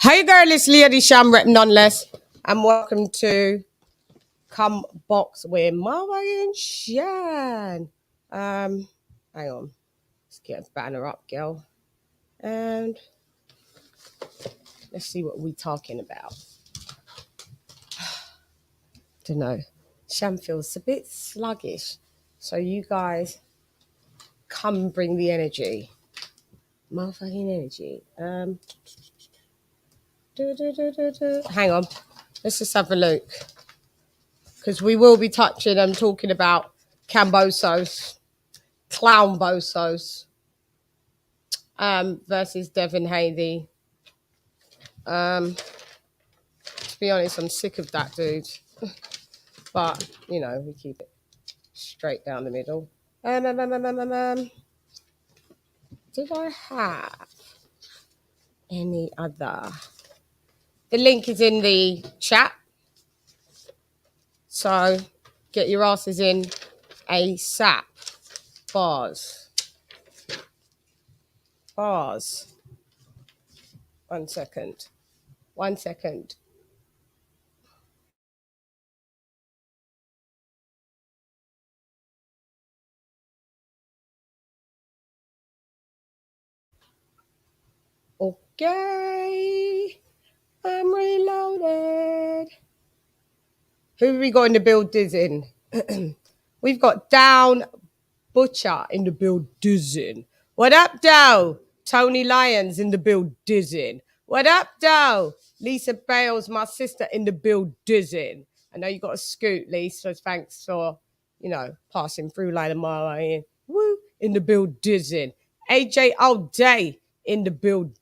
Hey girl, it's LadyChann, rep nonetheless, and welcome to Come Box with Mama and Shan. Hang on, let's get a banner up, girl, and let's see what we're talking about. Don't know. Shan feels a bit sluggish, so you guys come bring the energy, motherfucking energy. Hang on, let's just have a look. Because we will be touching and talking about KAMBOSOS, Clownbosos, versus Devin Haney. To be honest, I'm sick of that dude. But, you know, we keep it straight down the middle. Did I have any other? The link is in the chat. So get your asses in ASAP. Bars. 1 second. 1 second. Okay. I'm reloaded. Who have we got in the building? We've got Down Butcher in the building. What up, Dow? Tony Lyons in the building. What up, Dow? Lisa Bales, my sister, in the building. I know you got a scoot, Lisa, so thanks for, you know, passing through like a mile in. Woo, in the building. AJ all day in the building.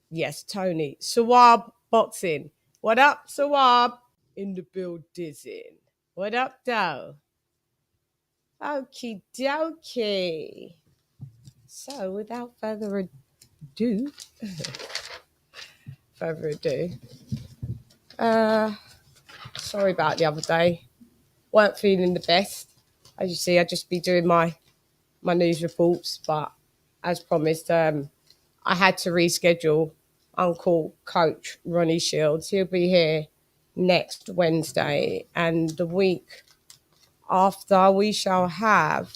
Yes, Tony. Sawab Boxing. What up, Sawab? In the building. What up, Dow? Okie dokie. So, without further ado, sorry about the other day. Weren't feeling the best. As you see, I just be doing my news reports, but as promised, I had to reschedule Uncle Coach Ronnie Shields. He'll be here next Wednesday, and the week after we shall have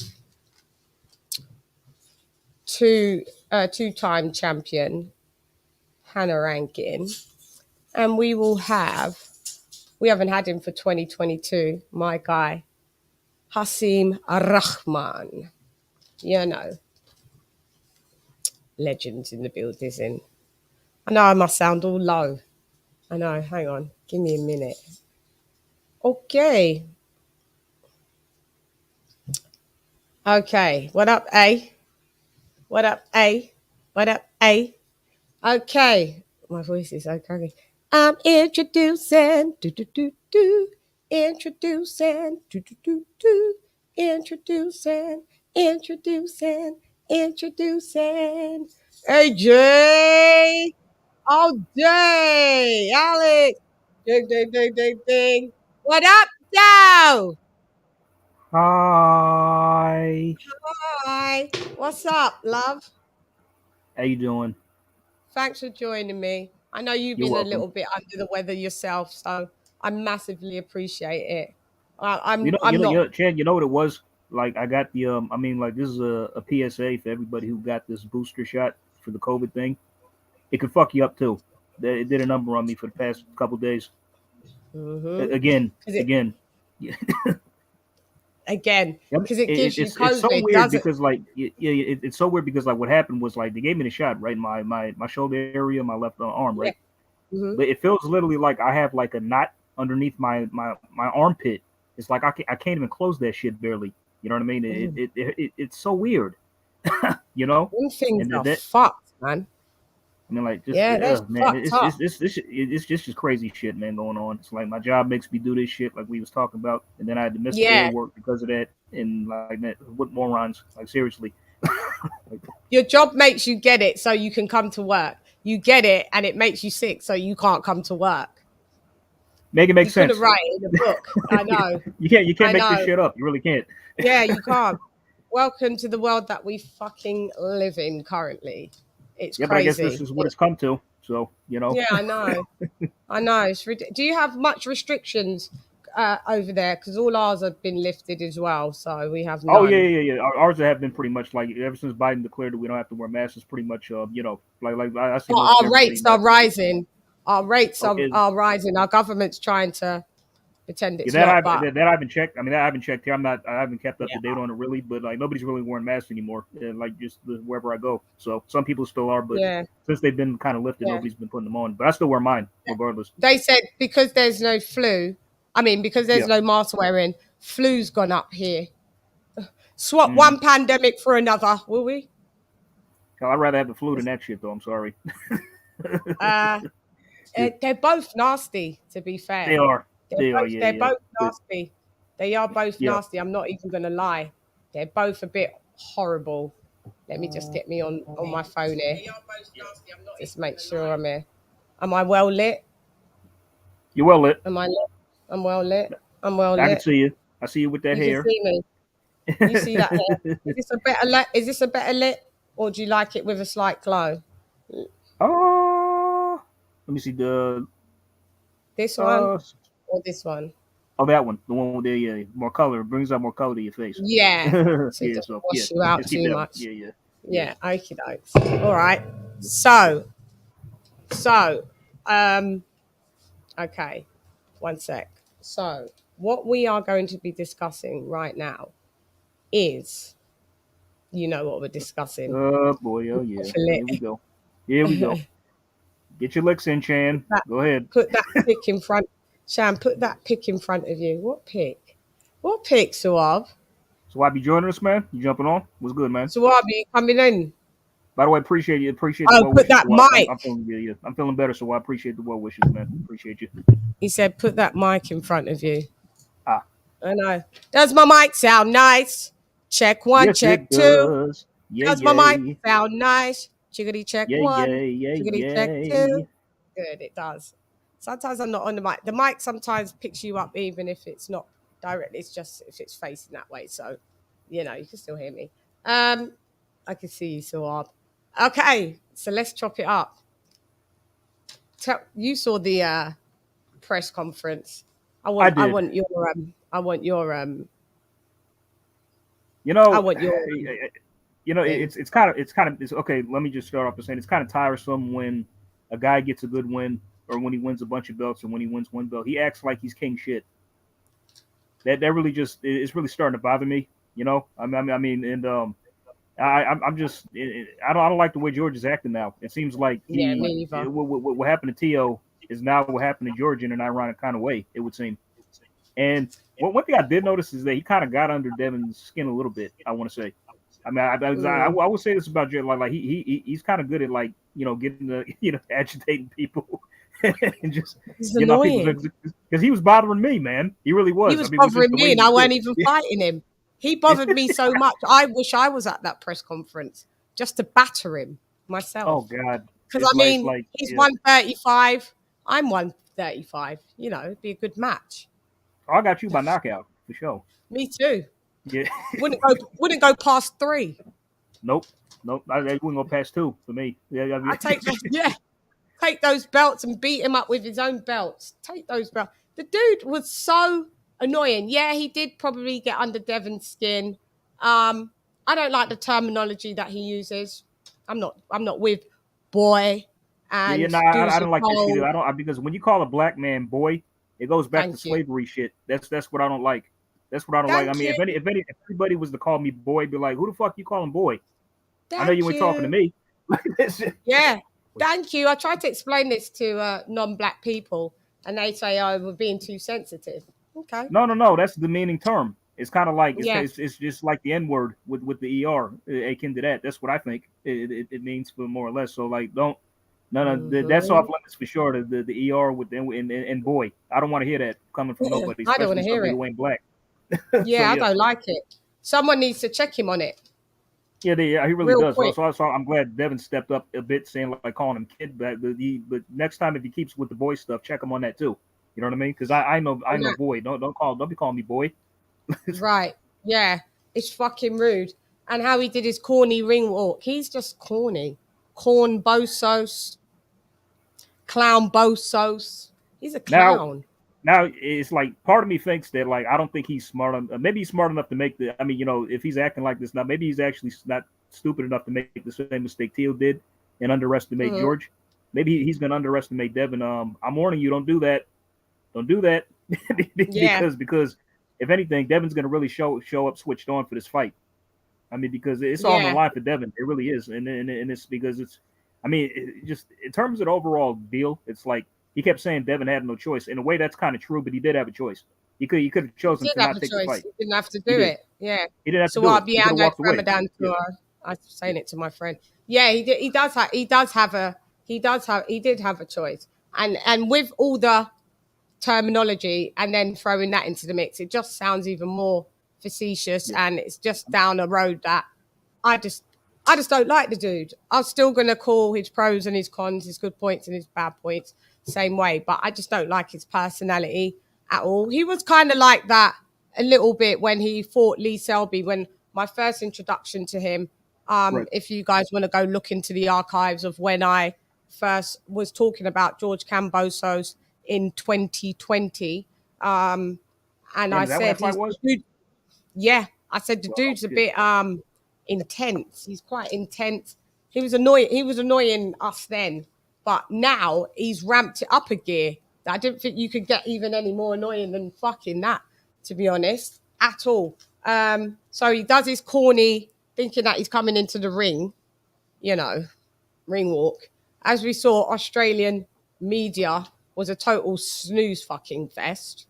two-time champion Hannah Rankin, and we haven't had him for 2022, my guy Hasim Rahman, you know, legends in the building. I know I must sound all low. I know, hang on, give me a minute. Okay, what up, A? What up, A? What up, A? Okay, my voice is okay. I'm introducing, introducing, introducing. AJ, all day, Alex. Ding. What up, Dow? Hi. Hi. What's up, love? How you doing? Thanks for joining me. I know you've You're been a welcome. little bit under the weather yourself, so I massively appreciate it. I'm not. Chad, you know what it was? Like I got the this is a PSA for everybody who got this booster shot for the COVID thing. It could fuck you up too. It did a number on me for the past couple days. Again. Yeah. Again, Yep. because it gives you It's so COVID, weird doesn't? because it's so weird because like what happened was like they gave me the shot right in my shoulder area, my left arm, Yeah. right. But it feels literally like I have like a knot underneath my armpit. It's like I can't even close that shit barely. You know what I mean? It's so weird. You know? Them things And are that fucked, man. I mean, like, just Yeah, they're man, fucked up. it's just crazy shit, man, going on. It's like my job makes me do this shit, like we was talking about, and then I had to miss a day Yeah, of work because of that, and like that, what morons? Like seriously, like, your job makes you get it so you can come to work. You get it, and it makes you sick, so you can't come to work. make it make You couldn't sense. write it in a book. I know. You can't I make this know. shit up. You really can't. Yeah, you can't. Welcome to the world that we fucking live in currently. It's Yeah, but I guess crazy. this is what it's come to. So, you know. Yeah, I know. I know. It's do you have much restrictions over there? Because all ours have been lifted as well, so we have Oh yeah, none. yeah, yeah. Ours have been pretty much like ever since Biden declared that we don't have to wear masks. It's pretty much, you know, like I see But most our everybody rates are masking. rising. Our rates Okay, are rising. Our government's trying to pretend yeah, it's not, but that I haven't checked. I mean, that I haven't checked here. I haven't kept up yeah, to date on it really, but like nobody's really wearing masks anymore. Like just wherever I go. So some people still are, but yeah, since they've been kind of lifted, yeah. nobody's been putting them on. But I still wear mine regardless. They said because there's no flu, because there's Yeah. no mask wearing, flu's gone up here. Swap Mm-hmm. one pandemic for another, will we? I'd rather have the flu than that shit, though. I'm sorry. Uh, Yeah, they're both nasty, to be they fair. are. They're They are. both Yeah, they're yeah. both But, nasty. They are both yeah. nasty. I'm not even gonna lie. They're both a bit horrible. Let me just get me on my phone here. They are both nasty. I'm not just make sure I'm here. Am I well lit? You're well lit. Am I lit? I'm well lit. I'm well I can lit. see you. I see you with that You can hair. see me. You see that hair? Is this a better lit? Is this a better lit, or do you like it with a slight glow? Oh, let me see the This one uh or this one? oh, that one, the one with the more color, brings out more color to your face. Yeah. So it Yeah, doesn't so yeah, wash you out just keep too that one. much. Yeah, yeah, yeah. Yeah. Okie dokes. All right. So, um, okay. One sec. So, what we are going to be discussing right now is, you know what we're discussing. Oh boy, oh yeah. Here we go. Here we go. Get your licks in, Chan. that, Go ahead. put that pick in front. Shan, put that pick in front of you. What pick? What pick, Suave? So I be joining us, man. You jumping on? What's good, man? Suave, you coming in? By the way, appreciate you. Appreciate the Oh, well put wishes. that So I'm mic. feeling yeah, yeah. I'm feeling better. So I appreciate the well wishes, man. Appreciate you. He said, put that mic in front of you. Ah, I know. Does my mic sound nice? Check one, yes, check it two. does. Yay, Does my mic yay, sound nice? Chickadee check yay, one, yay, yay, chickadee check two. yay. Good, it does. Sometimes I'm not on the mic. The mic sometimes picks you up even if it's not directly. It's just if it's facing that way. So, you know, you can still hear me. I can see you, Suab. Okay, so let's chop it up. You saw the press conference. I I want I did. want your I want your You I know, want your thing. it's okay. Let me just start off by saying it's kind of tiresome when a guy gets a good win, or when he wins a bunch of belts, or when he wins one belt. He acts like he's king shit. That really just it's really starting to bother me. You know, and I'm just I don't like the way George is acting now. It seems like Yeah, me either. what happened to Tio is now what happened to George in an ironic kind of way. It would seem. And one thing I did notice is that he kind of got under Devin's skin a little bit. I want to say. I mean, I would say this about George. Like he's kind of good at like getting the agitating people and just He's getting on people annoying. because he was bothering me, man. He really He was. I was mean, with just bothering the way me and he I yeah. weren't even fighting him. He bothered me so much. I wish I was at that press conference just to batter him Oh myself. God, Because it's like he's yeah. 135. I'm 135. You know, it'd be a good match. Oh, I got you by knockout for sure. Me too. Yeah. Wouldn't go past 3. Nope. Nope. I wouldn't go past 2 for me. Yeah. I take take those belts and beat him up with his own belts. Take those belts. The dude was so annoying. Yeah, he did probably get under Devin's skin. I don't like the terminology that he uses. I'm not with boy Yeah. and No, I Doozy don't like that shit either. Cole. Because when you call a black man boy, it goes back to Thank you. slavery shit. That's what I don't like. That's what I don't like. I Thank mean, you. if everybody was to call me boy, be like, who the fuck you calling boy? I know you Thank ain't talking to you. me. Yeah. Thank you. I tried to explain this to non-black people and they say, oh, we're being too sensitive. Okay. No. That's the meaning term. It's kind of like Yeah. it's just like the N word with the ER akin to that. That's what I think it means for more or less. So like don't that's off Mm-hmm. limits for sure. The ER with and boy, I don't want to hear that coming from nobody, I don't want especially to hear somebody it. who ain't black. So Yeah, I yeah, don't like it. Someone needs to check him on it yeah, he really real does. quick. So I'm glad Devin stepped up a bit, saying like calling him kid, but next time if he keeps with the boy stuff, check him on that too. You know what I mean? Because I know boy. Don't be calling me boy. Right. Yeah. It's fucking rude. And how he did his corny ring walk. He's just corny. Cornbosos, Clownbosos. He's a clown. Now it's like part of me thinks that like I don't think he's smart. Maybe he's smart enough to make the. I mean, if he's acting like this now, maybe he's actually not stupid enough to make the same mistake Teal did and underestimate George. Maybe he's going to underestimate Devin. I'm warning you, don't do that. Don't do that because if anything, Devin's going to really show up switched on for this fight. I mean, because it's all on the line for Devin. It really is, and it's because it's. I mean, just in terms of the overall deal, it's like. He kept saying Devin had no choice. In a way, that's kind of true, but he did have a choice. He could have chosen to not take the fight. He didn't have to do it. Yeah. He didn't have to do it. Yeah, I know Ramadan tour. I was saying it to my friend. Yeah, he did. He did have a choice. And with all the terminology and then throwing that into the mix, it just sounds even more facetious, and it's just down a road that I just don't like the dude. I'm still gonna call his pros and his cons, his good points and his bad points same way, but I just don't like his personality at all. He was kind of like that a little bit when he fought Lee Selby, when my first introduction to him. If you guys want to go look into the archives of when I first was talking about George Kambosos in 2020, and I said, I said the dude's a bit intense. He's quite intense. He was annoying us then, but now he's ramped it up a gear that I didn't think you could get even any more annoying than fucking that, to be honest, at all. So he does his corny, thinking that he's coming into the ring, ring walk. As we saw, Australian media was a total snooze fucking fest.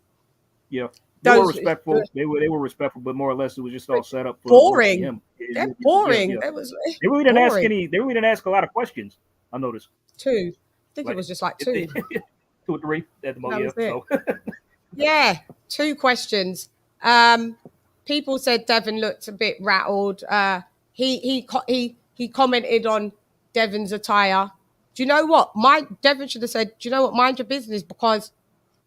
Yeah. They were respectful. They were respectful, but more or less it was just all set up for boring. They're boring. Yeah. They really didn't ask any. They really didn't ask a lot of questions. I noticed 2. I think it was just like 2. 2 or 3 at the moment. So. Yeah, 2 questions. People said Devin looked a bit rattled. He commented on Devin's attire. Do you know what? Devin should have said, do you know what? Mind your business, because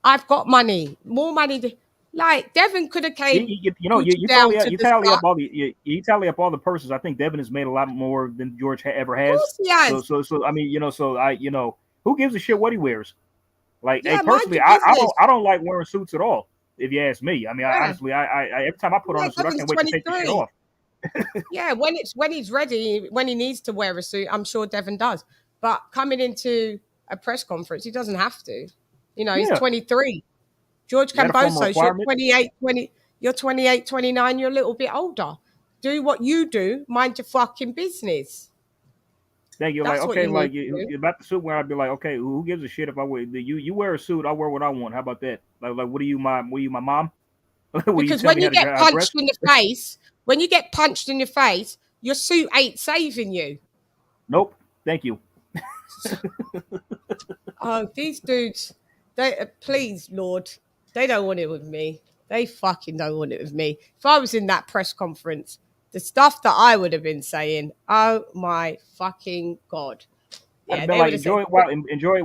I've got money, more money. Like Devin could have came. You tally up all the purses. I think Devin has made a lot more than George ever has. Of course he has. So I mean, who gives a shit what he wears? Like, hey, personally, I don't like wearing suits at all. If you ask me, I mean, honestly, I every time I put on a suit, I can't wait to take the shit off. Yeah, when he's ready, when he needs to wear a suit, I'm sure Devin does. But coming into a press conference, he doesn't have to. He's 23. George Kambosos, you're 28, 29, you're a little bit older. Do what you do, mind your fucking business. Thank you. That's you about the suit wear, I'd be like, okay, who gives a shit if I wear you wear a suit, I'll wear what I want. How about that? Like what are you, my mom? Because when you get punched in the face, your suit ain't saving you. Nope. Thank you. Oh, these dudes, please, Lord, they don't want it with me. They fucking don't want it with me. If I was in that press conference, the stuff that I would have been saying, oh my fucking God. Yeah, they like, enjoy it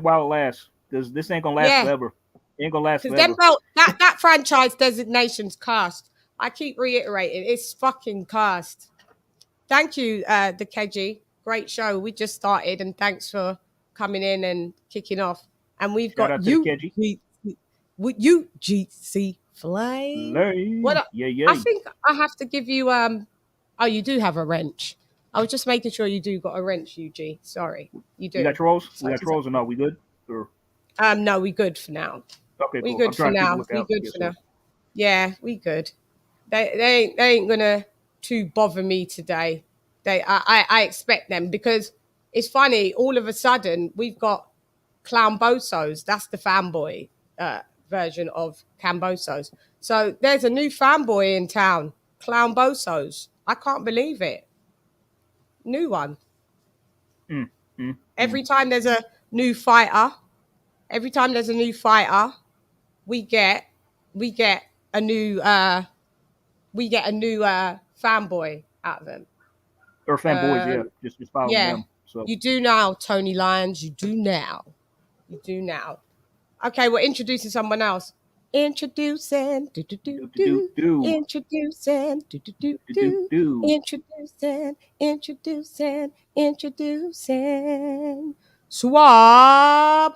while it lasts, because this ain't gonna last forever. It ain't gonna last forever. That franchise designation's cursed. I keep reiterating, it's fucking cursed. Thank you, the KG. Great show. We just started, and thanks for coming in and kicking off. And we've got UGC Flame. Yeah. I think I have to give you oh, you do have a wrench. I was just making sure you do got a wrench, UG. Sorry. You do. You got trolls? We got trolls or no? We good? Or no, we good for now. Okay, we cool. Good for now. We good for now. Yeah, we good. They ain't gonna too bother me today. I expect them, because it's funny, all of a sudden we've got Clownbosos. That's the fanboy version of Cambosos. So there's a new fanboy in town, Clownbosos. I can't believe it. New one. Every time there's a new fighter, we get a new fanboy out of them. Or fanboys, just following them. So you do now, Tony Lyons. You do now. Okay, we're introducing someone else. Introducing, do do do do. Introducing, do do do do. Introducing. Swab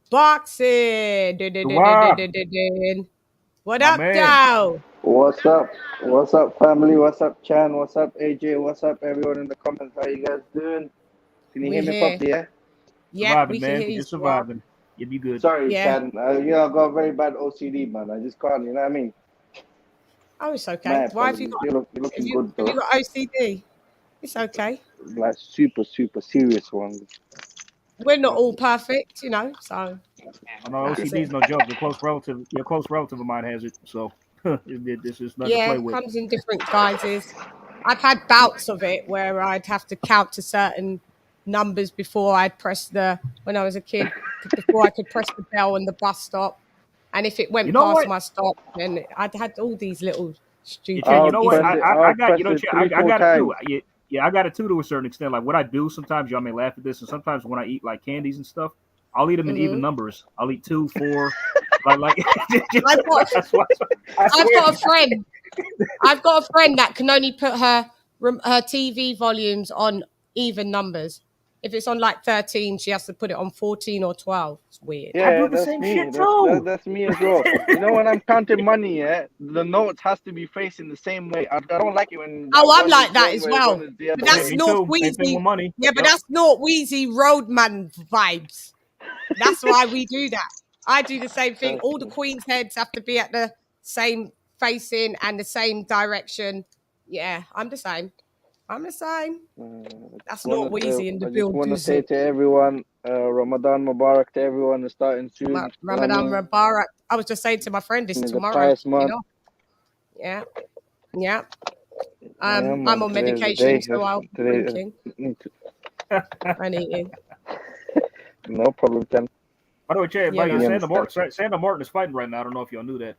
boxing. Swab, What my up, man. Dow? What's up? What's up, family? What's up, Chan? What's up, AJ? What's up, everyone in the comments? How you guys doing? Can you We hear me here. properly? Yeah. Yep, Surviving, we can man. hear you, Just Swab. surviving. You'll be good. Sorry, Yeah. Chan. I got very bad OCD, man. I just can't. You know what I mean? Oh, it's okay. My Why have you apologies. got? You're Have looking you good have you though. got OCD? It's okay. Like super serious one. We're not all perfect, you know. So I know that's OCD it. is no joke. Your close relative of mine has it, so this is nothing to Yeah, play it with. comes in different guises. I've had bouts of it where I'd have to count to certain numbers before I'd press when I was a kid, before I could press the bell in the bus stop. And if it You went know past what? my stop, then I'd had all these little Yeah, Chan, you know what? stupidities. I I'll got press it Chan, three, I four got it times. too. Yeah, I got it too to a certain extent. Like what I do sometimes, y'all may laugh at this, and sometimes when I eat like candies and stuff, I'll eat them in even numbers. I'll eat 2, 4, like. I've got, I I've swear. got a friend. I've got a friend that can only put her TV volumes on even numbers. If it's on like 13, she has to put it on 14 or 12. It's weird. I do Yeah, the that's same me. shit too. That's me as well. You know, when I'm counting money, yeah, the notes has to be facing the same way. I don't like it when Oh, I'm one is like that one as way, one well. is the But other Yeah, that's way. me North too. Same thing with Wheezy. money. Yeah, but Yep. that's North Wheezy Roadman vibes. That's why we do that. I do the same thing. Trust All the me. Queen's heads have to be at the same facing and the same direction. Yeah, I'm the same. I'm the same. That's North Wheezy in the I just build, want to is say it? to everyone, Ramadan Mubarak to everyone is starting soon. You know what I Ramadan mean? Mubarak. I was just saying to my friend, it's It's a tomorrow. pious You month. know? Yeah, yeah. Yeah, I'm man. on Today is the medication, day. so I'll be Today, drinking and eating. no problem, Ken. By the way, Chad, You like know. We understand. Sandra Martin is fighting right now. I don't know if y'all knew that.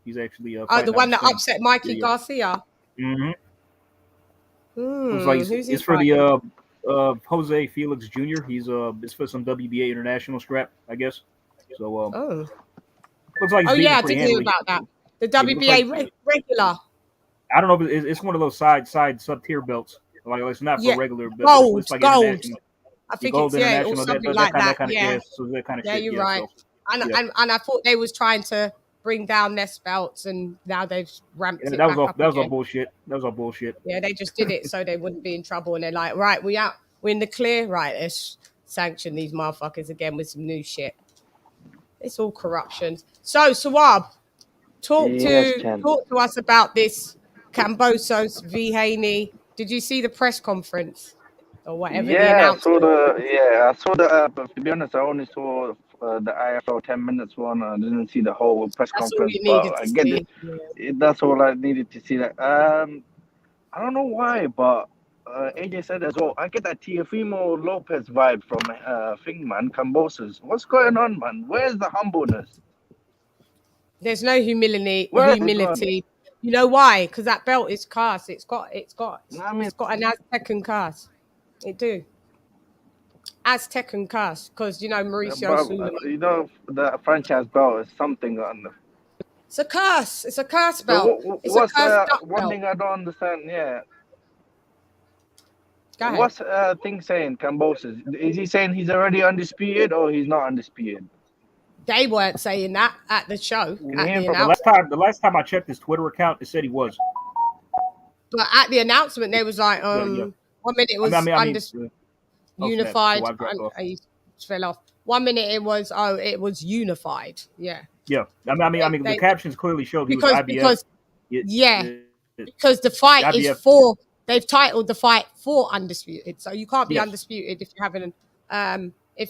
He's actually Oh, the fighting out one in that Spain. upset Mikey Yeah, Garcia. yeah. Looks like Who's he it's for fighting? the Jose Felix Jr. He's it's for some WBA international strap, I guess. So Oh. looks like he's Oh, beating yeah, him I pretty did hear handily. about that. The Yeah, he looks like WBA regular. I don't know if it's one of those side sub tier belts. Like it's not for Yeah. regular, but it's like Gold. international. I You think gold it's, yeah, or international, something like that that. kind of Yeah. yeah, so that kind of Yeah, shit. you're Yeah, right. so yeah. And I thought they was trying to bring down their belts, and now they've ramped Yeah, it back up that was all again. bullshit. That was all bullshit. Yeah, they just did it so they wouldn't be in trouble. And they're like, right, we're in the clear. Right, let's sanction these motherfuckers again with some new shit. It's all corruption. So, Sawab, Yes, Ken. talk to us about this Cambosos v. Haney. Did you see the press conference or whatever the announcement? I saw the. But to be honest, I only saw the IFL 10 minutes one. I didn't see the whole press That's all conference, you but needed I to get it. see. Yeah. That's all I needed to see. That. I don't know why, but AJ said as well. I get that Teofimo Lopez vibe from thing, man. Cambosos. What's going on, man? Where's the humbleness? There's no humility. Where is it gone? You know why? Because that belt is cast. I mean, It's got an Aztecan cast. It do. Aztecan cast. Because you know Mauricio but Sulaiman. you know the franchise belt is something on. It's a curse. It's a curse So belt. It's a what's cursed duck one belt. thing I don't understand? Yeah, Go ahead. what's thing saying? Cambosos, is he saying he's already undisputed or he's not undisputed? They weren't saying that at the show, Can you at hear the him The properly? announcement. last time I checked his Twitter account, it said he was. But at the announcement, they was like, Yeah. 1 minute it was oh snap! So unified. I dropped off. I fell off. 1 minute it was unified. Yeah. Yeah, the They captions clearly showed he was because IBF. yeah, The because the fight is IBF. for, they've titled the fight for undisputed. So you can't be Yes, undisputed if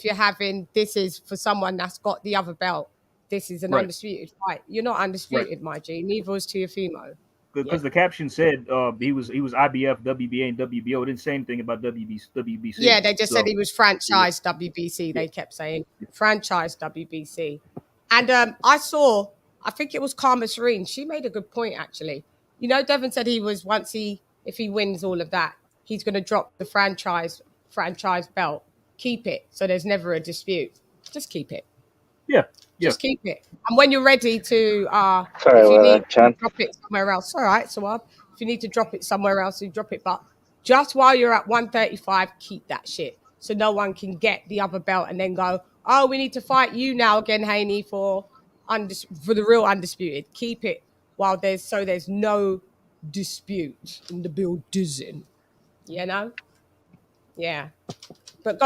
you're having this is for someone that's got the other belt. This is an right, undisputed fight. You're not right. undisputed, my G. Neither was Teofimo. Yeah. Because the caption said he was IBF, WBA, and WBO. It didn't say anything about WBC. Yeah, they just said So he was yeah, franchised WBC. yeah, They kept saying franchise WBC. And I think it was Karma Serene. She made a good point, actually. You know, Devon said if he wins all of that, he's going to drop the franchise belt. Keep it. So there's never a dispute. Just keep it. Yeah. Just keep it. And when you're ready to, Sorry if you about need that, to Chan. drop it somewhere else, all right, so if you need to drop it somewhere else, you drop it. But just while you're at 135, keep that shit. So no one can get the other belt and then go, oh, we need to fight you now again, Haney, for the real undisputed. Keep it while there's no dispute in the building. You know? Yeah. But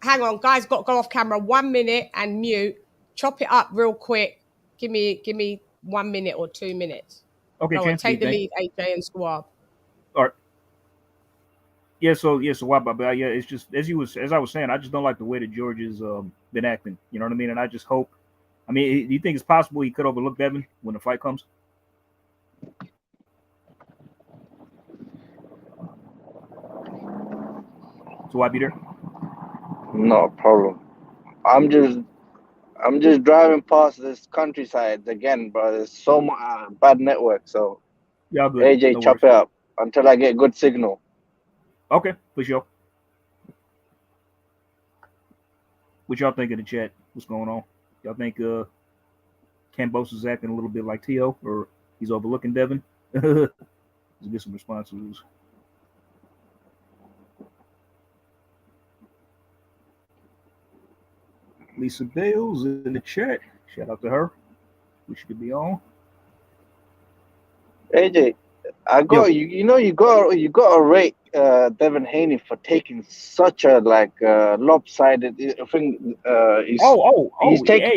hang on, guys, got to go off camera 1 minute and mute. Chop it up real quick. Give me 1 minute or 2 minutes. Okay, Go on, Chance, take the lead, AJ and Squab. All right. Yeah, so why, but yeah, it's just as I was saying, I just don't like the way that George has been acting. You know what I mean? And I just hope. I mean, do you think it's possible he could overlook Devin when the fight comes? So why be there? No problem. I'm just driving past this countryside again, bro. There's so much bad network. So Y'all good. AJ, No chop worries. it up until I get good signal. Okay, for sure. What y'all think in the chat? What's going on? Y'all think Cambosos is acting a little bit like T.O. or he's overlooking Devin? Let's get some responses. Lisa Bales in the chat. Shout out to her. Wish she could be on. AJ, I got you. You know, you got to rate Devin Haney for taking such a lopsided thing. He's taking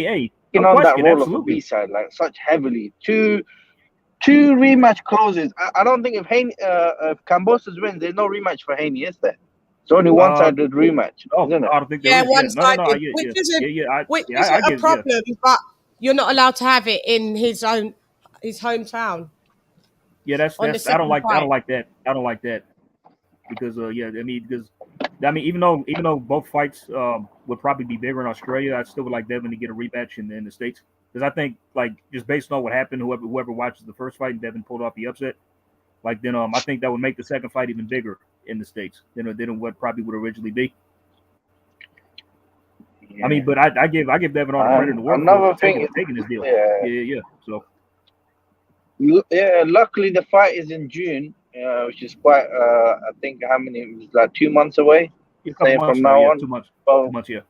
no on that question, role absolutely. of a B-side such heavily. Two rematch clauses. I don't think if Cambosos wins, there's no rematch for Haney, is there? It's only one-sided rematch, isn't it? I don't think there is. One-sided, No, which isn't I a problem, but you're not allowed to have it in his hometown. Yeah, that's I don't like that. I don't like that because even though both fights would probably be bigger in Australia, I still would like Devin to get a rematch in the States because I think just based on what happened, whoever watches the first fight and Devin pulled off the upset, then I think that would make the second fight even bigger in the States than what probably would originally be. Yeah. I mean, but I give Devin all the credit in the world for taking this deal. Yeah. So. Yeah, luckily the fight is in June, which is quite. I think how many? It was like 2 months away. Saying from now on. 2 months. Well, 2 months, yeah.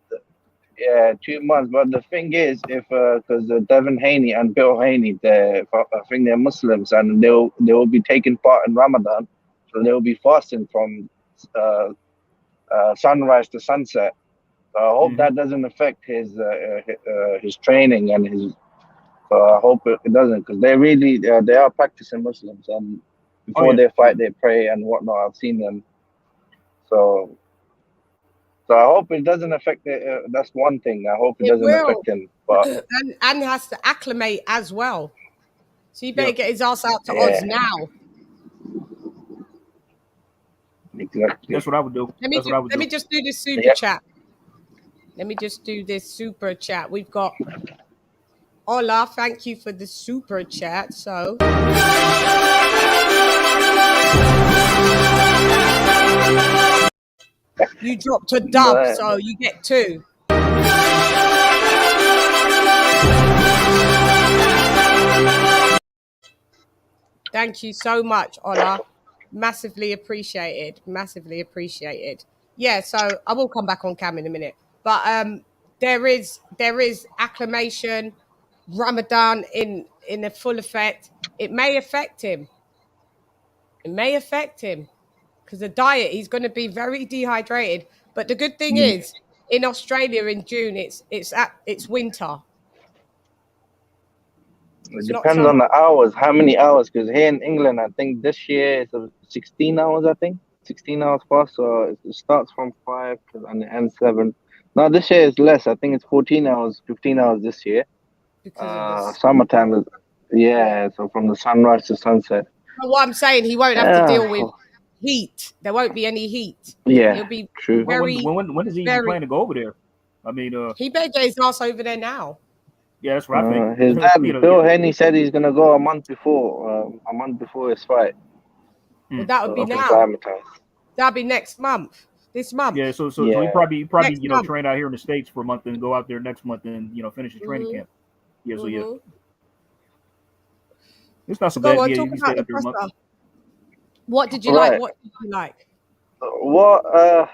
Yeah, 2 months. But the thing is, if because Devin Haney and Bill Haney, I think they're Muslims, and they will be taking part in Ramadan, so they will be fasting from sunrise to sunset. So I hope that doesn't affect his training and his. So I hope it doesn't, because they are practicing Muslims, and before they fight, they pray and whatnot. I've seen them. So I hope it doesn't affect it. That's one thing. I hope it doesn't affect him. But and he has to acclimate as well. So you better get his ass out to Oz now. Exactly. That's what I would do. Let me just do this super chat. Let me just do this super chat. We've got Ola, thank you for the super chat. So you dropped a dub, so you get 2. Thank you so much, Ola. Massively appreciated. Massively appreciated. Yeah, so I will come back on cam in a minute. But there is acclamation, Ramadan in a full effect. It may affect him. It may affect him because the diet, he's going to be very dehydrated. But the good thing is, in Australia in June, it's winter. It depends on the hours, how many hours, because here in England, I think this year it's 16 hours, 16 hours past, so it starts from 5 and it ends 7. Now this year is less, I think it's 14 hours, 15 hours this year. Because of summertime, so from the sunrise to sunset. But what I'm saying, he won't have to deal with heat. There won't be any heat. Yeah, he'll be true. When is he planning to go over there? I mean, he better get his ass over there now. Yeah, that's what I think. His dad, Bill Haney, said he's gonna go a month before his fight. Well, that would be now. That'll be next month. this month. Yeah, so Yeah. he probably Next you know month. train out here in the States for a month and go out there next month and you know finish his training camp. Yeah, so yeah, it's not so Go bad. on, Yeah, talk you can stay about the out there a month. presser. What did you like? Right. What did you like? What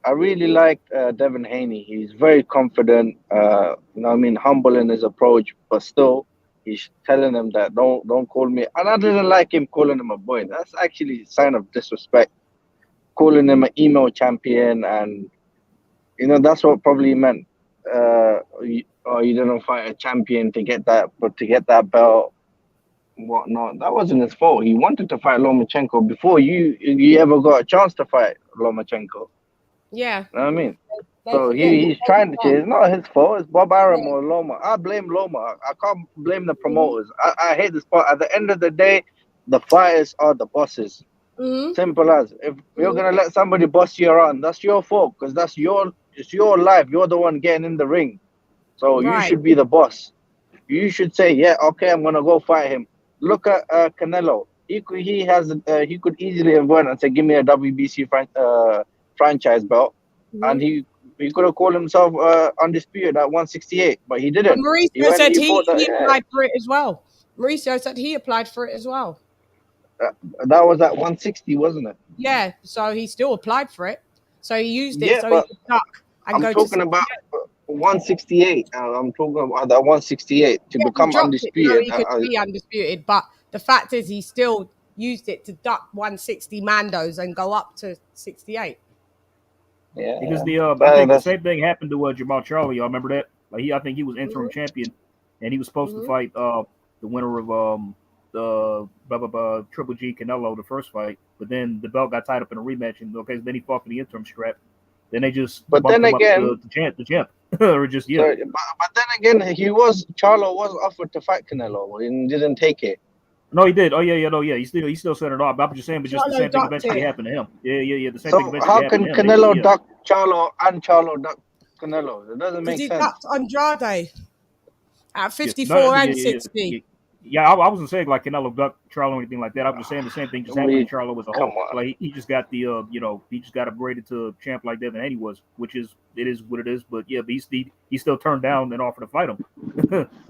I really like Devin Haney. He's very confident. You know, what I mean, humble in his approach, but still, he's telling him that don't call me. And I didn't like him calling him a boy. That's actually a sign of disrespect. Calling him an emo champion, and you know that's what probably meant. You didn't fight a champion to get that, but to get that belt, whatnot. That wasn't his fault. He wanted to fight Lomachenko before you ever got a chance to fight Lomachenko. Yeah. You know what I mean? They So forget. he's trying to change. It's not his fault. It's Bob Arum Yeah. or Loma. I blame Loma. I can't blame the promoters. I hate this part. At the end of the day, the fighters are the bosses. Simple as. If you're gonna let somebody boss you around, that's your fault because it's your life. You're the one getting in the ring. So you Right. should be the boss. You should say, yeah, okay, I'm gonna go fight him. Look at Canelo. He could easily have went and said, give me a WBC franchise belt, and he could have called himself undisputed at 168, but he But didn't. He Mauricio went. said He fought he that. applied for it as well. Mauricio said he applied for it as well. That was at 160, wasn't it? Yeah, so he still applied for it. So he used it Yeah, so he but could duck and I'm go talking to. about 168. I'm talking about that 168 to Yeah, he become dropped it so undisputed. he could be undisputed. But the fact is, he still used it to duck 160 Mandos and go up to 68. Yeah, Because I think the that's same thing happened to Jamal Charlie. Y'all remember that? Like I think he was interim champion, and he was supposed to fight the winner of the Triple G Canelo the first fight, but then the belt got tied up in a rematch, and so then he fought for the interim strap. Then they just But bumped then him again, up to the champ, or just yeah. so, but then again, Charlo was offered to fight Canelo and didn't take it. No, he did. Oh yeah. He still set it off. I'm just saying, but just the Charlo same thing ducked eventually it. happened to him. Yeah. The same So thing eventually how happened can to him. Canelo duck Charlo and Charlo duck Canelo? It doesn't Because make he sense. ducked Andrade at Yeah. 54 and 60. Yeah, I wasn't saying like Canelo ducked Charlo or anything like that. I was just saying the same thing just happened to Charlo as a Come whole. on. Like he just got the he just got upgraded to a champ like Devin Haney was, which is what it is. But yeah, but he still turned down an offer to fight him.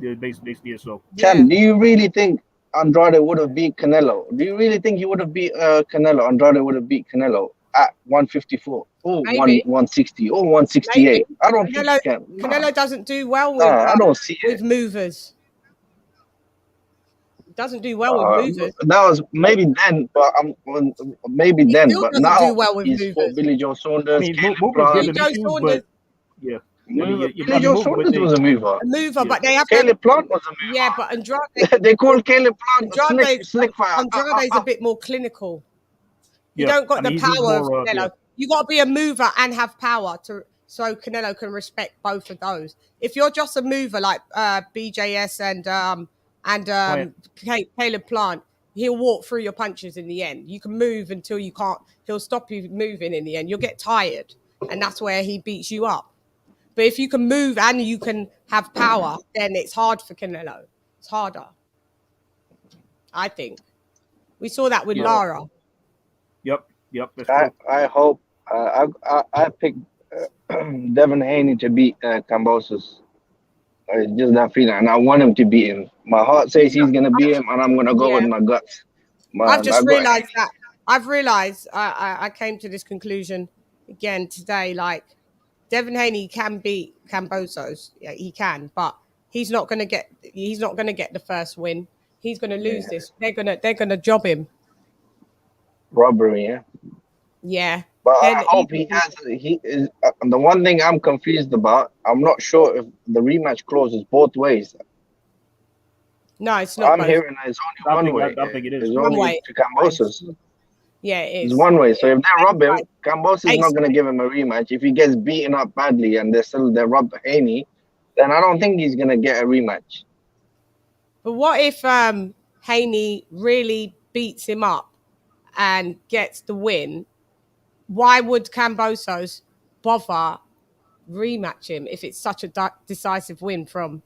Yeah, basically, yeah. So Chan, do you really think Andrade would have beat Canelo? Do you really think he would have beat Canelo? Andrade would have beat Canelo at 154 or Maybe. 160 or 168? I don't think he can. Canelo doesn't do well I don't see with it. movers. Doesn't do well with movers. That was maybe then, but maybe He then, still but doesn't do now well with he's fought movers. Billy Joe I Saunders, mean, Caleb movers Plant. give him issues, but yeah. Billy Joe Saunders was a mover. A mover, but they have to. Caleb Plant was a mover. Yeah, but Andrade. They call Caleb Plant a slick fire. Andrade's a bit more clinical. You Yeah. don't got the he's power of more, Canelo. You got to be a mover and have power so Canelo can respect both of those. If you're just a mover like BJS and Caleb Plant, he'll walk through your punches in the end. You can move until you can't. He'll stop you moving in the end. You'll get tired, and that's where he beats you up. But if you can move and you can have power, then it's hard for Canelo. It's harder, I think. We saw that with Lara. Yep. That's true. I hope I picked Devin Haney to beat Cambosos. Just that feeling, and I want him to beat him. My heart says he's gonna beat him, and I'm gonna go with my guts. I've just realized that. I've realized I came to this conclusion again today. Like Devin Haney can beat Cambosos. Yeah, he can, but he's not gonna get the first win. He's gonna lose this. They're gonna job him. Robbery, yeah. Yeah. But I hope he is. The one thing I'm confused about, I'm not sure if the rematch clause is both ways. No, it's not. I'm hearing it's only one way. I think it is. It's only to Cambosos. Yeah, it is. It's one way. So if they rob him, Cambosos is not going to give him a rematch. If he gets beaten up badly and they rob Haney, then I don't think he's going to get a rematch. But what if Haney really beats him up and gets the win? Why would Cambosos bother rematch him if it's such a decisive win from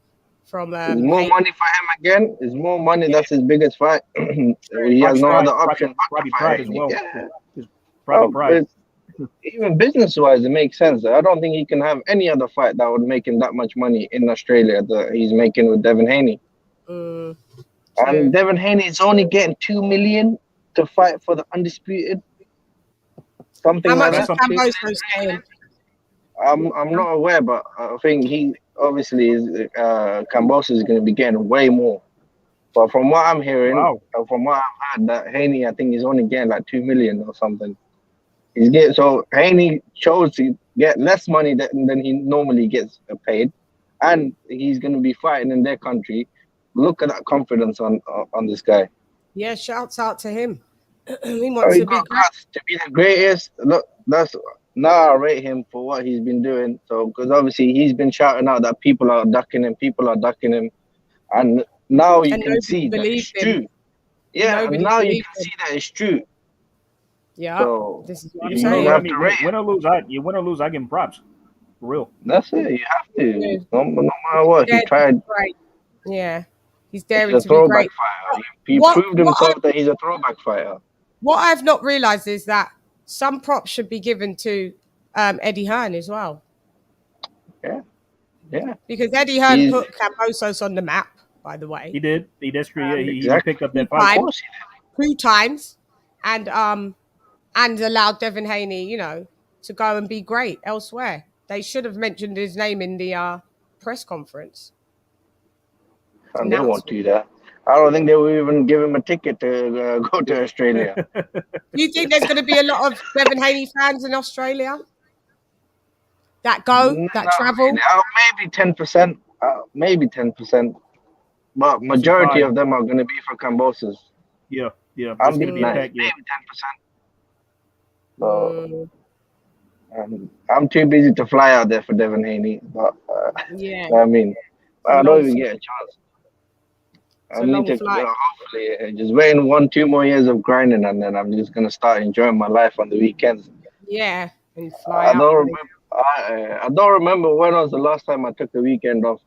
There's more money for him again. There's more money. That's his biggest fight. He has no other option Probably pride as well. Yeah. Probably pride. even business-wise, it makes sense. I don't think he can have any other fight that would make him that much money in Australia that he's making with Devin Haney. True. And Devin Haney is only getting 2 million to fight for the Undisputed. Something How like much is that. Cambosos getting? I'm not aware, but I think he obviously is. Cambosos is going to be getting way more. But from what I'm hearing, Wow. from what I've heard, that Haney, I think, is only getting like 2 million or something. He's getting, so Haney chose to get less money than he normally gets paid, and he's going to be fighting in their country. Look at that confidence on this guy. Yeah, shouts out to him. He wants to be great. To be the greatest. Look, that's now I rate him for what he's been doing. So because obviously he's been shouting out that people are ducking him, and now you can see that it's true. Yeah, and now you can see that it's true. Yeah, so this is what I'm You saying. know what I mean? Win or lose, I give him props. For real. That's it. You have to. No matter what, he tried. Yeah, he's daring He's a to be great. fighter. He proved himself that he's a throwback fighter. What I've not realized is that some props should be given to Eddie Hearn as well. Yeah. Because Eddie Hearn put Cambosos on the map, by the way. He did. That's true. Yeah, he picked up that fight. Of course he did. 2 times. And allowed Devin Haney, to go and be great elsewhere. They should have mentioned his name in the press conference. And they won't do that. I don't think they will even give him a ticket to go to Australia. Do you think there's going to be a lot of Devin Haney fans in Australia that travel? Maybe 10%. Maybe 10%. But majority of them are going to be for Cambosos. Yeah. It's going to be a pack. Maybe 10%. So I'm too busy to fly out there for Devin Haney. But I mean, I don't even get a chance. I need to hopefully just waiting 1-2 more years of grinding, and then I'm just gonna start enjoying my life on the weekends. Yeah, and fly out. I don't remember when was the last time I took the weekend off.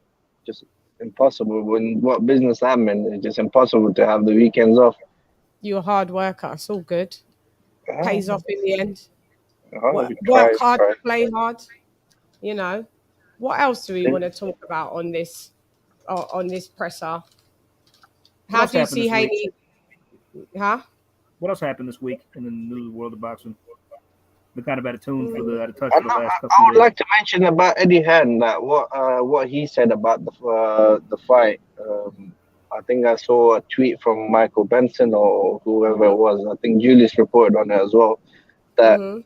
Just impossible. When what business I'm in, it's just impossible to have the weekends off. You're a hard worker. It's all good. Pays off in the end. Work hard, play hard. What else do we want to talk about on this presser? How do you see Haney? Huh? What else happened this week in the news world of boxing? The kind of out of tune for the out of touch for the last couple I would days. like to mention about Eddie Hearn that what he said about the fight. I think I saw a tweet from Michael Benson or whoever it was. I think Julius reported on it as well. That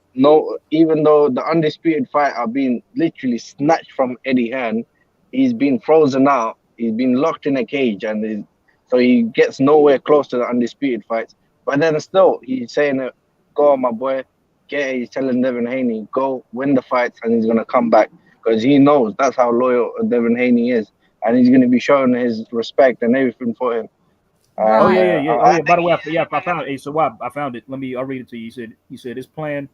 even though the undisputed fight are being literally snatched from Eddie Hearn, he's been frozen out. He's been locked in a cage, and so he gets nowhere close to the undisputed fights. But then still, he's saying, "Go on, my boy, get it." He's telling Devin Haney, "Go win the fights," and he's gonna come back because he knows that's how loyal Devin Haney is, and he's gonna be showing his respect and everything for him. Yeah. By the way, I found it. Hey, so I found it. I'll read it to you. He said his plan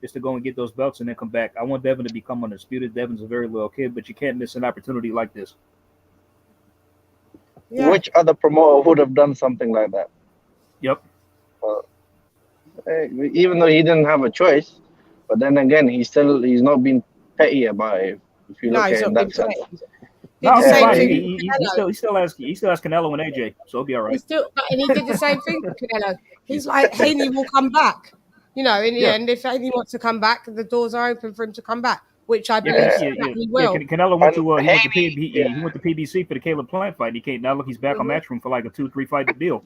is to go and get those belts and then come back. I want Devin to become undisputed. Devin's a very loyal kid, but you can't miss an opportunity like this. Yeah. Which other promoter would have done something like that? Yep. Even though he didn't have a choice, but then again, he's not being petty about it. If you look at it in that sense. He still has Canelo and AJ, so he'll be all right. And he did the same thing with Canelo. He's like, Haney will come back. In the end, if Haney wants to come back, the doors are open for him to come back, which I believe he will. Canelo went to he went to PBC for the Caleb Plant fight. He can't now. Look, he's back on Matchroom for like a 2-3 fight deal.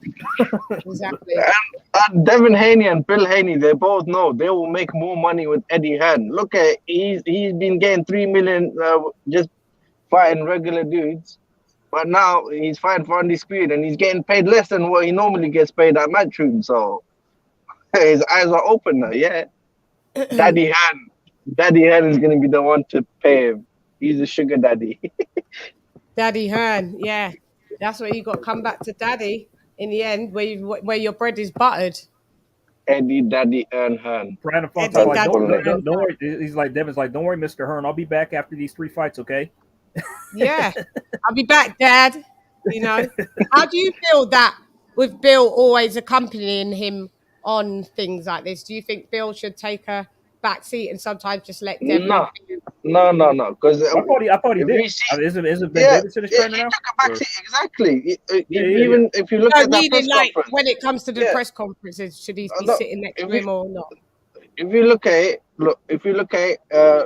Exactly. And Devin Haney and Bill Haney, they both know they will make more money with Eddie Hearn. Look at he's been getting $3 million just fighting regular dudes, but now he's fighting for Undisputed and he's getting paid less than what he normally gets paid at Matchroom. So his eyes are open now. Yeah, Daddy Hearn is gonna be the one to pay him. He's a sugar daddy. Daddy Hearn, yeah, that's where you got to come back to Daddy in the end, where your bread is buttered. Daddy Hearn. Don't worry. He's like Devin's like, don't worry, Mr. Hearn. I'll be back after these 3 fights, okay? Yeah, I'll be back, Dad. How do you feel that with Bill always accompanying him on things like this? Do you think Bill should take a back seat and sometimes just let Devin? No. Because I thought he if did. you see, Isn't Ben Davidson his trainer he now? took a back seat, exactly. Yeah. Even if you look No, at that press meaning like conference, when it comes to the yeah. press conferences, should he be No, sitting next if to him or not? if you look at it,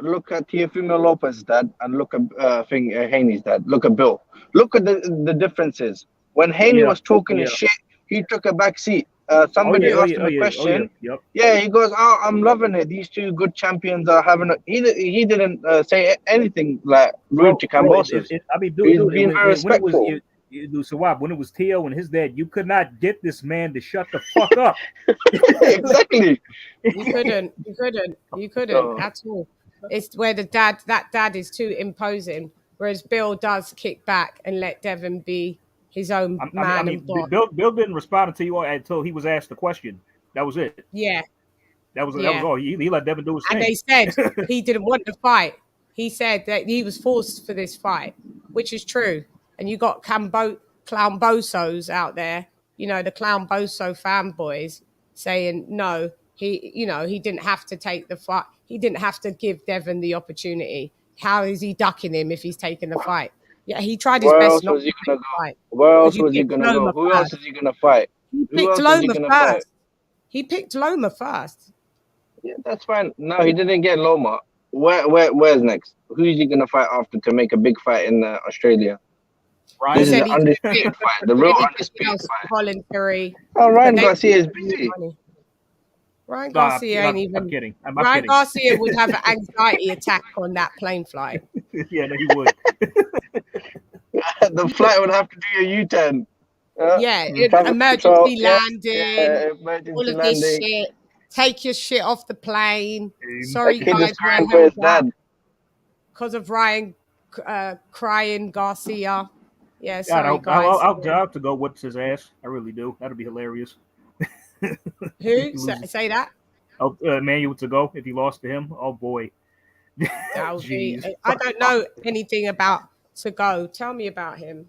look at Teofimo Lopez's dad and look at Haney's dad. Look at Bill. Look at the differences. When Haney was talking his shit, he took a back seat. Somebody asked him a question. Yep. Yeah, he goes, "Oh, I'm loving it. These two good champions are having a." He didn't say anything like rude to Cambosos. I mean, He's dude, being very respectful. Sawab, when it was Tio and his dad, you could not get this man to shut the fuck up. Exactly. You couldn't at all. It's where that dad is too imposing, whereas Bill does kick back and let Devin be his own man and boss. Bill didn't respond until he was asked the question. That was it. Yeah. That was all. He let Devin do his thing. And they said he didn't want the fight. He said that he was forced for this fight, which is true. And you got Clambosos out there, the Clamboso fanboys saying no, he didn't have to take the fight. He didn't have to give Devin the opportunity. How is he ducking him if he's taking the fight? Yeah, he tried his best not to take the fight. Where else was he gonna go? Who else is he gonna fight? He picked Loma first. He picked Loma first. Yeah, that's fine. No, he didn't get Loma. Where's next? Who is he gonna fight after to make a big fight in Australia? Ryan this is the undisputed fight, the real undisputed fight. Voluntary. Oh, Ryan Garcia is busy. Ryan Garcia ain't even. I'm kidding. Ryan Garcia would have an anxiety attack on that plane flight. Yeah, no, he would. The flight would have to do a U-turn. Emergency landing, all of this shit. Take your shit off the plane. Sorry, guys, because of Ryan crying Garcia. Yeah, sorry, guys. I'll have to go what's his ass. I really do. That'd be hilarious. Who? Say that? Oh, Emmanuel to go if he lost to him. Oh boy. I don't know anything about to go. Tell me about him.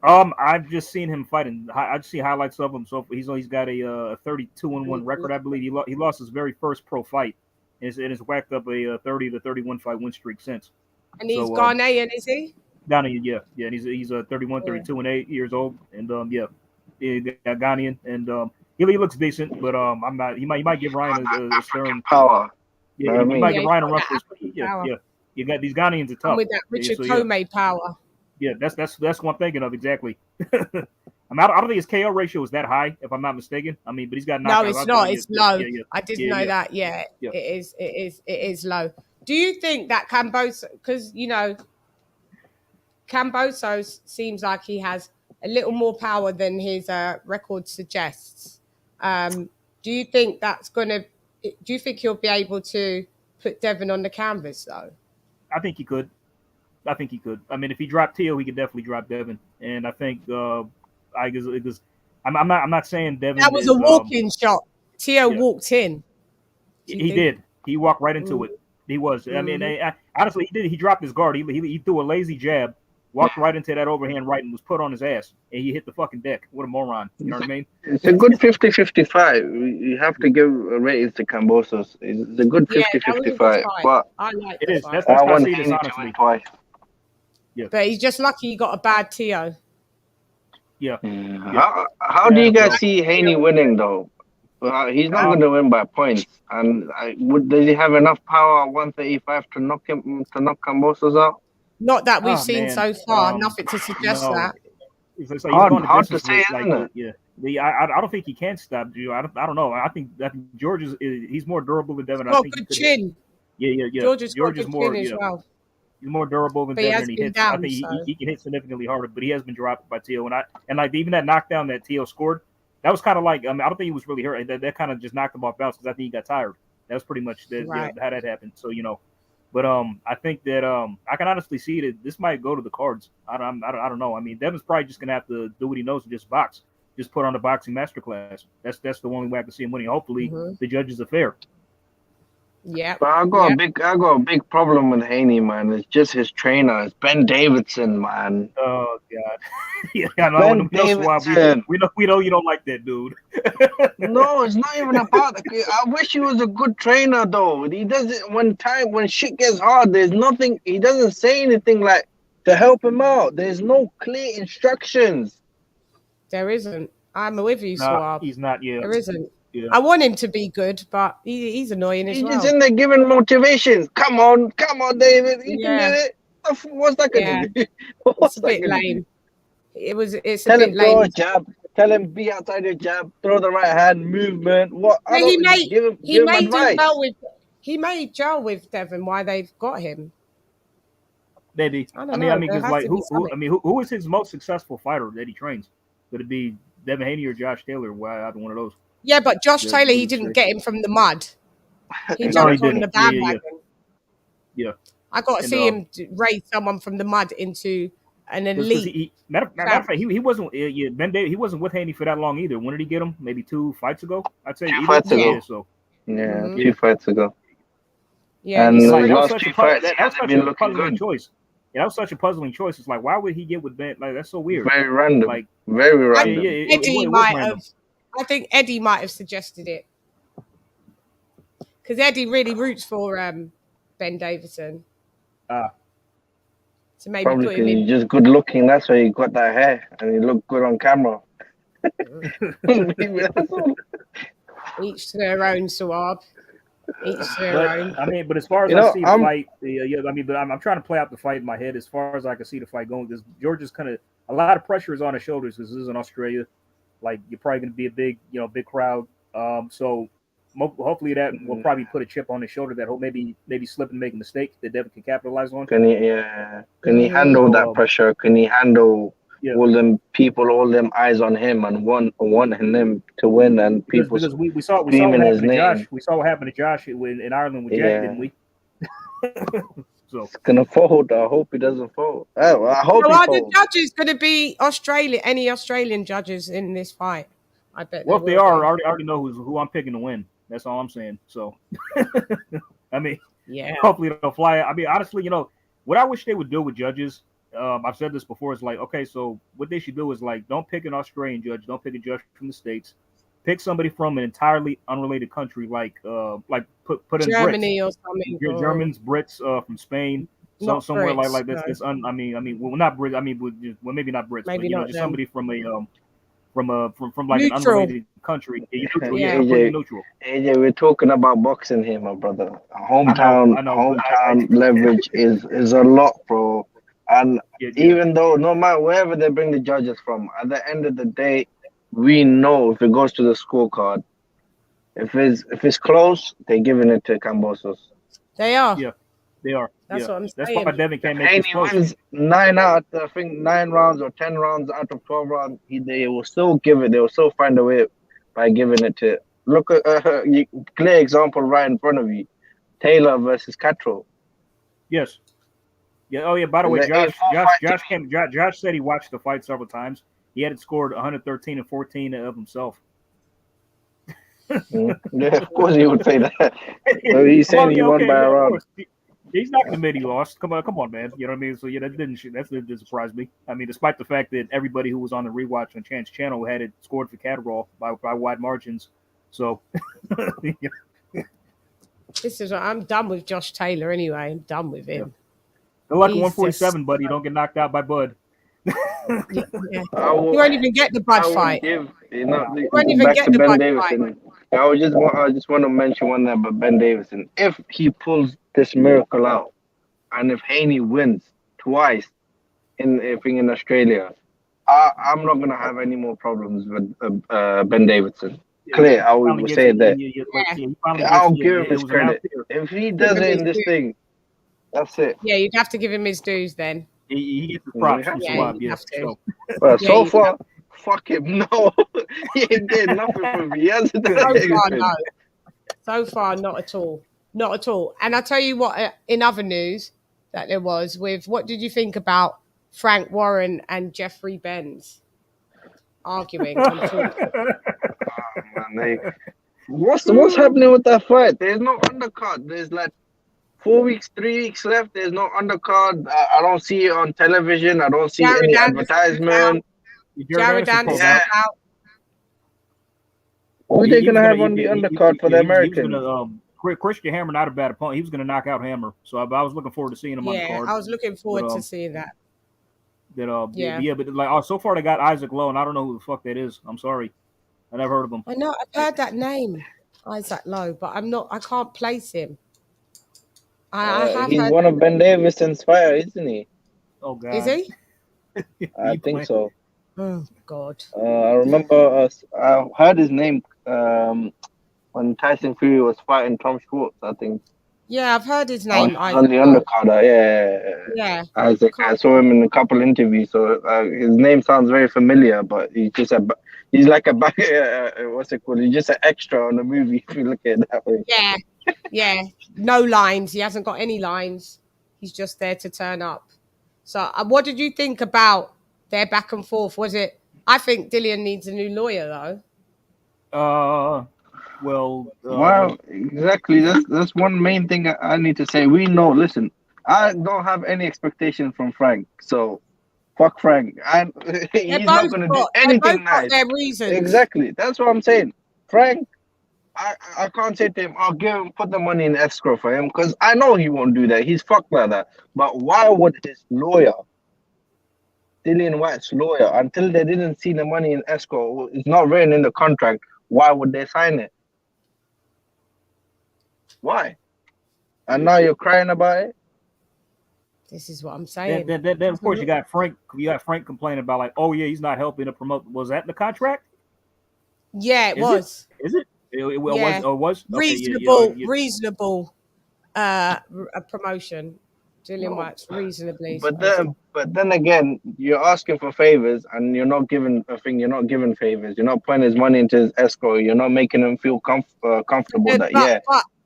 I've just seen him fighting. I just see highlights of him. So he's got a 32-1 record, I believe. He lost his very first pro fight, and has whacked up a 30 to 31 fight win streak since. And he's Ghanaian, is he? Ghanaian, yeah. And he's 31, 32, and 8 years old, and Ghanaian, and he looks decent, but I'm not. He might give Ryan a stern power. Yeah, he might give Ryan a rough. Yeah. You got these Ghanaians are tough. With that Richard Comey power. Yeah, that's what I'm thinking of exactly. I don't think his KO ratio is that high, if I'm not mistaken. I mean, but he's got knockouts. No, it's not. It's low. I didn't know that. Yeah, it is low. Do you think that Cambosos, because Cambosos seems like he has a little more power than his record suggests? Do you think do you think he'll be able to put Devin on the canvas though? I think he could. I mean, if he dropped Tio, he could definitely drop Devin. And I think I'm not saying Devin. That was a walk-in shot. Tio walked in. He did. He walked right into it. He was. Mm-hmm. I mean, honestly, he did. He dropped his guard. He threw a lazy jab, walked right into that overhand right, and was put on his ass. And he hit the fucking deck. What a moron. You know what I mean? It's a good 50-50 fight. You have to give ratings to Cambosos. It's a good 50-50 fight. But I like it. That's how I see this, honestly. Yeah. But he's just lucky he got a bad Tio. Yeah. How do you guys see Haney winning though? He's not going to win by points. And does he have enough power at 135 to knock Cambosos out? Not that we've seen so far. Nothing to suggest that. It's hard to say, isn't it? Yeah. I don't think he can stop you. I don't know. I think George he's more durable than Devin. Got good chin. Yeah. George is more chin as well. He's more durable than Devin, and he hits. I think he can hit significantly harder, but he has been dropped by Tio. And even that knockdown that Tio scored, that was kind of like I don't think he was really hurt. That kind of just knocked him off balance because I think he got tired. That was pretty much how that happened. So but I think that I can honestly see that this might go to the cards. I don't know. I mean, Devin's probably just gonna have to do what he knows and just box, just put on a boxing masterclass. That's the only way I can see him winning. Hopefully, the judges are fair. Yeah, but I got a big problem with Haney, man. It's just his trainer. It's Ben Davidson, man. Oh God, Yeah, I know. Ben Davidson. We know you don't like that dude. No, it's not even about. I wish he was a good trainer though. He doesn't. When shit gets hard, there's nothing. He doesn't say anything like to help him out. There's no clear instructions. There isn't. I'm with you, Swab. He's not. Yeah, there isn't. Yeah. I want him to be good, but he's annoying as He's well. just in there giving motivations. Come on, David. You can do it. What's that gonna do? It's a bit lame. It's Tell a bit him throw lame. a jab. Tell him be outside your jab. Throw the right hand movement. What? He may gel with Devon. Why they've got him? Maybe. I mean, because like who is his most successful fighter that he trains? Could it be Devin Haney or Josh Taylor? Why either one of those? Yeah, but Josh Taylor, he didn't get him from the mud. He jumped on the bandwagon. Yeah. I got to see him raise someone from the mud into an elite. Matter of fact, he wasn't. Ben Davis, he wasn't with Haney for that long either. When did he get him? Maybe 2 fights ago. I'd say 2 fights ago. Yeah, so. Yeah, 2 fights ago. Yeah, and like, his last 2 fights, that was such a puzzling choice. Yeah, that was such a puzzling choice. It's like, why would he get with Ben? Like, that's so weird. Very random. Like, very random. Eddie might have. I think Eddie might have suggested it because Eddie really roots for Ben Davison. So maybe probably because he's just good looking. That's why he got that hair and he looked good on camera. Each to their own, Suab. Each to their own. I mean, but as far as I see the fight, but I'm trying to play out the fight in my head as far as I can see the fight going. Because Georgia's kind of a lot of pressure is on his shoulders because this is in Australia. Like, you're probably going to be a big crowd. So hopefully that will probably put a chip on his shoulder that he'll maybe slip and make a mistake that Devin can capitalize on. Can he handle that pressure? Can he handle all them people, all them eyes on him and wanting him to win and people because we saw what happened to Josh. We saw what happened to Josh in Ireland with Jack, didn't we? So it's gonna fold. I hope he doesn't fold. I hope. So are the judges going to be any Australian judges in this fight? I bet. Well, if they are, I already know who I'm picking to win. That's all I'm saying. So, I mean, hopefully they'll fly. I mean, honestly, what I wish they would do with judges. I've said this before. It's like, okay, so what they should do is like, don't pick an Australian judge. Don't pick a judge from the States. Pick somebody from an entirely unrelated country, like put in Germany Brits. or something. Germans, Brits, from Spain, somewhere Brits, like this. No. Not Brits. I mean, maybe not Brits, maybe but not just somebody from like neutral. an unrelated country. Neutral. AJ, we're talking about boxing here, my brother. Hometown leverage is a lot, bro. And even though no matter wherever they bring the judges from, at the end of the day, we know if it goes to the scorecard, if it's close, they're giving it to Cambosos. They are. Yeah, they are. That's what I'm saying. That's why Devin can't make this close. Wins 9 rounds or 10 rounds out of 12 rounds. They will still give it. They will still find a way by giving it to. Look at clear example right in front of you, Taylor versus Catro. Yes. Yeah. Oh, yeah. By the way, Josh said he watched the fight several times. He had it scored 113 and 14 of himself. Yeah, of course he would say that. So he's saying he won by a round. He's not going to admit he lost. Come on, man. You know what I mean? So that didn't surprise me. I mean, despite the fact that everybody who was on the rewatch on CHANN's channel had it scored for Catterall by wide margins. So this is I'm done with Josh Taylor anyway. I'm done with him. Good luck at 147, buddy. You don't get knocked out by Bud. You won't even get the Bud fight. You won't even get the Bud fight. I just want to mention one there about Ben Davison. If he pulls this miracle out, and if Haney wins twice in Australia, I'm not gonna have any more problems with Ben Davison. Clear, I would say that. I'll give him his credit. If he does it in this thing, that's it. Yeah, you'd have to give him his dues then. He gets the props from Swab, But so far, fuck him. No, he ain't getting nothing from me. He hasn't done anything. So far, not at all. Not at all. And I'll tell you what, in other news that there was with, what did you think about Frank Warren and Jeffrey Benz arguing? What's happening with that fight? There's no undercut. There's like 4 weeks, 3 weeks left. There's no undercard. I don't see it on television. I don't see Jared any Anderson's out. advertisement. Jared Anderson's Yeah. out. Who are they gonna have on the undercard for the He was Americans? gonna, Christian Hammer, not a bad opponent. He was gonna knock out Hammer, so I was looking forward to seeing him on the card. I was looking forward to seeing that. But like, so far they got Isaac Lowe, and I don't know who the fuck that is. I'm sorry, I never heard of him. I know, I've heard that name, Isaac Lowe, but I can't place him. He's one of Ben Davison's fire, isn't he? Oh God, is he? I think so. Oh God. I remember I heard his name when Tyson Fury was fighting Tom Schwartz, I think. Yeah, I've heard his name. On the undercard, yeah. Isaac, I saw him in a couple interviews, so his name sounds very familiar. But he's like what's it called? He's just an extra on the movie if you look at it that way. Yeah. No lines. He hasn't got any lines. He's just there to turn up. So, what did you think about their back and forth? I think Dillian needs a new lawyer, though. Well, exactly. That's one main thing I need to say. We know. Listen, I don't have any expectations from Frank, so fuck Frank. He's not going to do anything nice. Their reasons. Exactly. That's what I'm saying. Frank, I can't say to him, I'll put the money in escrow for him, because I know he won't do that. He's fucked like that. But why would his lawyer, Dillian Whyte's lawyer, until they didn't see the money in escrow, it's not written in the contract, why would they sign it? Why? And now you're crying about it? This is what I'm saying. Then of course you got Frank complaining about, like, oh yeah, he's not helping to promote. Was that in the contract? Yeah, it was. Is it? It was reasonable promotion. Dillian Whyte's reasonably. But then again, you're asking for favors and you're not giving a thing. You're not giving favors. You're not putting his money into his escrow. You're not making him feel comfortable.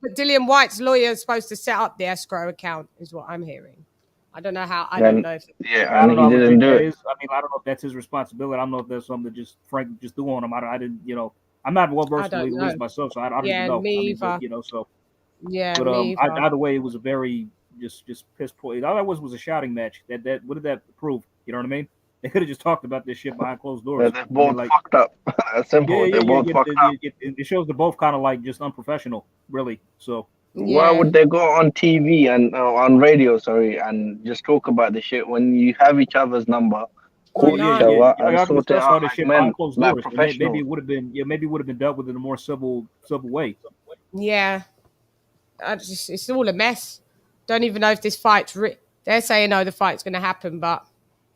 But Dillian Whyte's lawyer is supposed to set up the escrow account, is what I'm hearing. I don't know how. I don't know if. Yeah, and he didn't do it. I mean, I don't know if that's his responsibility. I don't know if that's something that just Frank just threw on him. I didn't, I'm not well versed in legalese myself, so I don't even know. Me either. Either way, it was a very just piss poor. All that was a shouting match. That what did that prove? You know what I mean? They could have just talked about this shit behind closed doors. They're both fucked up. Simple. They're both fucked up. It shows they're both kind of like just unprofessional, really. So why would they go on TV and on radio, and just talk about the shit when you have each other's number? Call each other and sort it out like men, like professionals. Maybe it would have been dealt with in a more civil way. Yeah, it's all a mess. Don't even know if this fight's they're saying, the fight's going to happen, but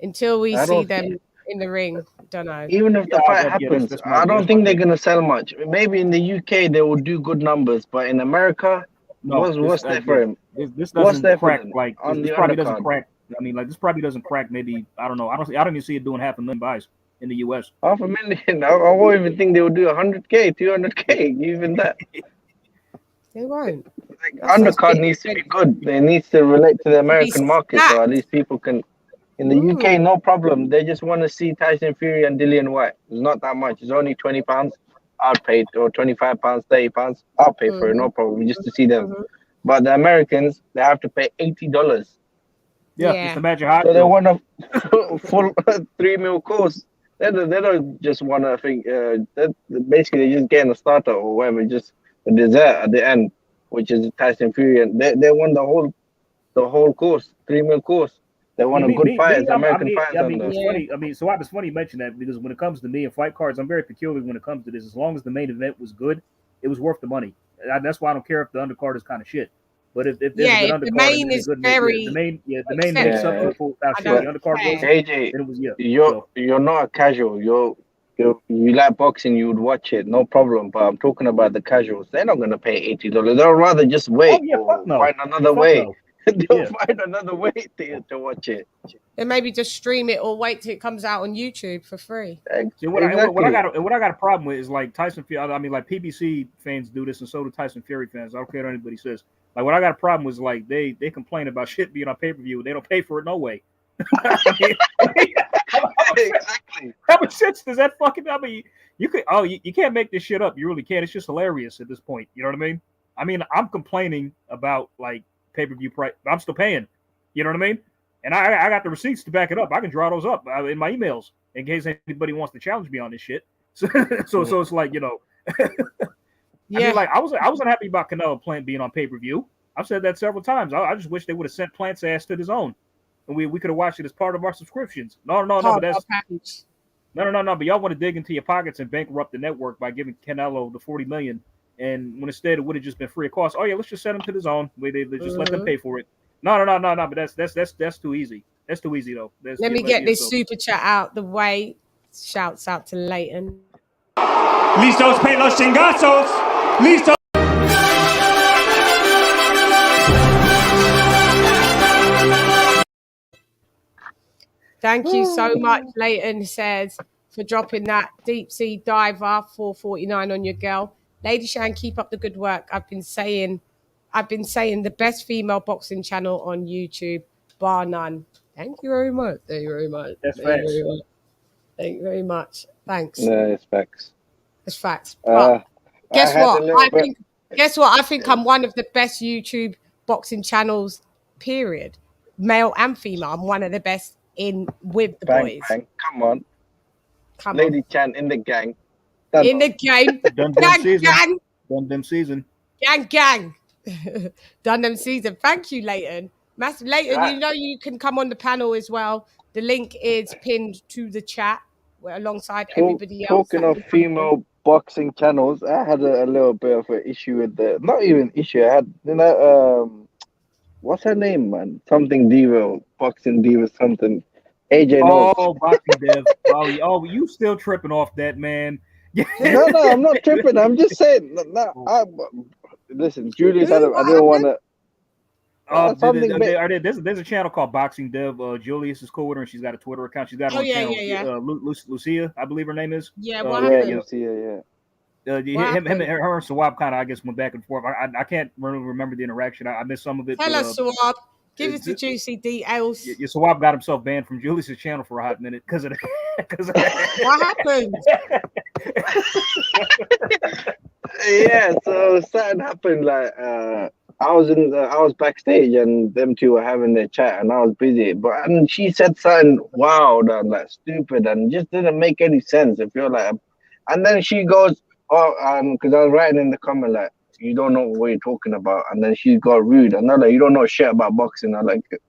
until we see them in the ring, don't know. Even if the fight happens, I don't think they're going to sell much. Maybe in the UK they will do good numbers, but in America, what's there for him? This doesn't crack like this probably doesn't crack. I mean, like, this probably doesn't crack. Maybe I don't know. I don't even see it doing 500,000 buys in the US. 500,000. I won't even think they would do 100K, 200K, even that. They won't. Undercard needs to be good. They need to relate to the American market, so at least people can. In the UK, no problem. They just want to see Tyson Fury and Dillian Whyte. It's not that much. It's only £20. I'll pay, or £25, £30. I'll pay for it, no problem, just to see them. But the Americans, they have to pay $80. Yeah. Just imagine how. So they want a full 3 meal course. They don't just want to think. Basically, they're just getting a starter or whatever, just a dessert at the end, which is Tyson Fury, and they want the whole course, 3 meal course. They want a good fight, American fight. It's funny. I mean, so it's funny you mention that, because when it comes to me and fight cards, I'm very peculiar when it comes to this. As long as the main event was good, it was worth the money. That's why I don't care if the undercard is kind of shit. But if there's a good undercard, the main is very the main is something full out shit. The undercard was AJ, it was you're not a casual. You like boxing, you would watch it, no problem. But I'm talking about the casuals. They're not gonna pay $80. They'll rather just wait or find another way. They'll find another way to watch it. Then maybe just stream it or wait till it comes out on YouTube for free. See, what I got a problem with is, like, Tyson Fury. I mean, like, PBC fans do this, and so do Tyson Fury fans. I don't care what anybody says. Like, what I got a problem with is, like, they complain about shit being on pay-per-view. They don't pay for it no way. Exactly. How much sense does that fucking? I mean, you can't make this shit up. You really can't. It's just hilarious at this point. You know what I mean? I mean, I'm complaining about, like, pay-per-view price. I'm still paying. You know what I mean? And I got the receipts to back it up. I can draw those up in my emails in case anybody wants to challenge me on this shit. So it's like, you know, Yeah. I mean, like I wasn't happy about Canelo Plant being on pay-per-view. I've said that several times. I just wish they would have sent Plant's ass to the zone, and we could have watched it as part of our subscriptions. No, but that's no. But y'all want to dig into your pockets and bankrupt the network by giving Canelo the $40 million, and when instead it would have just been free of cost. Oh yeah, let's just send them to the zone. They just let them pay for it. No. But that's too easy. That's too easy though. Let me get this super chat out the way. Shouts out to Leighton. Listos para los chingazos. Listos. Thank you so much, Leighton says, for dropping that deep sea diver 449 on your girl. LadyChann, keep up the good work. I've been saying the best female boxing channel on YouTube, bar none. Thank you very much. Thank you very much. That's facts. Thank you very much. Thanks. No, it's facts. It's facts. But guess what? I think I'm one of the best YouTube boxing channels, period. Male and female. I'm one of the best with the boys. Bang. Come on. Lady LadyChann in the gang. In the game. Gang. Done them season. Gang. Done them season. Thank you, Leighton. Massive Leighton, you know you can come on the panel as well. The link is pinned to the chat alongside everybody else. Talking of female boxing channels, I had a little bit of an issue with not even issue. I had, you know, what's her name, man? Something Diva, boxing Diva, something. AJ. Oh, boxing Dev. Oh, you still tripping off that, man? No, I'm not tripping. I'm just saying. Listen, Julius, I didn't want to. There's a channel called Boxing Dev. Julius is cool with her, and she's got a Twitter account. She's got her own channel. Lucia, I believe her name is. Yeah, Lucia, yeah. Him and her and Sawab kind of, I guess, went back and forth. I can't remember the interaction. I missed some of it. Tell us, Sawab. Give us the juicy details. Sawab got himself banned from Julius's channel for a hot minute because of that. What happened? Yeah, so something happened. Like I was backstage and them two were having their chat and I was busy. And she said something wild and like stupid and just didn't make any sense. If you're like, and then she goes, because I was writing in the comment like, you don't know what you're talking about, and then she got rude, and I'm like, you don't know shit about boxing. I like it.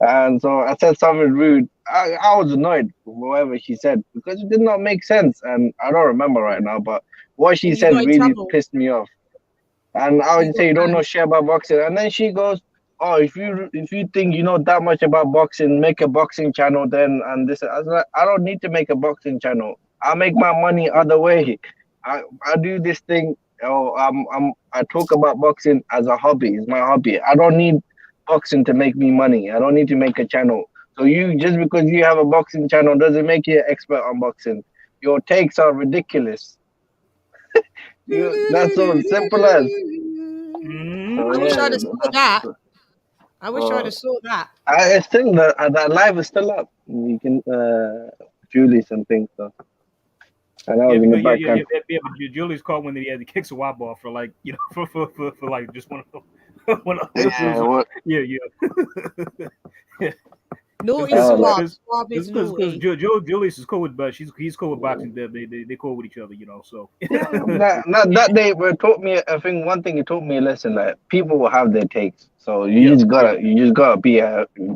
And so I said something rude. I was annoyed with whatever she said because it did not make sense, and I don't remember right now, but what she said really pissed me off. And I would say you don't know shit about boxing, and then she goes, "Oh, if you think you know that much about boxing, make a boxing channel then." And this, I was like, I don't need to make a boxing channel. I make my money other way. I do this thing. I talk about boxing as a hobby. It's my hobby. I don't need boxing to make me money. I don't need to make a channel. So just because you have a boxing channel doesn't make you an expert on boxing. Your takes are ridiculous. That's so simple as. I wish I'd have saw that. I wish I'd have saw that. It's still that live is still up. You can Julius and things so. And I was in the background. Yeah, but Julius called when he had to kick Sawab off for like, you know, for like just one of those. Yeah. Naughty Sawab. Because Julius is cool with, but he's cool with boxing. They cool with each other, you know. So that day, it taught me. I think one thing it taught me a lesson. Like people will have their takes, so you just gotta be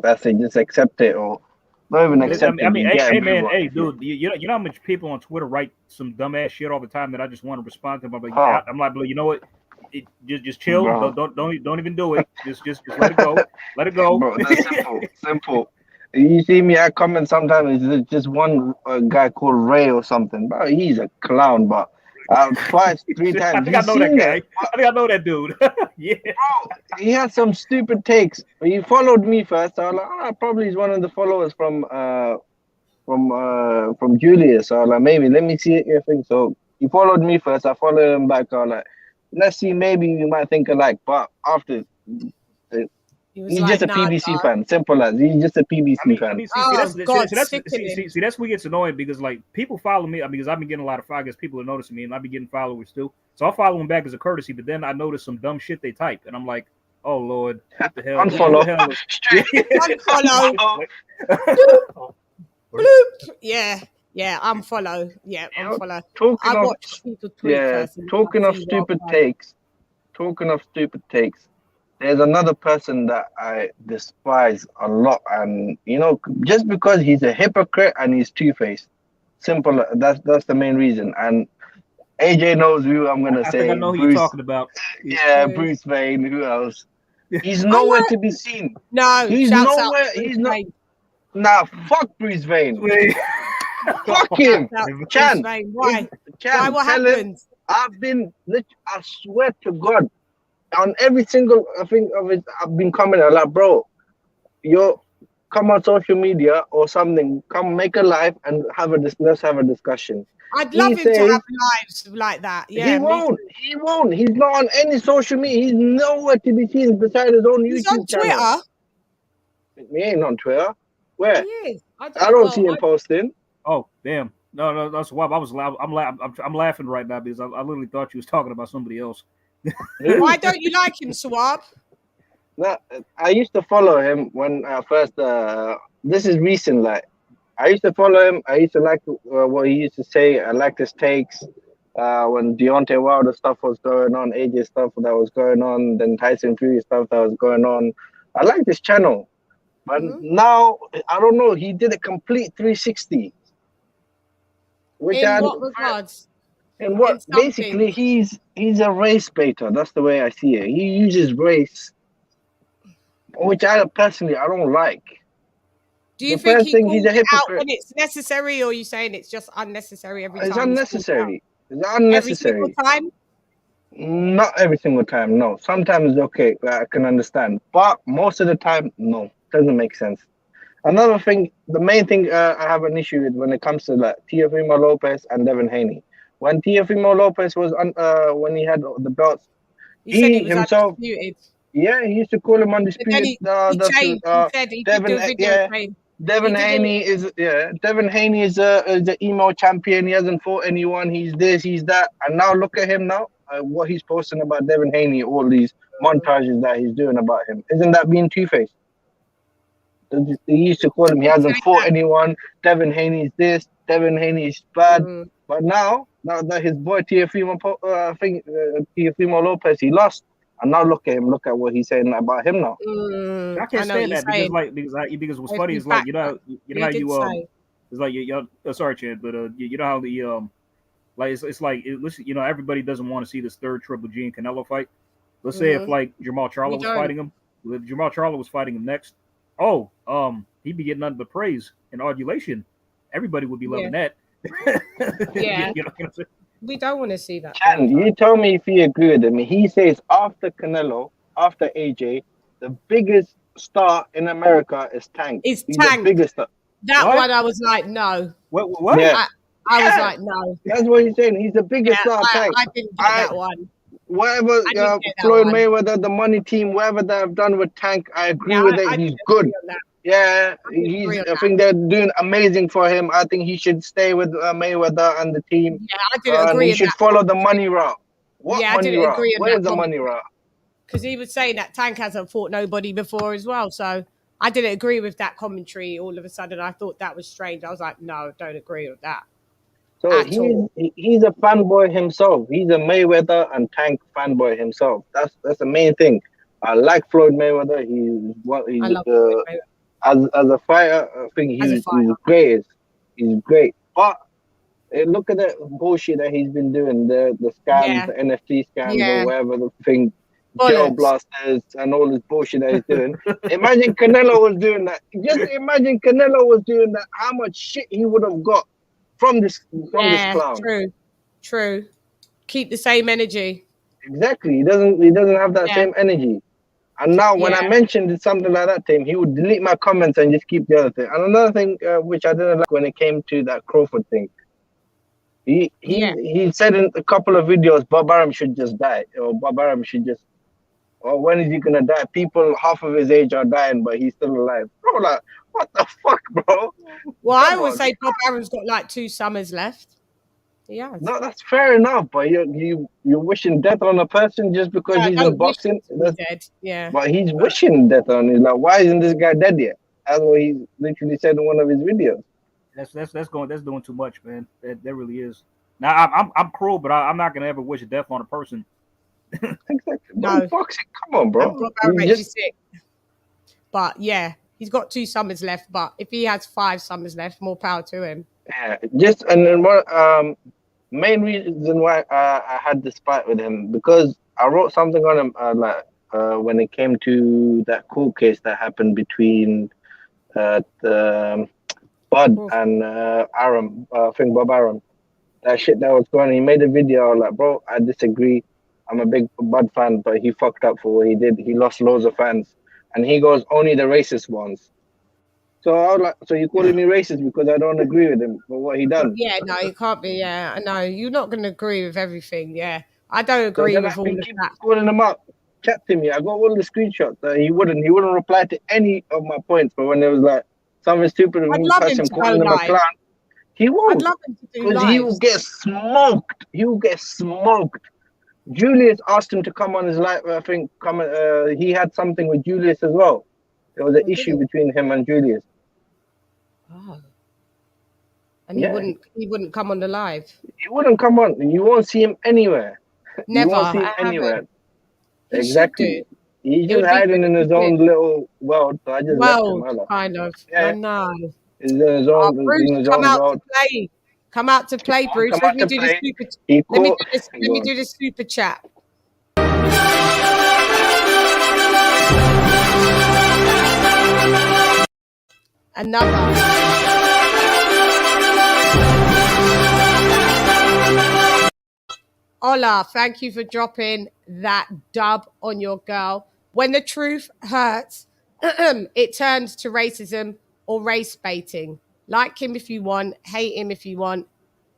that's it. Just accept it or. Not even accept. I mean, hey, dude, you know how much people on Twitter write some dumbass shit all the time that I just want to respond to them. I'm like, you know what? Just chill. Don't even do it. Just let it go. Let it go. Bro, that's simple. You see me, I comment sometimes. It's just one guy called Ray or something. Bro, he's a clown, but twice, 3 times. I think I know that guy. I think I know that dude. Yeah. Bro, he had some stupid takes. He followed me first. I was like, probably he's one of the followers from Julius. So I was like, maybe let me see your thing. So he followed me first. I followed him back. I was like, let's see, maybe we might think alike. But after. He's like, just a PBC fan. Simple as he's just a PBC fan. See, that's what gets annoying because like people follow me because I've been getting a lot of followers. People are noticing me, and I've been getting followers too. So I'll follow them back as a courtesy. But then I notice some dumb shit they type, and I'm like, Oh Lord, what the hell? Unfollow. What the Unfollow. hell? Bloop. Yeah, unfollow. Yeah, You know, unfollow. talking I of watch people tweet first. And talking I of see what stupid I've done. takes. Talking of stupid takes. There's another person that I despise a lot, and you know, just because he's a hypocrite and he's two-faced. Simple. That's the main reason. And AJ knows who I'm gonna I think I say. know who you're Bruce. talking about. Yeah, Bruce Wayne. Who else? He's I nowhere like. to be seen. No, He's shouts out. nowhere. Bruce He's not. Wayne. Nah, fuck Bruce Wayne. Wait. Fuck him. Shouts out to Bruce Chan. Wayne. Why? Chan, Why? What tell him happened? I swear to God, on every single thing of it, I've been commenting like, bro, come on social media or something, come make a live and let's have a discussion. I'd He love him to says have lives like that. Yeah, me too. he won't. He's not on any social media. He's nowhere to be seen besides his own He's on YouTube channel. Twitter. He ain't on Twitter. Where? He is. I don't see him posting. Oh damn! No, that's why I was. I'm laughing right now because I literally thought you was talking about somebody else. Why don't you like him, Swab? No, I used to follow him when I first. This is recent. Like, I used to follow him. I used to like what he used to say. I liked his takes. When Deontay Wilder stuff was going on, AJ stuff that was going on, then Tyson Fury stuff that was going on. I liked his channel, but now I don't know. He did a complete 360. Which In what regards? And what basically he's a race baiter. That's the way I see it. He uses race, which I personally don't like. Do you think he calls it out when it's necessary, or are you saying it's just unnecessary every time? It's unnecessary. It's unnecessary. Every single time? Not every single time, no. Sometimes okay, I can understand. But most of the time, no. Doesn't make sense. Another thing, the main thing I have an issue with when it comes to like Teofimo Lopez and Devin Haney. When Teofimo Lopez was when he had the belts, he himself, undisputed. Yeah, he used to call him undisputed. He changed. He said he did do a video train. Devin Haney is the emo champion. He hasn't fought anyone. He's this, he's that, and now look at him now. What he's posting about Devin Haney, all these montages that he's doing about him. Isn't that being two-faced? He used to call him. He hasn't fought anyone. Devin Haney's this. Devin Haney's bad. But now that his boy Teofimo Lopez, he lost. And now look at him. Look at what he's saying about him now. I can't stand that because what's funny is like you know how you it's like you sorry Chad, but you know how the like it's like listen, you know, everybody doesn't want to see this third Triple G and Canelo fight. Let's say if like Jamal Charlo was fighting him, if Jamal Charlo was fighting him next, he'd be getting nothing but praise and adulation. Everybody would be loving that. Yeah. You know what I'm saying? We don't want to see that. Chan, you tell me if you agree with him. He says after Canelo, after AJ, the biggest star in America is Tank. He's Tank. The biggest star. That one I was like, no. What? Yeah. I was like, no. That's what he's saying. He's the biggest star. Tank. I didn't get that one. Whatever Floyd Mayweather, the money team, whatever they have done with Tank, I agree with it. He's good. Yeah, I think they're doing amazing for him. I think he should stay with Mayweather and the team. Yeah, I didn't agree. He should follow the money route. What money I didn't route? agree. Where's the money route? Because he was saying that Tank hasn't fought nobody before as well. So I didn't agree with that commentary. All of a sudden, I thought that was strange. I was like, no, don't agree with that. So he's a fanboy himself. He's a Mayweather and Tank fanboy himself. That's the main thing. I like Floyd Mayweather. I love Floyd Mayweather. As a fighter, I think he's great. He's great. But look at the bullshit that he's been doing, the scams, the NFT scams, or whatever the thing, gel blasters, and all this bullshit that he's doing. Imagine Canelo was doing that. Just imagine Canelo was doing that. How much shit he would have got from this clown. True. Keep the same energy. Exactly. He doesn't have that same energy. And now when I mentioned something like that to him, he would delete my comments and just keep the other thing. And another thing which I didn't like when it came to that Crawford thing, he said in a couple of videos, Bob Arum should just die, or Bob Arum should just, or when is he gonna die? People half of his age are dying, but he's still alive. Bro, like, what the fuck, bro? Well, I would say Bob Arum's got like 2 summers left. He has. No, that's fair enough, but you're wishing death on a person just because Yeah, I he's in don't wish him boxing. to be dead. Yeah. But he's wishing death on. He's like, why isn't this guy dead yet? That's what he literally said in one of his videos. That's doing too much, man. That really is. Now I'm cruel, but I'm not gonna ever wish death on a person. Exactly. No. Bro, boxing, come on, bro. Bob You makes you just, sick. But yeah, he's got 2 summers left. But if he has 5 summers left, more power to him. yeah, just and then what? Main reason why I had this fight with him because I wrote something on him when it came to that court case that happened between the Bud and Aaron. I think Bob Aaron. That shit that was going on. He made a video like, bro, I disagree. I'm a big Bud fan, but he fucked up for what he did. He lost loads of fans, and he goes only the racist ones. So I was like, so you're calling me racist because I don't agree with him for what he done? Yeah, no, you can't be. Yeah, I know. You're not going to agree with everything. Yeah, I don't So agree then with I all been of keep that. calling him up, chat to me. I got all the screenshots. He wouldn't reply to any of my points. But when there was like something stupid of I'd me love him cussing, to go calling him a live. clown, he I'd won't love him to do because he will lives. get smoked. He will get smoked. Julius asked him to come on his live. I think he had something with Julius as well. There was an issue between him and Julius. Oh. And he wouldn't come on the live. He wouldn't come on. You won't see him anywhere. Never. You won't see him I anywhere. haven't. He Exactly. should do. He's It just would be hiding good in if his he own did. little world. So I just left him. World, kind of. Yeah. I know. He's in his own, Bruce, in his come own out world. to play. Come out to play, Bruce. Come Let out me to do play. this super. He Let me caught. do this. Let me do this super chat. Another. Ola, thank you for dropping that dub on your girl. When the truth hurts, it turns to racism or race baiting. Like him if you want, hate him if you want.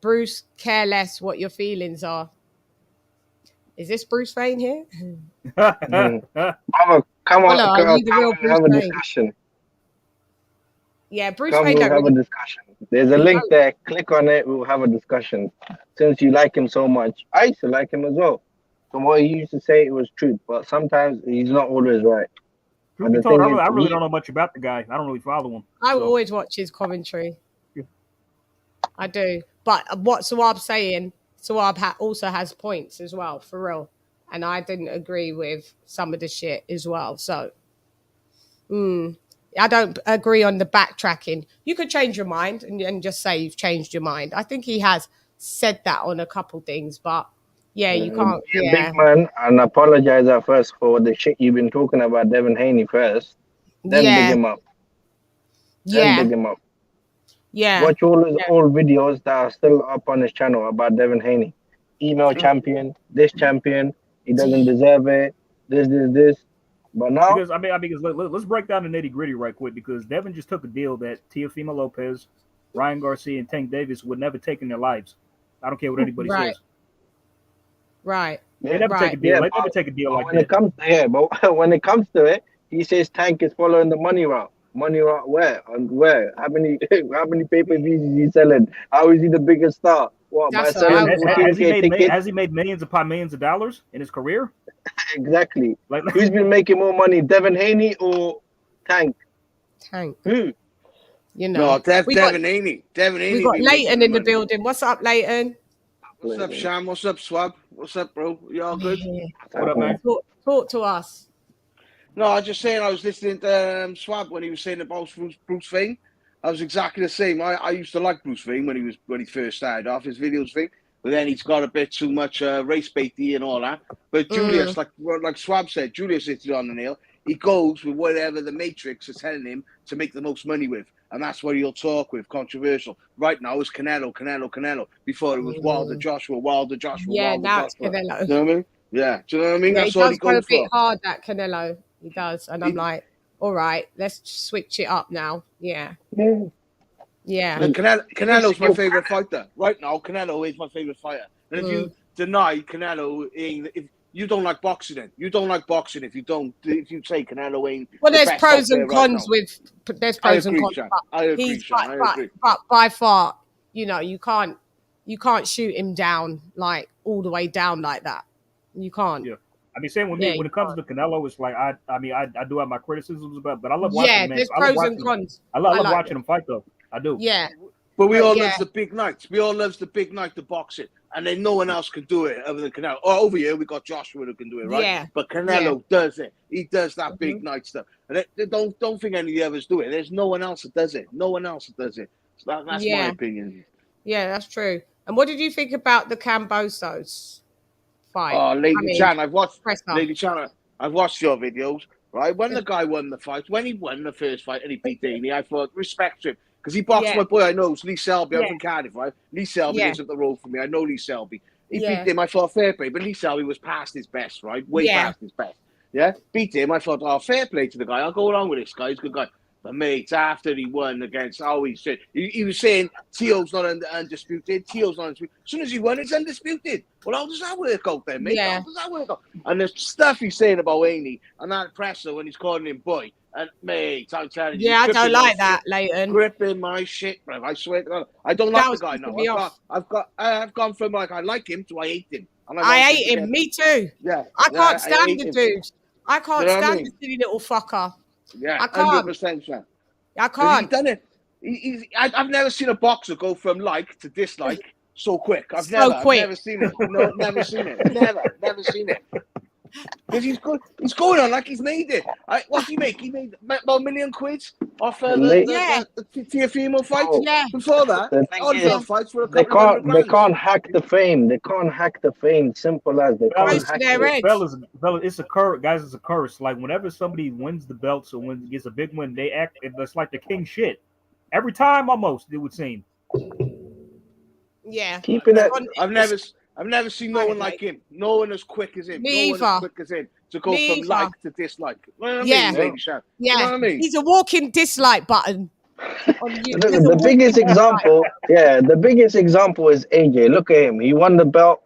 Bruce, care less what your feelings are. Is this Bruce Wayne here? Mama, come on, Ola, are you the real Bruce have a Wayne? discussion. Yeah, Bruce Come, Wayne we'll don't have really. a discussion. There's a link there. Click on it. We'll have a discussion. Since you like him so much, I used to like him as well. From what he used to say, it was truth, but sometimes he's not always right. Truth be told, I really don't know much about the guy. I don't really follow him. I always watch his commentary. Yeah. I do. But what Sawab's saying, Sawab also has points as well, for real. And I didn't agree with some of the shit as well. So, I don't agree on the backtracking. You could change your mind and just say you've changed your mind. I think he has said that on a couple things, but yeah, you can't. Be a big man and apologize at first for the shit you've been talking about Devin Haney first. Then big him up. Then big him up. Yeah. Watch all his old videos that are still up on his channel about Devin Haney. Email champion, this champion, he doesn't deserve it, this. But now, because let's break down the nitty gritty right quick, because Devin just took a deal that Teofimo Lopez, Ryan Garcia, and Tank Davis would never take in their lives. I don't care what anybody says. Right. They never take a deal. They never take a deal like that. But when it comes to it, he says Tank is following the money route. Money route where? And where? How many pay-per-views is he selling? How is he the biggest star? What, by selling 14K tickets? Has he made millions of dollars in his career? Exactly. Who's been making more money, Devin Haney or Tank? Tank. Who? You know. No, Devin Haney. Devin Haney. We got Leighton in the building. What's up, Leighton? What's up, Sean? What's up, Swab? What's up, bro? You all good? What up, man? Talk to us. No, I was just saying I was listening to Swab when he was saying about Bruce Wayne. I was exactly the same. I used to like Bruce Wayne when he first started off his videos thing, but then he's got a bit too much race baity and all that. But Julius, like Swab said, Julius hits it on the nail. He goes with whatever the Matrix is telling him to make the most money with, and that's what he'll talk with. Controversial. Right now it's Canelo. Before it was Wilder Joshua. Yeah, now it's Canelo. You know what I mean? Yeah, do you know what I mean? Yeah, That's all he goes for. He does go a bit for. hard, that Canelo. He does, and I'm like, all right, let's switch it up now. Yeah. And Canelo's my favorite fighter right now. Canelo is my favorite fighter. And if you deny Canelo, if you don't like boxing, then you don't like boxing. If you say Canelo ain't there's pros and cons with. There's pros and cons. I agree. But by far, you can't you can't shoot him down like all the way down like that. You can't. Yeah. I mean, same with me. When it comes to Canelo, it's like I do have my criticisms about, but I love watching the man. There's I love pros watching, and cons. I love watching him fight, though. I do. Yeah. But we all love the big nights. We all love the big night, the boxing, and then no one else can do it other than Canelo. Oh, over here we got Joshua who can do it, right? Yeah. But Canelo does it. He does that big night stuff. And don't think any of the others do it. There's no one else that does it. No one else that does it. So that's my opinion. Yeah, that's true. And what did you think about the Cambosos fight? Oh, LadyChann, I've watched LadyChann. I've watched your videos, right? When the guy won the fight, when he won the first fight and he beat Haney, I thought respect to him. Because he boxed my boy I know, Lee Selby. I'm from Cardiff, right? Lee Selby lives up the road from me. I know Lee Selby. He beat him. I thought fair play, but Lee Selby was past his best, right? Way past his best. Yeah, beat him. I thought, oh, fair play to the guy. I'll go along with this guy. He's a good guy. But mate, after he won against, he said he was saying Teo's not undisputed. Teo's not undisputed. As soon as he won, it's undisputed. Well, how does that work out then, mate? How does that work out? And the stuff he's saying about Haney and that presser when he's calling him boy. And mate, I'm telling you, I don't like that, Leighton. Gripping my shit, bro. I swear to God, I don't like the guy now. I've gone from like I like him to I hate him. And I hate him. Me too. Yeah, I can't stand the dude. I can't stand the silly little fucker. Yeah, I can't. 100%. I can't. He's done it. I've never seen a boxer go from like to dislike so quick. I've never seen it. No, never seen it. Never seen it. Because he's going on like he's made it. What's he make? He made about £1 million off the Teofimo fight. Before that, fights for a couple they can't hack the fame. They can't hack the fame. Simple as they can't hack it. Fellas, it's a curse, guys. It's a curse. Like whenever somebody wins the belts or gets a big win, they act. It's like the king shit. Every time, almost it would seem. Yeah. Keeping it. I've never seen no one like him. No one as quick as him. Me no one as quick as him to go from like to dislike. You know what I mean, Lady Shan? Yeah. You know what I mean? He's a walking dislike button. The biggest example, the biggest example is AJ. Look at him. He won the belt.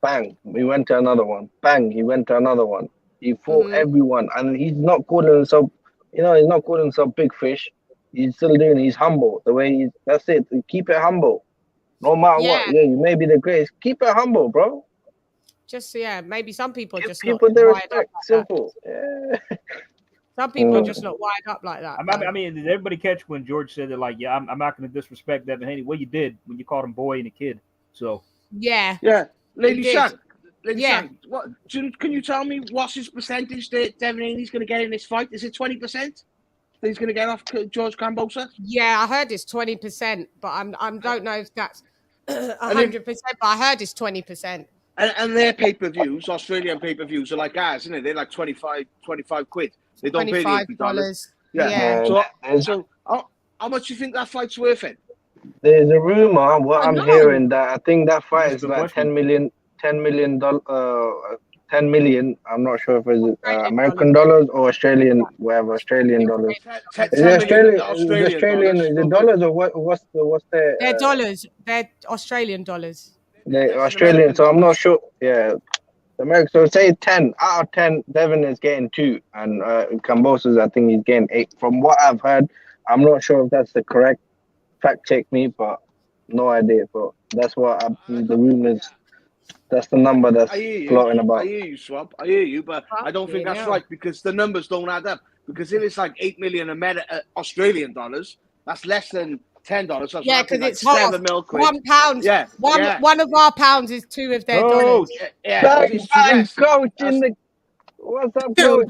Bang. He went to another one. Bang. He went to another one. He fought everyone, and he's not calling himself. He's not calling himself big fish. He's still doing. He's humble. The way he's. That's it. Keep it humble. No matter what, you may be the greatest. Keep it humble, bro. Just maybe some people give just people their respect. Simple. Some people are just not wired up like that. I mean, did everybody catch when George said that? Like, I'm not going to disrespect Devin Haney. Well, you did when you called him boy and a kid. So Lady Shan. What can you tell me? What's his percentage that Devin Haney's going to get in this fight? Is it 20%? He's going to get off George Cambosos? Yeah, I heard it's 20%, but I don't know if that's 100%. But I heard it's 20%. And their pay-per-views, Australian pay-per-views, are like ours, isn't it? They're like 25 quid. They don't pay the $80. Yeah. So how much do you think that fight's worth it? There's a rumor. What I'm hearing that I think that fight is like $10 million. 10 million. I'm not sure if it's American dollars or Australian, whatever Australian dollars. Is it Australian? Is it dollars or what's the? They're dollars. They're Australian dollars. They're Australian, so I'm not sure. Yeah, American. So say 10 out of 10. Devin is getting 2, and Cambosos, I think he's getting 8. From what I've heard, I'm not sure if that's the correct. Fact check me, but no idea. But that's what the rumors. That's the number that's floating about. I hear you, Swab. I hear you, but I don't think that's right because the numbers don't add up. Because if it's like 8 million Australian dollars, that's less than $10. So because like it's half. £1. Yeah. One of our pounds is 2 of their dollars. Coach in the. What's up, Coach?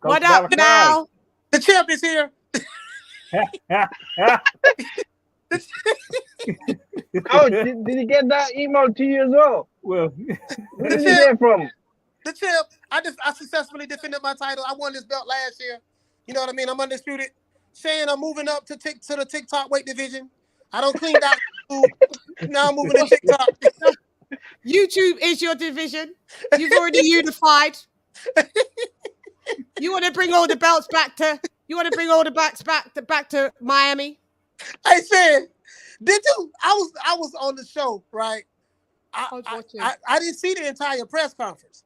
What up now? The champ is here. Coach, did he get that email to you as well? Well, where did you get from? The champ. I successfully defended my title. I won this belt last year. You know what I mean? I'm undisputed. Saying I'm moving up to the TikTok weight division. I don't clean that. Now I'm moving to TikTok. YouTube is your division. You've already unified. You want to bring all the belts back to? You want to bring all the belts back to Miami? I said, did you? I was on the show, right? I didn't see the entire press conference.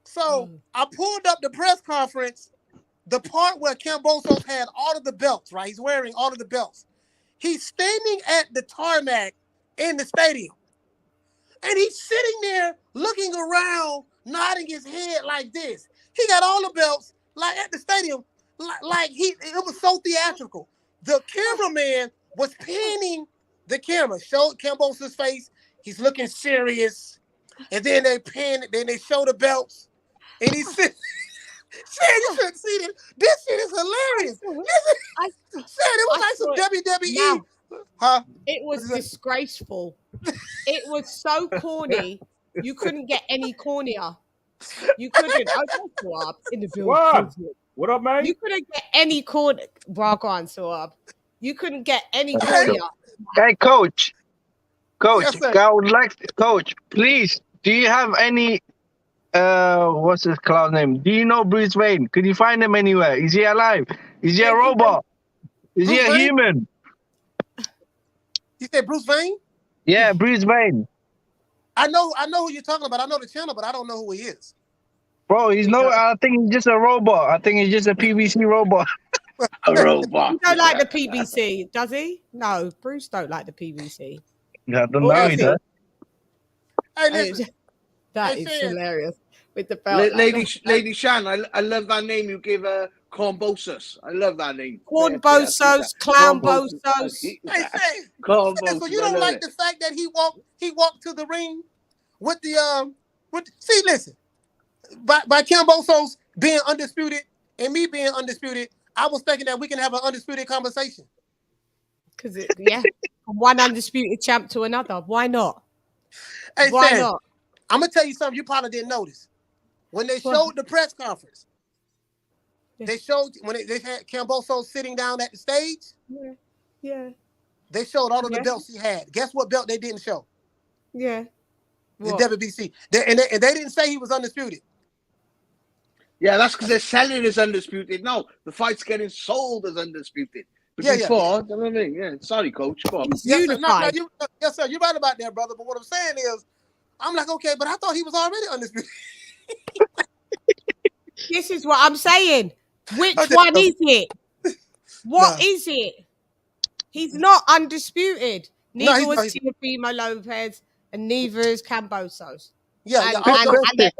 So I pulled up the press conference, the part where Cambosos had all of the belts, right? He's wearing all of the belts. He's standing at the tarmac in the stadium. And he's sitting there looking around, nodding his head like this. He got all the belts, like at the stadium, it was so theatrical. The cameraman was panning the camera, showed Cambosos' face. He's looking serious. And then they pan it, then they show the belts. And he said, you should see this. This shit is hilarious. It was like some WWE. Huh? It was disgraceful. It was so corny. You couldn't get any cornier. You couldn't. I just go up in the building. What up, man? You couldn't get any corner. Rock on, so up. You couldn't get any cornier. Hey, coach. Yes, I would like coach, please. Do you have any what's his clown name? Do you know Bruce Wayne? Could you find him anywhere? Is he alive? Is he a robot? Is he a human? You said Bruce Wayne? Yeah, Bruce Wayne. I know who you're talking about. I know the channel, but I don't know who he is. Bro, I think he's just a robot. I think he's just a PVC robot. A robot. You don't like the PVC, does he? No, Bruce don't like the PVC. Yeah, I don't know either. Hey, listen. That is hilarious. With the belt. LadyChann, I love that name you give Kambosos. I love that name. Kambosos, Clownbosos. Hey, so you don't like the fact that he walked to the ring with the see, listen, by Cambosos being undisputed and me being undisputed, I was thinking that we can have an undisputed conversation. Because from one undisputed champ to another. Why not? Hey, why Sam, not? I'm gonna tell you something you probably didn't notice. When they showed the press conference, they showed when they had Cambosos sitting down at the stage. Yeah. They showed all of the belts he had. Guess what belt they didn't show? Yeah. The WBC. And they didn't say he was undisputed. Yeah, that's because they're selling as undisputed. No, the fight's getting sold as undisputed. But before, you know what I mean? Yeah, sorry, coach. Come on. Yes, sir, you're right about that, brother. But what I'm saying is, I'm like, okay, but I thought he was already undisputed. This is what I'm saying. Which one is it? What is it? He's not undisputed. Neither was Teofimo Lopez, and neither is Cambosos. And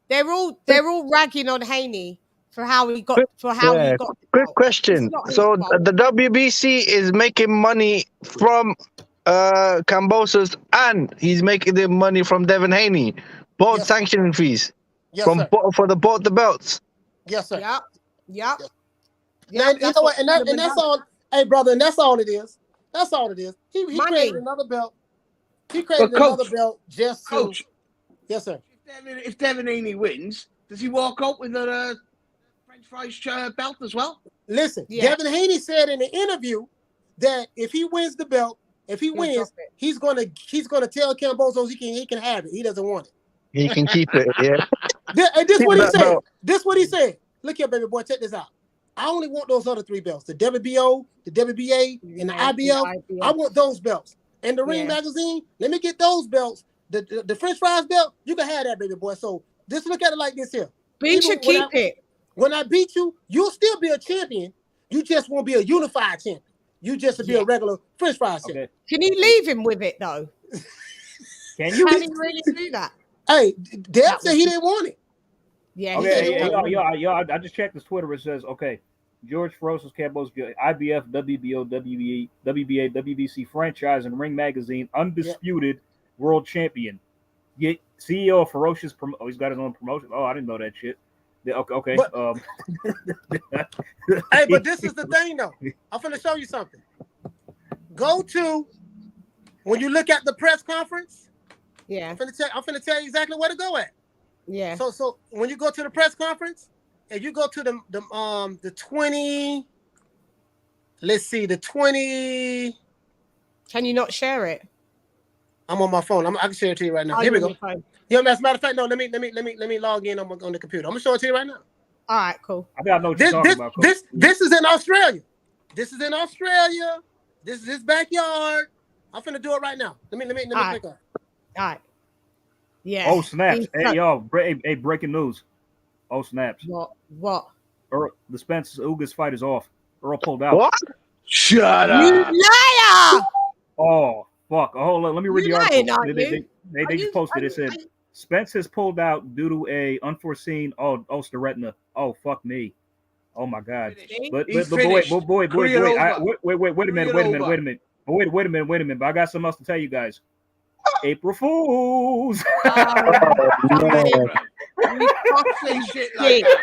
they're all ragging on Haney for how he got he got. Quick question. So the WBC is making money from Cambosos, and he's making the money from Devin Haney, both sanctioning fees for both the belts. Yes, sir. Yep. Now, you know what? And that's all. Hey, brother, and that's all it is. That's all it is. He created another belt. He created another belt just to. Coach, yes, sir. If Devin Haney wins, does he walk out with a French fries belt as well? Listen, Devin Haney said in the interview that if he wins the belt, he's gonna tell Cambosos he can have it. He doesn't want it. He can keep it. Yeah. This what he said. This what he said. Look here, baby boy. Check this out. I only want those other three belts: the WBO, the WBA, and the IBL. I want those belts. And the Ring magazine. Let me get those belts. The French fries belt. You can have that, baby boy. So just look at it like this here. Beat you, keep it. When I beat you, you'll still be a champion. You just won't be a unified champion. You just be a regular French fries champion. Can you leave him with it though? Can you? Can he really do that? Hey, Deb said he didn't want it. Yeah. I just checked his Twitter. It says, George Ferocious Campos, IBF, WBO, WBA, WBC franchise, and Ring Magazine, undisputed world champion. CEO of Ferocious. He's got his own promotion. Oh, I didn't know that shit. Okay. Hey, but this is the thing, though. I'm going to show you something. Go to when you look at the press conference. Yeah. I'm going to tell you exactly where to go at. Yeah. So when you go to the press conference, and you go to the 20, let's see, the 20. Can you not share it? I'm on my phone. I can share it to you right now. Here we go. Yeah, as a matter of fact, no. Let me log in on the computer. I'm gonna show it to you right now. All right, cool. I gotta know what you're talking about. This is in Australia. This is in Australia. This is his backyard. I'm finna do it right now. Let me click on it. All right. Yeah. Oh snaps! Hey yo, hey, breaking news. Oh snaps! What? The Spence Ugas fight is off. Earl pulled out. What? Shut up! You liar! Oh Fuck. Hold on. Let me read the lying, article. aren't you? They just posted. It said Spence has pulled out due to a unforeseen osteoretina. Oh fuck me. Oh my god. But boy. Wait a minute. Wait a minute. But I got something else to tell you guys. April Fools. Shit like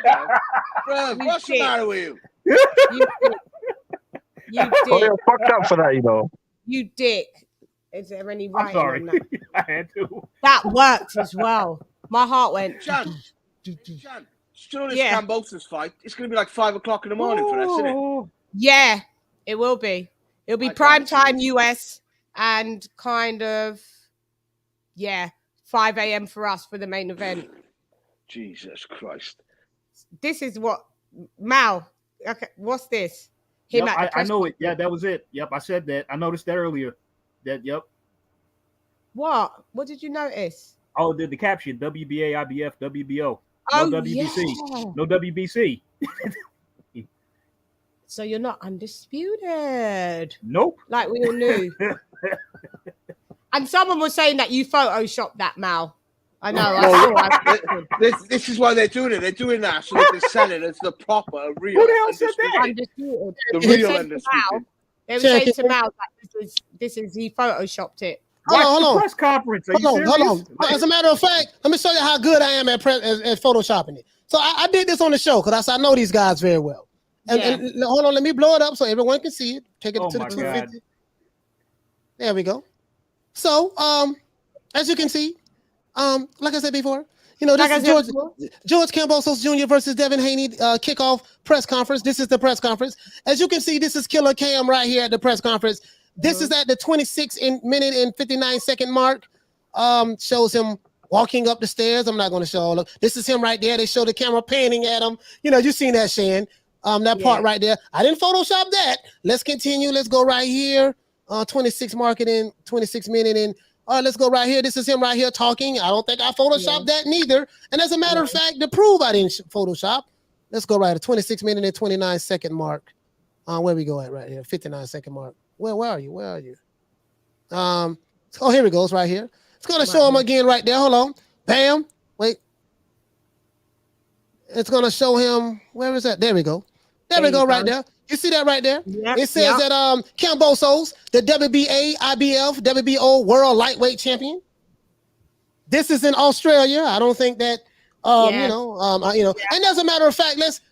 that, bro. What's the matter with you? You dick. Oh, you're fucked up for that, you know. You dick. Is there any I'm writing sorry. on that? I had to. That worked as well. My heart went. Chan, still this Cambosos fight. It's going to be like 5 o'clock in the morning for us, isn't it? Yeah, it will be. It'll be prime time US and kind of 5 a.m. for us for the main event. Jesus Christ. This is what Mal. Okay, what's this? Yep, I know it. Yeah, that was it. Yep, I said that. I noticed that earlier. Yep. What? What did you notice? Oh, the caption: WBA, IBF, WBO. No WBC. Yeah. No WBC. So you're not undisputed. Nope. Like we all knew. And someone was saying that you photoshopped that, Mal. I know. This is why they're doing it. They're doing that so they can sell it as the proper, real. Who the hell said that? Undisputed. The real Undisputed. They were saying to Mal that this is he photoshopped it. Hold on. Press conference. Hold on. As a matter of fact, let me show you how good I am at photoshopping it. So I did this on the show because I know these guys very well. And hold on, let me blow it up so everyone can see it. Take it to the 250. There we go. So, as you can see, like I said before, you know, this is George Cambosos Jr. versus Devin Haney kickoff press conference. This is the press conference. As you can see, this is Killer Cam right here at the press conference. This is at the 26-minute and 59-second mark. Shows him walking up the stairs. I'm not going to show all of this. Is him right there. They show the camera panning at him. You know, you've seen that, Shan. That part right there. I didn't Photoshop that. Let's continue. Let's go right here. 26 marketing, 26 minute in. All right, let's go right here. This is him right here talking. I don't think I Photoshopped that neither. And as a matter of fact, to prove I didn't Photoshop, let's go right at 26 minute and 29-second mark. Where we go at right here? 59-second mark. Where are you? Where are you? Oh, here it goes right here. It's going to show him again right there. Hold on. Bam. Wait. It's going to show him. Where is that? There we go. There we go right there. You see that right there? Yep, it says that Cambosos, the WBA, IBF, WBO World Lightweight Champion. This is in Australia. I don't think that and as a matter of fact, let's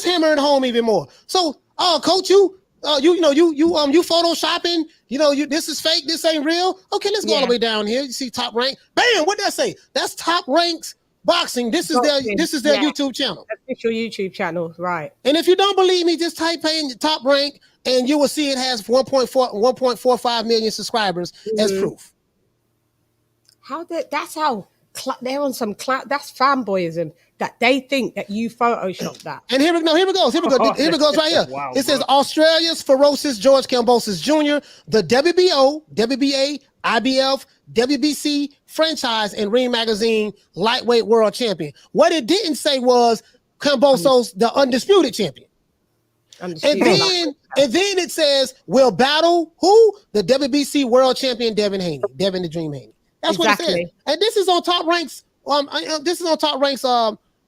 hammer it home even more. So, coach, you photoshopping, this is fake, this ain't real. Okay, let's go all the way down here. You see Top Rank. Bam, what'd that say? That's Top Rank's Boxing. This is their YouTube channel. Official YouTube channel, right. And if you don't believe me, just type in Top Rank and you will see it has 1.45 million subscribers as proof. That's how they're on some that's fanboyism that they think that you photoshopped that. And here it goes. Here it goes right here. Wow, it says Australia's ferocious George Cambosos Jr., the WBO, WBA, IBF, WBC franchise and Ring Magazine lightweight world champion. What it didn't say was Cambosos, the undisputed champion. And then it says will battle who? The WBC world champion Devin Haney, Devin the Dream Haney. That's what it says. And this is on Top Rank's.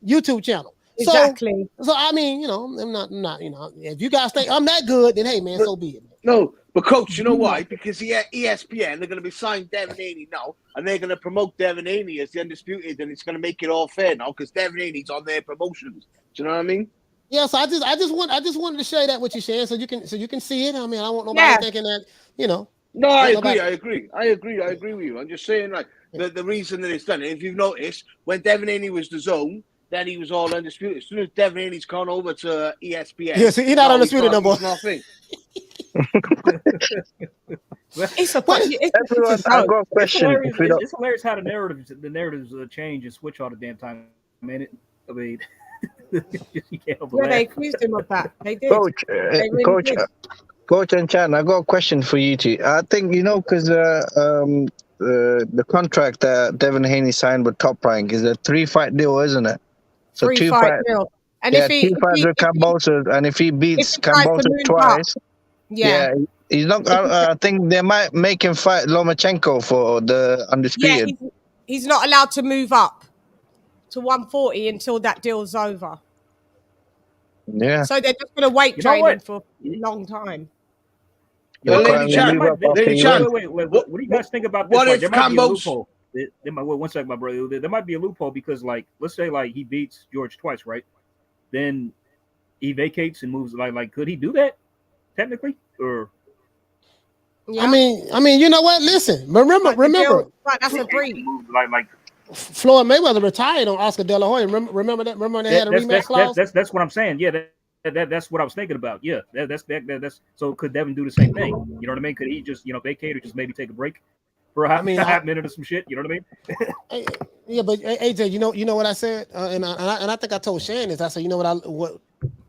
YouTube channel. Exactly. So I mean, I'm not. If you guys think I'm that good, then hey, man, so be it. Man. No, but coach, you know why? Because ESPN, they're going to be signed Devin Haney now, and they're going to promote Devin Haney as the undisputed, and it's going to make it all fair now because Devin Haney's on their promotions. Do you know what I mean? Yeah. So I just wanted to share that with you, Shan, so you can see it. I mean, I don't want nobody thinking that No, I agree with you. I'm just saying, like, the reason that it's done. If you've noticed, when Devin Haney was the zone, then he was all undisputed. As soon as Devin Haney's gone over to ESPN, yeah, so he's not undisputed no more. Nothing. It's a question. It's hilarious how the narratives change and switch all the damn time. I mean, they accused him of that. They did. Coach and Chan, I got a question for you two. I think because the contract that Devin Haney signed with Top Rank is a 3-fight deal, isn't it? So 3-fight deal. And if he 2 fights with Cambosos, and if he beats Cambosos twice, He's not. I think they might make him fight Lomachenko for the Undisputed. Yeah, he's not allowed to move up to 140 until that deal's over. Yeah. So they're just going to weight You know train what? him for a long time. You know, LadyChann, LadyChann, wait. What do you guys think about this? What Like, if there might be a Cambos? loophole. There might, wait, one second, my brother. There might be a loophole because, like, let's say, like, he beats George twice, right? Then he vacates and moves. Like, could he do that technically? Or Yeah. I mean, you know what? Listen, remember. Right, that's a breach. Like Floyd Mayweather retired on Oscar De La Hoya. Remember that? Remember they had a rematch clause. That's what I'm saying. Yeah, that's what I was thinking about. Yeah, that's so could Devin do the same thing? You know what I mean? Could he just vacate or just maybe take a break for a half minute or some shit? You know what I mean? Yeah, but AJ, you know what I said, and I think I told Shannon this. I said, you know what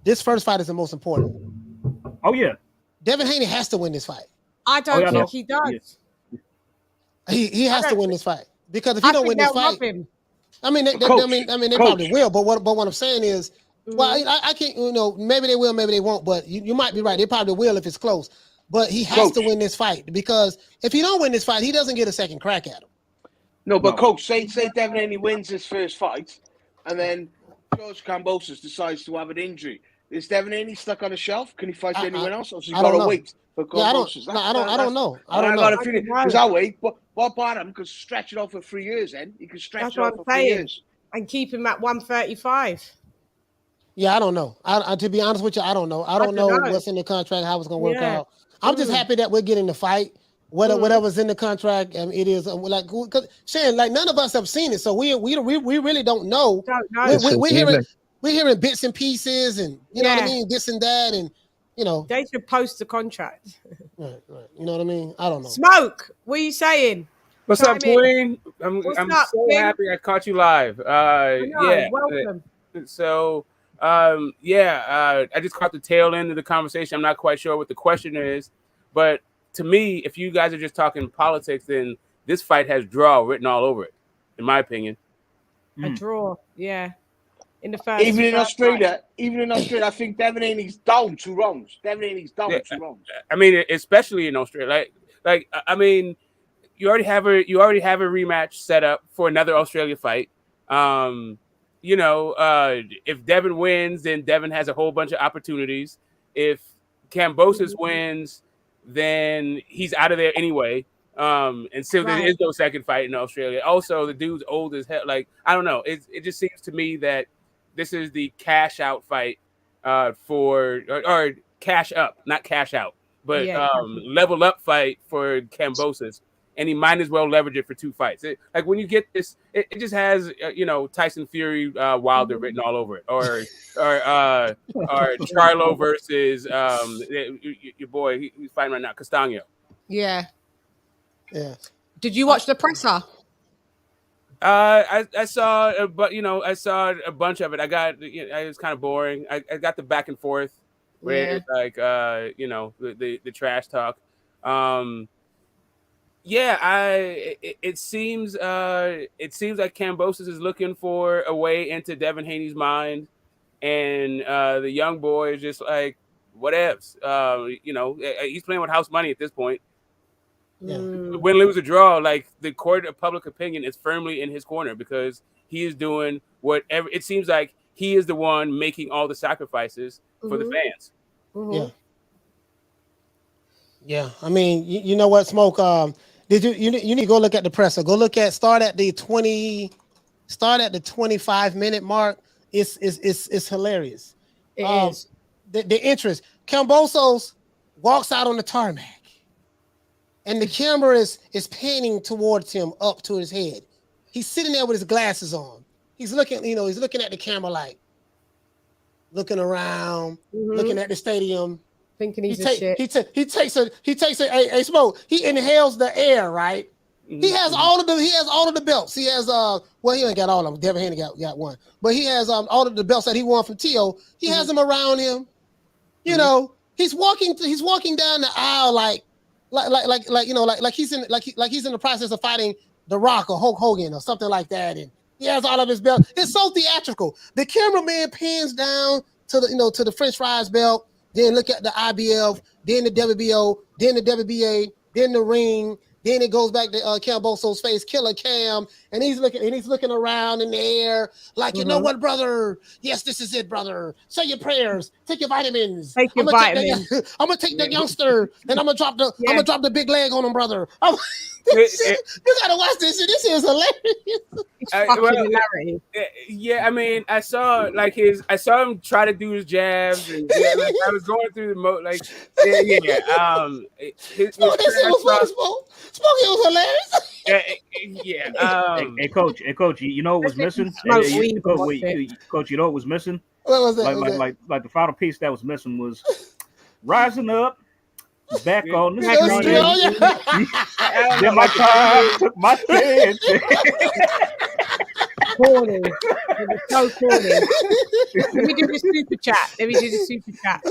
this first fight is the most important. Oh yeah, Devin Haney has to win this fight. I don't think he does. He has to win this fight because if he don't win this fight, I mean, they probably will. But what I'm saying is, well, I can't. Maybe they will, maybe they won't. But you might be right. They probably will if it's close. But he has to win this fight because if he don't win this fight, he doesn't get a second crack at him. No, but Coach, say Devin Haney wins his first fight, and then George Cambosos decides to have an injury. Is Devin Haney stuck on a shelf? Can he fight anyone else, or has he got to wait for Cambosos? I don't know. I got a feeling because that way, Bob Bottom could stretch it out for 3 years. Then he could stretch it out for 3 years and keep him at 135. Yeah, I don't know. To be honest with you, I don't know. I don't know what's in the contract, how it's going to work out. I'm just happy that we're getting the fight. Whatever's in the contract, it is like because Shannon, like none of us have seen it, so we really don't know. We're hearing bits and pieces, and you know what I mean, this and that, and they should post the contract. Right. You know what I mean? I don't know. Smoke. What are you saying? What's up, Queen? I'm so happy I caught you live. Welcome. So I just caught the tail end of the conversation. I'm not quite sure what the question is, but to me, if you guys are just talking politics, then this fight has draw written all over it, in my opinion. A draw, yeah. In the first, even in Australia, I think Devin Haney's down 2 rounds. 2 rounds. I mean, especially in Australia, like I mean, you already have a rematch set up for another Australia fight. If Devin wins, then Devin has a whole bunch of opportunities. If Cambosos wins, then he's out of there anyway. And so there is no second fight in Australia. Also, the dude's old as hell. Like, I don't know. It just seems to me that this is the cash out fight or cash up, not cash out, but level up fight for Cambosos. And he might as well leverage it for 2 fights. Like when you get this, it just has Tyson Fury Wilder written all over it, or Charlo versus your boy he's fighting right now, Castaño. Yeah. Did you watch the presser? I saw, but I saw a bunch of it. I was kind of boring. I got the back and forth where it's like the trash talk. It seems like Cambosos is looking for a way into Devin Haney's mind, and the young boy is just like whatevs. He's playing with house money at this point. Yeah. Win, lose, or draw, like the court of public opinion is firmly in his corner because he is doing whatever. It seems like he is the one making all the sacrifices for the fans. Mm-hmm. Yeah. I mean, you know what, Smoke? You need to go look at the presser. Go look at start at the 25-minute mark. It's hilarious. It is. The interest. Cambosos walks out on the tarmac. And the camera is panning towards him up to his head. He's sitting there with his glasses on. He's looking, he's looking at the camera like looking around, looking at the stadium. Thinking he's a shit. He takes a smoke. He inhales the air, right? He has all of the belts. He has he ain't got all of them. Devin Haney got one. But he has all of the belts that he won from Tio. He has them around him. He's walking down the aisle like he's in the process of fighting The Rock or Hulk Hogan or something like that, and he has all of his belts. It's so theatrical. The cameraman pans down to the French fries belt, then look at the IBF, then the WBO, then the WBA, then the ring, then it goes back to Kambosos' face, Killer Cam, and he's looking around in the air like, you know what, brother? Yes, this is it, brother. Say your prayers, take your vitamins. Take your vitamins. I'm gonna take the youngster, and I'm gonna drop the big leg on him, brother. You gotta watch this shit. This is hilarious. It's fucking hilarious. Yeah, I mean, I saw him try to do his jabs, and like, I was going through the this shit was funny, Smokey was hilarious. Hey, coach, you know what was missing? Coach, you know what was missing? What was that? Like the final piece that was missing was rising up. Back on the street. Then my time took my chance. Corny. It was so corny. Let me do the super chat.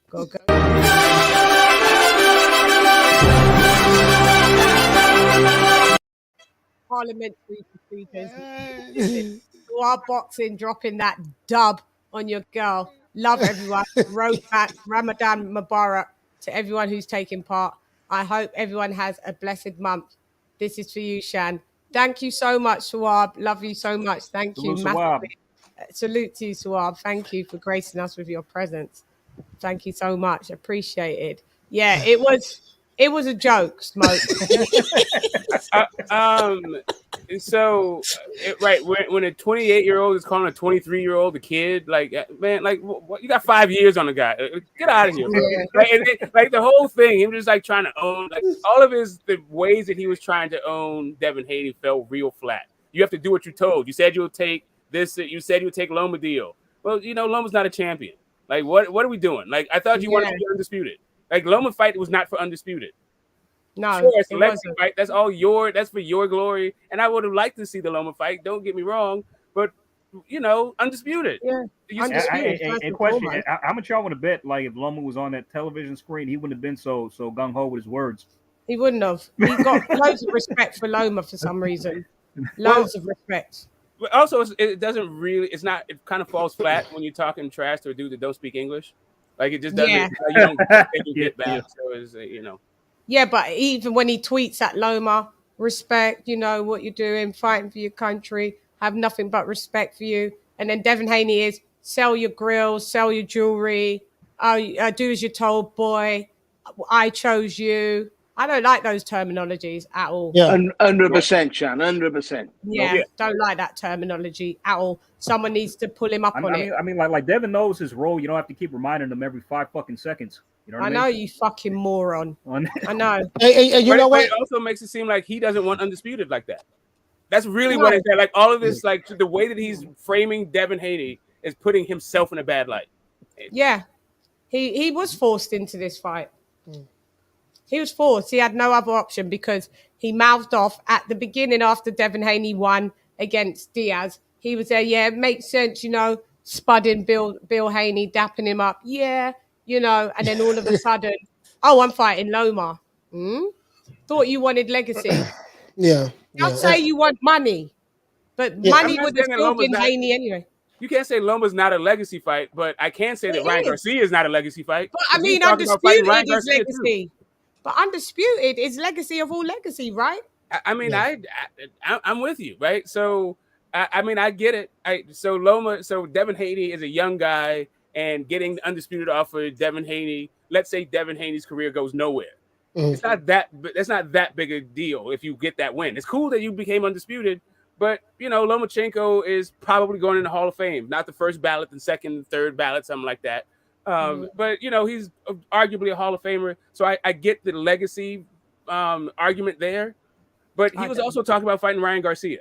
Go. Parliamentary procedures. To our boxing, dropping that dub on your girl. Love everyone. Road back, Ramadan Mubarak to everyone who's taking part. I hope everyone has a blessed month. This is for you, Shan. Thank you so much, Suab. Love you so much. Thank you. Salute to you, Suab. Thank you for gracing us with your presence. Thank you so much. Appreciated. Yeah, it was a joke, Smoke. So, right, when a 28-year-old is calling a 23-year-old a kid, like, man, like, what, you got 5 years on the guy. Get out of here, bro. Yeah. Like the whole thing, him just like trying to own, like all of the ways that he was trying to own Devin Haney fell real flat. You have to do what you're told. You said you'll take this. You said you'll take Loma deal. Well, you know, Loma's not a champion. Like, what are we doing? Like, I thought you wanted to be Undisputed. Like, Loma fight was not for Undisputed. No, sure, it's a legacy fight. That's all that's for your glory. And I would have liked to see the Loma fight. Don't get me wrong, but you know, Undisputed. Yeah, Undisputed. A question: how much y'all want to bet? Like, if Loma was on that television screen, he wouldn't have been so gung ho with his words. He wouldn't have. He got loads of respect for Loma for some reason. Loads of respect. But also, it doesn't really. It's not. It kind of falls flat when you're talking trash to a dude that don't speak English. Like, it just doesn't. Yeah. You don't get back. So it's you know. Yeah, but even when he tweets at Loma, respect, you know, what you're doing, fighting for your country, have nothing but respect for you. And then Devin Haney is sell your grills, sell your jewelry, do as you're told, boy, I chose you. I don't like those terminologies at all. Yeah, 100%, Chan, 100%. Yeah, don't like that terminology at all. Someone needs to pull him up on it. I mean, like Devin knows his role. You don't have to keep reminding him every 5 fucking seconds. You know what I mean? know, you fucking moron. I know. Hey, you know what? It also makes it seem like he doesn't want Undisputed like that. That's really what it's like. All of this, like the way that he's framing Devin Haney is putting himself in a bad light. Yeah, he was forced into this fight. He was forced. He had no other option because he mouthed off at the beginning after Devin Haney won against Diaz. He was there, yeah, it makes sense, you know, spudding Bill Haney, dapping him up. Yeah, you know, and then all of a sudden, oh, I'm fighting Loma. Thought you wanted legacy. Yeah. Don't say you want money, but money would have still been Haney anyway. You can't say Loma's not a legacy fight, but I can say that Ryan Garcia is not a legacy fight. But I mean, Undisputed is legacy. But Undisputed is legacy of all legacy, right? I mean, I'm with you, right? So, I mean, I get it. So Devin Haney is a young guy, and getting the Undisputed offer, Devin Haney, let's say Devin Haney's career goes nowhere. It's not that. That's not that big a deal if you get that win. It's cool that you became Undisputed, but you know, Lomachenko is probably going in the Hall of Fame. Not the first ballot, the second, third ballot, something like that. But you know, he's arguably a Hall of Famer, so I get the legacy argument there. But he was also talking about fighting Ryan Garcia.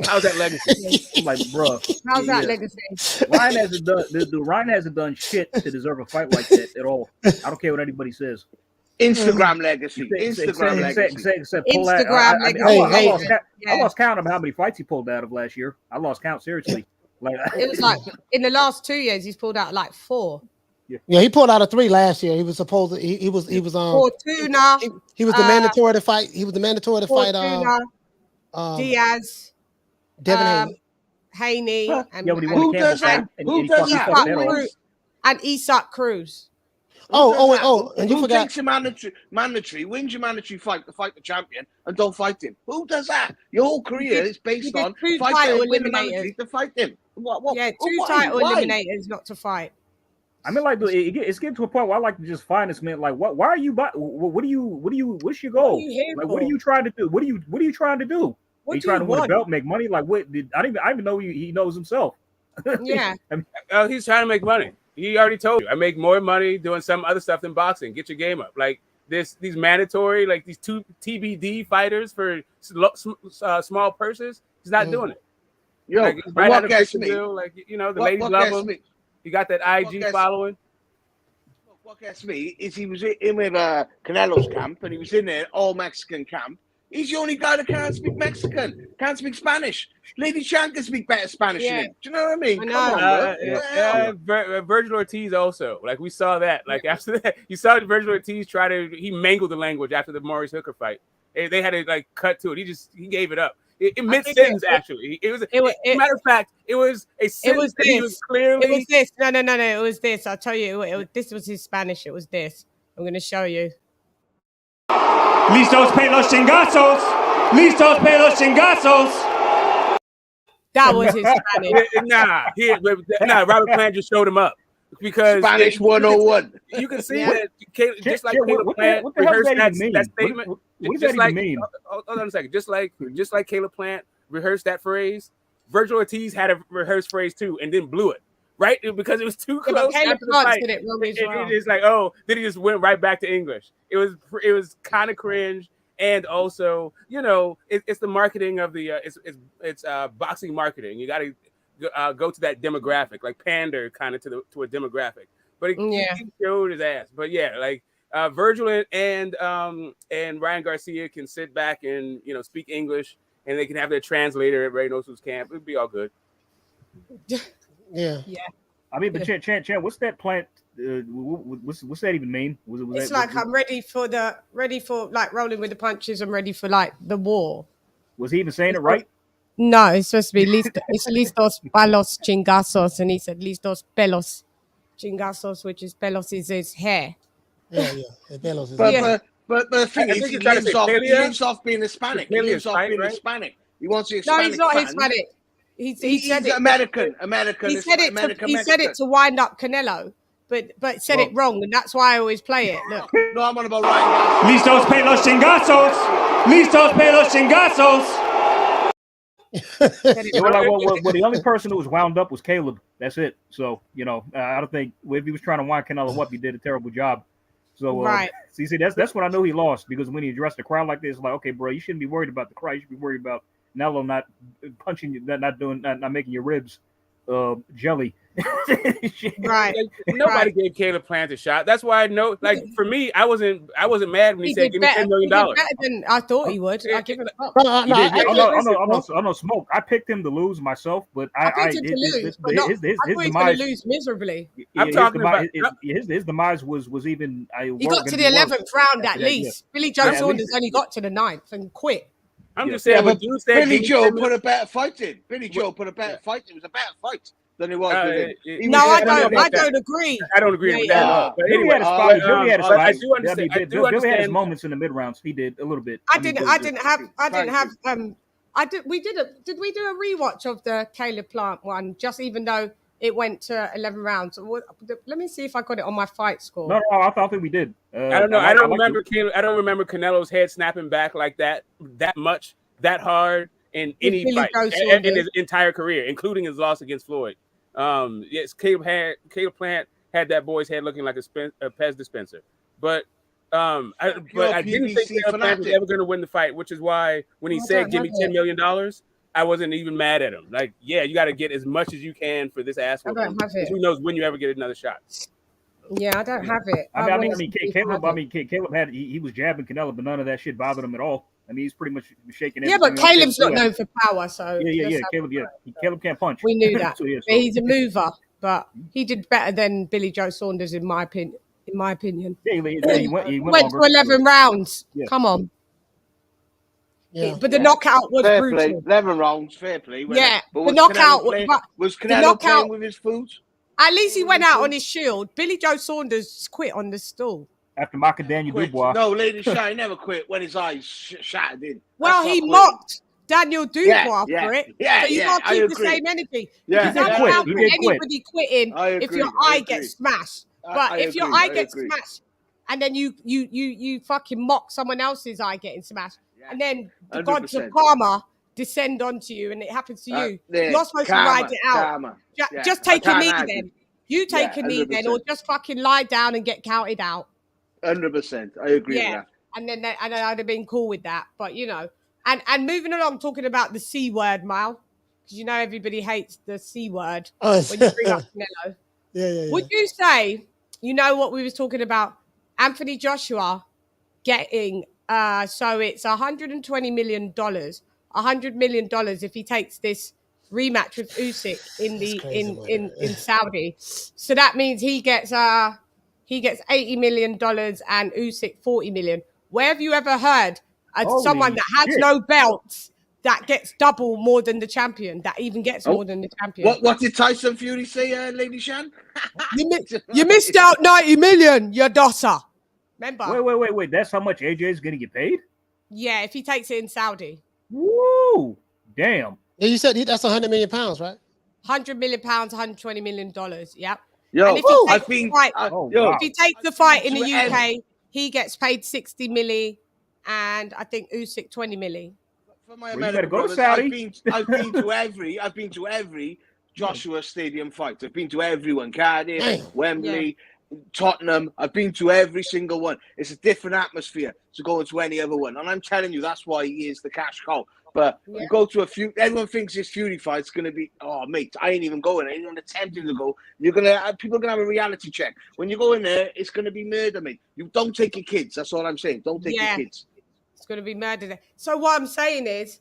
How's that legacy? I'm like, bro, how's that legacy? Ryan hasn't done shit to deserve a fight like that at all. I don't care what anybody says. Instagram legacy. Instagram legacy. I lost count of how many fights he pulled out of last year. I lost count, seriously. Like, it was like in the last 2 years, he's pulled out like 4. Yeah, he pulled out of 3 last year. He was supposed to. He was 4-2 now. He was the mandatory to fight. He was the mandatory to fight. Diaz, Devin Haney, and Yeah, when he won the Who does Campbell that? fight, Who he does fucked that? that off. and Isak Cruz. And you Who forgot. takes a mandatory, wins your mandatory fight to fight the champion and don't fight him? Who does that? Your whole career is based on two fight title and win the eliminators. mandatory to fight him. What? Yeah, two Why? title Why? eliminators not to fight. I mean, like it's getting to a point where I like to just find this man. Like, why are you? What's your goal? What are you here like, for? what are you trying to do? What are you trying to do? What are you do trying you to win a want? belt, make money? Like, what? I even know he knows himself. Yeah. I mean, He's trying to make money. He already told you, I make more money doing some other stuff than boxing. Get your game up. Like these mandatory, like these two TBD fighters for small purses. He's not doing it. Yo, like, what gets me? Like, you know, the ladies love him. Me? He got that IG following. What gets me is he was in with Canelo's camp, and he was in there all Mexican camp. He's the only guy that can't speak Mexican, can't speak Spanish. LadyChann can speak better Spanish than him. Do you know what I mean? Come on, bro. Virgil Ortiz also. Like, we saw that. Like, after that, you saw Virgil Ortiz he mangled the language after the Maurice Hooker fight. They had to, like, cut to it. He gave it up. It mid-sentence, actually. Matter of fact, it was a sentence that he was clearly... It was this. No. It was this. I'll tell you. This was his Spanish. It was this. I'm going to show you. Listos pe los chingazos. Listos pe los chingazos. That was his Spanish. Robert Plant just showed him up. Because Spanish 101. You can see that just like Caleb Plant rehearsed that statement. What does that even mean? Hold on a second. Just like Caleb Plant rehearsed that phrase, Virgil Ortiz had a rehearsed phrase too and then blew it. Right? Because it was too close. Caleb Plant did it wrong as well. It's like, then he just went right back to English. It was kind of cringe. And also, you know, it's the marketing of the it's boxing marketing. You got to go to that demographic, like pander kind of to a demographic. But he showed his ass. But yeah, like Virgil and Ryan Garcia can sit back and, you know, speak English, and they can have their translator at Ray Nosu's camp. It'd be all good. Yeah. I mean, but Chan, what's that plant? What's that even mean? It's like I'm ready for like rolling with the punches. I'm ready for like the war. Was he even saying it right? No, it's supposed to be listos palos chingazos, and he said listos pelos chingazos, which is pelos is his hair. Yeah, pelos is but the thing is, he lives off being Hispanic. He lives off being Hispanic. He wants the Hispanic. No, he's not fans. Hispanic. He said it. American. He said it to wind up Canelo, but said it wrong, and that's why I always play it. Look. No, I'm on about Ryan. Listos pe los chingazos. Listos pe los chingazos. Well, the only person who was wound up was Caleb. That's it. So, you know, I don't think if he was trying to wind Canelo up, he did a terrible job. So, right. See, that's when I know he lost, because when he addressed the crowd like this, like, okay, bro, you shouldn't be worried about the crowd. You should be worried about Canelo not punching you, not making your ribs jelly. Right. Like, nobody gave Caleb Plant a shot. That's why I know. Like, for me, I wasn't mad when he said, "Give me $10 million." Better than I thought he would. I give him up. I'm no smoke. I picked him to lose myself, but I picked him to lose. But his demise lose miserably. I'm talking about his demise was even. He got to the 11th round at least. Billy Joe Saunders only got to the 9th and quit. I'm just saying, but Billy Joe put a better fight in. Billy Joe put a better fight. It was a better fight than it was with him. No, I don't agree. I don't agree with that. But anyway, I do understand. Billy had his moments in the mid rounds. He did a little bit. Did we do a rewatch of the Caleb Plant one? Just even though it went to 11 rounds. Let me see if I got it on my fight score. No, I think we did. I don't know. I don't remember Canelo's head snapping back like that much, that hard in any fight in his entire career, including his loss against Floyd. Yes, Caleb Plant had that boy's head looking like a Pez dispenser. But I didn't think Caleb Plant was ever going to win the fight, which is why when he said, "Give me $10 million," I wasn't even mad at him. Like, yeah, you got to get as much as you can for this ass. Who knows when you ever get another shot? Yeah, I don't have it. Caleb had he was jabbing Canelo, but none of that shit bothered him at all. I mean, he's pretty much shaking. Yeah, but Caleb's not known for power, so Caleb can't punch. We knew that. He's a mover, but he did better than Billy Joe Saunders, in my opinion. Yeah, he went to 11 rounds. Yeah. Come on. Yeah. But the knockout was fair brutal. play. 11 rounds, fair play. Yeah, but the knockout was Canelo playing with his food? At least he went out on his shield. Billy Joe Saunders quit on the stool. After mocking Daniel Dubois. No, LadyChann never quit when his eyes shattered in. Well, he mocked Daniel Dubois for it. Yeah, so you can't keep the same energy. Because I'm down for anybody quitting if your eye gets smashed. But if your eye gets smashed and then you fucking mock someone else's eye getting smashed, and then the 100%. Gods of karma descend onto you and it happens to you, you're supposed to ride it out. Just take a knee then. You take a knee then, or just fucking lie down and get counted out. 100%. I agree with that. And then I'd have been cool with that. But, you know, and moving along, talking about the C word, Mal, because you know everybody hates the C word when you bring up Canelo. Yeah. Would you say, you know what we was talking about, Anthony Joshua getting, so it's $120 million, $100 million if he takes this rematch with Usyk in Saudi. So that means he gets $80 million and Usyk $40 million. Where have you ever heard someone that has no belts that gets double more than the champion, that even gets more than the champion? What did Tyson Fury say, LadyChann? You missed out 90 million, you dosser. Remember? Wait. That's how much AJ is going to get paid? Yeah, if he takes it in Saudi. Woo! Damn. Yeah, you said that's 100 million pounds, right? 100 million pounds, $120 million. Yep. Yo, and if he takes the fight in the UK, he gets paid 60 milli, and I think Usyk 20 milli. For my American brothers, I've been to every Joshua Stadium fight. I've been to everyone. Cardiff, Wembley, Tottenham. I've been to every single one. It's a different atmosphere to go into any other one, and I'm telling you, that's why he is the cash cow. But you go to everyone thinks this Fury fight's going to be, oh, mate, I ain't even going. I ain't even attempting to go. People are going to have a reality check. When you go in there, it's going to be murder, mate. You don't take your kids. That's all I'm saying. Don't take your kids. It's going to be murder. So what I'm saying is,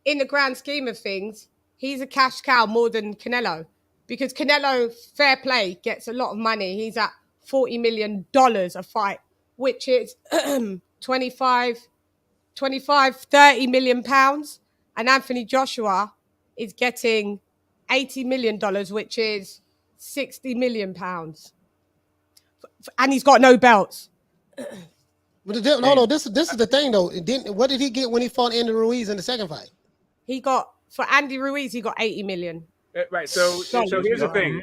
in the grand scheme of things, he's a cash cow more than Canelo. Because Canelo, fair play, gets a lot of money. He's at $40 million a fight, which is 30 million pounds, and Anthony Joshua is getting $80 million, which is 60 million pounds, and he's got no belts. But this is the thing though. What did he get when he fought Andy Ruiz in the second fight? For Andy Ruiz, he got 80 million. Right. So here's the thing.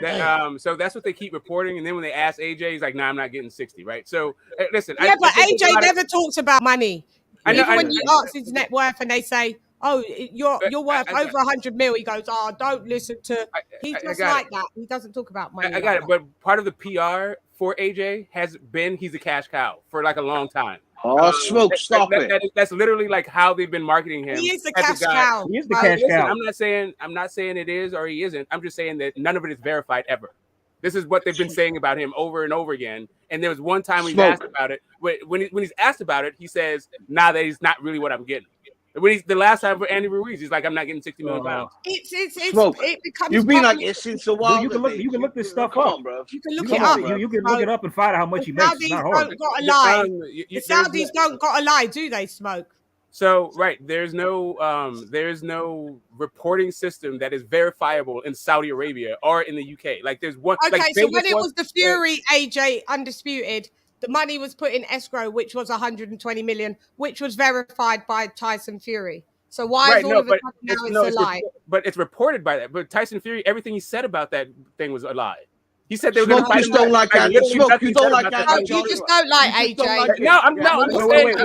So that's what they keep reporting, and then when they ask AJ, he's like, "Nah, I'm not getting 60." Right. So listen. Yeah, but AJ never talks about money. Even when you ask his net worth, and they say, "Oh, you're worth over 100 mil," he goes, "Oh, don't listen to." He's just like that. He doesn't talk about money. I got it. But part of the PR for AJ has been he's a cash cow for like a long time. Oh, smoke! Stop it. That's literally like how they've been marketing him. He is the cash cow. He is the cash cow. I'm not saying it is or he isn't. I'm just saying that none of it is verified ever. This is what they've been saying about him over and over again. And there was one time when he's asked about it. When he's asked about it, he says, "Nah, that is not really what I'm getting." The last time for Andy Ruiz, he's like, "I'm not getting 60 million pounds." It becomes. You've been like this since a while. You can look this stuff up, bro. You can look it up. You can look it up and find out how much he makes. It's not hard. Got to lie. The Saudis don't got to lie, do they? Smoke. So there's no reporting system that is verifiable in Saudi Arabia or in the UK. Like there's one. Okay, like so when it was the Fury AJ Undisputed, the money was put in escrow, which was 120 million, which was verified by Tyson Fury. So why is all of a sudden now it's a lie? But it's reported by that. But Tyson Fury, everything he said about that thing was a lie. He said they were going to fight. You don't like that. Smoke. You don't like that. You just don't like AJ. No, I'm not. Wait.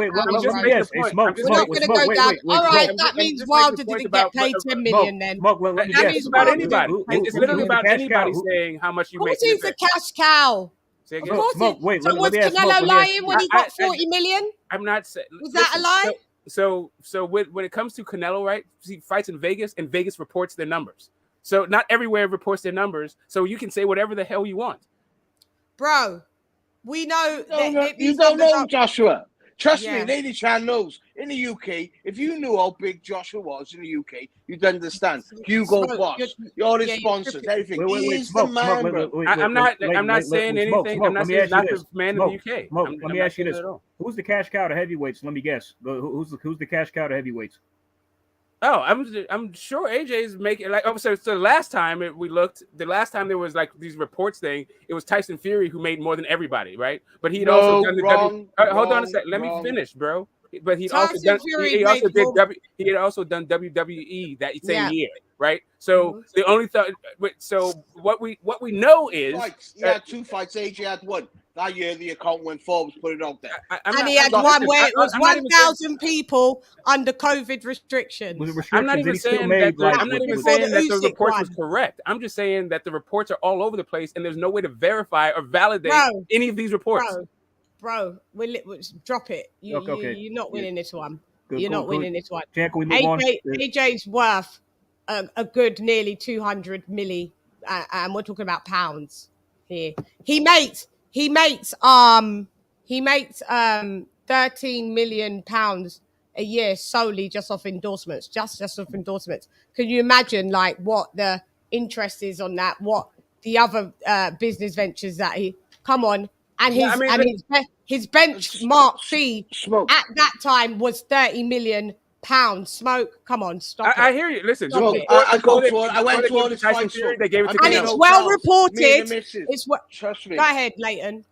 Smoke. We're not going to go down. All right, that means Wilder didn't get paid 10 million then. That means about anybody. It's literally about anybody saying how much you make. Of course he's a cash cow. Of course. So was Canelo lying when he got 40 million? I'm not saying. Was that a lie? So when it comes to Canelo, right? He fights in Vegas, and Vegas reports their numbers. So not everywhere reports their numbers. So you can say whatever the hell you want. Bro, we know you don't know Joshua. Trust me, LadyChann knows. In the UK, if you knew how big Joshua was in the UK, you'd understand. Hugo Boss, all his sponsors, everything. He's the man, bro. I'm not saying anything. I'm not saying he's not the man in the UK. Let me ask you this: who's the cash cow to heavyweights? Let me guess. Who's the cash cow to heavyweights? Oh, I'm sure AJ's making like. Oh, so the last time we looked, the last time there was like these reports thing, it was Tyson Fury who made more than everybody, right? But he'd also done the hold on a second, let me finish, bro. But he also done WWE that same year, right? So the only what we know is he had 2 fights. AJ had 1. That year, the account went forward, put it out there. He had one where it was 1,000 people under COVID restrictions. I'm not even saying that the report was correct. I'm just saying that the reports are all over the place, and there's no way to verify or validate any of these reports. Bro, drop it. You're not winning this one. You're not winning this one. Can we move on? AJ's worth a good nearly 200 milli, and we're talking about pounds here. He makes 13 million pounds a year solely just off endorsements, just off endorsements. Can you imagine like what the interest is on that? What the other business ventures that he come on and his benchmark fee at that time was 30 million pounds. Smoke, come on, stop. I hear you. Listen, I went to all this fight. They gave it to and Canelo. it's well reported. Trust me. Go ahead, Leighton.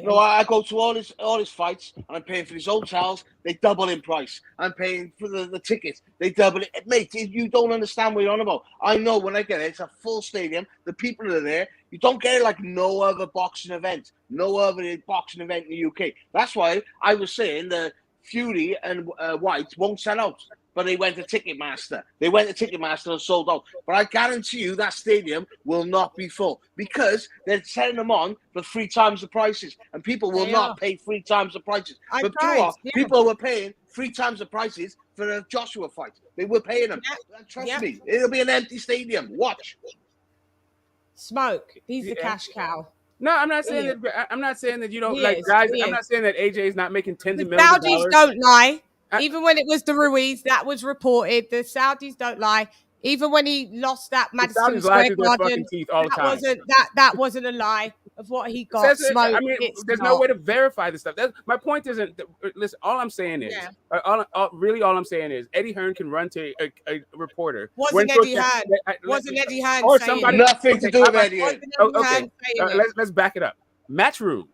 No, I go to all his fights, and I'm paying for his hotels. They double in price. I'm paying for the tickets. They double it. Mate, you don't understand what you're on about. I know when I get it, it's a full stadium. The people are there. You don't get it like no other boxing event. No other boxing event in the UK. That's why I was saying the Fury and Whyte won't sell out. But they went to Ticketmaster. And sold out. But I guarantee you that stadium will not be full because they're selling them on for 3 times the prices. And people will not pay 3 times the prices. People were paying 3 times the prices for a Joshua fight. They were paying them. Trust me, it'll be an empty stadium. Watch. Smoke. He's the cash cow. No, I'm not saying that. I'm not saying that you don't like guys. I'm not saying that AJ is not making tens of millions of dollars. Saudis don't lie. Even when it was the Ruiz, that was reported. The Saudis don't lie. Even when he lost that Madison Square Garden, that wasn't a lie of what he got. I mean, there's no way to verify this stuff. My point isn't. Listen, all I'm saying is, all I'm saying is, Eddie Hearn can run to a reporter. Wasn't Eddie Hearn? Or somebody nothing to do with Eddie Hearn. Okay, let's back it up. Matchroom.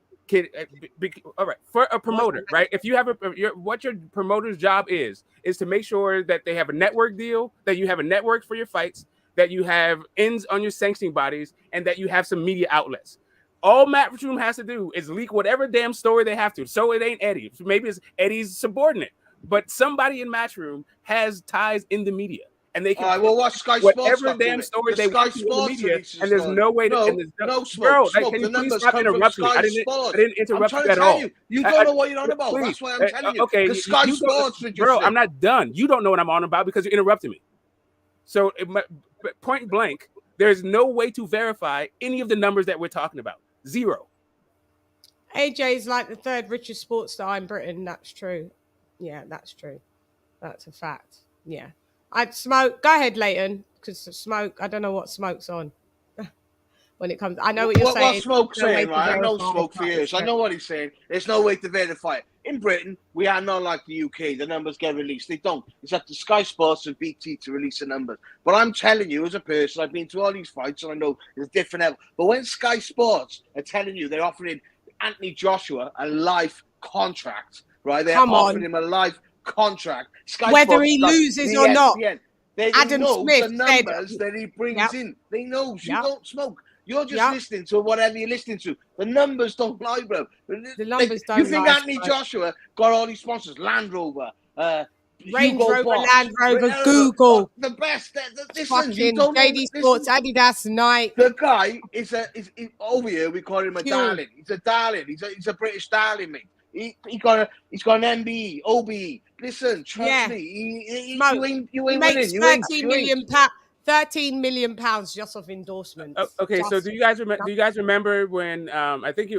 All right, for a promoter, right? If you have what your promoter's job is to make sure that they have a network deal, that you have a network for your fights, that you have ends on your sanctioning bodies, and that you have some media outlets. All Matchroom has to do is leak whatever damn story they have to. So it ain't Eddie. Maybe it's Eddie's subordinate, but somebody in Matchroom has ties in the media. And they can watch Sky Sports whatever damn story they want to in the media, and there's no way to. No smoke. Bro, can you please stop interrupting me? I didn't interrupt you at all. You don't know what you're on about. That's why I'm telling you. Okay, Sky Sports, bro, I'm not done. You don't know what I'm on about because you interrupted me. So, point blank, there's no way to verify any of the numbers that we're talking about. Zero. AJ is like the 3rd richest sports star in Britain. That's true. Yeah, that's true. That's a fact. Yeah. I'd Smoke. Go ahead, Leighton, because Smoke, I don't know what Smoke's on when it comes. I know what you're saying. What Smoke's saying, right? I know Smoke for years. I know what he's saying. There's no way to verify it. In Britain, we are not like the UK. The numbers get released. They don't. It's up to Sky Sports and BT to release the numbers. But I'm telling you, as a person, I've been to all these fights, and I know there's different levels. But when Sky Sports are telling you they're offering Anthony Joshua a life contract, right? They're offering him a life contract. Sky whether Sports he loses or not. They Adam know Smith the numbers that he brings in. They know you don't smoke. You're just listening to whatever you're listening to. The numbers don't lie, bro. The numbers don't lie. You think Anthony Joshua got all these sponsors? Land Rover, Range Rover, Land Rover, Google. The best. Listen, you don't JD Sports, Adidas, Nike. The guy is over here. We call him a darling. He's a darling. He's a British darling, mate. He's got an MBE, OBE. Listen, trust me. You ain't he makes winning. 13 million pounds. 13 million pounds just of endorsements. Okay, so do you guys remember when I think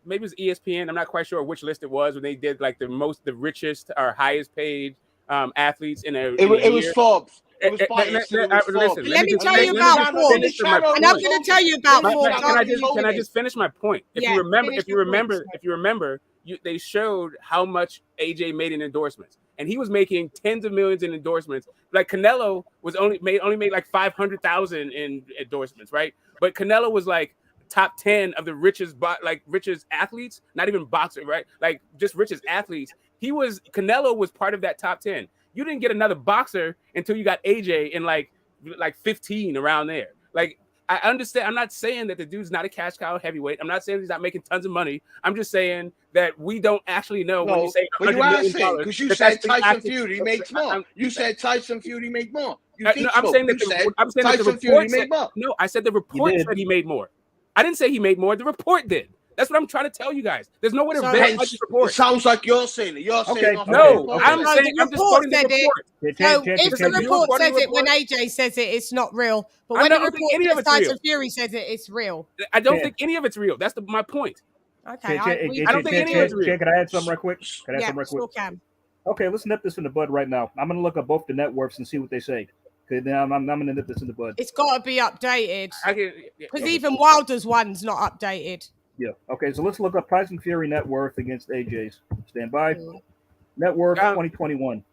maybe it was ESPN, I'm not quite sure which list it was, when they did like the richest or highest paid athletes in a It was year? Forbes. It was biased. Listen, let me tell you about Forbes, and I'm going to tell you about Forbes. Can I just finish my point? If you remember, they showed how much AJ made in endorsements, and he was making tens of millions in endorsements. Like Canelo was only made like 500,000 in endorsements, right? But Canelo was like top 10 of the richest athletes, not even boxers, right? Like just richest athletes. Canelo was part of that top 10. You didn't get another boxer until you got AJ in like 15 around there. Like, I understand. I'm not saying that the dude's not a cash cow heavyweight. I'm not saying he's not making tons of money. I'm just saying that we don't actually know when you say $100 million. Because you said Tyson Fury makes more. You said Tyson Fury made more. I'm saying that Tyson Fury made more. No, I said the report said he made more. I didn't say he made more. The report did. That's what I'm trying to tell you guys. There's no way to verify this report. It sounds like you're saying it. You're saying I'm saying I'm just quoting the report. So if the report says it when AJ says it, it's not real. But when the report says Tyson Fury says it, it's real. I don't think any of it's real. That's my point. Okay. I don't think any of it's real. Can I add something right quick? Sure can. Okay, let's nip this in the bud right now. I'm going to look up both the net worths and see what they say. Okay, then I'm going to nip this in the bud. It's got to be updated. Because even Wilder's one's not updated. Yeah. Okay, so let's look up Tyson Fury net worth against AJ's. Stand by. Net worth 2021.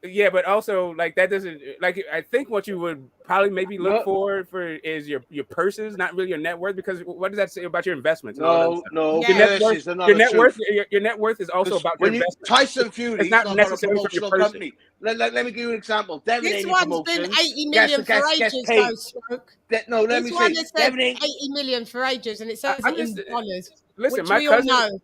Yeah, but also like that doesn't like. I think what you would probably maybe look for is your purses, not really your net worth, because what does that say about your investments? No. Your net worth is also about your investments. Tyson Fury is not necessarily for your company. Let me give you an example. This one's been 80 million for ages, though, Smoke. Let me say. This one has said 80 million for ages, and it says it in dollars. Listen, which we all know.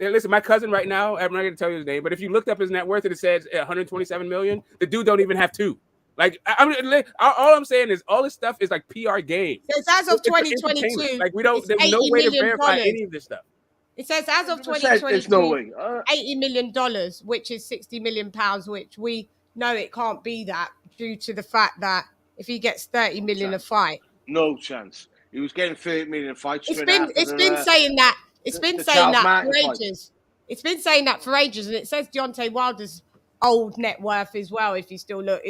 Listen, my cousin right now, I'm not going to tell you his name, but if you looked up his net worth and it says 127 million, the dude don't even have two. Like, all I'm saying is all this stuff is like PR game. It says as of 2022, like there's no way to verify any of this stuff. It says as of 2022, no way. $80 million, which is 60 million pounds, which we know it can't be that due to the fact that if he gets 30 million a fight, no chance. He was getting 30 million fights. It's been saying that. It's been saying that for ages. It's been saying that for ages, and it says Deontay Wilder's old net worth as well. If you still look,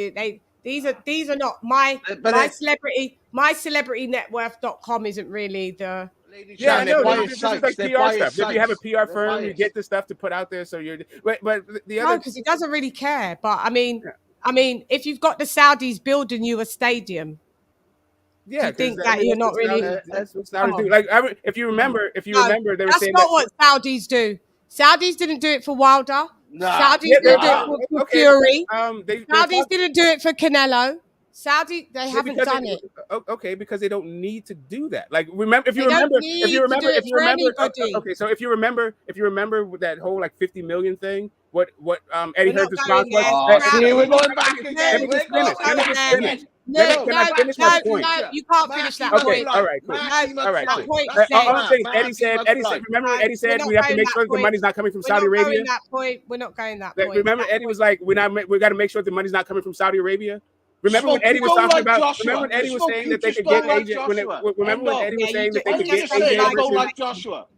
these are not my celebritynetworth.com isn't really the. Yeah, I know. This is like PR stuff. If you have a PR firm, you get the stuff to put out there. So you're, but the other because he doesn't really care. But I mean, if you've got the Saudis building you a stadium. Yeah, you think that you're not really. That's what Saudis do. Like, if you remember, they were saying that's not what Saudis do. Saudis didn't do it for Wilder. Saudis didn't do it for Fury. Saudis didn't do it for Canelo. They haven't done it. Okay, because they don't need to do that. Like, if you remember, okay, so if you remember that whole like 50 million thing, what Eddie Hearn's response was. We're going back again. No, you can't finish that point. All right, cool. All right, cool. Eddie said, remember Eddie said we have to make sure the money's not coming from Saudi Arabia? We're not going that point. Remember Eddie was like, we got to make sure the money's not coming from Saudi Arabia? Remember when Eddie was talking about? Remember when Eddie was saying that they could get AJ? Remember when Eddie was saying that they could get AJ like Joshua?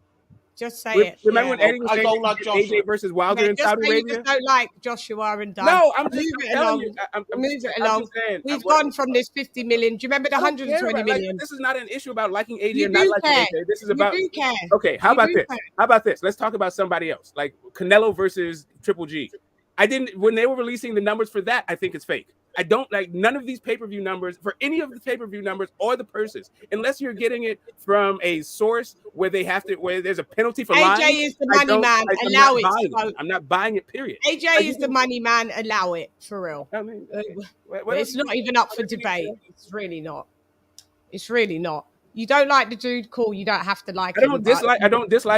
Just say it. Remember when Eddie was saying AJ versus Wilder in Saudi Arabia? You don't like Joshua and done. No, I'm just telling you. Move it along. We've gone from this 50 million. Do you remember the 120 million? This is not an issue about liking AJ or not liking AJ. This is about. You do care. Okay, how about this? How about this? Let's talk about somebody else, like Canelo versus Triple G. When they were releasing the numbers for that, I think it's fake. I don't like none of these pay-per-view numbers for any of the pay-per-view numbers or the purses, unless you're getting it from a source where there's a penalty for lying. AJ is the money man. Allow it. I'm not buying it. Period. AJ is the money man. Allow it for real. I mean, it's not even up for debate. It's really not. It's really not. You don't like the dude, cool. You don't have to like I him. don't dislike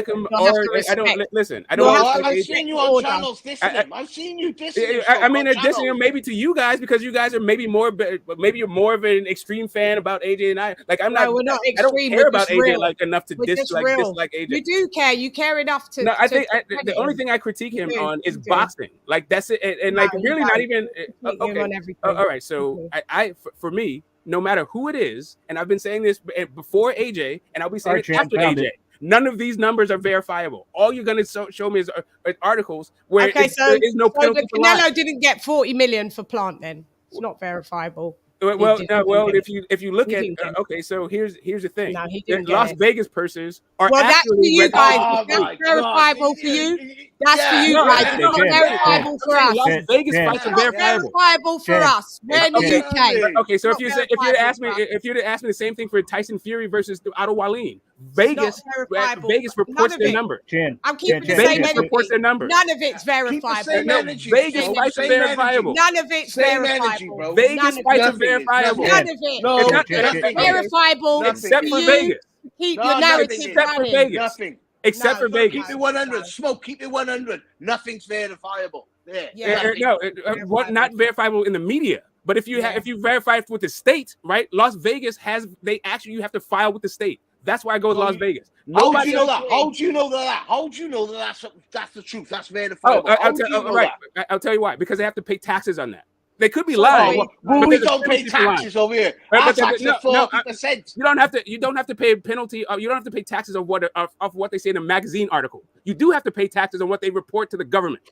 him, You'll have or to I don't respect. listen. I You'll don't. have to I've respect seen you the on order. channels dissing him. I've seen you dissing him. I mean, they're on dissing him channels. maybe to you guys because you guys are maybe you're more of an extreme fan about AJ and I. Like I'm No, not. we're not I don't extreme. care We're about just AJ real. like enough to We're just real. dislike AJ. You do care. You care enough to. No, I think to the only thing I critique him You do, on is you do. boxing. Like that's it, and No, like you really don't. not even Critique him okay. on everything. All right, so for me, no matter who it is, and I've been saying this before AJ, and I'll be saying it after AJ. None of these numbers are verifiable. All you're going to show me is articles where there is no penalty for lying. Canelo didn't get 40 million for Plant. Then it's not verifiable. Well, if you look at okay, so here's the thing. No, he didn't Las get it. Vegas purses are Well, that's actually for you guys. Oh, That's my verifiable God. for you. That's for you No, guys. I- It's not verifiable for us. Las Vegas Chan. fights are It's not verifiable. verifiable for us. We're in the Okay. UK. Okay, so It's if not you'd ask me verifiable for us. the same thing for Tyson Fury versus Otto Wallin, It's not verifiable. Vegas None reports of their it. numbers. I'm keeping the same Vegas energy. reports their numbers. None of it's Keep the verifiable. same No, energy. Vegas Same fights are energy. verifiable. None of it's Same energy, verifiable. bro. Vegas None of fights are it. Nothing is, verifiable. None of it. No, It's not- nothing is. Verifiable Except for for you Vegas. to keep No, your nothing narrative is. Except for running. Vegas. Nothing. Except for No, Vegas. Keep it 100. No. Smoke, keep it 100. Nothing's verifiable. There. Yeah. Nothing. Not verifiable in the media. But if you if you verify it with the state, right? Las Vegas you have to file with the state. That's why I go with Las Vegas. How do you know that? How do you know that? How do you know that that's the truth? That's verifiable. I'll tell you why. Because they have to pay taxes on that. They could be So lying. Well, but we there's a don't pay penalty for lying. taxes over here. Right, Our but tax is 40%. You don't have to pay a penalty. You don't have to pay taxes of what they say in a magazine article. You do have to pay taxes on what they report to the government.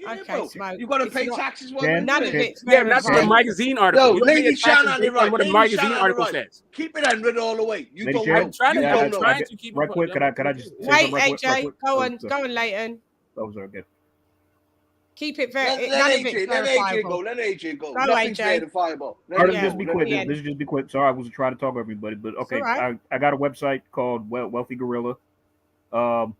Okay, Smoke. You got to pay taxes. None of it's Not for a verifiable. magazine article. No, You don't pay Lady taxes Chann on based the right. what a Lady magazine Chann on the article right. says. Keep it 100 all the way. You Lady don't Chann, know. I'm trying to keep right quick. Could I just say Wait, something right AJ, quick? go on, Leighton. That was okay. Keep it Let very. None of it's AJ verifiable. go. Let AJ go. Go, Nothing's AJ. verifiable. All right, Yeah, just be quick. yeah. This is just be quick. Sorry, I wasn't trying to talk to everybody, but okay. Right. I got a website called Wealthy Gorilla. All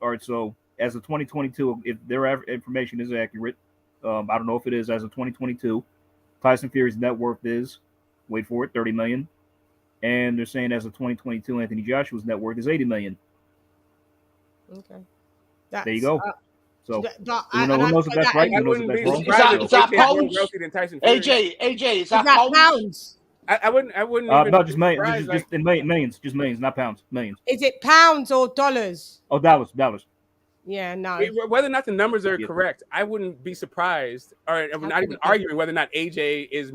right, so as of 2022, if their information is accurate, I don't know if it is as of 2022. Tyson Fury's net worth is, wait for it, 30 million, and they're saying as of 2022, Anthony Joshua's net worth is 80 million. Okay. There you go. So who knows if that's right? I Who knows if wouldn't be that's wrong? surprised Is that if AJ is more pounds? wealthy than Tyson Fury. AJ, is that pounds? I wouldn't. Even No, be just millions. surprised, Just in millions, not pounds. Millions. Is it pounds or dollars? Oh, dollars. Yeah, no. whether or not the numbers are correct, I wouldn't be surprised, or I'm not even arguing whether or not AJ is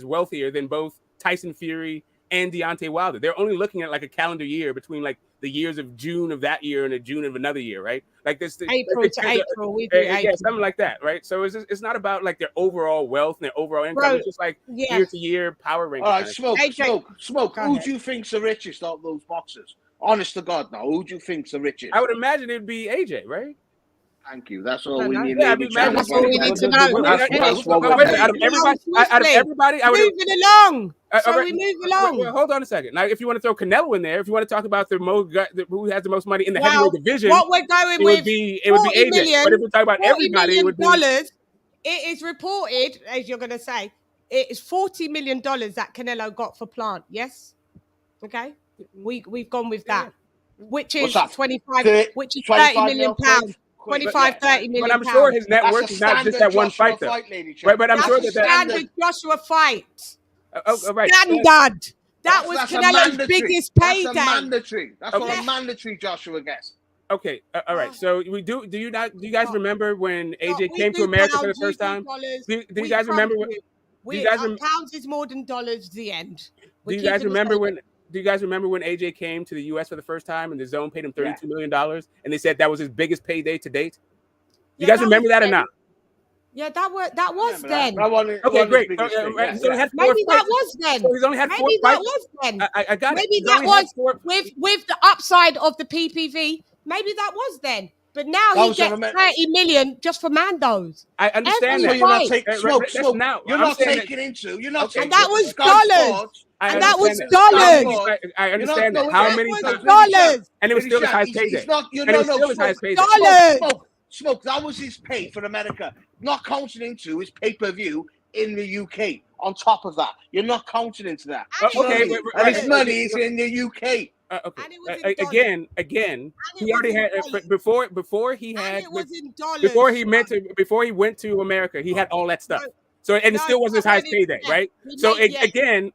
wealthier than both Tyson Fury and Deontay Wilder. They're only looking at like a calendar year between like the years of June of that year and the June of another year, right? Like this April to April, we do April. Yeah, something like that, right? So it's not about like their overall wealth and their overall income. It's just like year to year power ranking. All right, smoke. Who do you think's the richest of those boxers? Honest to God, now, who do you think's the richest? I would imagine it'd be AJ, right? Thank you. That's all we need. Yeah, that's all we need to know. Out of everybody, I would moving along. So we move along. Well, hold on a second. Now, if you want to throw Canelo in there, if you want to talk about who has the most money in the heavyweight division, what we're going with, it would be AJ. Million, but if we talk about everybody, it would be. It is reported, as you're going to say, it is $40 million that Canelo got for Plant. Yes, okay, we've gone with that, which is 25, which is 30 million pounds. 25, 30 million. But I'm sure his net worth is not just that one fight, though. Right, but I'm sure that standard Joshua fight. Right. Standard. That was Canelo's biggest payday. That's a mandatory. That's what a mandatory Joshua gets. Okay, all right. So we do. Do you guys remember when AJ came to America for the first time? Do you guys remember when? Pounds is more than dollars. The end. Do you guys remember when? Do you guys remember when AJ came to the U.S. for the first time and the zone paid him $32 million and they said that was his biggest payday to date? You guys remember that or not? Yeah, that was then. Okay, great. So maybe that was then. So he's only had 4 maybe fights. that was then. I got maybe it. That was with the upside of the PPV. Maybe that was then. But now he gets 30 million just for Mandos. I understand that. You're not taking smoke. You're not taking into. You're not. And that was dollars. And that was dollars. I understand that. How many dollars? And it was still his highest payday. Dollars. Smoke. That was his pay for America, not counting into his pay-per-view in the UK. on top of that. You're not counted into that. Okay, And his money is in the UK. Okay. Again, he already had before he had before he went to America, he had all that stuff. So and it still wasn't his highest payday, right? So again,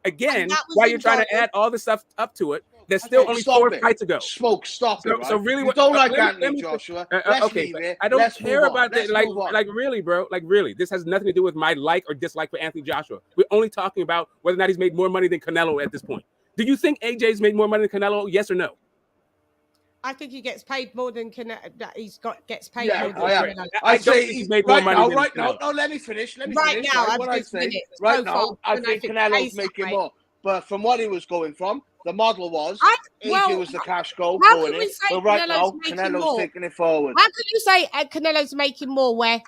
while you're trying to add all the stuff up to it, there's still only 4 fights to go. Stop it. Right? So really, you don't like Anthony Joshua? Okay, I don't care about that. Like really, bro. Like really, this has nothing to do with my like or dislike for Anthony Joshua. We're only talking about whether or not he's made more money than Canelo at this point. Do you think AJ's made more money than Canelo? Yes or no? I think he gets paid more than Canelo. Gets paid more than Canelo. I say he's made more money. Right now, no, let me finish. Right now, I think Canelo's making more. But from what he was going from, the model was AJ was the cash goal going in. But right now, Canelo's taking it forward. How can you say Canelo's making more where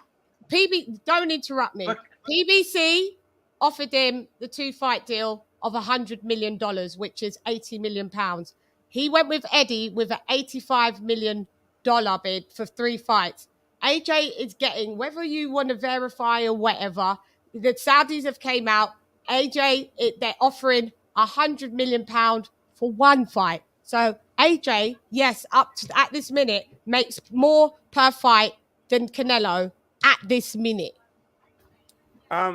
don't interrupt me. PBC offered him the 2-fight deal of $100 million, which is £80 million. He went with Eddie with an $85 million bid for 3 fights. AJ is getting, whether you want to verify or whatever, the Saudis have came out. AJ, they're offering £100 million for 1 fight. So AJ, yes, at this minute, makes more per fight than Canelo at this minute.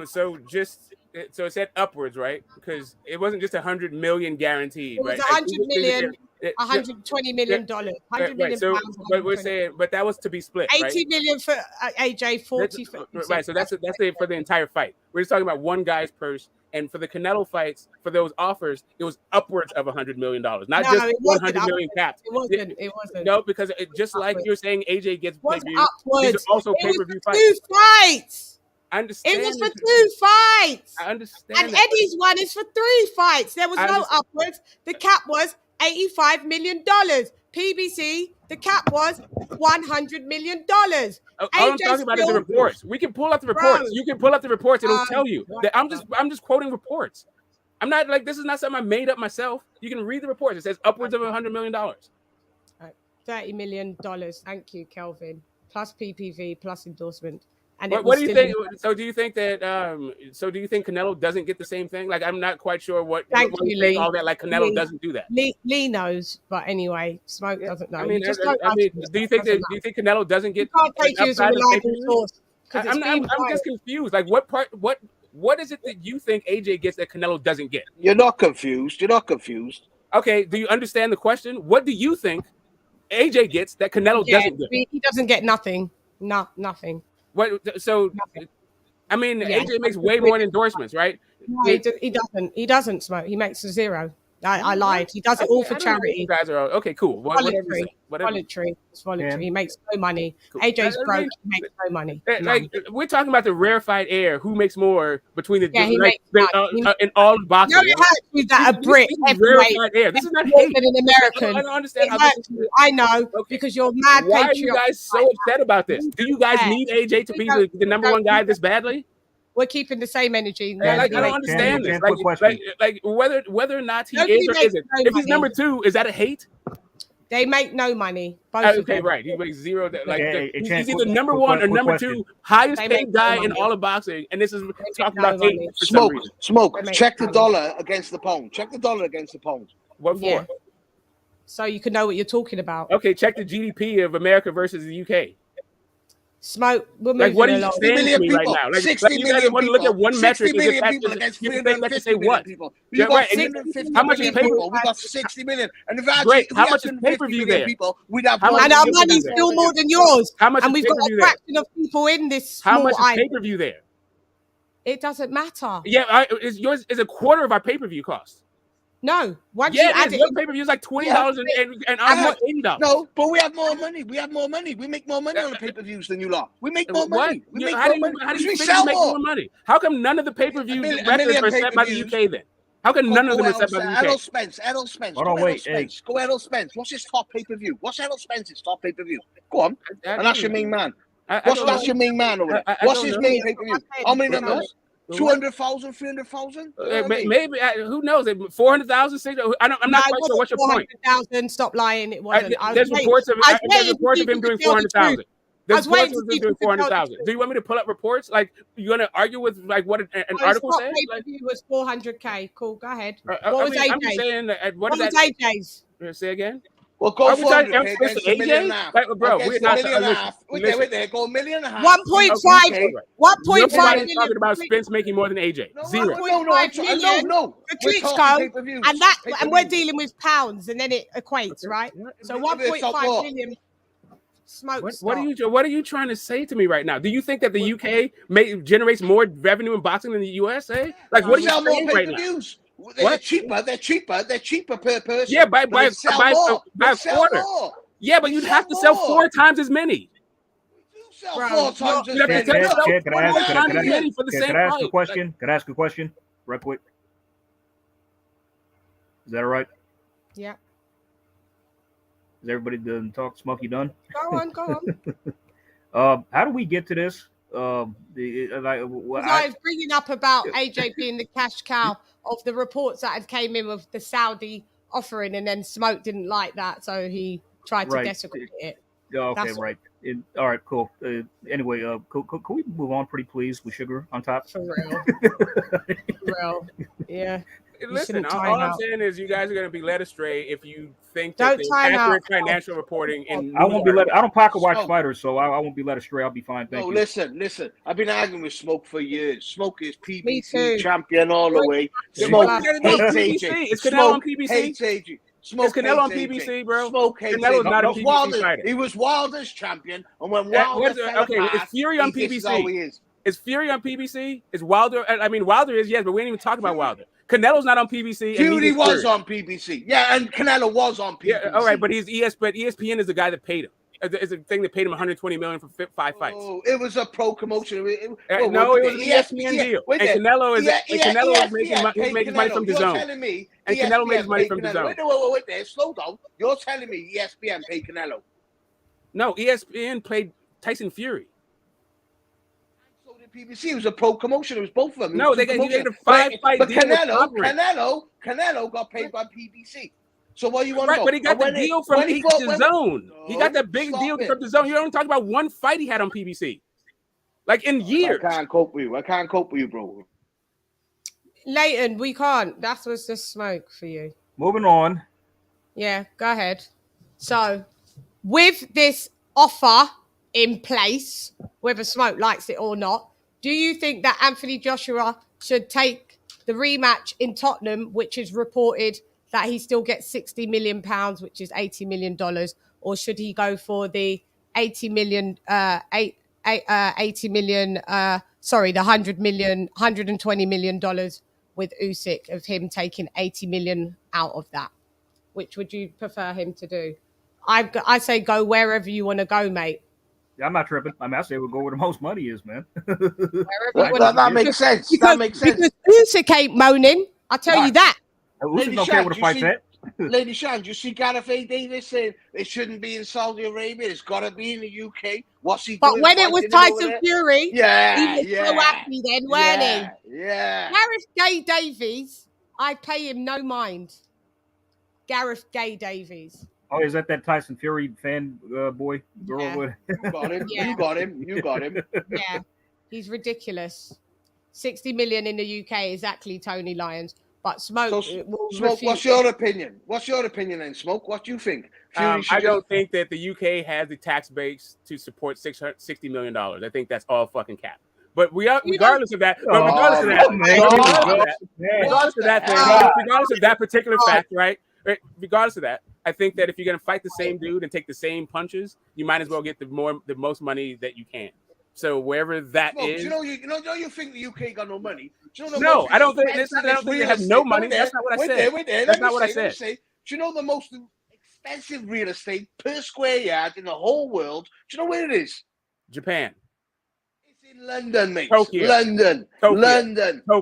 So it said upwards, right? Because it wasn't just 100 million guaranteed. It was 100 million. $120 million. $100 million. So, but we're saying, but that was to be split. 80 million for AJ, 40 for right. So that's it for the entire fight. We're just talking about one guy's purse, and for the Canelo fights, for those offers, it was upwards of $100 million, not just 100 million capped. It wasn't. No, because just like you're saying, AJ gets pay-per-view. These are also pay-per-view fights. 2 fights. I understand. It was for 2 fights. I understand. And Eddie's one is for 3 fights. There was no upwards. The cap was $85 million. PBC, the cap was $100 million. All I'm talking about is the reports. We can pull up the reports. You can pull up the reports. It'll tell you that I'm just quoting reports. I'm not like, this is not something I made up myself. You can read the reports. It says upwards of $100 million. $30 million. Thank you, Kelvin. Plus PPV, plus endorsement. And what do you think? So do you think that? Do you think Canelo doesn't get the same thing? Like, I'm not quite sure what. Thank you, Lee. All that, like Canelo doesn't do that. Lee knows, but anyway, Smoke doesn't know. I mean, do you think Canelo doesn't get? You can't take you as a reliable source. I'm just confused. Like, what is it that you think AJ gets that Canelo doesn't get? You're not confused. Okay. Do you understand the question? What do you think AJ gets that Canelo doesn't get? He doesn't get nothing. Nothing. What? So, I mean, AJ makes way more endorsements, right? No, he doesn't Smoke. He makes 0. I lied. He does it all for charity. You guys are okay. Cool. Voluntary. It's voluntary. Yeah. He makes no money. Cool. AJ's broke. He makes no money. Like, we're talking about the rarefied air. Who makes more between the in all the boxing? No, it hurts you that a Brit rarefied air. This is not hate. An American. I don't understand. I know because you're mad. Why are you guys so upset about this? Do you guys need AJ to be the number 1 guy this badly? We're keeping the same energy. I don't understand this. Like whether or not he is or isn't. If he's number 2, is that a hate? They make no money. Okay, right. He makes 0. He's either number 1 or number 2 highest paid guy in all of boxing. And this is talking about hate for some reason. Smoke. Check the dollar against the pound. What for? Yeah. So you can know what you're talking about. Okay, check the GDP of America versus the UK. Smoke. Like, what are you saying to me right now? Like, 60 million people. Want to look at one metric. 60 million people against 350 million people. We've got 350 million people. We've got 60 million. And if how much is pay-per-view there? People, we'd have and our money's still more than yours. How much and we've got a fraction of people in this small How much is pay-per-view there? It doesn't matter. Yeah, yours is a quarter of our pay-per-view cost. No, once you add it, your pay-per-view is like $20 and I'm $80. No, but we have more money. We make more money on the pay-per-views than you lot. We make more money. How do you make more money? How come none of the pay-per-view records are set by the UK then? How come none of them are set by the UK? Errol Spence. Hold on, wait. Go Errol Spence. What's his top pay-per-view? What's Errol Spence's top pay-per-view? Go on. And that's your main man. That's your main man over there. What's his main pay-per-view? How many numbers? 200,000, 300,000? Maybe who knows? 400,000. I'm not quite sure. What's your point? 400,000. Stop lying. It wasn't. There's reports of him doing 400,000. The sports was doing 400,000. Do you want me to pull up reports? Like, you gonna argue with like what an article said? Like, it was 400K. Cool, go ahead. What was AJ's? I'm just saying that. What was AJ's? Say again. Well, go 400K against $1.5 million. Like, bro, we're not wait there. Go $1.5 million. 1.5. 1.5 million. Talking about Spence making more than AJ. Zero. No. The Klitschko, and we're dealing with pounds, and then it equates, right? So 1.5 million. What are you trying to say to me right now? Do you think that the UK generates more revenue in boxing than the USA? Like, what are you saying right now? They're cheaper per person. Yeah, by a quarter. Yeah, but you'd have to sell 4 times as many. Can I ask a question? Can I ask a question real quick? Is that all right? Yeah. Is everybody done talk? Smokey done? Go on. How do we get to this? I was bringing up about AJ being the cash cow of the reports that had came in with the Saudi offering, and then Smoke didn't like that, so he tried to desecrate it. Okay, right. All right, cool. Anyway, can we move on, pretty please, with sugar on top? For real. Yeah. Listen, all I'm saying is you guys are going to be led astray if you think that there's accurate financial reporting. I won't be led. I don't pocket watch fighters, so I won't be led astray. I'll be fine. Thank you. Listen. I've been arguing with Smoke for years. Smoke is PBC champion all the way. Smoke hates AJ. Is Canelo on PBC? Hates AJ. Smoke is Canelo on PBC, bro? Smoke hates Canelo's not a PBC fighter. He was Wilder's champion, and when Wilder is Fury on PBC? Is Fury on PBC? Is Wilder? I mean, Wilder is, yes, but we ain't even talking about Wilder. Canelo's not on PBC. Fury was on PBC. Yeah, and Canelo was on PBC. Yeah, all right, but ESPN is the guy that paid him. It's a thing that paid him $120 million for 5 fights. Oh, it was a pro promotion. No, it was an ESPN deal. And Canelo is making money from the zone. And Canelo makes money from the zone. Wait there, slow down. You're telling me ESPN paid Canelo? No, ESPN played Tyson Fury. PBC, it was a pro promotion. It was both of them. No, they gave a 5-fight deal. But Canelo got paid by PBC. So what you want to know? But he got the deal from the zone. He got that big deal from the zone. You don't talk about one fight he had on PBC, like in years. I can't cope with you, bro. Leighton, we can't. That was just Smoke for you. Moving on. Yeah, go ahead. So, with this offer in place, whether Smoke likes it or not, do you think that Anthony Joshua should take the rematch in Tottenham, which is reported that he still gets £60 million, which is $80 million, or should he go for the $100 million, $120 million with Usyk, of him taking 80 million out of that? Which would you prefer him to do? I say go wherever you want to go, mate. Yeah, I'm not tripping. I mean, I say we'll go where the most money is, man. that makes sense. Because Usyk ain't moaning. I'll tell you that. Usyk don't care what the fight's at. LadyChann, do you see Gareth A. Davis saying it shouldn't be in Saudi Arabia? It's got to be in the UK. What's he doing? But when it was Tyson Fury, he was so happy then, weren't he? Yeah. Gareth Gay Davies, I pay him no mind. Gareth Gay Davies. Oh, is that Tyson Fury fan boy? Girl? Yeah. You got him. Yeah, he's ridiculous. 60 million in the UK is actually Tony Lyons. But Smoke, Smoke, what's your opinion? What's your opinion then, Smoke? What do you think? I don't think that the UK has the tax base to support $60 million. I think that's all fucking cap. But regardless of that particular fact, right? Regardless of that, I think that if you're gonna fight the same dude and take the same punches, you might as well get the most money that you can. So wherever that is, you think the UK got no money? No, I don't think they have no money. That's not what I said. That's not what I said. Do you know the most expensive real estate per square yard in the whole world? Do you know where it is? Japan. It's in London, mate. Tokyo. London. Tokyo.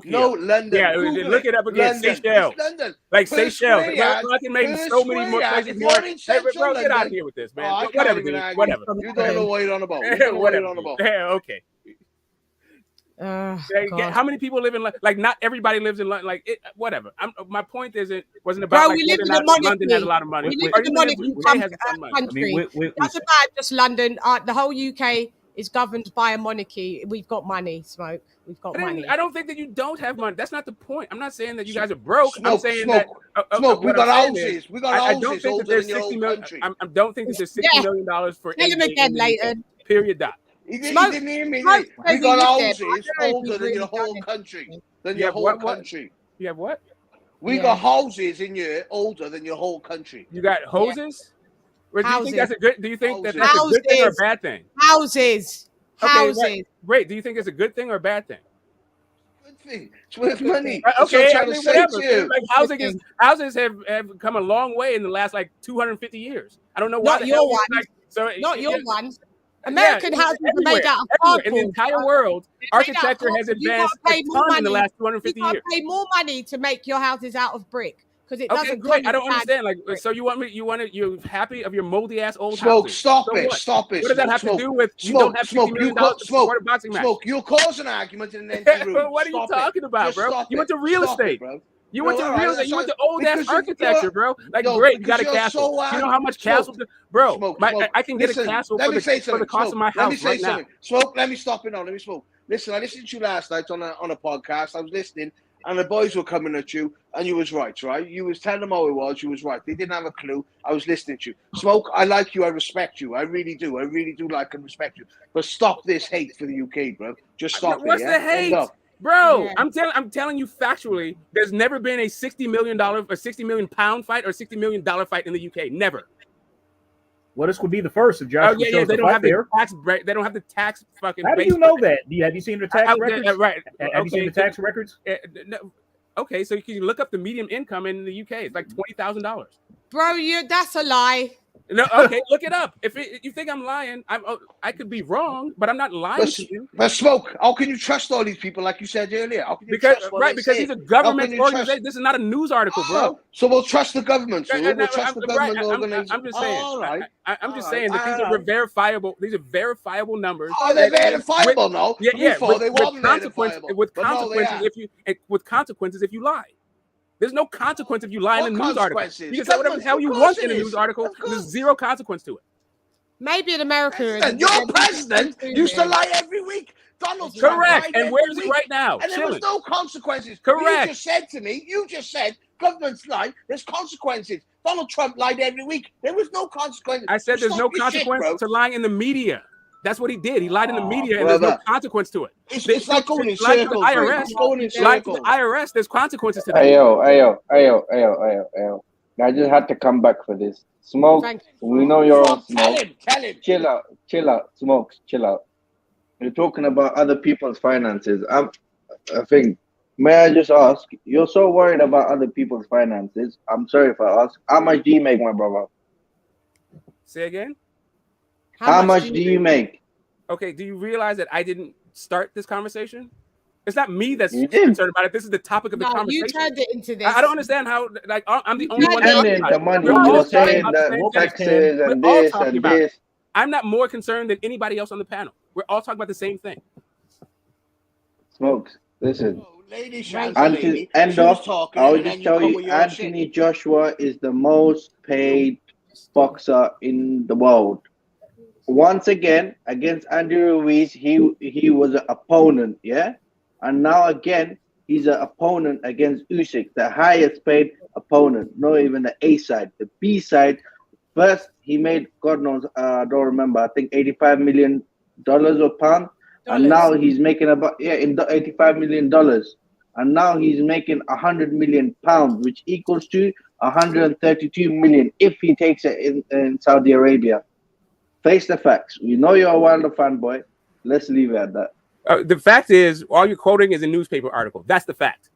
No, London. Yeah, look it up again. Seychelles. London. Like Seychelles. I can make so many more places more. Hey, bro, get out of here with this, man. Whatever, dude. Whatever. You don't know what you're on about. Whatever. Yeah, okay. How many people live in London? Like, not everybody lives in London. Like, whatever. My point wasn't about Bro, like we live whether in or a not monarchy. London has a lot of money. We live Or in a even monarchy the UK has some money. country. That's about just London. The whole UK is governed by a monarchy. We've got money, Smoke. We've got money. I don't think that you don't have money. That's not the point. I'm not saying that you guys are broke. Smoke, I'm saying smoke, that smoke. We got houses. We got I don't houses think that older there's than your 60 whole million. country. I don't think that there's $60 million for Tell him AJ again, in the Leighton. UK. Period. Dot. He didn't hear me. We got houses older than your whole country. Than your whole country. You have what? We got houses in here older than your whole country. You got hoses? Or do you think that's a good? Do you think that that's houses. a good thing or a bad thing? Houses. Okay, houses. Great. Do you think it's a good thing or a bad thing? Good thing. It's worth money. Okay, I mean, whatever. Like houses have come a long way in the last like 250 years. I don't know why. Not your one. Like, not your one. American houses are made out of cardboard. In the entire world, architecture has advanced a ton in the last 250 years. You can't pay more money to make your houses out of brick because it doesn't. Great. I don't understand. Like, so you're happy of your moldy ass old Smoke, houses? stop it. Stop it. What does that have to do with you don't have $50 million to support a boxing match? Smoke, you'll cause an argument in an empty room. What are you talking about, bro? You went to real estate, bro. You went to real estate. You went to old ass architecture, bro. Like, great, you got a castle. You know how much castle, bro? I can get a castle for the cost of my house right now. Smoke, let me stop it now. Let me smoke. Listen, I listened to you last night on a podcast. I was listening, and the boys were coming at you, and you was right? You was telling them how it was. You was right. They didn't have a clue. I was listening to you. Smoke, I like you. I respect you. I really do. I really do like and respect you. But stop this hate for the UK, bro. Just stop it. What's the hate? Bro, I'm telling you factually, there's never been a $60 million or £60 million fight or $60 million fight in the UK. Never. Well, this would be the first if Josh shows they the don't have there. the tax. They don't have the tax fucking. How do you know that? Have you seen the tax records? Right. Have you seen the tax records? No. Okay, so you can look up the median income in the UK. It's like $20,000. Bro, that's a lie. No, okay, look it up. If you think I'm lying, I could be wrong, but I'm not lying to you. But Smoke, how can you trust all these people like you said earlier? How can you trust because he's a government organization. This is not a news article, bro. So we'll trust the government. We'll trust the government organization. I'm just saying. All right. I'm just saying that these are verifiable. These are verifiable numbers. Oh, they're verifiable now. Yeah. With consequences if you lie. There's no consequence if you lie in a news article. You can say whatever the hell you want in a news article. There's zero consequence to it. Maybe in America. Your president used to lie every week. Donald Trump. Correct. And where is he right now? And there was no consequences. Correct. You just said governments lie. There's consequences. Donald Trump lied every week. There was no consequences. I said there's no consequence to lying in the media. That's what he did. He lied in the media, and there's no consequence to it. It's like going in circles. Lied to the IRS. There's consequences to that. Ayo. I just had to come back for this. Smoke, we know you're on Smoke. Tell him. Chill out. Smoke, chill out. You're talking about other people's finances. I think, may I just ask, you're so worried about other people's finances. I'm sorry if I ask, how much do you make, my brother? Say again? How much do you make? Okay, do you realize that I didn't start this conversation? It's not me that's concerned about it. This is the topic of the conversation. You turned it into this. I don't understand how, like, I'm the only one talking about the money. You're saying that taxes and this and this. I'm not more concerned than anybody else on the panel. We're all talking about the same thing. Smokes, listen. Until end off, I'll just tell you, Anthony Joshua is the most paid boxer in the world. Once again, against Andrew Ruiz, he was an opponent, yeah? And now again, he's an opponent against Usyk, the highest paid opponent, not even the A side, the B side. First, he made, God knows, I don't remember, I think $85 million or pound. And now he's making about, $85 million. And now he's making 100 million pounds, which equals to 132 million if he takes it in Saudi Arabia. Face the facts. We know you're a Wilder fanboy. Let's leave it at that. The fact is, all you're quoting is a newspaper article. That's the fact.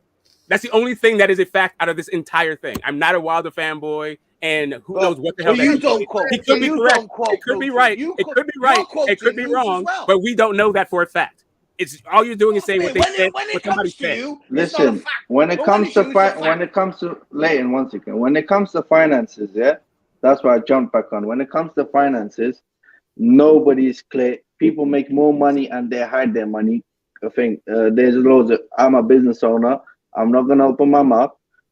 That's the only thing that is a fact out of this entire thing. I'm not a Wilder fanboy, and who knows what the hell you don't quote. He could be correct. It could be right. It could be right. It could be wrong. But we don't know that for a fact. It's all you're doing is saying what they said, what somebody said. Listen, when it comes to Leighton, 1 second. When it comes to finances, that's why I jumped back on. When it comes to finances, nobody's clear. People make more money and they hide their money. I think there's loads of, I'm a business owner. I'm not going to open my mouth.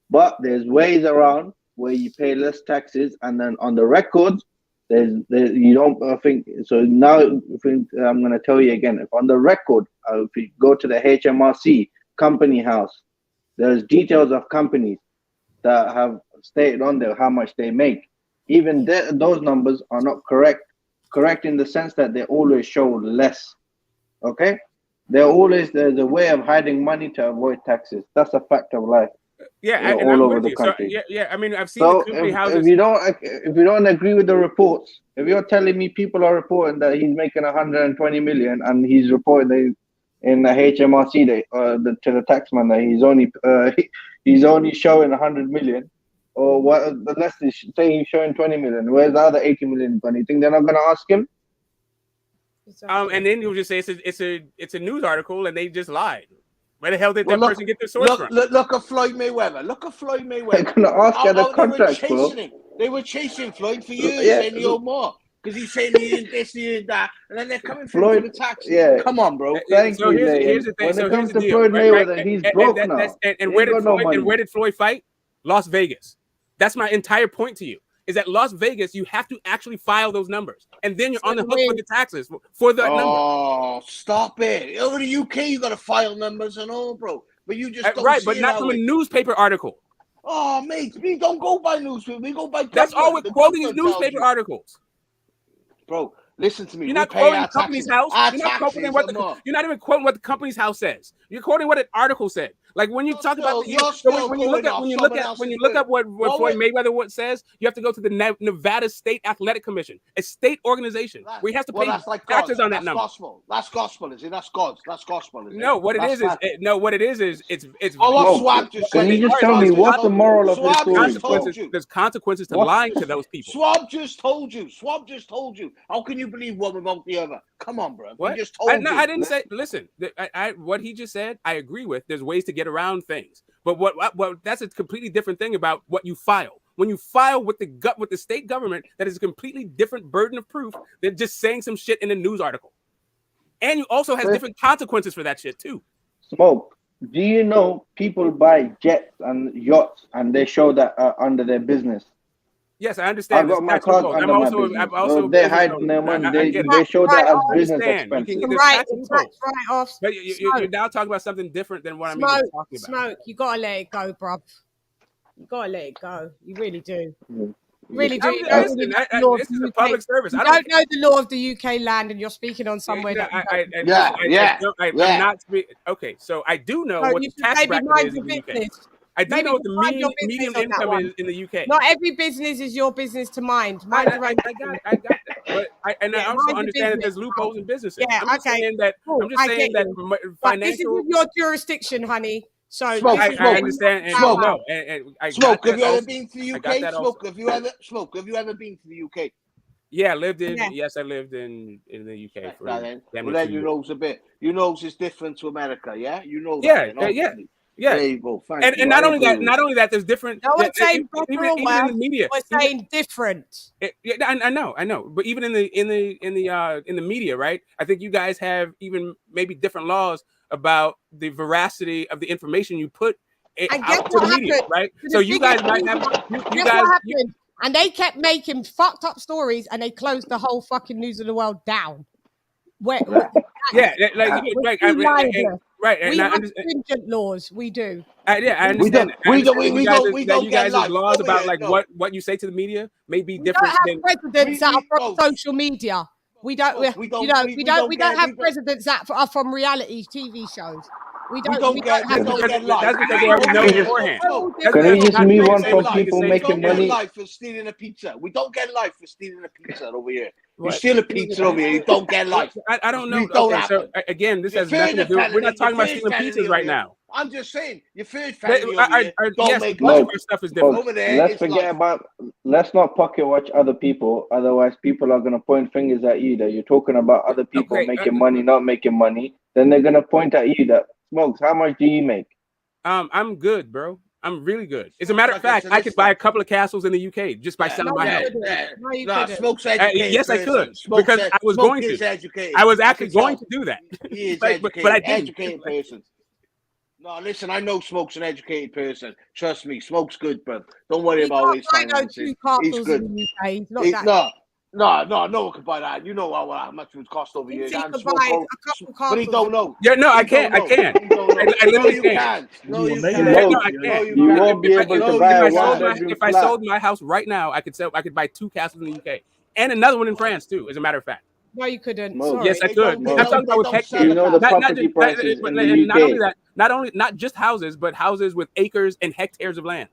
But there's ways around where you pay less taxes. And then on the records, you don't, I think, so now I think I'm going to tell you again. If on the record, if you go to the HMRC company house, there's details of companies that have stated on there how much they make. Even those numbers are not correct. Correct in the sense that they always show less. Okay? There's a way of hiding money to avoid taxes. That's a fact of life. Yeah, all over the country. So, yeah. I mean, I've seen the company houses. If you don't agree with the reports, if you're telling me people are reporting that he's making 120 million and he's reporting in the HMRC to the taxman that he's only showing 100 million, or what? Let's say he's showing 20 million. Where's the other 80 million gone? You think they're not going to ask him? And then you'll just say it's a news article and they just lied. Where the hell did that person get their source from? Look at Floyd Mayweather. Look at Floyd Mayweather. They're going to ask you the contract, They were chasing Floyd for years, saying he owed more. Because he's saying he did this, he did that. And then they're coming for the tax. Yeah. Come on, bro. Thank you, here's the thing. When it comes to Floyd Mayweather, he's broke now. And where did Floyd fight? Las Vegas. That's my entire point to you. Is that Las Vegas, you have to actually file those numbers. And then you're on the hook for the taxes for that number. Oh, stop it. Over the UK, you got to file numbers and all, bro. But you just don't but not from a newspaper article. Oh, mate, we don't go by newspaper. We go by That's all we're quoting is newspaper articles. Bro, listen to me. You're not quoting the company's house. You're not even quoting what the company's house says. You're quoting what an article said. Like when you talk about when you look up what Floyd Mayweather says, you have to go to the Nevada State Athletic Commission, a state organization where he has to pay taxes on that number. That's gospel, is it? That's God's. That's gospel. No, what it is it's. Oh, Swab just said. Can you just tell me what's the moral of this story? There's consequences to lying to those people. Swab just told you. How can you believe one without the other? Come on, bro. What? He just told you. I didn't say. Listen, what he just said, I agree with. There's ways to get around things, but what that's a completely different thing about what you file. When you file with the state government, that is a completely different burden of proof than just saying some shit in a news article. And you also have different consequences for that shit too. Smoke. Do you know people buy jets and yachts and they show that under their business? Yes, I understand. I've got my cards under my business. They're hiding their money. They show that as business expenses. But you're now talking about something different than what I'm even talking about. Smoke, you gotta let it go, bruv. You gotta let it go. You really do. Really do. This is a public service. You don't know the law of the UK land, and you're speaking on somewhere. I'm not speaking. Okay, so I do know what the tax bracket is in the UK. I do know what the medium income is in the UK. Not every business is your business to mind. I got that. But I also understand that there's loopholes in businesses. Yeah, I'm just saying that financial. This is your jurisdiction, honey. So I understand. Smoke. Have you ever been to the UK? Smoke. Have you ever been to the UK? Yeah, I lived in. Yes, I lived in the UK. Then you know a bit. You know it's different to America. Yeah, you know. Yeah. Yeah, there you go. And not only that, there's different. No one's saying even in the media. We're saying different. I know. But even in the media, right? I think you guys have even maybe different laws about the veracity of the information you put out to the media, right? So you guys might have. And they kept making fucked up stories, and they closed the whole fucking News of the World down. Right. We have stringent laws. We do. I understand. You guys have laws about what you say to the media may be different. We don't have presidents that are from social media. We don't have presidents that are from reality TV shows. We don't get life. That's because they already know beforehand. Can we just move on from people making money? We don't get life for stealing a pizza. We don't get life for stealing a pizza over here. You steal a pizza over here, you don't get life. I don't know. Okay, so again, this has nothing to do. We're not talking about stealing pizzas right now. I'm just saying, your food family don't make life. Stuff is different. Over there, let's forget about. Let's not pocket watch other people. Otherwise, people are gonna point fingers at you that you're talking about other people making money, not making money. Then they're gonna point at you that Smokes. How much do you make? I'm good, bro. I'm really good. As a matter of fact, I could buy a couple of castles in the UK just by selling my house. No, Smoke's educated. Yes, I could. Because I was going to. Educated. I was actually going to do that. He is but I didn't. Educated person. No, listen, I know Smoke's an educated person. Trust me, Smoke's good, bro. Don't worry about his finances. He's good. No one can buy that. You know how much it would cost over here. But he don't know. Yeah, no, I can't. I can't. I literally can't. No, you can't. You won't be able to buy a one-bedroom If I sold my house right now, I could buy 2 castles in the UK and another one in France too. As a matter of fact. No, you couldn't. Yes, I could. I'm talking about with hectares. You know the property prices in the UK. Not just houses, but houses with acres and hectares of land.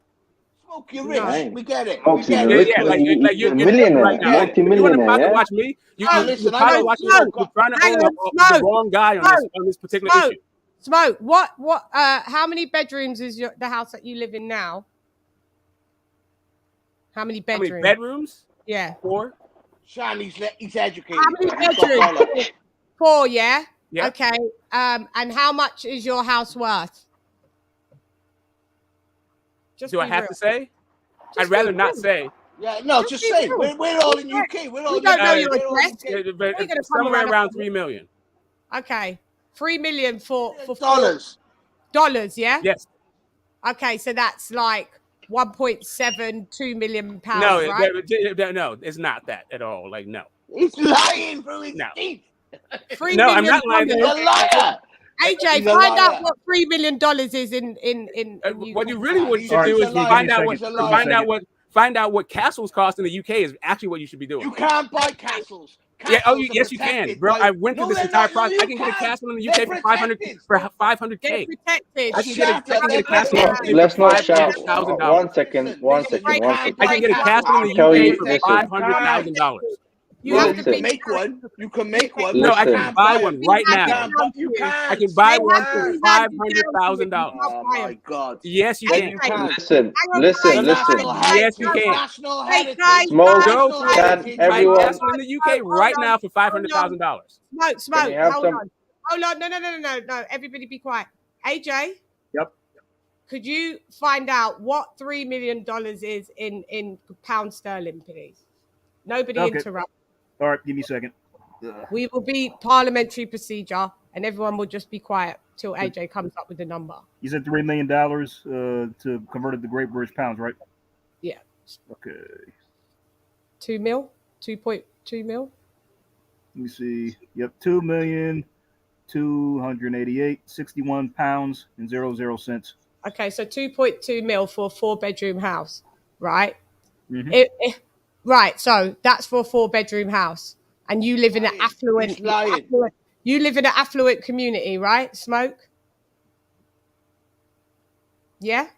Smoke, you're rich. We get it. Yeah, like you're millionaire, right now. multi-millionaire. You want to watch me? You're probably watching. You're trying to own the wrong guy on this particular issue. Smoke. What? How many bedrooms is the house that you live in now? How many bedrooms? How many bedrooms? Yeah. 4. Sean, he's educated. How many bedrooms? 4, yeah? Yeah. Okay. And how much is your house worth? Do I have to say? I'd rather not say. Yeah, no, just say. We're all in UK. We're all. We don't know your address. Somewhere around 3 million. Okay. 3 million for dollars. Dollars, yeah? Yes. Okay, so that's like 1.72 million pounds, no, right? No, it's not that at all. Like, no. He's lying through his teeth. No, I'm not lying. He's a liar. AJ, find out what $3 million is in what you really should do is find out what castles cost in the UK is actually what you should be doing. You can't buy castles. Yes, you can, bro. I went through this entire process. I can get a castle in the UK for 500K. I can get a castle. Let's not shout. 1 second. I can get a castle in the UK for $500,000. You can make one. You can make one. No, I can buy one right now. I can buy one for $500,000. Oh my God! Yes, you can. Listen. Yes, you can. Smoke, everyone in the UK right now for $500,000. Smoke. Hold on. No. Everybody be quiet. AJ. Yep. Could you find out what $3 million is in pound sterling, please? Nobody interrupt. All right, give me a second. We will be parliamentary procedure, and everyone will just be quiet till AJ comes up with the number. You said $3 million to convert it to Great British pounds, right? Yeah. Okay. 2 mil? 2.2 mil? Let me see. Yep, 2,288,61 pounds and 00 cents. Okay, so 2.2 mil for a 4-bedroom house, right? Mm-hmm. Right, so that's for a 4-bedroom house, and you live in an affluent. You live in an affluent community, right? Smoke. Yeah.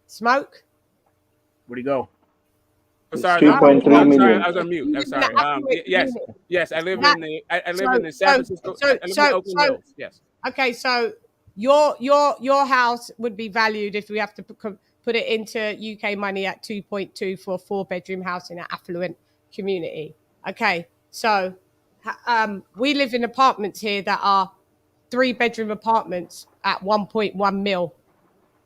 Smoke. Where'd he go? I'm sorry. 2.3 million. I was on mute. I'm sorry. Yes. I live in the San Francisco. I live in Oakland Hills. Yes. Okay, so your house would be valued if we have to put it into UK money at 2.2 for a 4-bedroom house in an affluent community. Okay, so we live in apartments here that are 3-bedroom apartments at 1.1 mil.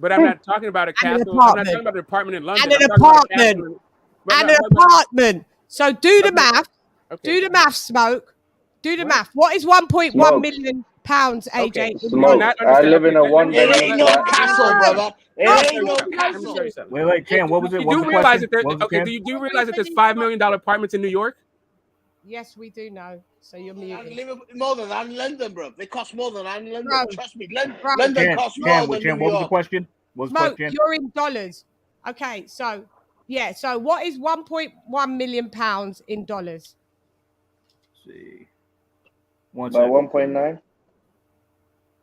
But I'm not talking about a castle. I'm not talking about an apartment in London. And an apartment. So do the math. Okay. Do the math, Smoke. Do the math. What is 1.1 million pounds, AJ? Okay. Smoke. I live in a 1-bedroom. It ain't no castle, brother. It ain't no castle. Wait, Chan, what was it? Do you realize that there's $5 million apartments in New York? Yes, we do know. So you're muted. More than that in London, bro. They cost more than that in London. Bro. Trust me. London costs more than New York. What was the question? Smoke, you're in dollars. Okay, so yeah. So what is 1.1 million pounds in dollars? Let's see. About 1.9.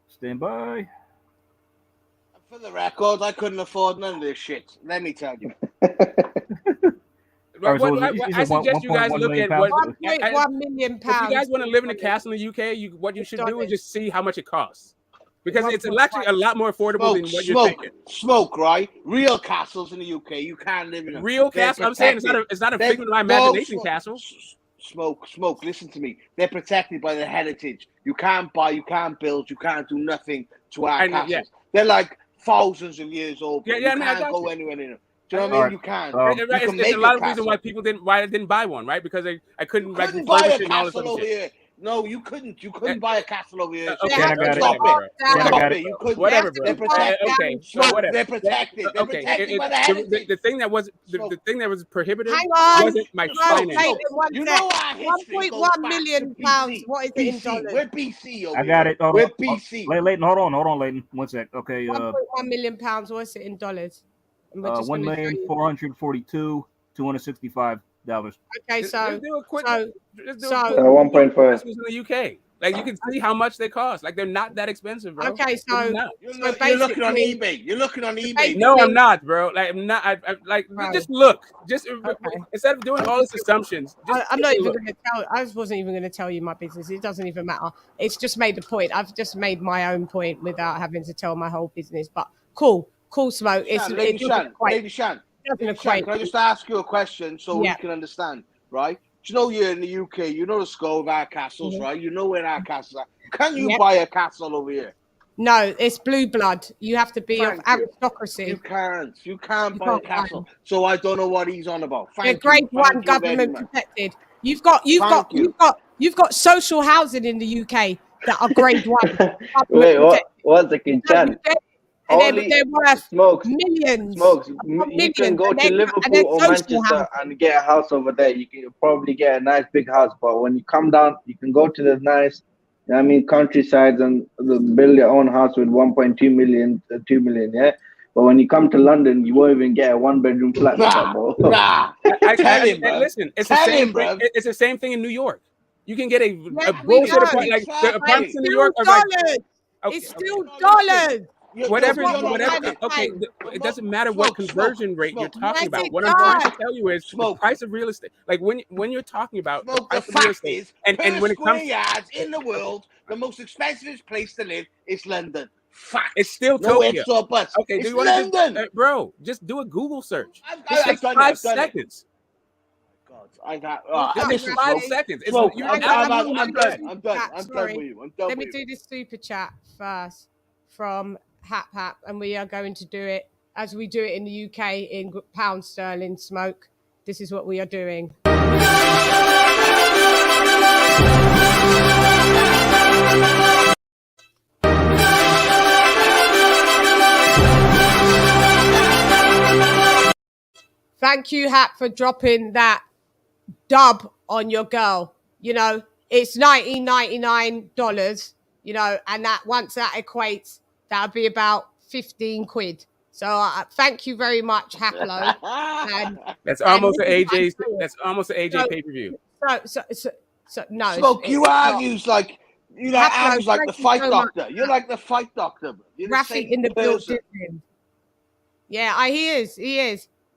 Stand by. For the record, I couldn't afford none of this shit. Let me tell you. I suggest you guys look at what 1.1 million pounds. If you guys want to live in a castle in the UK, what you should do is just see how much it costs. Because it's actually a lot more affordable than what you're thinking. Smoke, right? Real castles in the UK, you can't live in them. Real castle? I'm saying it's not a figment of my imagination castle. Smoke, listen to me. They're protected by their heritage. You can't buy, you can't build, you can't do nothing to our castles. Yeah. They're like thousands of years old. Yeah, you I mean, I can't got go you. anywhere in them. Do you know what I mean? You can't. It's a lot of reasons why I didn't buy one, right? Because I couldn't buy refurbish a it and all this castle other over shit. here. No, you couldn't. You couldn't buy a castle over here. Okay, I got it. Stop it. Stop it. You couldn't. Whatever, bro. They're protected. Okay, so whatever. They're protected. They're protected by the heritage. The thing that was the thing that was prohibitive Hang on. wasn't my finance. You know our history goes £1.1 back million to pounds. BC. What is it in BC. dollars? We're BC over I got here. it. Hold We're on. BC. Layton, hold on, Layton. 1 sec. Okay. £1.1 million pounds. What's it in dollars? $1,442,265. Okay, so Just do a quick. so 1.5. in the UK. Like you can see how much they cost. Like they're not that expensive, bro. okay, so You're looking on eBay. You're looking on eBay. No, I'm not, bro. Like I'm not. I like Bro. just look. Just instead of doing all these assumptions. I'm not even going to tell. I wasn't even going to tell you my business. It doesn't even matter. It's just made the point. I've just made my own point without having to tell my whole business. But cool, smoke. LadyChann, can I just ask you a question so we can understand, right? Do you know you're in the UK? You know the scope of our castles, right? You know where our castles are. Can you buy a castle over here? No, it's blue blood. You have to be of aristocracy. You can't buy a castle. So I don't know what he's on about. They're grade 1 government protected. You've got social housing in the UK that are grade 1. Wait, what's the Chan? And they're worth millions. You can go to Liverpool or Manchester and get a house over there. You can probably get a nice big house, but when you come down, you can go to the nice, countrysides and build your own house with 1.2 million, 2 million, yeah. But when you come to London, you won't even get a 1-bedroom flat. Listen, it's the same. It's the same thing in New York. You can get a bullshit apartment. Like the apartments in New York are like. It's still dollars. Whatever. Okay, it doesn't matter what conversion rate you're talking about. What I'm trying to tell you is the price of real estate. Like when you're talking about the price of real estate, and when it comes yards in the world, the most expensive place to live is London. Fact. It's still Tokyo. Okay, do you want to bro? Just do a Google search. It takes 5 seconds. I got. It's 5 seconds. I'm done. I'm done with you. Let me do this super chat first from Hap, and we are going to do it as we do it in the UK in pound sterling smoke. This is what we are doing. Thank you, Hap, for dropping that dub on your girl. You know, it's $19.99, you know, and that once that equates, that'll be about 15 quid. So thank you very much, Haplo. That's almost an AJ. That's almost an AJ pay-per-view. So no. Smoke, you argues like the fight doctor. You're like the fight doctor. You're Rafi in the building. Yeah, he is.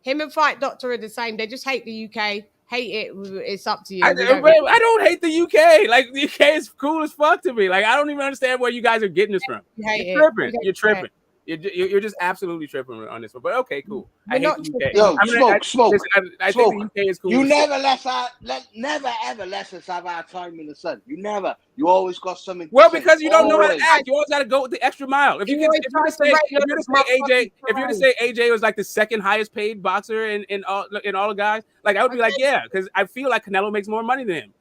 Him and Fight Doctor are the same. They just hate the UK. Hate it. It's up to you. I don't hate the UK. Like the UK is cool as fuck to me. Like I don't even understand where you guys are getting this from. You're tripping. You're just absolutely tripping on this one. But okay, cool. I hate the UK. Yo, smoke. I think the UK is cool. You never ever let us have our time in the sun. You never. You always got something. Well, because you don't know how to act. You always got to go with the extra mile. If you're to say AJ was like the second highest paid boxer in all the guys, like I would be like, yeah, because I feel like Canelo makes more money than him.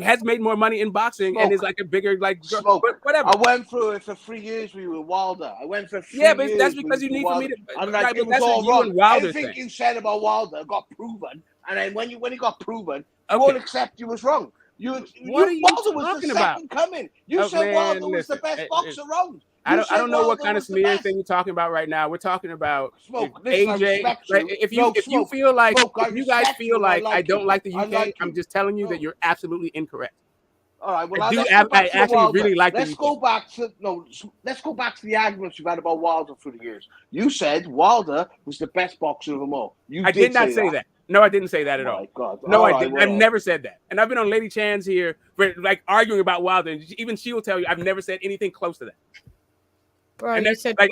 Has made more money in boxing and is like a bigger Smoke. But whatever. I went through it for 3 years. We were Wilder. I went for 3 years. Yeah, but that's because you need for me to. I'm like, it was all wrong. Everything you said about Wilder got proven, and then when it got proven, you won't accept you was wrong. What are you talking about? Coming. You said Wilder was the best boxer around. I don't know what kind of smear thing you're talking about right now. We're talking about AJ. If you feel like you guys feel like I don't like the UK, I'm just telling you that you're absolutely incorrect. All right. Well, I actually really like. Let's go back to the arguments you've had about Wilder through the years. You said Wilder was the best boxer of them all. I did not say that. No, I didn't say that at all. God. No, I didn't. I've never said that. And I've been on LadyChann's here for like arguing about Wilder. And even she will tell you I've never said anything close to that. Bro, and you said like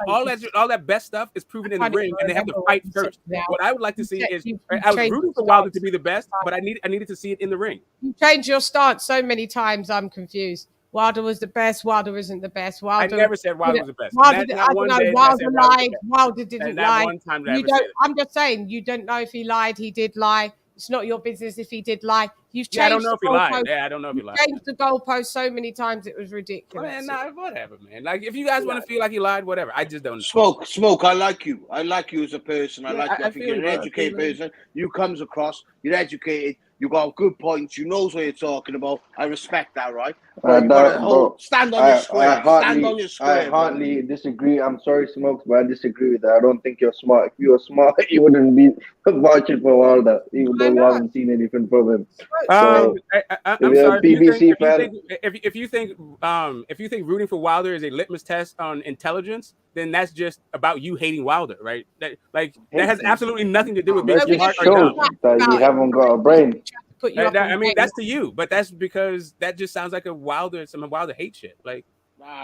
all that best stuff is proven in the ring, and they have to fight first. What I would like to see is I was rooting for Wilder to be the best, but I needed to see it in the ring. You changed your stance so many times. I'm confused. Wilder was the best. Wilder isn't the best. Wilder, I never said Wilder was the best. Wilder, Not I don't one know. day did I Wilder say Wilder was the lied. best. Wilder didn't Not lie. one time did I You ever say don't. that. I'm just saying, you don't know if he lied. He did lie. It's not your business if he did lie. You've changed. Yeah, I don't know if he lied. goalpost. Yeah, I don't know if he lied. Changed the goalpost so many times it was ridiculous. Man, nah, whatever, man. Like, if you guys want to feel like he lied, whatever. I just don't know. Smoke. I like you. I like you as a person. I Yeah, like you. I think you're an educated person. You comes across. You're educated. You got good points. You knows what you're talking about. I respect that, right? But you gotta stand on your square. Stand on your square. I hardly disagree. I'm sorry, Smokes, but I disagree with that. I don't think you're smart. If you were smart, you wouldn't be watching for Wilder, even though you haven't seen anything from him. So, I'm sorry. BBC if you think rooting for Wilder is a litmus test on intelligence, then that's just about you hating Wilder, right? That has absolutely nothing to do with being smart or dumb. That you haven't got a brain. I mean, that's to you, but that's because that just sounds like some Wilder hate shit. Like,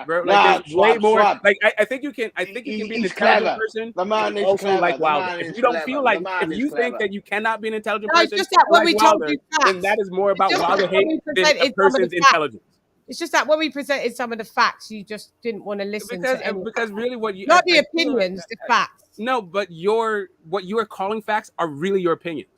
bro, there's way more. Like, I think you can be an intelligent person. The man is also clever. like Wilder. If you don't feel like, if you think that you cannot be an intelligent person, just that when we told you then that is more about Wilder hate than a person's intelligence. It's just that when we presented some of the facts, you just didn't want to listen because really what you not the opinions, the facts. No, but what you are calling facts are really your opinions.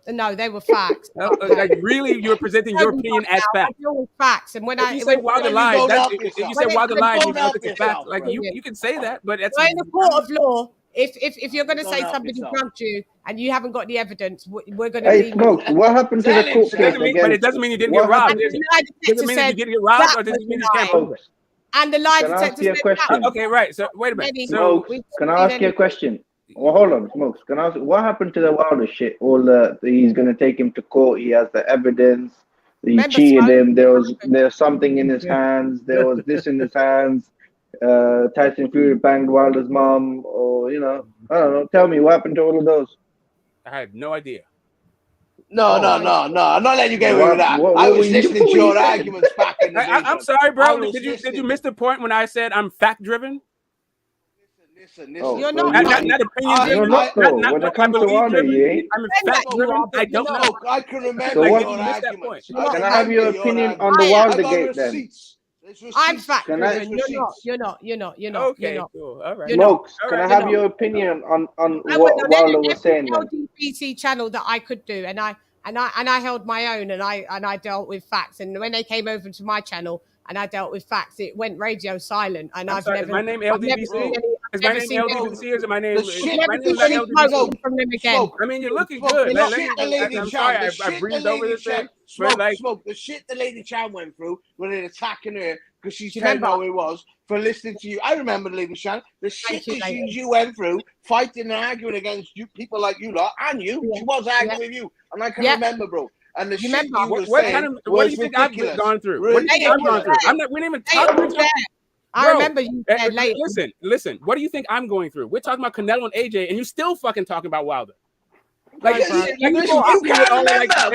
No, they were facts. Like, really, you're presenting your opinion as facts. I deal with facts, and when you say Wilder lied, if you say Wilder lied, you don't think it's facts. Like, you can say that, but it's in the court of law. If you're going to say somebody jumped you and you haven't got the evidence, we're going to. Hey, Smokes, what happened to the court case again? But it doesn't mean you didn't get robbed. Does it mean you didn't get robbed, or does it mean you can't prove it? And the lie detector said that. Okay, right. So wait a minute. Smokes, can I ask you a question? Well, hold on, Smokes. Can I ask what happened to the Wilder shit? He's gonna take him to court. He has the evidence. He cheated him. There's something in his hands. There was this in his hands. Tyson Fury banged Wilder's mom, or I don't know. Tell me what happened to all of those. I had no idea. No. I'm not letting you get away with that. I was listening to your arguments back in the day. I'm sorry, bro. Did you miss the point when I said I'm fact driven? Listen. You're not opinion. You're not though. When it comes to Wilder, you ain't. I'm fact driven. I don't know. I can remember So your arguments. Can I have your opinion on the Wilder gate then? I'm fact driven. You're not. Okay, cool. All right. Smokes, can I have your opinion on what Wilder was saying? LDBC channel that I could do, and I held my own, and I dealt with facts. And when they came over to my channel and I dealt with facts, it went radio silent. And Is my name LDBC? Is my name LDBC? Is my name? From them again. I mean, you're looking good. I'm sorry, I breathed over this thing. Smoke. The shit the LadyChann went through when they're attacking her because she's telling how it was for listening to you. I remember LadyChann. The shit you went through, fighting and arguing against you, people like you lot, and you. She was arguing with you, and I can remember, bro. And the shit you were saying what do you think I've gone through? What do you think I've gone through? We're not even talking about. I remember you said later. Listen. What do you think I'm going through? We're talking about Canelo and AJ, and you still fucking talking about Wilder. Like, you can't remember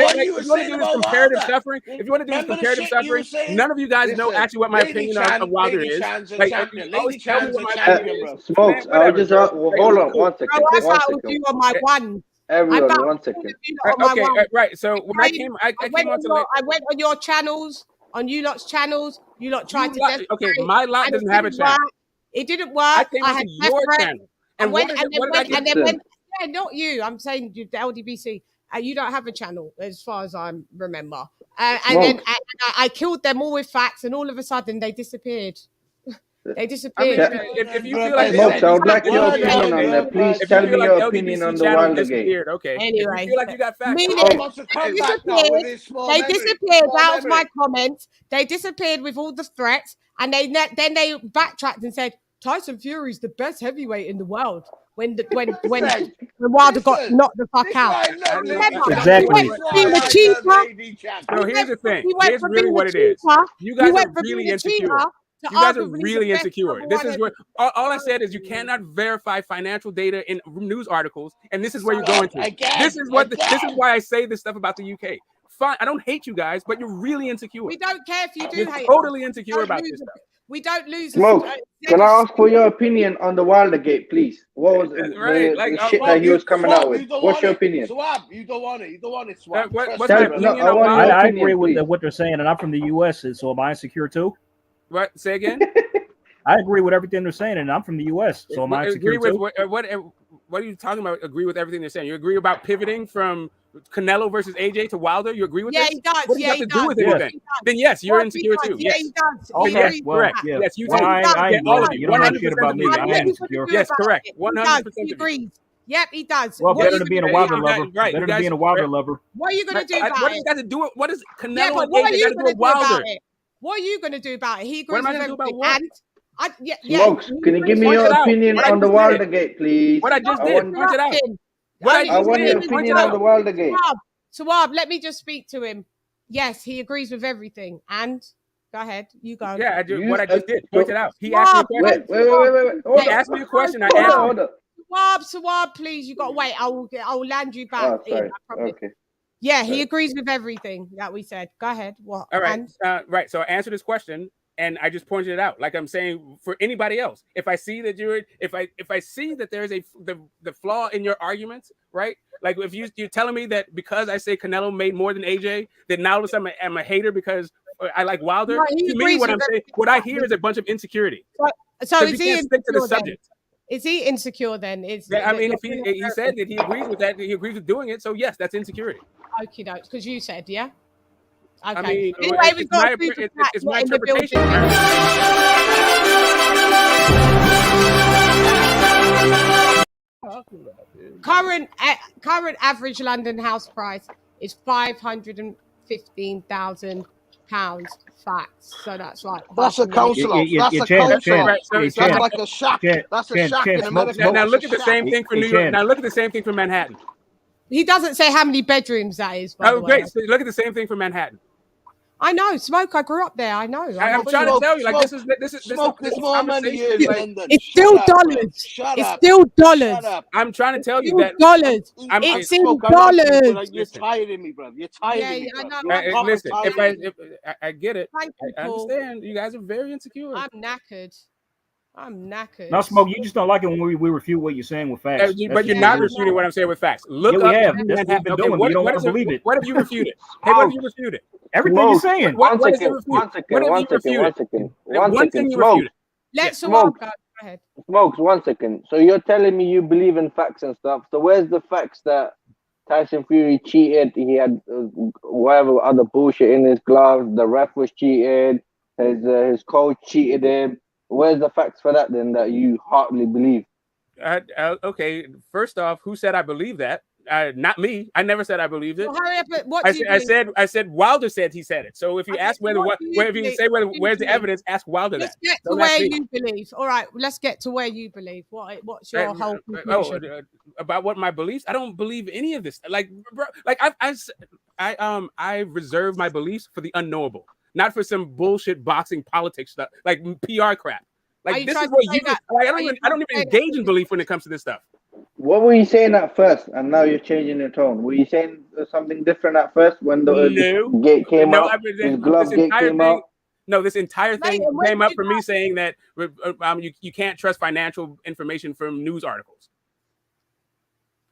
what you were saying about comparative suffering. If you want to do this comparative suffering, none of you guys know actually what my opinion of Wilder is. Like, always tell me what my opinion is. Smokes, I'll just hold on 1 second. Everyone, 1 second. Okay, right. So when I came onto I went on your channels, on you lot's channels. You lot tried to. Okay, my lot doesn't have a channel. It didn't work. I came onto your channel. And then yeah, not you. I'm saying the LDBC. You don't have a channel, as far as I remember. Then I killed them all with facts, and all of a sudden they disappeared. They disappeared. If you feel like Smokes, I would like your opinion on that. Please tell me your opinion on the Wilder gate. Okay. Anyway, if you feel like you got facts. They disappeared out of my comments. They disappeared with all the threats, and then they backtracked and said Tyson Fury's the best heavyweight in the world. When Wilder got knocked the fuck out. Exactly. So here's the thing. Here's really what it is. You guys are really insecure. You guys are really insecure. This is what all I said is you cannot verify financial data in news articles, and this is where you're going to. This is why I say this stuff about the UK. Fine, I don't hate you guys, but you're really insecure. We don't care if you do you're hate. Totally insecure about this stuff. We don't lose. Smokes, can I ask for your opinion on the Wilder gate, please? What was the shit that he was coming out with? What's your opinion? Swab, you don't want it. You don't want it, Swab. What's my opinion on I agree with what they're saying, and I'm from the US, so am I insecure too? What? Say again. I agree with everything they're saying, and I'm from the U.S., so am I agree with too? what are you talking about? Agree with everything they're saying? You agree about pivoting from Canelo versus AJ to Wilder? You agree with this? He does. What does that have to do with anything? Then yes, you're insecure too. Yeah, Yes. he does. Okay, yes, correct. Yeah. Yes, you well, too. I Yeah, all of you. you don't know shit 100% about me. I am insecure. Yes, correct. 100% He agrees. Yep, he does. Well, What better are you than being a gonna do Wilder about it? lover. Right, Better than being a Wilder lover. What are you going to do about What it? does that have to do with what is Canelo Yeah, but and what are AJ you got to do going to with do Wilder? about it? What are you going to do about it? He agrees What am I with going to do about everything. what? Smokes, can you give me your opinion on the Wildergate, please? What I just did, point it out. I want your opinion on the Wildergate. Swab, let me just speak to him. Yes, he agrees with everything. And go ahead, you go. Yeah, what I just did, point it out. He asked me a question. Wait. He asked me a question. I answered. Swab, please, you got to wait. I will land you back. Oh, sorry. Okay. Yeah, he agrees with everything that we said. Go ahead. What? All right. Right. So I answered this question, and I just pointed it out. Like I'm saying for anybody else, if I see that if I see that there's the flaw in your arguments, right? Like if you're telling me that because I say Canelo made more than AJ, that now all of a sudden I'm a hater because I like Wilder. No, to me, what I hear is a bunch of insecurity. So is he stick to the subject? Is he insecure then? I mean, if he said that he agrees with that, he agrees with doing it. So yes, that's insecurity. Okay, no, because you said, yeah. Okay. I mean, anyway, we've got it's my interpretation. Current average London house price is £515,000. Facts. So that's like that's a council. That's a council. That's like a shack. That's a shack in America. Now look at the same thing for New York. Now look at the same thing for Manhattan. He doesn't say how many bedrooms that is. Oh, great! So look at the same thing for Manhattan. I know, Smoke. I grew up there. I know. I'm trying to tell you, like this is Smoke. There's more money here in London. It's still dollars. It's still dollars. I'm trying to tell you that dollars. It's in dollars. You're tiring me, bro. You're tiring me. Yeah, listen, if I get it, I understand. You guys are very insecure. I'm knackered. No, Smoke, you just don't like it when we refute what you're saying with facts. But you're not refuting what I'm saying with facts. Look we up. have. That's what we've been doing. You don't want to believe it. What have you refuted? Hey, what have you refuted? Everything you're saying. One second. Let's go ahead. Smokes, 1 second. So you're telling me you believe in facts and stuff. So where's the facts that Tyson Fury cheated? He had whatever other bullshit in his gloves. The ref was cheated. His coach cheated him. Where's the facts for that then that you heartily believe? Okay, first off, who said I believe that? Not me. I never said I believed it. Well, hurry up. I said Wilder said he said it. So if you ask where's the evidence, ask Wilder let's that. Get to where you believe. All right, let's get to where you believe. What's your whole conclusion? About what my beliefs? I don't believe any of this. Like, bro, like I reserve my beliefs for the unknowable, not for some bullshit boxing politics stuff, like PR crap. Like this is what you. Like, I don't even engage in belief when it comes to this stuff. What were you saying at first, and now you're changing your tone? Were you saying something different at first when the gate came out? His glove gate came out. No, this entire thing came up from me saying that you can't trust financial information from news articles,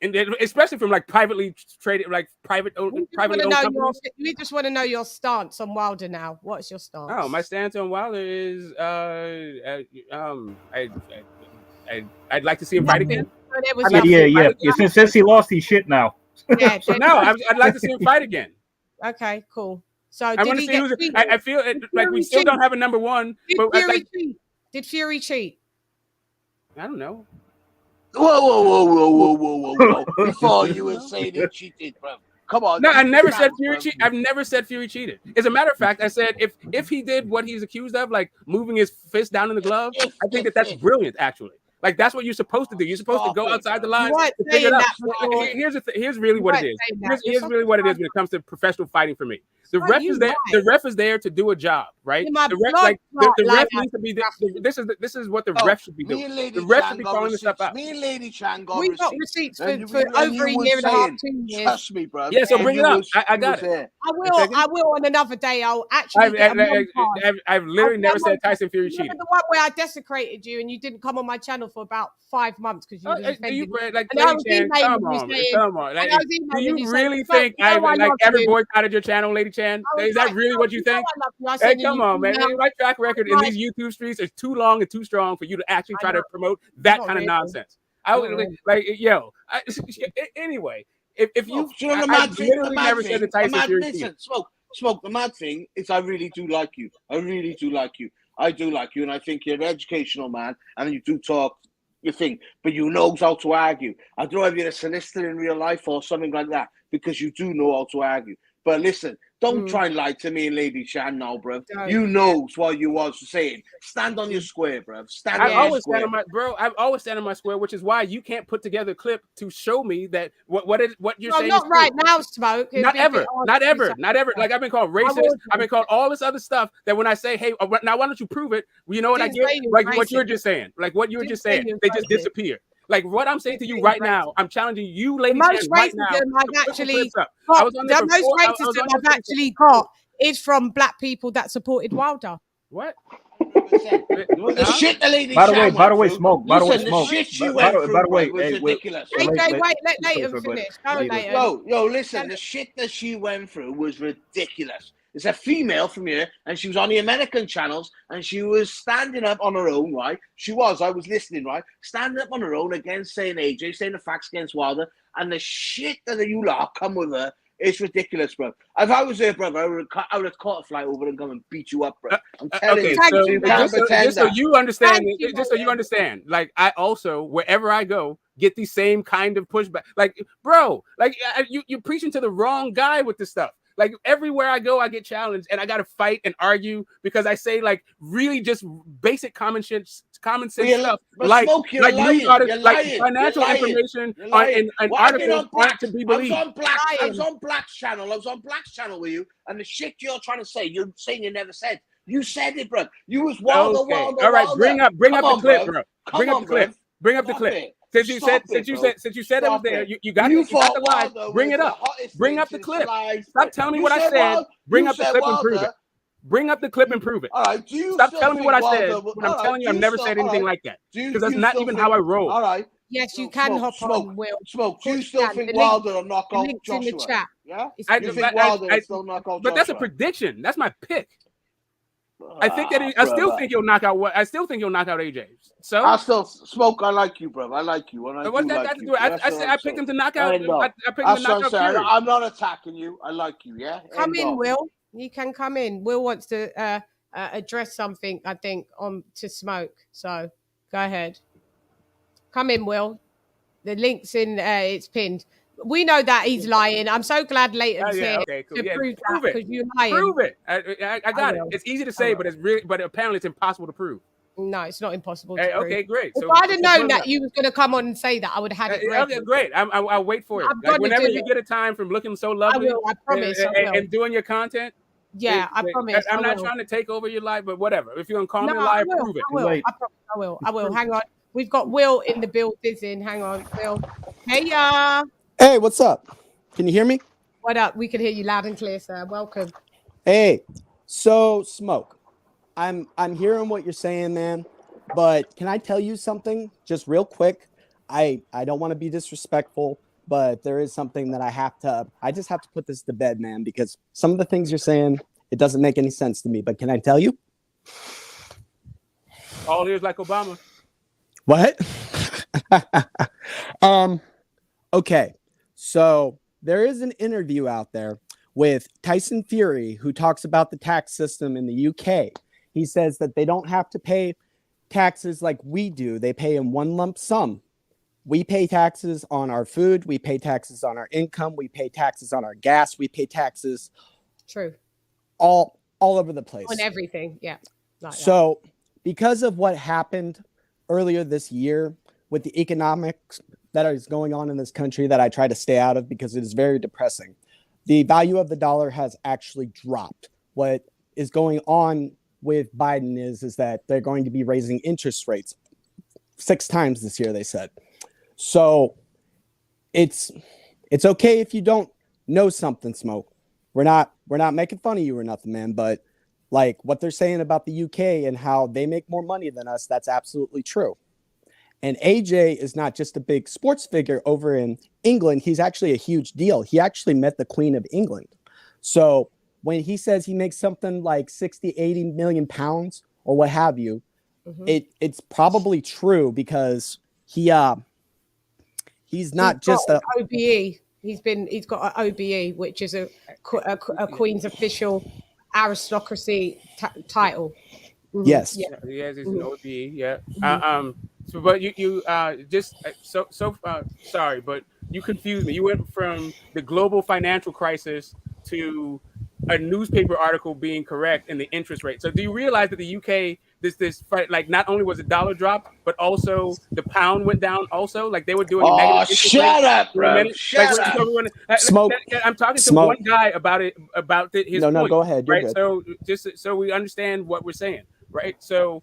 and especially from like privately traded, like privately owned companies. We just want to know your stance on Wilder now. What's your stance? Oh, my stance on Wilder is I'd like to see him fight again. Since he lost, he's shit now. Yeah, so no, I'd like to see him fight again. Okay, cool. So I want to see who's. I feel like we still don't have a number one. Did Fury cheat? I don't know. Whoa! Before you were saying he cheated, bro. Come on. No, I never said Fury cheated. I've never said Fury cheated. As a matter of fact, I said if he did what he's accused of, like moving his fist down in the glove, I think that's brilliant, actually. Like that's what you're supposed to do. You're supposed to go outside the lines to figure it out. Here's really what it is. Here's really what it is when it comes to professional fighting for me. The ref is there. The ref is there to do a job, right? The ref needs to be. This is what the ref should be doing. The ref should be calling this stuff out. Me and LadyChann got we got receipts for over a year and a half, 2 years. Trust me, bro. Yeah, so bring it up. I got it. I will on another day. I'll actually. I've literally never said Tyson Fury cheated. The one where I desecrated you and you didn't come on my channel for about 5 months because you was offended. Like, And I was LadyChann, emailing come you on, saying, come on. Like, and I was do emailing you you saying, really "Look, think you know I like love ever you." boycotted your channel, LadyChann? I was Is that like, really "No, what you you know think? I love you." I was Hey, sending come you on, man. emails. My track record in Like, these YouTube streets is too long and too strong for you to actually I try to know. promote that Not kind of really. nonsense. I would Not really. like, yo. Anyway, if you, you know the I mad thing, literally never said the Tyson Fury thing. listen, smoke. The mad thing is, I really do like you. I really do like you. I do like you, and I think you're an educational man, and you do talk your thing, but you knows how to argue. I don't know if you're a solicitor in real life or something like that, because you do know how to argue. But listen, don't try and lie to me and LadyChann now, bruv. You knows what you was saying. Stand on your square, bruv. Stand on your square. I've always stand on my square, which is why you can't put together a clip to show me that what you're saying. Not right now, Smoke. Not ever. Like, I've been called racist. I've been called all this other stuff that when I say, hey, now why don't you prove it? You know what I get? Like what you were just saying. Like what you were just saying. They just disappear. Like what I'm saying to you right now, I'm challenging you, LadyChann, right now. The most racism I've actually got is from black people that supported Wilder. What? The shit the lady. By the way, Smoke. By the way, Smoke. The shit she went through was ridiculous. Wait, let Leighton finish. Go, Leighton. Yo, listen. The shit that she went through was ridiculous. It's a female from here, and she was on the American channels, and she was standing up on her own, right? I was listening, right? Standing up on her own against saying AJ, saying the facts against Wilder, and the shit that you lot come with her. It's ridiculous, bro. If I was there, brother, I would have caught a flight over and come and beat you up, bro. I'm telling you. Just so you understand, like, I also, wherever I go, get the same kind of pushback. Like, bro, like, you're preaching to the wrong guy with this stuff. Like, everywhere I go, I get challenged, and I got to fight and argue because I say, like, really just basic common sense stuff. Like, Smoke, news articles, like financial information and articles aren't to be believed. I was on Black's channel. I was on Black's channel with you, and the shit you're trying to say, you're saying you never said. You said it, bro. You was Wilder. All right, bring up the clip, bro. Bring up the clip. Since you said it was there, you got the live. Bring it up. Bring up the clip. Stop telling me what I said. Bring up the clip and prove it. Bring up the clip and prove it. All right. Stop telling me what I said when I'm telling you I've never said anything like that. Because that's not even how I roll. All right. Yes, you can hop on, Will. Smoke. Do you still think Wilder will knock out Joshua? In the chat. Yeah? You think Wilder will still knock out Joshua? But that's a prediction. That's my pick. I think that I still think he'll knock out AJ. So I still Smoke. I like you, bro. I like you. And what's that got to do? I said I picked him to knock out. I picked him to knock out Fury. I'm not attacking you. I like you. Yeah. Come in, Will. You can come in. Will wants to address something, I think, to Smoke. So go ahead. Come in, Will. The link's in. It's pinned. We know that he's lying. I'm so glad Leighton's here to prove that, because you're lying. Prove it. I got it. It's easy to say, but apparently it's impossible to prove. No, it's not impossible to prove. Okay, great. If I'd have known that you was going to come on and say that, I would have had it ready. Okay, great. I'll wait for it. Like, whenever you get a time from looking so lovely, I promise. And doing your content. Yeah, I promise. I'm not trying to take over your life, but whatever. If you're going to call me live, prove it. I promise I will. Hang on. We've got Will in the building. Hang on, Will. Hey, Hey, what's up? Can you hear me? What up? We can hear you loud and clear, sir. Welcome. Hey, so Smoke, I'm hearing what you're saying, man. But can I tell you something just real quick? I don't want to be disrespectful, but there is something that I just have to put this to bed, man, because some of the things you're saying, it doesn't make any sense to me. But can I tell you? All ears like Obama. What? Okay. So there is an interview out there with Tyson Fury, who talks about the tax system in the UK. He says that they don't have to pay taxes like we do. They pay in one lump sum. We pay taxes on our food. We pay taxes on our income. We pay taxes on our gas. We pay taxes. True. All over the place. On everything. Yeah. So because of what happened earlier this year with the economics that is going on in this country that I try to stay out of because it is very depressing, the value of the dollar has actually dropped. What is going on with Biden is that they're going to be raising interest rates 6 times this year, they said. So it's okay if you don't know something, Smoke. We're not making fun of you or nothing, man, but like what they're saying about the UK and how they make more money than us, that's absolutely true. And AJ is not just a big sports figure over in England. He's actually a huge deal. He actually met the Queen of England. So when he says he makes something like 60, 80 million pounds or what have you, it's probably true because he's not just a OBE. He's got an OBE, which is a Queen's official aristocracy title. Yes. Yeah, it's an OBE. Yeah. So, but you just sorry, but you confused me. You went from the global financial crisis to a newspaper article being correct in the interest rate. So do you realize that the UK this fight, like, not only was the dollar dropped, but also the pound went down also? Like, they were doing a negative interest shut rate up, for a bro. minute. Shut Like, up. Smoke. I'm talking to one guy about his No, point. go ahead. You're Right. good. So just so we understand what we're saying, right? So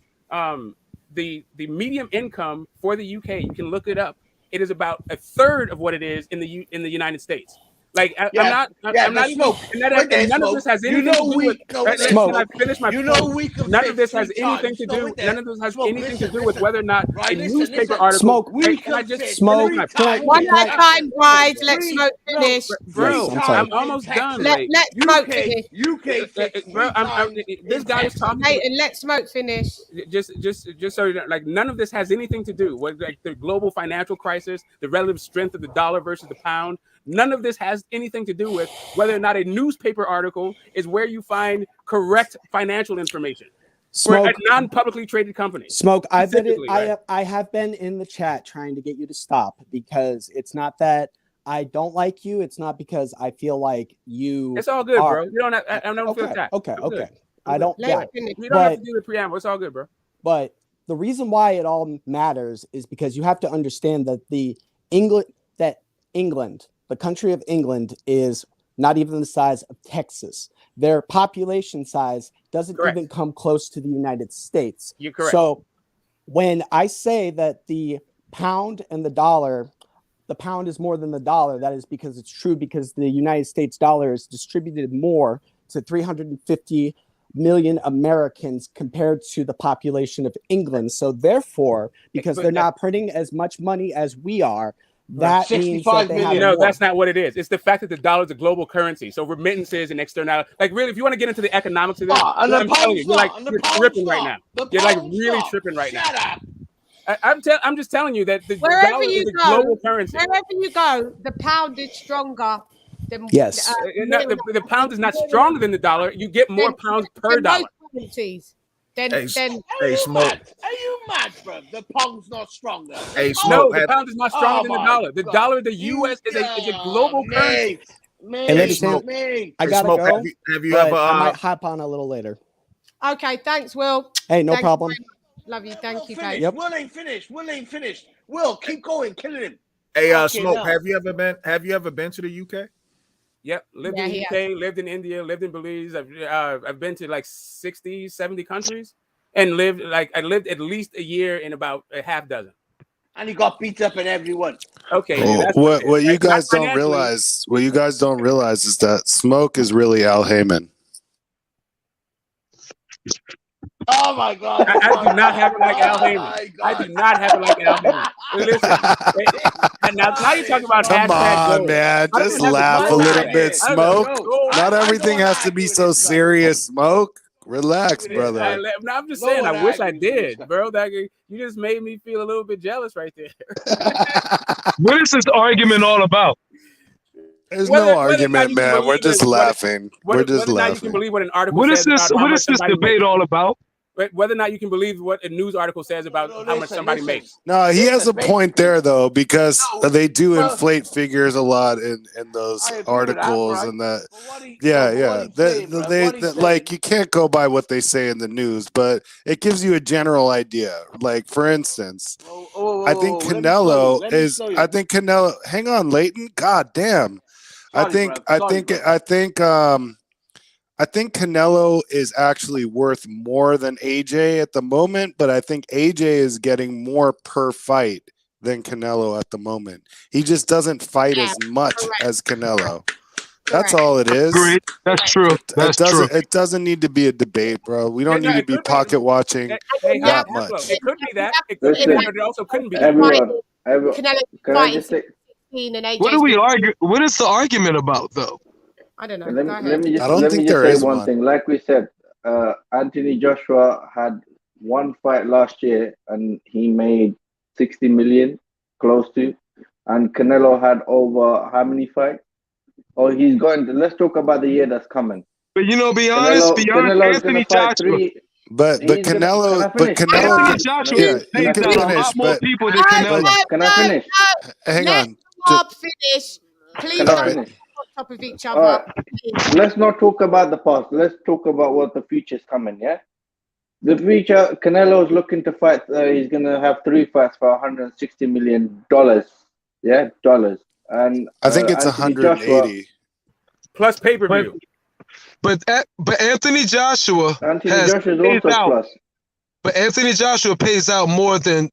the medium income for the UK, you can look it up. It is about a third of what it is in the United States. Like, I'm not Smoke. None of this has anything to do with. Smoke. Can I finish my point? None of this has anything to do. None of this has anything to do with whether or not a newspaper article. Smoke. Can I just Smoke. One at a time, guys. Let Smoke finish. Bro, Yes, I'm sorry. I'm almost done. Let Smoke finish. Bro, this guy is talking. Hey, and let Smoke finish. Just so you know, like, none of this has anything to do with, like, the global financial crisis, the relative strength of the dollar versus the pound. None of this has anything to do with whether or not a newspaper article is where you find correct financial information. Smoke. For a non-publicly traded company. Smoke. I Right? have been in the chat trying to get you to stop, because it's not that I don't like you. It's not because I feel like you. It's all good, bro. You don't have, I don't feel attacked. Okay. I don't. Let Yeah. finish. You don't have to do the preamble. It's all good, bro. But the reason why it all matters is because you have to understand that England, the country of England, is not even the size of Texas. Their population size doesn't even come close to the United States. You're correct. So when I say that the pound and the dollar, the pound is more than the dollar, that is because it's true, because the United States dollar is distributed more to 350 million Americans compared to the population of England. So therefore, because they're not printing as much money as we are, that means that they have more. That's not what it is. It's the fact that the dollar is a global currency. So remittances and external, like, really, if you want to get into the economics of this, I'm telling you, you're tripping right now. You're like really tripping right now. I'm just telling you that the dollar is a global currency. Wherever you go, the pound is stronger than. Yes. The pound is not stronger than the dollar. You get more pounds per dollar. Then Smoke. Are you mad, bro? The pound's not stronger. Hey, Smoke. No, the pound is not stronger than the dollar. The dollar, the U.S. is a global currency. I gotta go. Have you ever? I might hop on a little later. Okay, thanks, Will. Hey, no problem. Love you. Thank you, guys. Yep. Will ain't finished. Will, keep going, killing him. Hey, Smoke. Have you ever been to the UK? Yep, lived in the UK, lived in India, lived in Belize. I've been to like 60, 70 countries, and I lived at least a year in about a half dozen. And he got beat up in everyone. Okay. What you guys don't realize, is that Smoke is really Al Heyman. Oh my God! I do not have it like Al Heyman. I do not have it like Al Heyman. Listen, now you're talking about Come on, man. Just laugh a little bit, Smoke. Not everything has to be so serious, Smoke. Relax, brother. I'm just saying, I wish I did, bro. You just made me feel a little bit jealous right there. What is this argument all about? There's no argument, man. We're just laughing. We're just laughing. You can believe what an article What is this debate all about? Whether or not you can believe what a news article says about how much somebody makes. No, he has a point there, though, because they do inflate figures a lot in those articles and that. Like, you can't go by what they say in the news, but it gives you a general idea. Like, for instance, I think Canelo. Hang on, Leighton. God damn. I think Canelo is actually worth more than AJ at the moment, but I think AJ is getting more per fight than Canelo at the moment. He just doesn't fight as much as Canelo. That's all it is. Great. That's true. That's true. It doesn't need to be a debate, bro. We don't need to be pocket watching that much. It could be that. It Listen, also couldn't be that. everyone, Can I just say? What do we argue? What is the argument about, though? I don't know. Let me just say one thing. Like we said, Anthony Joshua had one fight last year and he made 60 million, close to, and Canelo had over how many fights? Oh, he's going to, let's talk about the year that's coming. But you know, be honest, Anthony Joshua. But Canelo, Anthony Joshua pays out a lot more people than Canelo. Can I finish? Hang on. Finish. Please don't finish. On top of each other. Let's not talk about the past. Let's talk about what the future's coming. Yeah, the future. Canelo's looking to fight. He's gonna have 3 fights for $160 million. Yeah, dollars. And I think it's 180 plus pay-per-view. But Anthony Joshua Joshua's also plus. But Anthony Joshua pays out more than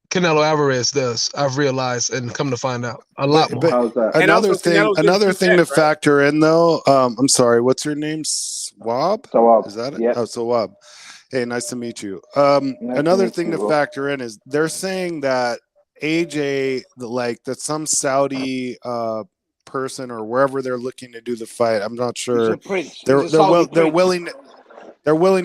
Canelo Alvarez does. I've realized and come to find out a lot more. How's that? Another thing to factor in, though. I'm sorry. What's your name? Swab? Is that it? Yeah. Oh, Swab. Hey, nice to meet you. Another thing to factor in is they're saying that AJ, that some Saudi person or wherever they're looking to do the fight, I'm not sure. They're willing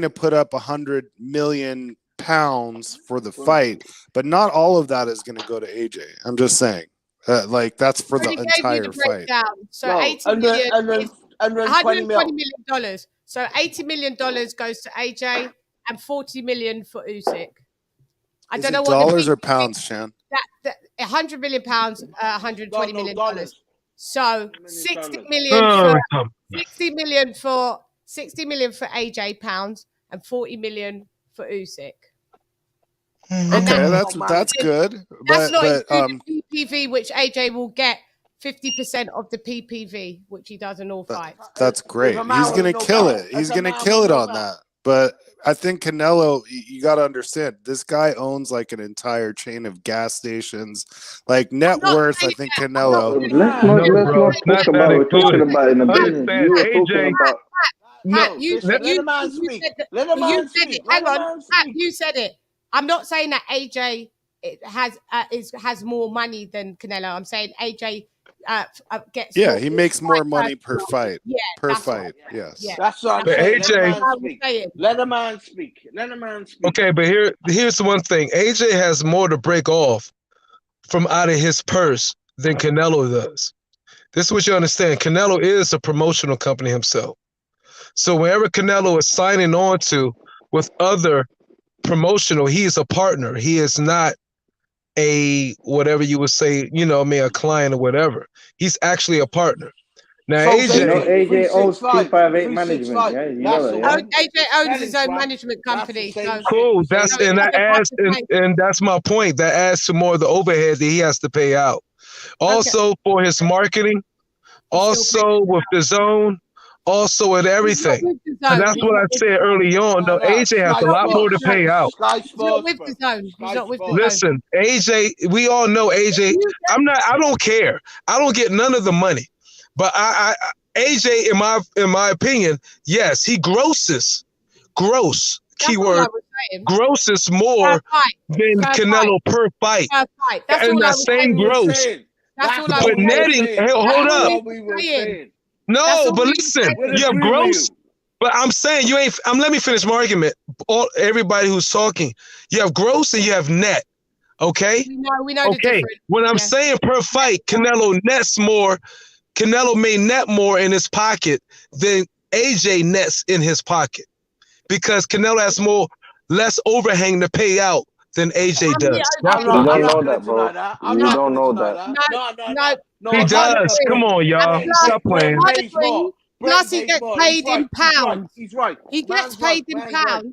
to put up 100 million pounds for the fight, but not all of that is going to go to AJ. I'm just saying, that's for the entire fight. So $80 million, $120 million. So $80 million goes to AJ and $40 million for Usyk. I don't know what dollars or pounds, Shan. That 100 million pounds, $120 million. So 60 million for 60 million for AJ pounds and 40 million for Usyk. Okay, that's good. That's not including PPV, which AJ will get 50% of the PPV, which he does in all fights. That's great. He's gonna kill it. He's gonna kill it on that. But I think Canelo, you got to understand, this guy owns like an entire chain of gas stations. Like net worth, I think Canelo. Let's not talk about what we're talking about in the business. You were talking about. Let the man speak. Let the man speak. Hang on, Pat, you said it. I'm not saying that AJ has more money than Canelo. I'm saying AJ gets. Yeah, he makes more money per fight. Yeah, per fight. Yes. Yeah. That's what I'm saying. Let the man speak. Let the man speak. Okay, but here's the one thing. AJ has more to break off from out of his purse than Canelo does. This is what you understand. Canelo is a promotional company himself. So wherever Canelo is signing on to with other promotional, he is a partner. He is not a whatever you would say, a client or whatever. He's actually a partner. Now, AJ owns 258 management. Yeah, you know that, AJ owns his own management company. Cool. And that's my point. That adds to more of the overhead that he has to pay out. Also for his marketing, also with the zone, also with everything. And that's what I said early on. No, AJ has a lot more to pay out. He's not with the zone. He's not with the zone. Listen, AJ, we all know AJ. I don't care. I don't get none of the money. But AJ, in my opinion, yes, he grosses. Gross. Keyword. Grosses more than Canelo per fight. And that same gross. But netting, hold up. No, but listen, you have gross. But I'm saying you ain't. Let me finish my argument. Everybody who's talking, you have gross and you have net. Okay. We know. Okay. When I'm saying per fight, Canelo nets more. Canelo may net more in his pocket than AJ nets in his pocket because Canelo has less overhang to pay out than AJ does. You don't know that, bro. You don't know that. No, he does. Come on, y'all. Stop playing. Plus, he gets paid in pounds. He's right. He gets paid in pounds.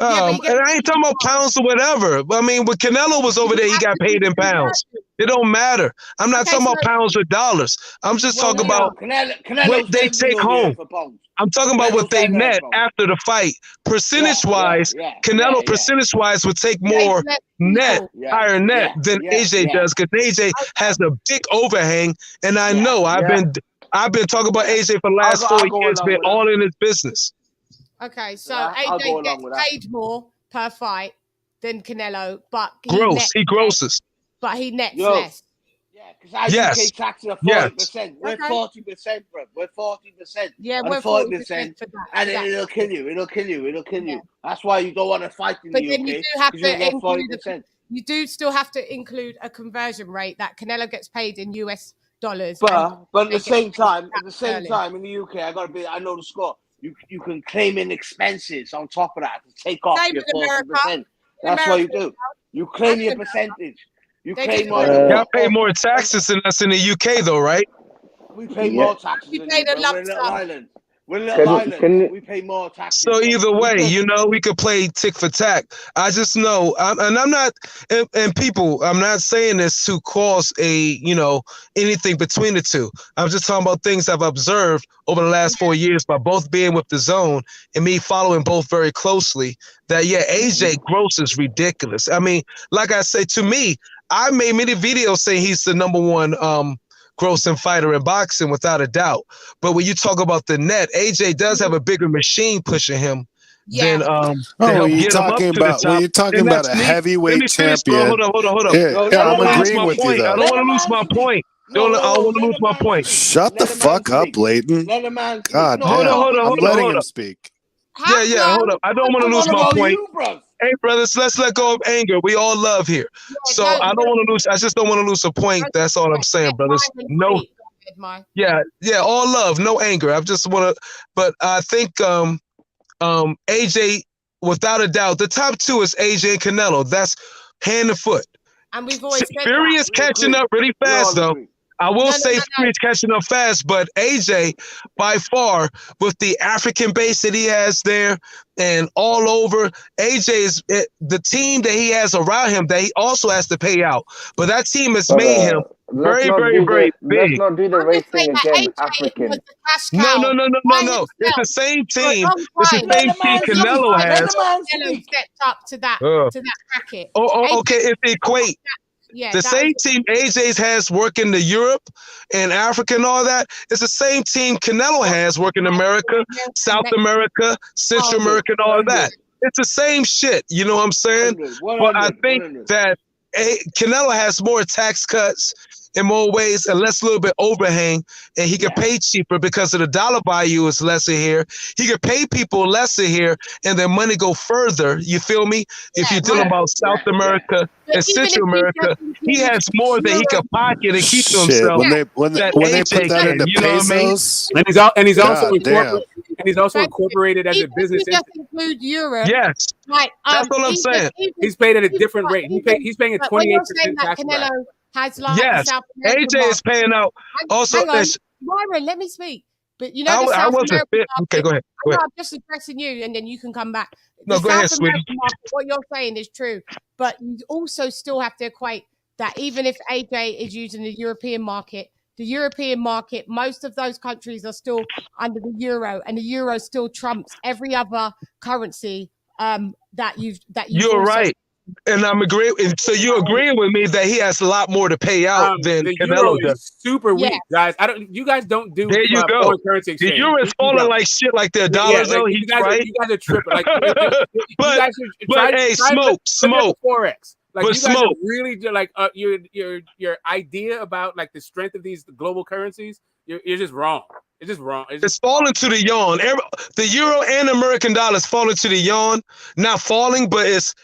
And I ain't talking about pounds or whatever. I mean, when Canelo was over there, he got paid in pounds. It don't matter. I'm not talking about pounds or dollars. I'm just talking about what they take home. I'm talking about what they net after the fight. Percentage-wise, Canelo percentage-wise would take more higher net than AJ does because AJ has a big overhang. And I know I've been I've been talking about AJ for the last 4 years, been all in his business. Okay, so I'll go AJ along gets with that. paid more per fight than Canelo, but He grosses. But he nets Yo. less. Yeah, because our Yes. UK taxes are Yes. 40%. We're Okay. 40%, bro. We're 40%. Yeah, and we're 40% for that. And it'll kill you. It'll kill you. It'll kill you. That's why you don't want to fight in But the then UK. you do have You'll to get include 40%. you do still have to include a conversion rate that Canelo gets paid in US dollars. But at they the same get paid time, sterling. in the UK, I know the score. You can claim in expenses on top of that to take off Same your with America. 40%. That's what you do. You claim your percentage. You claim more. Y'all pay more taxes than us in the UK, though, right? We pay more taxes than you, bro. We're a little island. We're a little island. We pay more taxes. So either way, we could play tick for tack. I just know, and I'm not, and people, I'm not saying this to cause anything between the two. I'm just talking about things I've observed over the last 4 years by both being with the Zone and me following both very closely. That AJ Gross is ridiculous. I mean, like I say, to me, I made many videos saying he's the number one grossing fighter in boxing without a doubt. But when you talk about the net, AJ does have a bigger machine pushing him than to help get him up to the top. When you're talking And about that's a me. heavyweight Let me finish, bro. champion. Hold up. Yeah, I'm agreeing with you, though. I don't want to lose my point. I don't want to lose my point. Shut the fuck up, Leighton. Let a man speak. God damn. I'm letting him speak. Yeah, hold up. I don't want to lose my point. You, hey, brothers, let's let go of anger. We all love here. So I don't want to lose. I just don't want to lose a point. That's all I'm saying, brothers. No. Yeah, all love, no anger. I just want to, but I think AJ, without a doubt, the top two is AJ and Canelo. That's hand and foot. And we've always said Fury is catching up really fast, though. I will say Fury is catching up fast, but AJ, by far, with the African base that he has there and all over, AJ is the team that he has around him that he also has to pay out. But that team has made him very, very, very big. Let's not do the race thing again, African. No. It's the same team. It's the same team Canelo has. Canelo stepped up to that bracket. Okay, if they equate. The same team AJ's has working to Europe and Africa and all that. It's the same team Canelo has working America, South America, Central America and all of that. It's the same shit. You know what I'm saying? But I think that Canelo has more tax cuts in more ways and less little bit overhang, and he can pay cheaper because of the dollar value is lesser here. He can pay people lesser here and their money go further. You feel me? If you're dealing about South America and Central America, he has more that he can pocket and keep to himself. When they put that into pesos, and he's also incorporated as a business. Just include Europe. Yes, that's what I'm saying. He's paid at a different rate. He's paying a 28% tax rate. Has like South AJ is paying out. Also, Myron, let me speak. But you know, I wasn't fit. Okay, go ahead. I'm just addressing you, and then you can come back. No, go ahead, sweetie. What you're saying is true, but you also still have to equate that even if AJ is using the European market, most of those countries are still under the euro, and the euro still trumps every other currency that you're right. And I'm agreeing. So you're agreeing with me that he has a lot more to pay out than the Canelo euro does. Is super weak, guys. You guys don't do. There you go. Foreign currency exchange. The euro is falling like shit, like their dollars. Yeah, like, you guys are tripping. Like, but hey, smoke. Forex. Like, but you guys smoke. are really like your idea about like the strength of these global currencies. You're just wrong. It's just wrong. It's falling to the yawn. The euro and American dollar is falling to the yawn. Not falling, but it's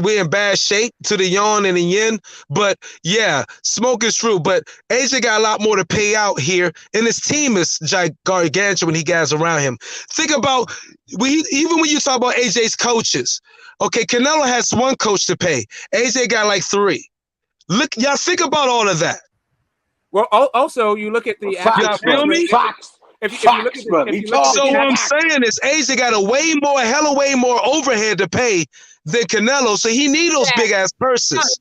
we're in bad shape to the yawn and the yen. But yeah, smoke is true. But AJ got a lot more to pay out here, and his team is gargantuan when he guys around him. Think about even when you talk about AJ's coaches. Okay, Canelo has one coach to pay. AJ got like 3. Look, y'all think about all of that. Well, also you look at the y'all feel me? Facts. So what I'm saying is AJ got a hella way more overhead to pay than Canelo, so he need those big ass purses.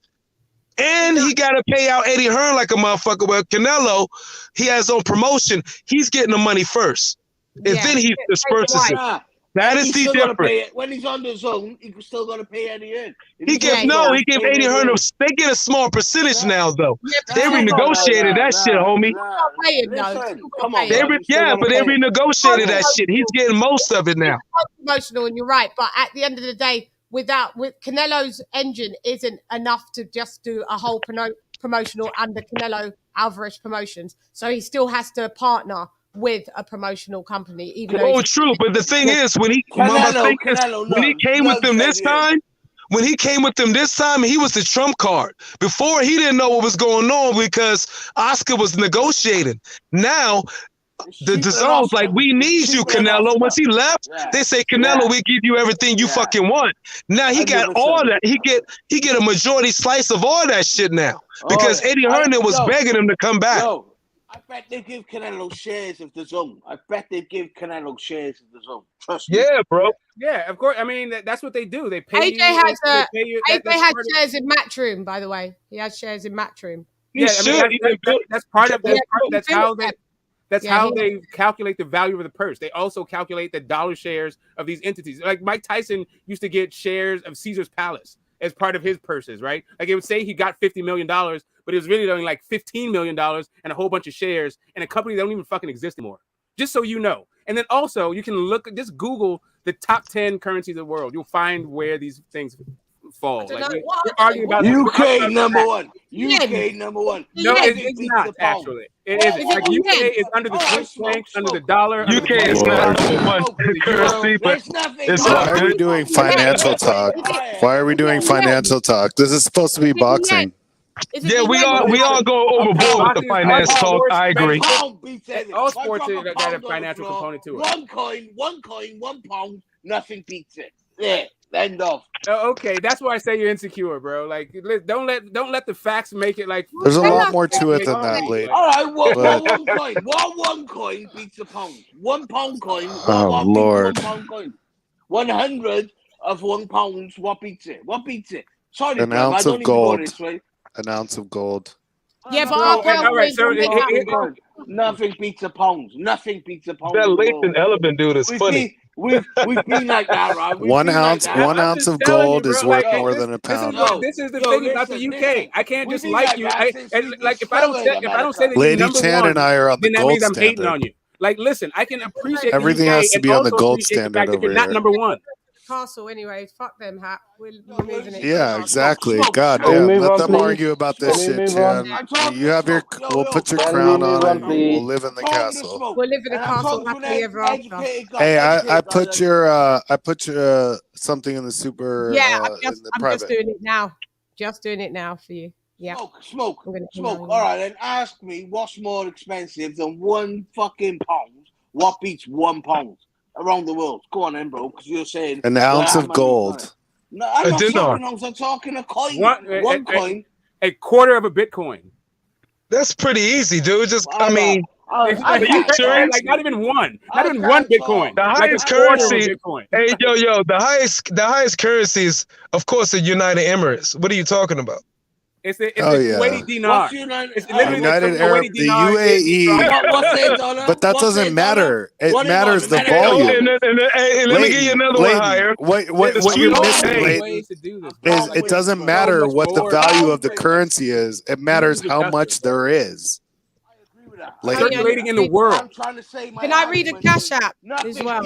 And he got to pay out Eddie Hearn like a motherfucker. Well, Canelo, he has on promotion. He's getting the money first, and then he disperses it. That is the difference. When he's on the zone, he still got to pay Eddie Hearn. He gave Eddie Hearn. They get a small percentage now, though. They renegotiated that shit, homie. But they renegotiated that shit. He's getting most of it now. Promotional, and you're right. But at the end of the day, with Canelo's engine isn't enough to just do a whole promotional under Canelo Alvarez promotions. So he still has to partner with a promotional company, even though true. But the thing is, when he came with them this time, he was the trump card. Before, he didn't know what was going on because Oscar was negotiating. Now, the zone's like, we need you, Canelo. Once he left, they say, Canelo, we give you everything you fucking want. Now he got all that. He get a majority slice of all that shit now because Eddie Hearn was begging him to come back. I bet they give Canelo shares of the zone. Trust me. Yeah, bro. Yeah, of course. I mean, that's what they do. They pay AJ you. AJ has shares in Matchroom, by the way. He has shares in Matchroom. That's part of that's how they calculate the value of the purse. They also calculate the dollar shares of these entities. Like Mike Tyson used to get shares of Caesar's Palace as part of his purses, right? Like it would say he got $50 million, but it was really only like $15 million and a whole bunch of shares in a company that don't even fucking exist anymore. Just so you know. And then also you can just Google the top 10 currencies of the world. You'll find where these things fall. Like we're arguing about UK number one. UK number one. No, it's not actually. It isn't. Like UK is under the Swiss franc, under the dollar. UK is not number one currency, but it's why are we doing financial talk? Why are we doing financial talk? This is supposed to be boxing. Yeah, we all go overboard with the finance talk. I agree. All sports got a financial component to it. One coin, 1 pound, nothing beats it. There. End of. Okay, that's why I say you're insecure, bro. Like, don't let the facts make it like. There's a lot more to it than that, lady. All right, one coin. One coin beats a pound. 1 pound coin. Oh Lord. 1 pound coin. 100 of 1 pound. What beats it? Sorry, an ounce of gold. An ounce of gold. Yeah, but all right, so nothing beats a pound. Nothing beats a pound. That Lathan Element dude is funny. We've been like that, right? One ounce of gold is worth more than a pound. This is the thing about the UK. I can't just like you. If I don't say that LadyChann and I are on the then that gold means I'm hating standard. on you. Like, listen, I can appreciate everything has to be on the gold standard over here. Not number one. Castle anyway. Fuck them, Hat. We're moving it. Yeah, exactly. God damn. Let them argue about this shit, Chan. You have your. We'll put your crown on and we'll live in the castle. We'll live in the castle happily ever after. Hey, I put your something in the super. Yeah, I'm just doing it now. Just doing it now for you. Yeah. Smoke. All right, then ask me what's more expensive than 1 fucking pound? What beats 1 pound? Around the world. Go on then, bro, because you're saying an ounce of gold. No, I'm not talking ounce, I'm talking a coin. One coin. A quarter of a Bitcoin. That's pretty easy, dude. Just I mean, like not even one. Not even one Bitcoin. The highest currency. Hey, yo, the highest currencies, of course, the United Emirates. What are you talking about? It's the Kuwaiti dinar. It's United Arab, the UAE. But that doesn't matter. It matters the volume. And let me give you another one higher. What you're missing is it doesn't matter what the value of the currency is. It matters how much there is. Like circulating in the world. I'm trying to say Can I read a cash app as well?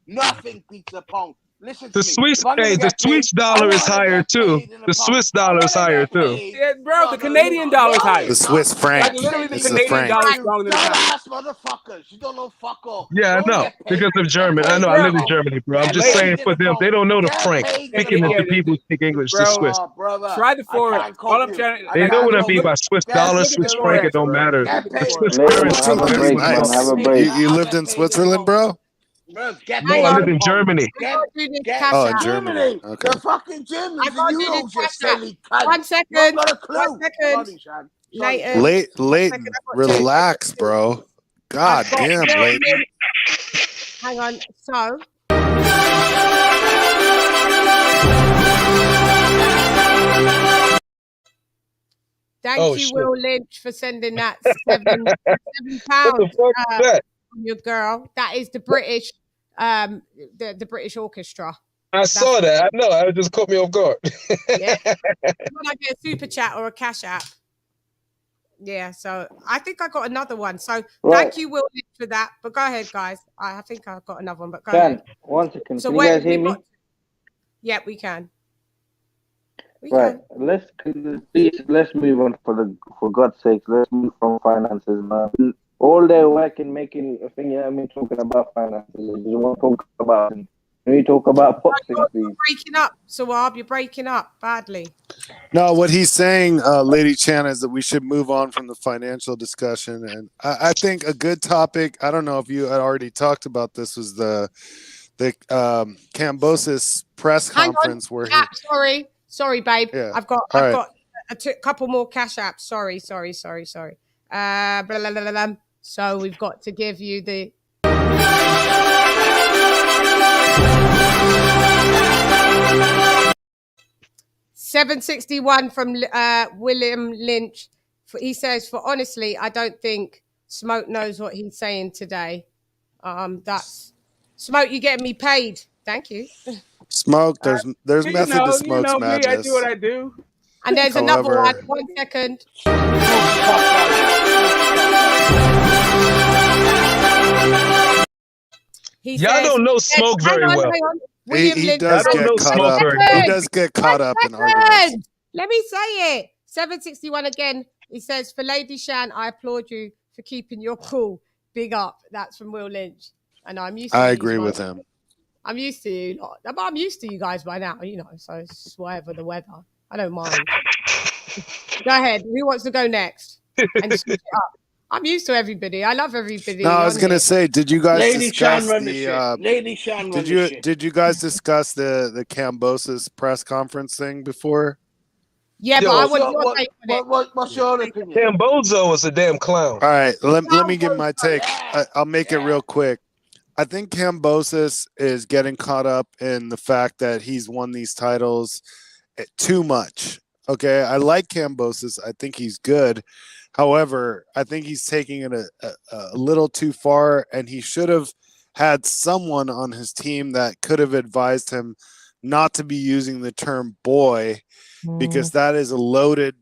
Nothing beats a pound. Listen the Swiss, the Swiss dollar is higher too. The Swiss dollar is higher too. Yeah, bro, the Canadian dollar is higher. The Swiss franc. Like literally, the Canadian dollar is stronger than the pound. Motherfuckers, you don't know fuck all. Yeah, I know because of German. I know I live in Germany, bro. I'm just saying for them, they don't know the franc. Speaking of the people who speak English, the Swiss. Try the foreign. All I'm trying. They know what I mean by Swiss dollar, Swiss franc. It don't matter. Swiss currency. You lived in Switzerland, bro? No, I live in Germany. Oh, in Germany. Okay. The fucking Germans. You just silly cunt. 1 second. Not a clue. 1 second. Leighton, relax, bro. God damn, Leighton. Hang on. So. Thank you, Will Lynch, for sending that £7 What the fuck is that? your girl. That is the British the British Orchestra. I saw that. I know. I just caught me off guard. Yeah. When I get a super chat or a cash app. Yeah, so I think I got another one. So thank you, Will, for that. But go ahead, guys. I think I've got another one, but go ahead. 1 second. So can you guys hear me? Yeah, we can. Right. Let's move on for God's sake. Let's move from finances, man. All day working, making a thing. I mean, talking about finances. You want to talk about? Can we talk about boxing, please? You're breaking up, Sawab. You're breaking up badly. No, what he's saying, LadyChann, is that we should move on from the financial discussion. And I think a good topic, I don't know if you had already talked about this, was the Cambosos press conference where Sorry, babe. Yeah. I've got a couple more cash apps. Sorry. Blah, blah, blah, blah. So we've got to give you the 761 from William Lynch. He says, "For honestly, I don't think Smoke knows what he's saying today." That's Smoke. You getting me paid? Thank you. Smoke. There's method to Smoke's madness. Me, I do what I do. And there's another one. 1 second. Y'all don't know Smoke very well. He does get caught up in arguments. Let me say it. 761 again. He says, "For LadyChann, I applaud you for keeping your cool. Big up." That's from Will Lynch. And I'm used to I agree with him. I'm used to you lot. I'm used to you guys by now, so it's just whatever the weather. I don't mind. Go ahead. Who wants to go next? And switch it up. I'm used to everybody. I love everybody. No, I was gonna say, did you guys discuss LadyChann run the shit. Did you guys discuss the Cambosos press conference thing before? Yeah, but I want your take on it. What's your opinion? Camboso is a damn clown. All right, let me give my take. I'll make it real quick. I think Cambosos is getting caught up in the fact that he's won these titles too much. Okay, I like Cambosos. I think he's good. However, I think he's taking it a little too far, and he should have had someone on his team that could have advised him not to be using the term boy, because that is a loaded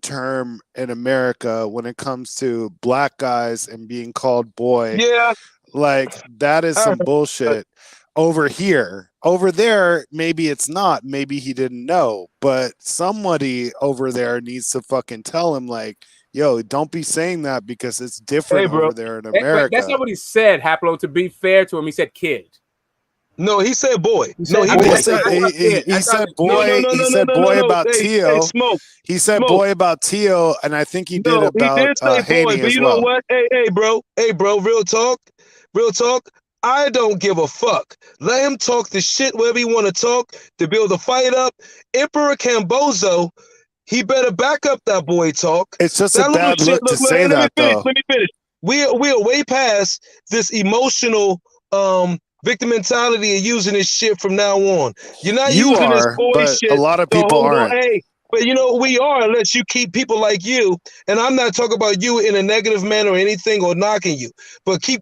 term in America when it comes to black guys and being called boy. Yeah. Like, that is some bullshit. Over here, over there, maybe it's not. Maybe he didn't know, but somebody over there needs to fucking tell him, like, yo, don't be saying that because it's different over there in America. That's not what he said, Haplo. To be fair to him, he said kid. No, he said boy. He said boy. He said boy about Tio. He said boy about Tio, and I think he did about Haney but as you well. know what? Hey, bro, real talk. I don't give a fuck. Let him talk the shit wherever he want to talk to build a fight up. Emperor Camboso, he better back up that boy talk. It's just a bad look to say that, though. Let me finish. We are way past this emotional victim mentality and using this shit from now on. You're not using this boy shit. A lot of people aren't. Hey, but you know we are, unless you keep people like you. And I'm not talking about you in a negative manner or anything or knocking you, but keep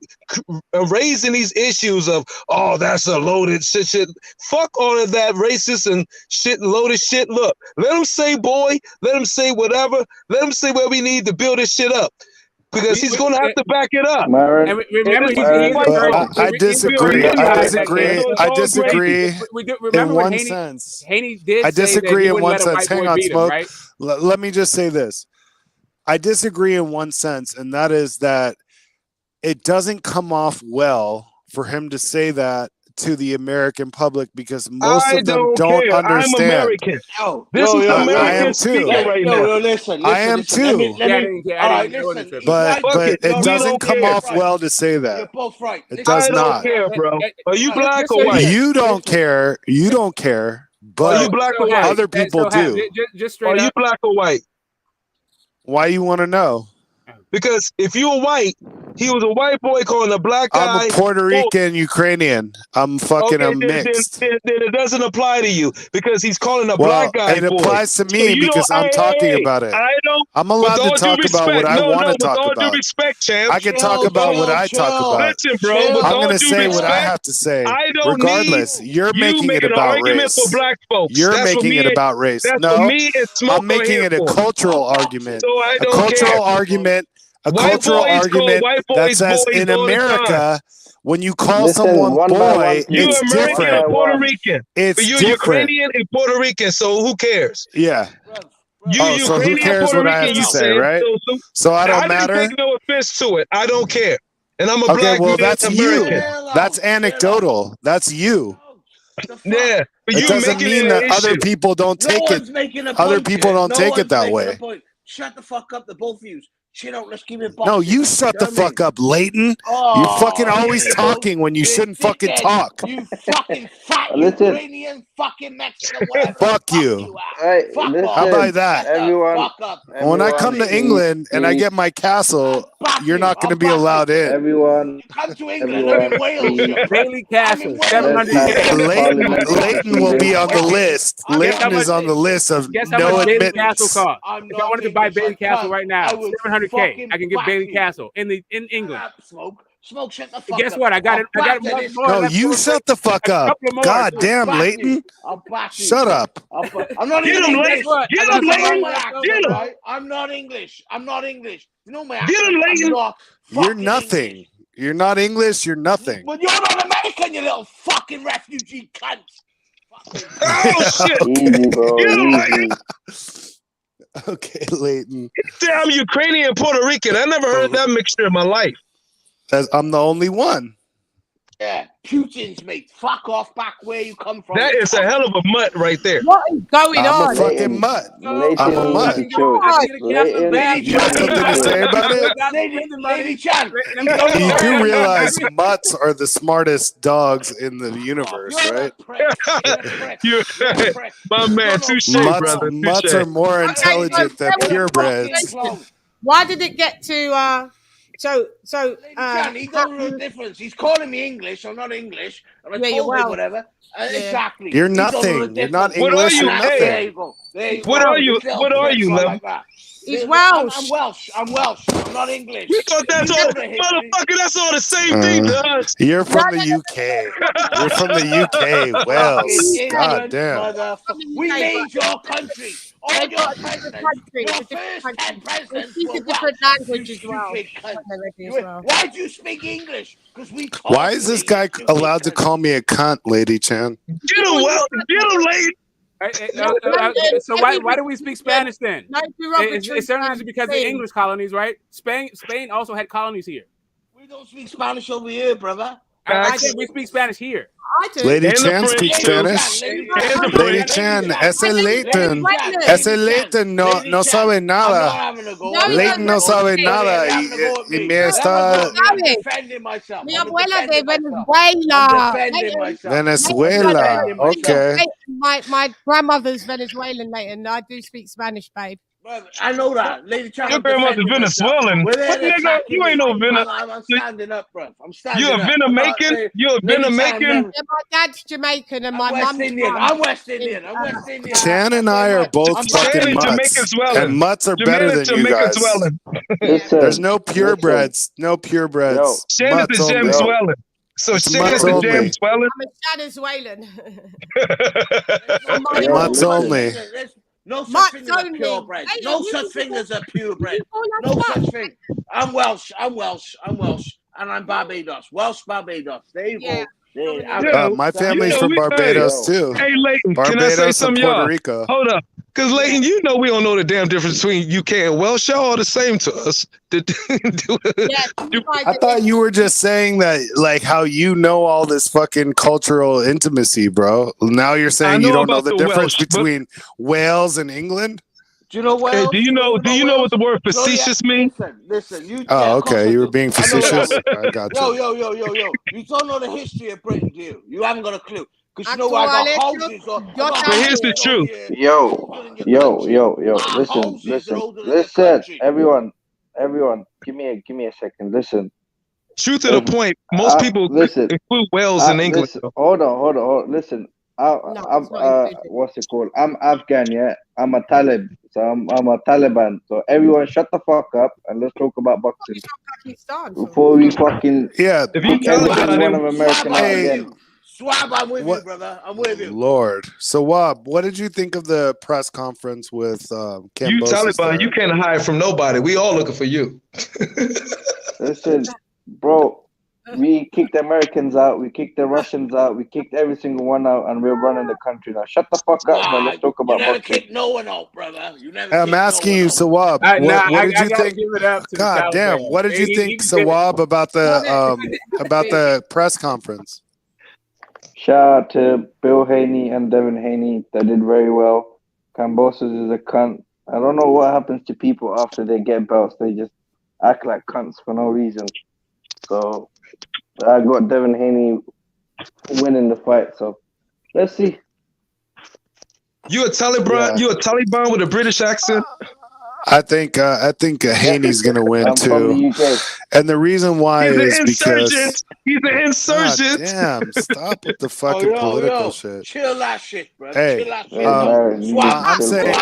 raising these issues of, oh, that's a loaded shit. Fuck all of that racist and shit, loaded shit. Look, let him say boy, let him say whatever, let him say where we need to build this shit up. Because he's going to have to back it up. And remember, I disagree. I disagree in one sense. Haney did. I disagree in one sense. Hang on, Smoke. Right? Let me just say this. I disagree in one sense, and that is that it doesn't come off well for him to say that to the American public, because most of them don't understand. I'm American. This is American speaking right now. Listen, I am too. But it doesn't come off well to say that. You're both right. It does not. I don't care, bro. Are you black or white? You don't care. You don't care. But are you black or white? Other people do. Just straight up. Are you black or white? Why you want to know? Because if you're white, He was a white boy calling a black guy. I'm a Puerto Rican Ukrainian. I'm fucking a mixed. Then it doesn't apply to you because he's calling a Well, black guy. it applies to me because I'm talking about it. I don't. I'm allowed to talk about what I want to talk with all about. due respect, champ. I can talk about what I talk about. Listen, bro. With I'm all going to due say respect, what I have to say. I don't Regardless, need you're making it an about argument race. for black folks. You're That's making what it me about race. That's No, what me and Smoke I'm making it a cultural argument. So I A don't cultural care. argument. A White cultural boys call argument white that boys says boys in all the time. America, when you call Listen, someone one by one, boy, please. You it's American different. or Puerto Rican. It's But you different. Ukrainian and Puerto Rican, so who cares? Yeah. You Oh, so who Ukrainian, cares Puerto what I have Rican, to you say, said. right? So I don't didn't matter? take no offense to it. I don't care. And I'm a Okay, black well, man that's American. you. That's anecdotal. That's you. Yeah, but It you doesn't making mean it that an other issue. people don't No take it. one's making a Other point people here. don't No take it one's that making way. a point. Shut the fuck up, the both of you. Chill out. Let's keep it boxing. No, you shut the fuck up, Leighton. You fucking always here you go. talking when you shouldn't fucking Dickhead. talk. You fucking fat Listen. Ukrainian fucking Mexican whatever. Fuck you. Hey, Fuck listen, off. How about that? Shut the everyone. fuck up. When I come to Please, England and I please. get my castle, you're not going to be I'll back allowed in. Everyone, Come to England. I'm in Wales. please. yo. Bailey I'm in Castle, Wales. Let's have 700K. Leighton will be on the Wales. list. I'm Guess how Leighton much- is on the list of Guess how no much Bailey admittance. Castle costs? I'm If I not wanted to buy English, Bailey I Castle can't. right now, I would 700K. fucking I can get back Bailey you. Castle in England. Smoke, shut the fuck Guess up. what? I got it. I got I'll more, back more No, left you over shut the fuck a up. couple of more. God too. damn, back Leighton. you. I'll back you. Shut up. I'm not Get even him, English. Leighton. What? Get I him, got some Leighton. more left over, Get him. right? I'm not English. I'm not English. You know my Get accent. him, Leighton. I'm not You're fucking nothing. English. You're not English. You're nothing. But you're not American, you little fucking refugee cunt. Oh, shit. Easy, bro. Get him, Easy. Leighton. Okay, Leighton. I'm Ukrainian and Puerto Rican. I never heard that mixture in my life. I'm the only one. Yeah, Putin's mate. Fuck off back where you come from. That is a hell of a mutt right there. What is going I'm on? a fucking mutt. Leighton I'm a needs mutt. to chill. I can get a castle in Leighton Bath. You got something to say about it? LadyChann. You do realize mutts are the smartest dogs in the universe, right? My man, touche, brother. Mutts Touche. are more intelligent than purebreds. Why did it get to so he don't know the difference. He's calling me English. I'm not English. And I Yeah, you're told him well. whatever. Exactly. You're He don't know nothing. the You're not difference. What are English. you? You're Hey, There nothing. you go. There you What go. are you? This little What are you, prick, Lem? like that. He's I'm Welsh. Welsh. I'm Welsh. I'm not English. We thought that's You all, know the history. motherfucker. That's all the same thing to us. You're from the UK. You're from the UK, Wales. God damn. We made your country. All They've your got a different presidents, country. your It's a different first 10 country. They presidents speak were a different Welsh. language You as well. stupid cunt. Already as well. Why do you speak English? Because we taught Why you is this that, guy you stupid allowed to cunt. call me a cunt, LadyChann? Get him, Well. Get him, late. So why do we speak Spanish then? No derogatory It's certainly just because the thing. English colonies, right? Spain also had colonies here. We don't speak Spanish over here, brother. I said we speak Spanish here. I do. LadyChann speaks Spanish. LadyChann, ese Leighton. Ese Leighton no sabe nada. Leighton no sabe nada. Y me está... I'm defending myself. Mi I'm abuela de defending myself. Venezuela. I'm defending myself. Venezuela. Okay. My grandmother's Venezuelan, Leighton. I do speak Spanish, babe. I know that. LadyChann. Your grandmother's Venezuelan. What nigga? You ain't no Venezuelan. I'm standing up, bro. I'm standing You a up. Venemaican? You a Venemaican? Yeah, my dad's Jamaican and my mum's Indian. I'm West Indian. I'm West Indian. Chan and I are both fucking mutts. And mutts are better than you guys. There's no purebreds. No purebreds. Shan is the gem swelling. So Shan is the gem swelling. I'm a Venezuelan. Mutts only. No such thing as a purebred. No such thing as a purebred. No such thing. I'm Welsh. I'm Welsh. I'm Welsh. And I'm Barbados. Welsh Barbados. There you go. My family's from Barbados too. Hey, Leighton, Barbados can I say and something, Puerto y'all? Rico. Hold up. Because, Leighton, you know we don't know the damn difference between UK and Welsh. Y'all are the same to us. I thought you were just saying that, like, how you know all this fucking cultural intimacy, bro. Now you're saying you don't know the difference between Wales and England? Do you know Wales? Hey, do you know what the word facetious means? Listen. Okay. You were being facetious. I got you. Yo. You don't know the history of Britain, do you? You haven't got a clue. Because you know I got houses. But here's the truth. Yo. Listen. Everyone. Give me a second. Listen. Truth to the point, most people listen, include Wales in England. Listen, hold on. Listen, what's it called? I'm Afghan, yeah. I'm a Talib, so I'm a Taliban. So everyone, shut the fuck up and let's talk about boxing before we fucking If you kick every single one Taliban, of American out again. Swab, I'm with you, brother. I'm with you. Lord. So, Wab, what did you think of the press conference with you Cambosos Taliban, there? you can't hide from nobody. We all looking for you. Listen, bro, we kicked the Americans out, we kicked the Russians out, we kicked every single one out, and we're running the country now. Shut the fuck up, man. Let's talk about You never boxing. kicked no one out, brother. You never. I'm asking you, Sawab. What did you think? Give it up to God the damn! Taliban. What did you think, Sawab, about the press conference? Shout out to Bill Haney and Devin Haney. They did very well. Cambosos is a cunt. I don't know what happens to people after they get belts. They just act like cunts for no reason. So I got Devin Haney winning the fight. So let's see. You a Taliban? Yeah. You a Taliban with a British accent? I think Haney's gonna win I'm from too, the UK. and the reason why He's an is because insurgent. He's an insurgent. God damn, stop with the fucking political shit. Chill that shit, bro. Hey, Chill that shit. I'm saying,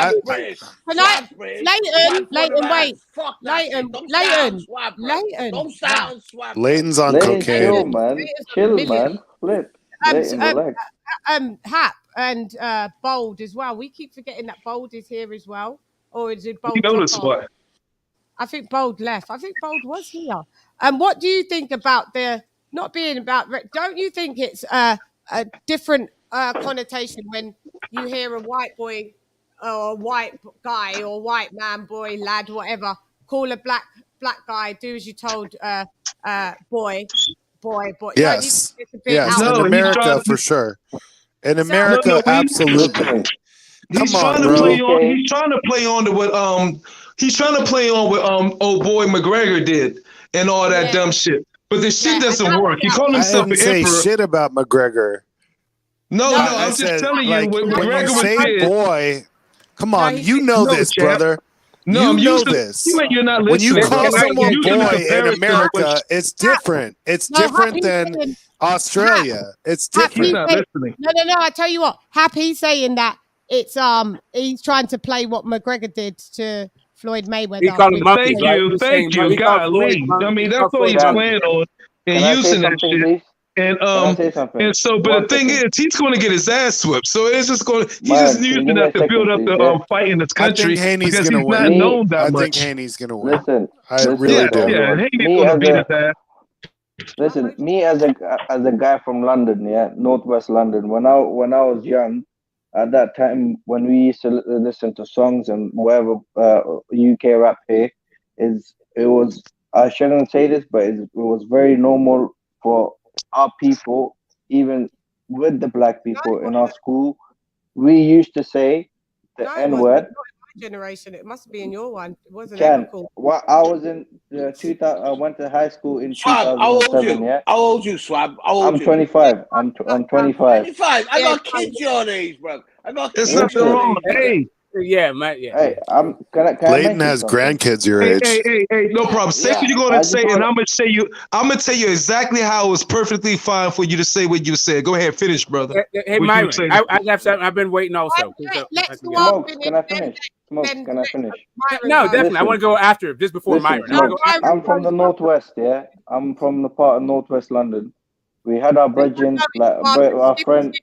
Leighton, wait. Fuck Leighton, Don't start on swab. Leighton's on Leighton, cocaine. chill, man. Chill, man. Flip. Leighton, relax. Hap and Bold as well. We keep forgetting that Bold is here as well. Or is it Bold? You know this one. I think Bold left. I think Bold was here. And what do you think about the not being about? Don't you think it's a different connotation when you hear a white boy or a white guy or white man, boy, lad, whatever, call a black guy, do as you told, boy. Yes, it's a bit yes, out in of America for sure. In America, absolutely. He's Come on, trying to bro. play on. He's trying to play on to what He's trying to play on what old boy McGregor did and all that dumb shit. But the shit doesn't work. He called himself I didn't an say emperor. shit about McGregor. No, I'm just telling you what when McGregor you was say did. boy, come on, you know this, champ. brother. No, you know using, this. You're not when you listening. call bro. someone Using boy the in comparison America, it's different. It's different than Australia. It's different. He's not listening. No. I tell you what, Happy's saying that it's he's trying to play what McGregor did to Floyd Mayweather. He called him monkeys, right? Thank you. Golly. I mean, that's all he's playing on and using that shit. Please? And and so, but the thing is, he's going to get his ass whipped. So it's just going. He's just using that to build up the fight in this country. I think Haney's because gonna he's win. not known that I much. think Haney's gonna win. Listen, I really do. Yeah, Haney's going to beat his ass. Listen, me as a guy from London, Northwest London. When I was young, at that time when we used to listen to songs and whatever UK rap here, it was, I shouldn't say this, but it was very normal for our people, even with the black people in our school. We used to say the N-word. Generation, it must be in your one. It wasn't CHANN, cool. well, I was in 2000. I went to high school in Swab, 2007. Yeah. How old you, Swab? I'm 25. I'm 25. 25. I got kids your age, bro. I got kids. It's nothing wrong. Hey. Yeah, man. Yeah. Hey, Clayton has grandkids your age. Hey, no problem. Say what you're gonna say, and I'm gonna tell you exactly how it was perfectly fine for you to say what you said. Go ahead, finish, brother. Hey, Myron, I have something. I've been waiting also. Smokes, can I finish? Smokes, can I finish? No, definitely. I want to go after, just before Myron. I'm from the Northwest, yeah. I'm from the part of Northwest London. We had our brethren, like our friend.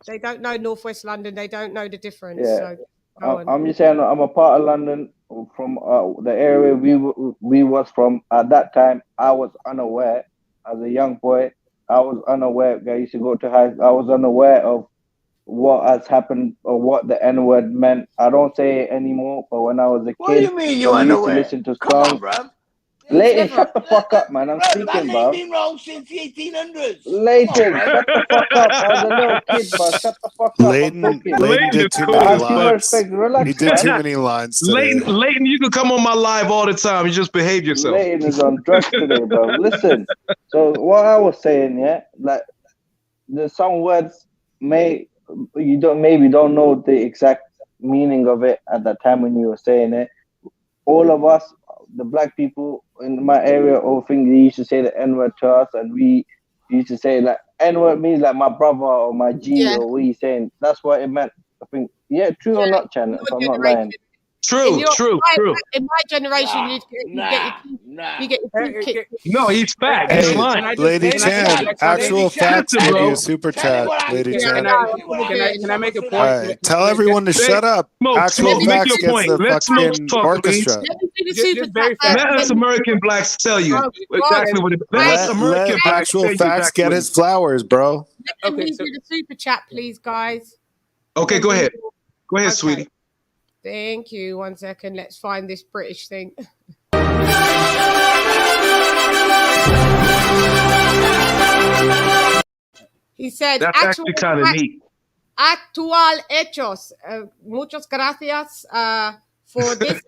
They don't know Northwest London. They don't know the difference. Yeah. So I'm just saying, I'm a part of London from the area we was from. At that time, I was unaware. As a young boy, I was unaware. I used to go to high. I was unaware of what has happened or what the N-word meant. I don't say it anymore, but when I was a kid, what do you mean you used to unaware? listen to songs. Come on, bro. Leighton, shut the fuck up, man. I'm speaking, that bro. been wrong since the 1800s. Leighton, shut the fuck up. I was a little kid, bro. Shut the fuck up. Leighton did too many lines. Relax, he did too many lines today. Leighton, you can come on my live all the time. You just behave yourself. Leighton is on drugs today, bro. Listen. So what I was saying, like there's some words maybe don't know the exact meaning of it at that time when you were saying it. All of us, the black people in my area all think they used to say the N-word to us, and we used to say like N-word means like my brother or my G or what you saying. That's what it meant. I think, true or not, Chan, if I'm not lying. True. In my generation, you get your teeth kicked. No, he's fat. Hey, He's lying. LadyChann, actual facts give you a super chat, LadyChann. Can I make a point? All right, tell everyone to shut up. Actual facts gets the fucking orchestra. Let us American blacks tell you exactly what it is. Let actual facts get his flowers, bro. Let me do the super chat, please, guys. Okay, go ahead. Go ahead, sweetie. Thank you. 1 second. Let's find this British thing. He said, that's actually kind of neat. Actual hechos. Muchas gracias for this.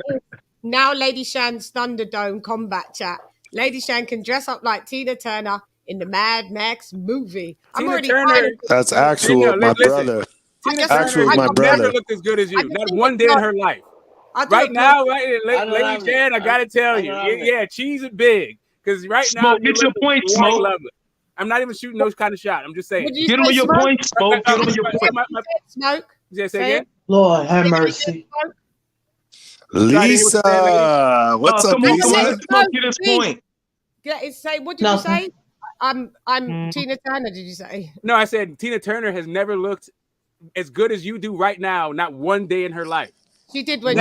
Now LadyChann's Thunderdome combat chat. LadyChann can dress up like Tina Turner in the Mad Max movie. I'm already Turner. That's actual, my brother. Actually, my brother never looked as good as you. Not one day in her life. Right now, LadyChann, I gotta tell you, cheese it big. Because right now, get your point, Smoke. I'm not even shooting those kind of shot. I'm just saying. Get on your point, Smoke. Get on your point. Smoke. Yeah, say again. Lord have mercy. Lisa, what's up, Lisa? Let's Smoke get his point. Say, what did you say? I'm Tina Turner. Did you say? No, I said Tina Turner has never looked as good as you do right now. Not one day in her life. She did when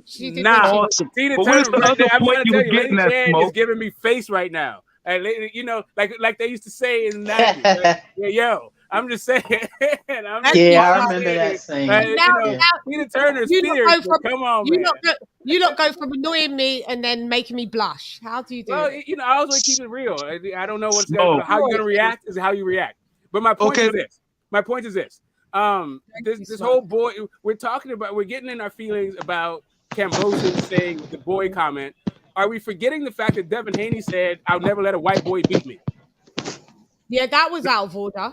she did. Nah, Tina Turner. I'm going to tell you, LadyChann is giving me face right now. And you know, like they used to say in the 90s. Yo, I'm just saying. I remember that saying. Tina Turner's fierce. Come on, man. You don't go from annoying me and then making me blush. How do you do it? You know, I always want to keep it real. I don't know how you're gonna react is how you react. But my point is this. My point is this. This whole boy, we're getting in our feelings about Cambosos saying the boy comment. Are we forgetting the fact that Devin Haney said, "I'll never let a white boy beat me"? Yeah, that was out of order.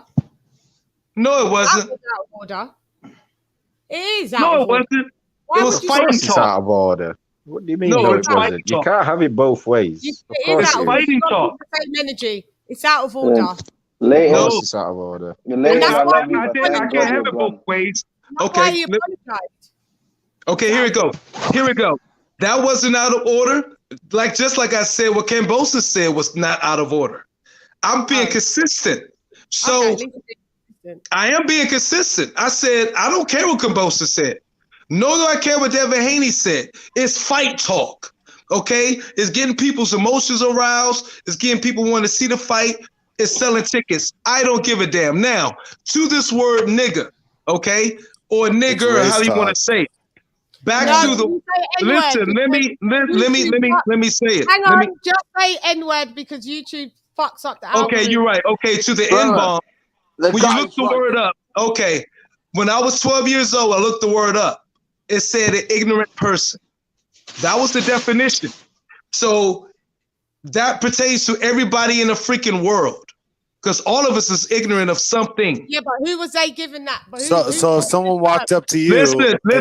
No, it wasn't. That was out of order. It is out of order. No, it wasn't. It was fighting talk. Out of order. What do you mean? No, it wasn't. You can't have it both ways. It's fighting talk. The same energy. It's out of order. No, it's out of order. I can't have it both ways. Okay. Okay, here we go. Here we go. That wasn't out of order. Just like I said, what Cambosos said was not out of order. I'm being consistent. So I am being consistent. I said, I don't care what Cambosos said. Nor do I care what Devin Haney said. It's fight talk. Okay? It's getting people's emotions aroused. It's getting people want to see the fight. It's selling tickets. I don't give a damn. Now, to this word nigga, okay? Or nigger, how you want to say it. Back to the listen. Let me say it. Hang on, just say N-word because YouTube fucks up the algorithm. Okay, you're right. Okay, to the N-bomb. When you look the word up, okay. When I was 12 years old, I looked the word up. It said an ignorant person. That was the definition. So that pertains to everybody in the freaking world. Because all of us is ignorant of something. Yeah, but who was they giving that? So if someone walked up to you and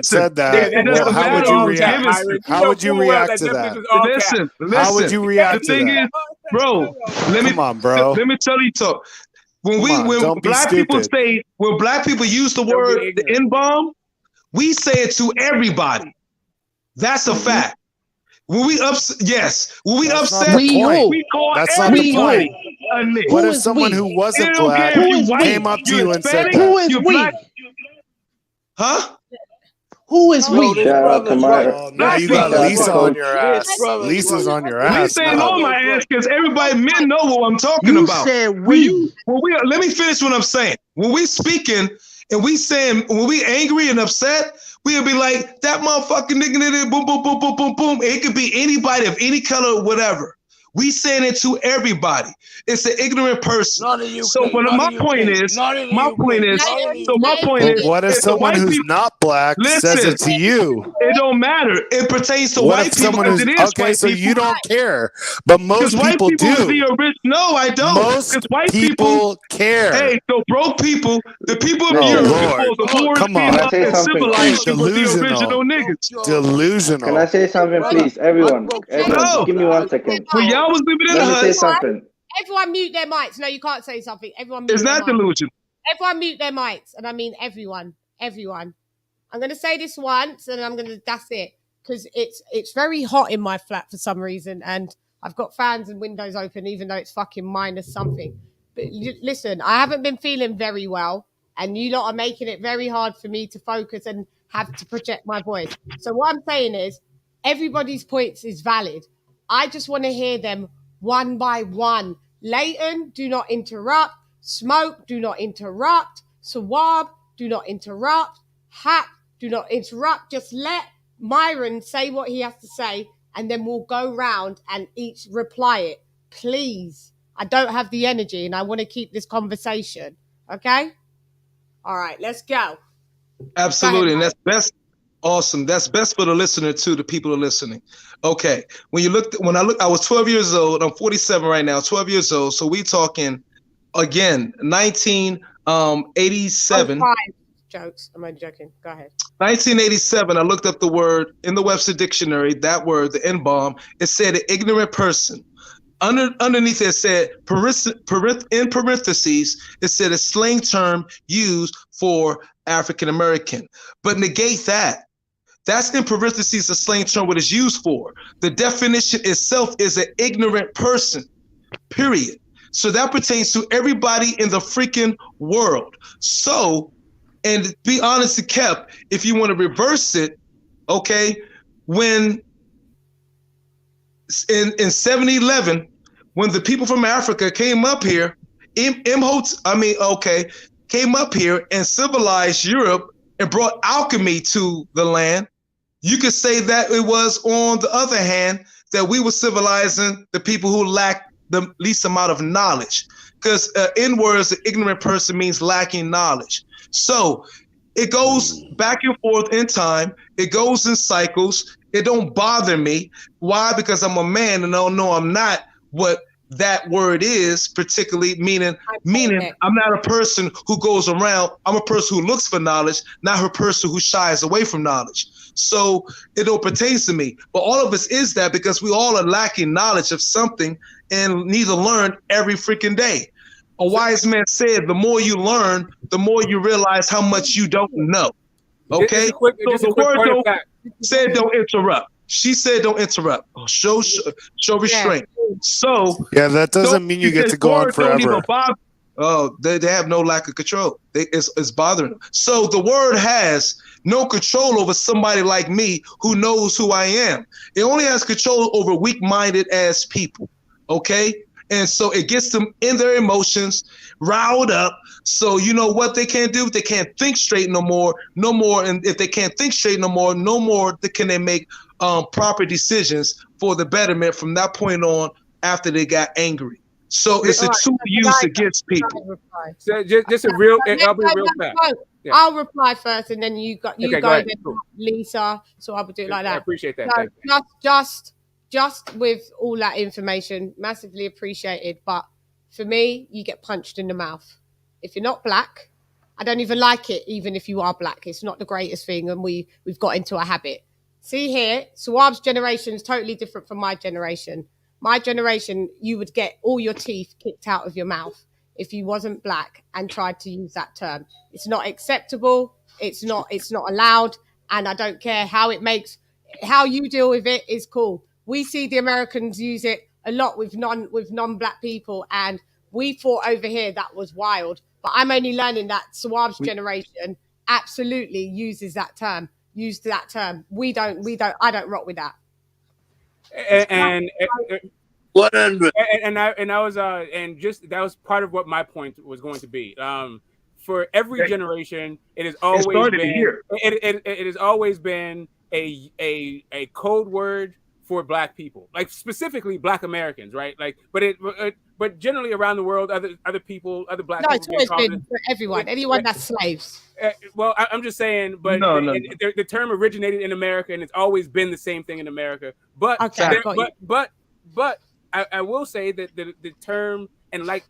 said that, how would you react? How would you react to that? Listen. How would you react to that? The thing is, bro, come on, bro. Let me tell you something. When black people use the word the N-bomb, we say it to everybody. That's a fact. When we upset, we call everybody a nigga. What if someone who wasn't black came up to you and said that? Who is we? Huh? Who is we? Now you got Lisa on your ass. Lisa's on your ass. We saying on my ass because everybody men know what I'm talking about. You said we. Let me finish what I'm saying. When we speaking and we saying when we angry and upset, we'll be like that motherfucking nigga, boom, boom, boom, boom, boom, boom. It could be anybody of any color, whatever. We saying it to everybody. It's an ignorant person. Not in the UK. So my point is, what if someone who's not black says it to you? It don't matter. It pertains to What white if people someone because who's it is okay? white So people. you don't care, but most white people people is do. the original. No, I don't. Most white people care. Hey, so broke people, the people of Oh, Europe Lord. before the Moors Come came on. up and civilized was the original niggas. Delusional. Can I say something, please? Everyone, No. give me 1 second. When y'all was living in Let the me say huts, something. Everyone mute their mics. No, you can't say something. Everyone mute it's their not mics. delusion. Everyone mute their mics. And I mean everyone. Everyone. I'm going to say this once and that's it. Because it's very hot in my flat for some reason. And I've got fans and windows open, even though it's fucking minus something. But listen, I haven't been feeling very well. And you lot are making it very hard for me to focus and have to project my voice. So what I'm saying is, everybody's points is valid. I just want to hear them one by one. Leighton, do not interrupt. Smoke, do not interrupt. Sawab, do not interrupt. Hap, do not interrupt. Just let Myron say what he has to say, and then we'll go round and each reply it. Please. I don't have the energy, and I want to keep this conversation. Okay? All right, let's go. Absolutely, and that's best. Awesome. That's best for the listener too. The people are listening. Okay. When I was 12 years old. I'm 47 right now. 12 years old. So we talking again. 1987. Jokes. Am I joking? Go ahead. 1987. I looked up the word in the Webster Dictionary. That word, the N-bomb. It said an ignorant person. Underneath it said, in parentheses, it said a slang term used for African American. But negate that. That's in parentheses a slang term what it's used for. The definition itself is an ignorant person, period. So that pertains to everybody in the freaking world. So, and to be honest and kept, if you want to reverse it, okay, when in 7-11, when the people from Africa came up here, came up here and civilized Europe and brought alchemy to the land, you could say that it was, on the other hand, that we were civilizing the people who lacked the least amount of knowledge. Because in words, an ignorant person means lacking knowledge. So it goes back and forth in time. It goes in cycles. It don't bother me. Why? Because I'm a man and I don't know I'm not what that word is, particularly meaning I'm not a person who goes around. I'm a person who looks for knowledge, not a person who shies away from knowledge. So it don't pertain to me. But all of us is that because we all are lacking knowledge of something and need to learn every freaking day. A wise man said, the more you learn, the more you realize how much you don't know. Okay? Just a quick point of fact. Said don't interrupt. She said don't interrupt. Show restraint. So yeah, that doesn't mean you get to go on forever. They have no lack of control. It's bothering them. So the word has no control over somebody like me who knows who I am. It only has control over weak-minded ass people. Okay? And so it gets them in their emotions, riled up. So you know what they can't do? They can't think straight no more. And if they can't think straight no more can they make proper decisions for the betterment from that point on after they got angry. So it's a tool used against people. So just a real, I'll be real fast. Yeah. I'll reply first, and then you go then, Lisa. So I would do it like that. I appreciate that. So just with all that information, massively appreciated. But for me, you get punched in the mouth. If you're not black, I don't even like it. Even if you are black, it's not the greatest thing, and we've got into a habit. See here, Sawab's generation is totally different from my generation. My generation, you would get all your teeth kicked out of your mouth if you wasn't black and tried to use that term. It's not acceptable. It's not allowed. And I don't care how you deal with it is cool. We see the Americans use it a lot with non-black people, and we thought over here that was wild. But I'm only learning that Sawab's generation absolutely uses that term. Used that term. I don't rock with that. And 100. That was part of what my point was going to be. For every generation, it has always been a code word for Black people, like specifically Black Americans, right? Like, but generally around the world, other people, other Black No, people it's always been for everyone, anyone that's slaves. Well, I'm just saying, but the term originated in America, and it's always been the same thing in America. But but I will say that the term, and like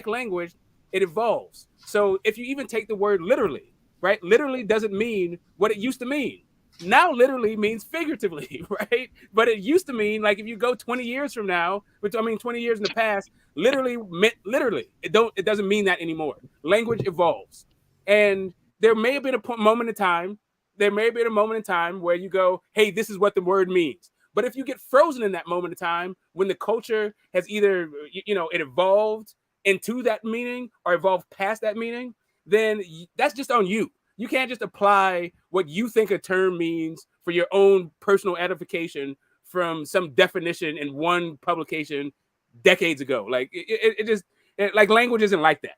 language, it evolves. So if you even take the word literally, right? Literally doesn't mean what it used to mean. Now literally means figuratively, right? But it used to mean, like, if you go 20 years from now, which I mean 20 years in the past, literally meant literally. It doesn't mean that anymore. Language evolves. And there may have been a moment in time. There may have been a moment in time where you go, hey, this is what the word means. But if you get frozen in that moment in time, when the culture has either, it evolved into that meaning or evolved past that meaning, then that's just on you. You can't just apply what you think a term means for your own personal edification from some definition in one publication decades ago. Like it just like language isn't like that.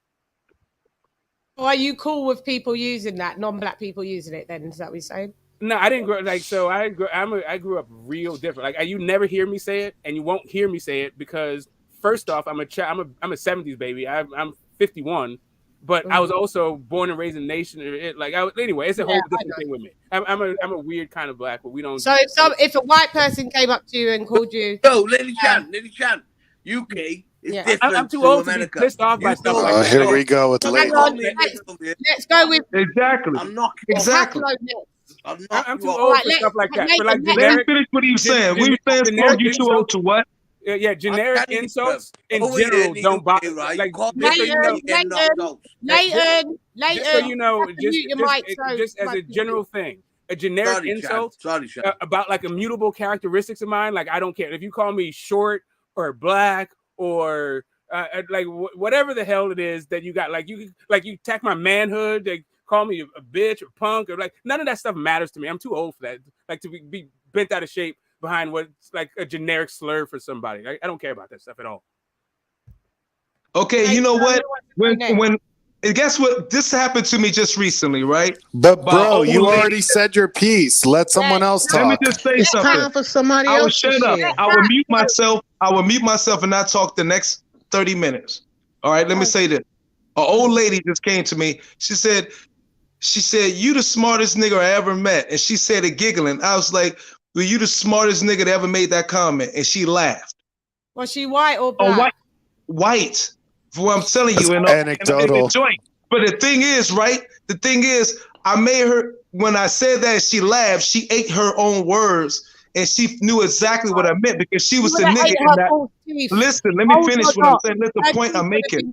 Well, are you cool with people using that, non-Black people using it? Then is that what you're saying? No, I didn't grow like so. I grew up real different. Like you never hear me say it, and you won't hear me say it because first off, I'm a 70s baby. I'm 51. But I was also born and raised in the nation. Anyway, it's a whole different thing with me. I'm a weird kind of Black, but we don't. So if a white person came up to you and called you, LadyChann, UK is different. I'm too old to be pissed off by stuff like that. Here we go with Let's go with exactly. I'm too old for stuff like that. But like let me finish what he was saying. We were saying you too old to what? Yeah, generic insults in general don't bother. Like, just as a general thing, a generic insult about like immutable characteristics of mine, like I don't care if you call me short or Black or like whatever the hell it is that you got. Like you attack my manhood, they call me a bitch or punk or like none of that stuff matters to me. I'm too old for that. Like to be bent out of shape behind what's like a generic slur for somebody. I don't care about that stuff at all. Okay, you know what? When guess what? This happened to me just recently, right? But bro, you already said your piece. Let someone else talk. Let me just say something. Time for somebody I would else shut to up. share. I would mute myself and not talk the next 30 minutes. All right, let me say this. An old lady just came to me. She said, you the smartest nigga I ever met. And she said it giggling. I was like, were you the smartest nigga that ever made that comment? And she laughed. Was she white or Black? White. For what I'm telling you. Anecdotal. In the joint. But the thing is, right? The thing is, I made her, when I said that, she laughed. She ate her own words. And she knew exactly what I meant because she was the nigga in that. Listen, let me finish what I'm saying. That's the point I'm making.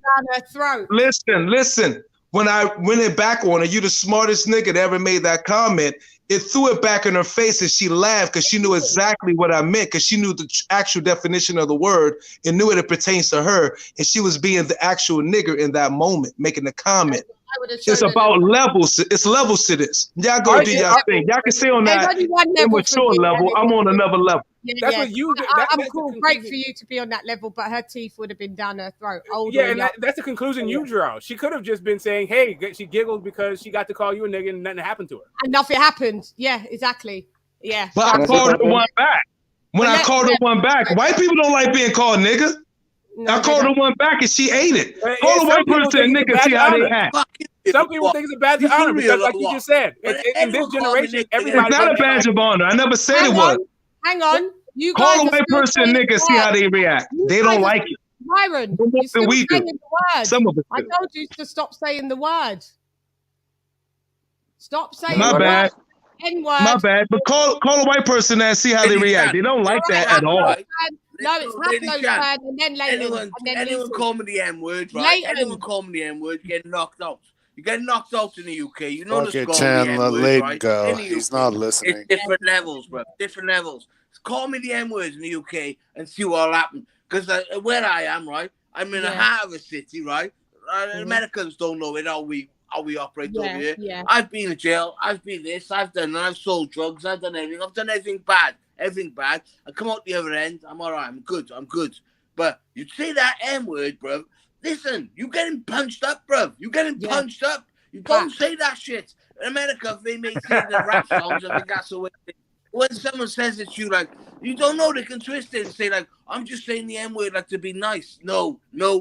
Listen. When I went it back on her, you the smartest nigga that ever made that comment, it threw it back in her face and she laughed because she knew exactly what I meant because she knew the actual definition of the word and knew it pertains to her. And she was being the actual nigger in that moment, making the comment. It's about levels. It's levels to this. Y'all go do y'all thing. Y'all can say on that immature level. I'm on another level. That's what you do. I'm cool. Great for you to be on that level, but her teeth would have been down her throat. That's the conclusion you draw. She could have just been saying, hey, she giggled because she got to call you a nigga and nothing happened to her. And nothing happened. Yeah, exactly. Yeah. But I called her one back. I called her one back, white people don't like being called nigga. No, I called her one back and she ate it. Call a white person a nigga, see how they act. Some people think it's a badge of honor because, like you just said, in this generation, everybody. It's not a badge of honor. I never said it was. Hang on. You call a white person a nigga, see how they react. They don't like it. Byron, you're still saying the word. Some of us I told you to stop saying the word. Stop saying the word. N-word. My bad. But call a white person and see how they react. They don't like that at all. No, it's HAPLO, and then later. Anyone call me the M-word, right? Anyone call me the M-word, get knocked out. You get knocked out in the UK. You know the CHANN, let him go. He's not listening. It's different levels, bro. Different levels. Call me the M-words in the UK and see what'll happen. Because where I am, right? I'm in the heart of a city, right? Americans don't know it, how we operate over here. Yeah. I've been in jail. I've been this. I've done that. I've sold drugs. I've done everything. I've done everything bad. Everything bad. I come out the other end. I'm all right. I'm good. But you say that M-word, bro. Listen, you getting punched up, bro. You getting punched up. You don't say that shit. In America, they may sing the rap songs and think that's the way. when someone says it to you, like, you don't know, they can twist it and say, like, I'm just saying the N word, like, to be nice. No. Yeah,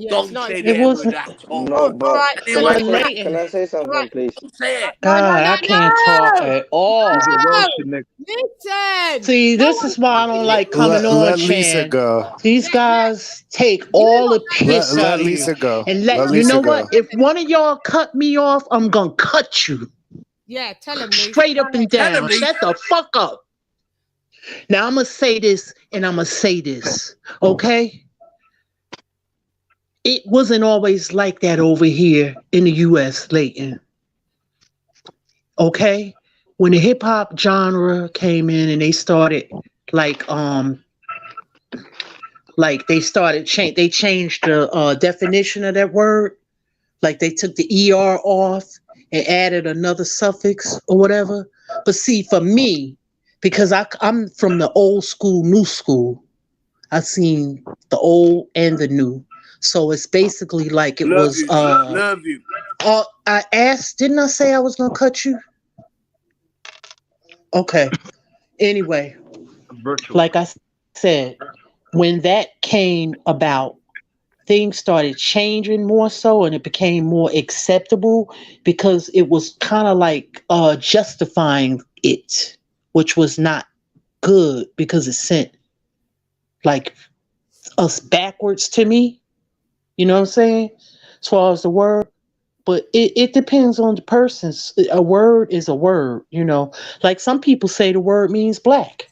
Don't say the It N word wasn't. at all. No, but And But can Leighton, I say all right. something, please? don't say it. No, God, I can't talk at all. He's a Welsh Nick. Listen. See, No this one's is why I don't fucking like coming Let on, Lisa Chan. go. These guys take all the piss Let out of you. Lisa go. And Let you Lisa know what? go. If one of y'all cut me off, I'm gonna cut you. Yeah, tell him, Lisa. Straight up and down. Shut the fuck up. Now I'm gonna say this and I'm gonna say this, okay? It wasn't always like that over here in the US, Leighton. Okay? When the hip hop genre came in and they started like they changed the definition of that word. Like they took the ER off and added another suffix or whatever. But see, for me, because I'm from the old school, new school, I've seen the old and the new. So it's basically like it Love was you, G. Love you. I asked, didn't I say I was gonna cut you? Okay. Anyway, like I said, when that came about, things started changing more so and it became more acceptable because it was kind of like justifying it, which was not good because it sent like us backwards to me. You know what I'm saying? As far as the word. But it depends on the person's. A word is a word, you know. Like some people say the word means black,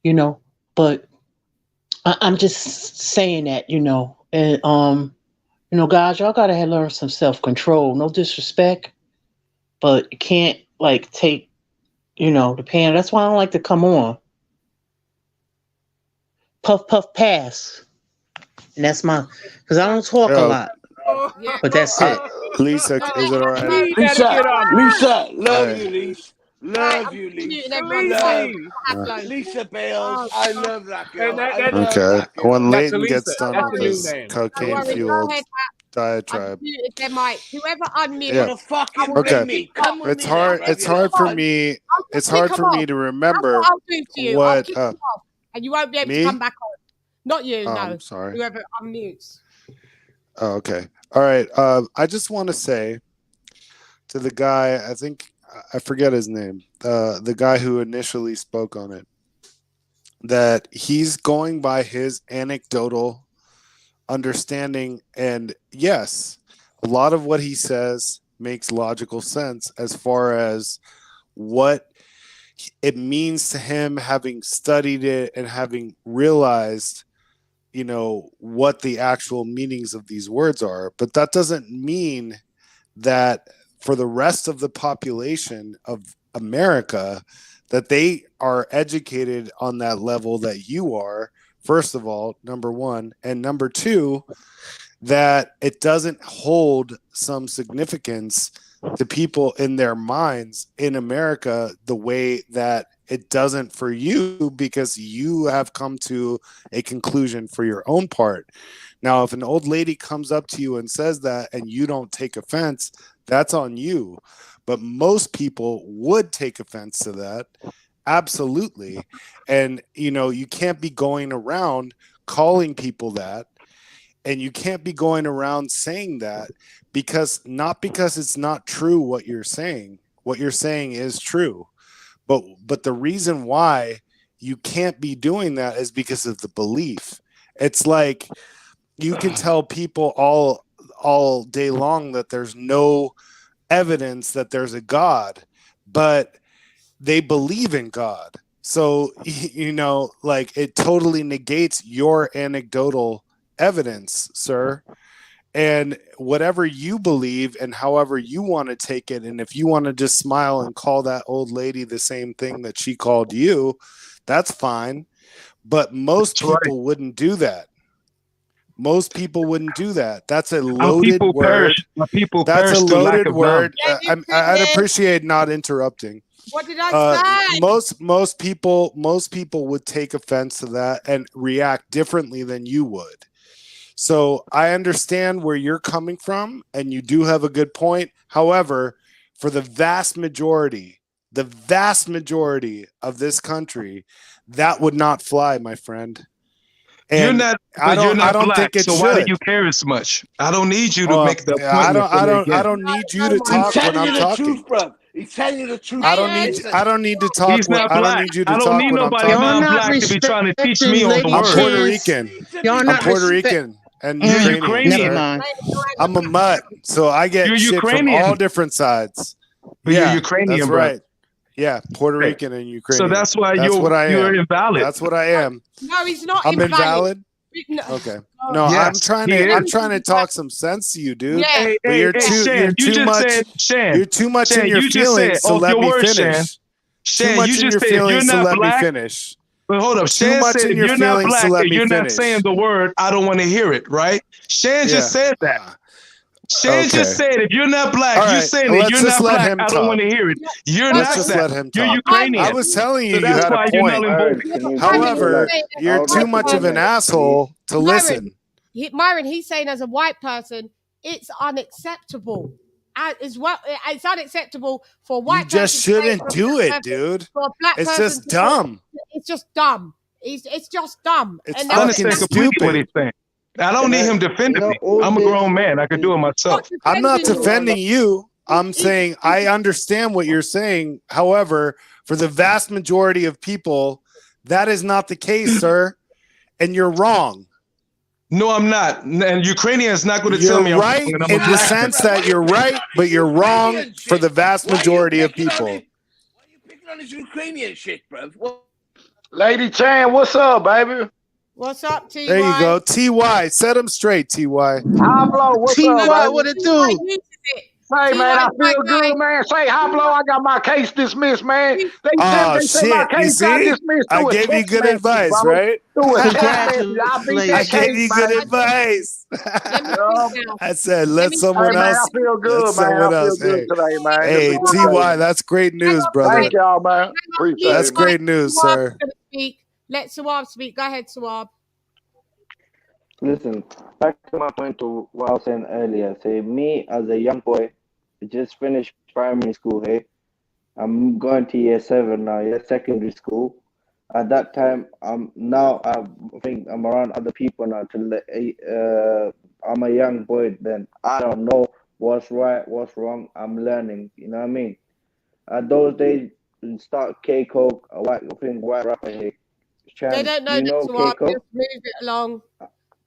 you know. But I'm just saying that, you know. And you know, guys, y'all gotta learn some self-control. No disrespect, but you can't like take, you know, the pan. That's why I don't like to come on. Puff puff pass. And that's my because I don't talk a Yo, lot. But that's it. Lisa, is it all right? Lisa, love All you, right. Lisa. Right, Love I'm you, muting Lisa. everyone. Love Please. Lisa Bales. Oh, I love that girl. And I that love Okay. that girl. When that's Leighton Elisa. gets done That's with the new his name. don't cocaine worry. Go fueled ahead, Pat. I've diatribe. muted their mic. Whoever You unmutes, Yeah. wanna I fucking will Okay. bring kick me? off. Come with me then. We'll have It's your little hard for fun. me. I'll It's just kick hard them for me off. to That's what remember I'll do to you. I'll what kick you off, and you won't be able to me? come back on. Not you, Oh, no. I'm sorry. Whoever unmutes. Oh, okay. All right. I just want to say to the guy, I think I forget his name, the guy who initially spoke on it, that he's going by his anecdotal understanding. And yes, a lot of what he says makes logical sense as far as what it means to him, having studied it and having realized, you know, what the actual meanings of these words are. But that doesn't mean that for the rest of the population of America, that they are educated on that level that you are, first of all, number one. And number two, that it doesn't hold some significance to people in their minds in America the way that it doesn't for you, because you have come to a conclusion for your own part. Now, if an old lady comes up to you and says that and you don't take offense, that's on you. But most people would take offense to that. Absolutely. And, you know, you can't be going around calling people that. And you can't be going around saying that because it's not true what you're saying. What you're saying is true. But the reason why you can't be doing that is because of the belief. It's like you can tell people all day long that there's no evidence that there's a God, but they believe in God. So, you know, like it totally negates your anecdotal evidence, sir. And whatever you believe and however you want to take it, and if you want to just smile and call that old lady the same thing that she called you, that's fine. But most people wouldn't do that. Most people wouldn't do that. That's a loaded word. That's a loaded word. I'd appreciate not interrupting. What did I say? Most people would take offense to that and react differently than you would. So I understand where you're coming from, and you do have a good point. However, for the vast majority the vast majority of this country, that would not fly, my friend. And you're not. I don't black, think it so should. why do you care as much? I don't need you to make the appointment. I don't need you to talk when I'm talking. He's telling you the truth. I don't need to talk. He's not I black. don't need you to I don't talk need when I'm nobody talking. non-black to be trying to teach me on the I'm word. Puerto Rican. I'm Puerto Rican and You're Ukrainian. Ukrainian. I'm a mutt, so I get You're shit Ukrainian. from all different sides. But yeah, you're Ukrainian, that's bro. right. Yeah, Puerto Rican and Ukrainian. So that's why what I you're am. invalid. That's what I am. No, he's not. I'm invalid. No. Okay. No, Yes, I'm trying to talk some sense to you, dude. Yeah. But you're too much. You're too much in your feelings. So let me finish. Too much in your feelings. So let me finish. But hold up, Too Shan much said in if your you're not feelings. So black let and me you're not finish. saying the word, I don't want to hear it, right? Shan just said that. Shan just said if you're not black, All you're right, saying let's that you're just not let black, him I don't talk. want to hear it. You're Let's not just that. let him You're talk. Ukrainian. I was telling you So you that's had why a you're point. null and void. However, you're too much of an asshole to listen. Myron, he's saying as a white person, it's unacceptable. As well, it's unacceptable for a white You just person to say shouldn't do it, dude. For a black It's person just to say- dumb. It's just dumb. It's just dumb. It's and fucking What stupid. he's saying. I don't need him defending me. I'm a grown man. I can do it myself. I'm not defending you. I'm saying I understand what you're saying. However, for the vast majority of people, that is not the case, sir. And you're wrong. No, I'm not. And Ukrainian is not going to You're tell me right I'm wrong. And I'm in a the black sense man. that you're right, but you're wrong for the vast majority of people. Picking on this Ukrainian shit, bruv. What? LadyChann, what's up, baby? What's up, TY? There you go. TY. Set him straight, TY. Pablo, what's up, baby? What it do? Say, man, I feel good, man. Say, Pablo, I got my case dismissed, man. They Oh, say my shit. You case got see? dismissed I through a gave you text good message, advice, bro. right? Through a text message. I beat I that gave case, you good man. advice. Yeah. I said, let someone Hey, man, else. I feel good, Let man. someone I feel else. good today, man. Hey, TY, that's great news, brother. Thank y'all, man. Appreciate That's it. great news, sir. Let Suab speak. Go ahead, Suab. Listen, back to my point to what I was saying earlier. Say, me as a young boy, just finished primary school here. I'm going to year 7 now, secondary school. At that time, I think I'm around other people now. I'm a young boy then. I don't know what's right, what's wrong. I'm learning. You know what I mean? At those days, start K-Coke, white rapper here. CHANN, They don't know you know that, Suab. K-Coke? Just move it along.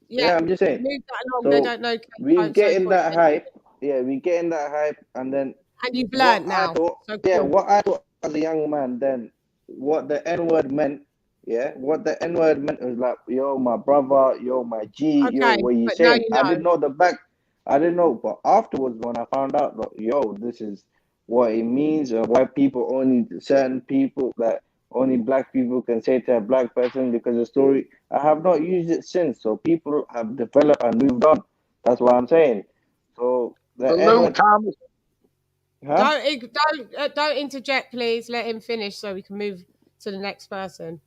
Yeah, I'm just saying. Move that along. So They don't know. we getting that hype. Yeah, we getting that hype, and then And you've learned now. What I thought as a young man then, what the N-word meant. Yeah, what the N-word meant was like, yo, my brother, yo, my G, yo, Okay, what you but now saying? you I know. didn't know the back. I didn't know, but afterwards when I found out, like, yo, this is what it means, and why people only certain people that only black people can say to a black person because the story. I have not used it since, so people have developed and moved on. That's what I'm saying. So the N-word, Thomas. Huh? Don't interject, please. Let him finish so we can move to the next person.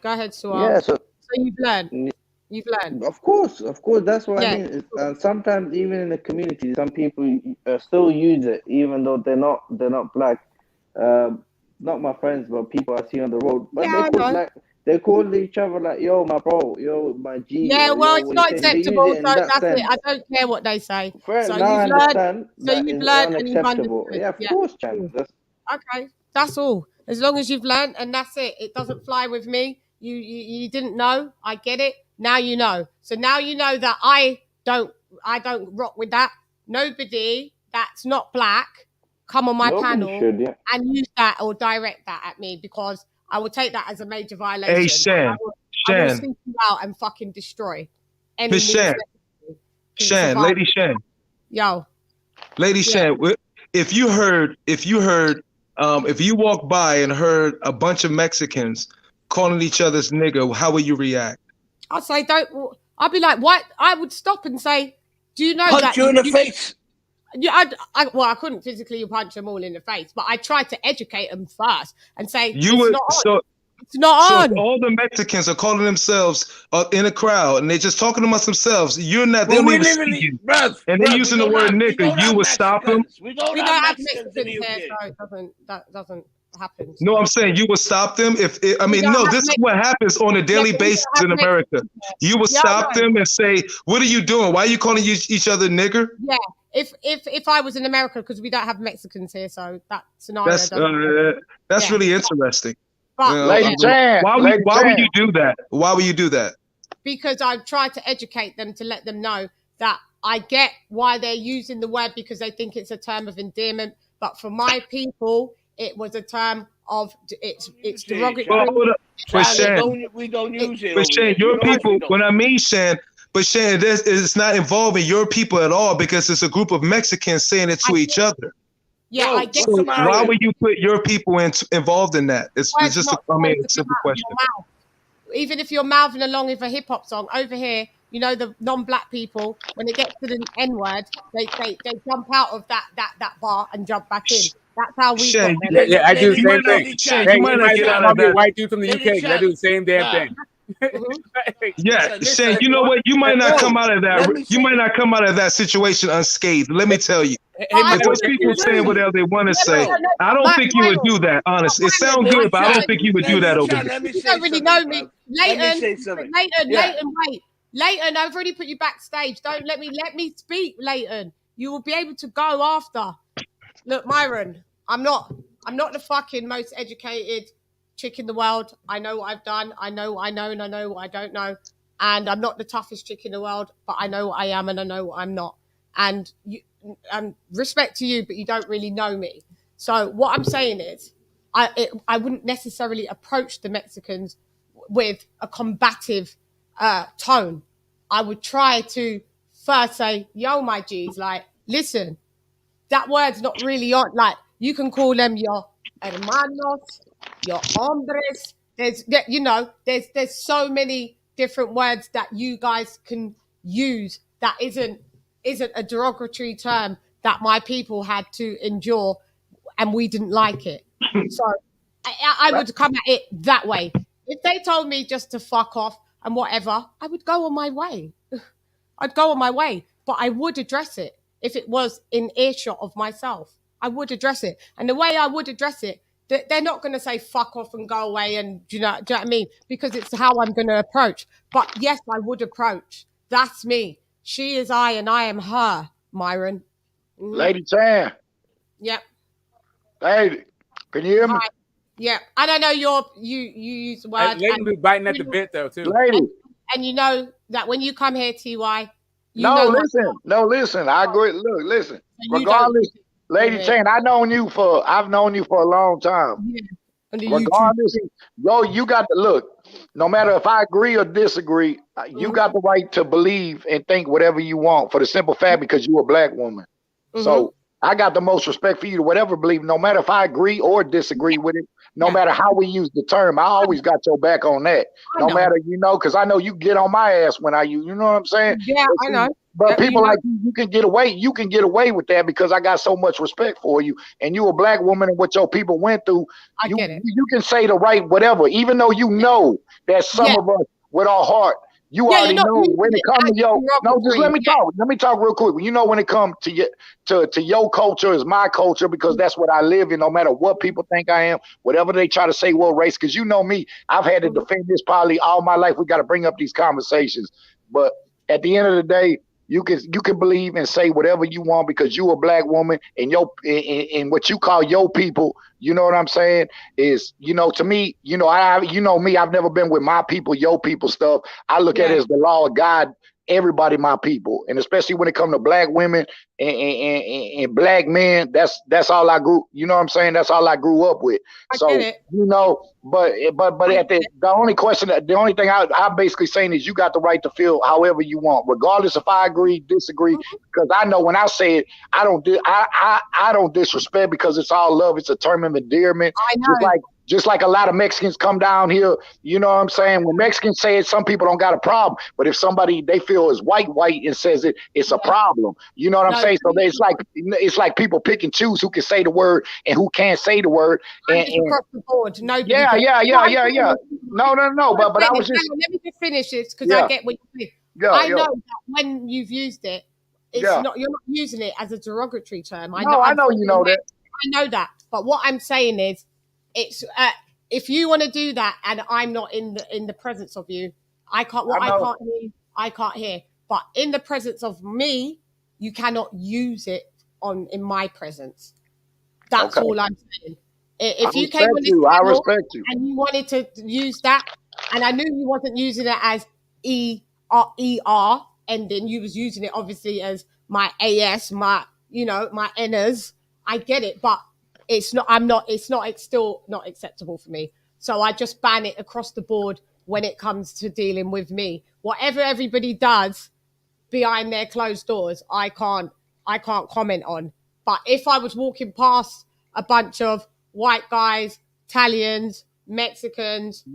Go ahead, Suab. Yeah, so you've learned. You've learned. Of course. That's what I mean. And sometimes even in the community, some people still use it, even though they're not black. Not my friends, but people I see on the road. But they call each other like, yo, my bro, yo, my G. Yeah, well, it's not acceptable, so that's sense. it. I don't care what they say. Fair, so now I you've understand learned. So you've learned and you've unacceptable. understood. Yeah, of course, Chan. Okay, that's all. As long as you've learned, and that's it. It doesn't fly with me. You didn't know. I get it. Now you know. So now you know that I don't rock with that. Nobody that's not black come on my panel and use that or direct that at me, because I will take that as a major violation. Hey, Shan. I will sneak you out and fucking destroy any Miss Shan. Shan, Lady Shan. Yo. Lady Shan, if you walked by and heard a bunch of Mexicans calling each other's nigga, how would you react? I'd say I'd be like, what? I would stop and say, do you know punch that you in the face? Yeah, I couldn't physically punch them all in the face, but I tried to educate them first and say, It's not so on. if all the Mexicans are calling themselves in a crowd and they're just talking amongst themselves, you're not. They don't even see you. And they're using the word nigga. You would stop them. We don't We have don't have Mexicans in the Mexicans here, UK. so that doesn't happen. No, I'm saying you would stop them if I mean, no, this is what happens on a daily basis in America. You would stop them and say, "What are you doing? Why are you calling each other nigger?" Yeah, if I was in America, because we don't have Mexicans here, so that scenario. That's really interesting. But Lady Chan, why would you do that? Why would you do that? Because I try to educate them to let them know that I get why they're using the word because they think it's a term of endearment, but for my people, it was a term of it's derogatory. We don't use it. But Shan, your people. When I mean Shan, but Shan, it's not involving your people at all because it's a group of Mexicans saying it to each other. Yeah, I get. So why would you put your people involved in that? It's just a simple question. Even if you're mouthing along with a hip hop song over here, you know the non-black people when it gets to the N-word, they jump out of that bar and jump back in. That's how we. Yeah, I do the same thing. Shan, you might not get out of that. White dude from the UK. I do the same damn thing. Yeah, Shan, you know what? You might not come out of that. You might not come out of that situation unscathed. Let me tell you. If those people saying whatever they want to say, I don't think you would do that. Honestly, it sounds good, but I don't think you would do that over here. You don't really know me, Leighton. Wait. Leighton, I've already put you backstage. Don't let me speak, Leighton. You will be able to go after. Look, Myron, I'm not the fucking most educated chick in the world. I know what I've done. I know what I know, and I know what I don't know. And I'm not the toughest chick in the world, but I know what I am, and I know what I'm not. And respect to you, but you don't really know me. So what I'm saying is, I wouldn't necessarily approach the Mexicans with a combative tone. I would try to first say, "Yo, my G's, like, listen, that word's not really on. Like, you can call them your hermanos, your hombres. There's so many different words that you guys can use that isn't a derogatory term that my people had to endure, and we didn't like it. So I would come at it that way. If they told me just to fuck off and whatever, I would go on my way. I'd go on my way, but I would address it if it was in earshot of myself. I would address it, and the way I would address it, they're not going to say fuck off and go away, and do you know what I mean? Because it's how I'm going to approach. But yes, I would approach. That's me. She is I, and I am her, Myron. Lady Chan. Yep. Hey, can you hear me? Hi. Yeah, I don't know you use the word. Leighton be biting at the bit though too. Lady. And you know that when you come here, TY. Listen. I agree. Look, listen. Regardless, Lady Chan, I've known you for a long time. Yeah. Regardless, you got to look. No matter if I agree or disagree, you got the right to believe and think whatever you want for the simple fact because you're a black woman. So I got the most respect for you to whatever believe, no matter if I agree or disagree with it, no matter how we use the term, I always got your back on that. No matter, because I know you get on my ass when I use, you know what I'm saying? Yeah, I know. But people like you can get away with that because I got so much respect for you. And you a black woman and what your people went through. I get it. You can say the right whatever, even though you know that some of us with our heart, you already know when it comes to just let me talk. Let me talk real quick. You know when it comes to your culture is my culture because that's what I live in, no matter what people think I am, whatever they try to say, race, because you know me, I've had to defend this probably all my life. We got to bring up these conversations. But at the end of the day, you can believe and say whatever you want because you a black woman and what you call your people, you know what I'm saying, is, to me, me, I've never been with my people, your people stuff. I look at it as the law of God, everybody my people. And especially when it comes to black women and black men, that's all I grew, you know what I'm saying? That's all I grew up with. But at the only thing I'm basically saying is you got the right to feel however you want, regardless if I agree, disagree, because I know when I say it, I don't disrespect because it's all love. It's a term of endearment. I know. Just like a lot of Mexicans come down here, you know what I'm saying? When Mexicans say it, some people don't got a problem. But if somebody they feel is white and says it's a problem. You know what I'm saying? So it's like people pick and choose who can say the word and who can't say the word. And across the board, nobody. Yeah. No. But I was just. Let me just finish this because I get what you mean. I know that when you've used it, it's not you're not using it as a derogatory term. I know you know that. I know that. But what I'm saying is, it's if you want to do that and I'm not in the presence of you, I can't. I can't hear. But in the presence of me, you cannot use it in my presence. That's all I'm saying. If you came on this channel and you wanted to use that, and I knew you wasn't using it as ER ending, you was using it obviously as my AS, my N's. I get it, but it's still not acceptable for me. So I just ban it across the board when it comes to dealing with me. Whatever everybody does behind their closed doors, I can't comment on. But if I was walking past a bunch of white guys, Italians, Mexicans,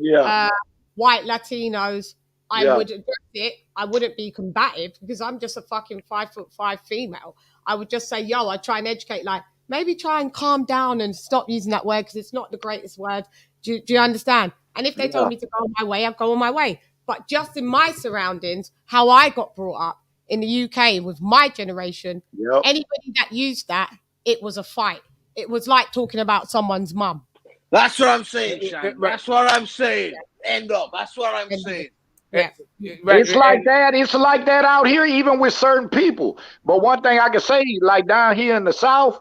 white Latinos, I would address it. I wouldn't be combative because I'm just a fucking 5'5" female. I would just say, yo, I try and educate, like, maybe try and calm down and stop using that word because it's not the greatest word. Do you understand? And if they told me to go on my way, I'd go on my way. But just in my surroundings, how I got brought up in the UK with my generation, anybody that used that, it was a fight. It was like talking about someone's mum. That's what I'm saying, Shan. That's what I'm saying. End up. That's what I'm saying. Yeah. It's like that. It's like that out here, even with certain people. But one thing I can say, like down here in the South,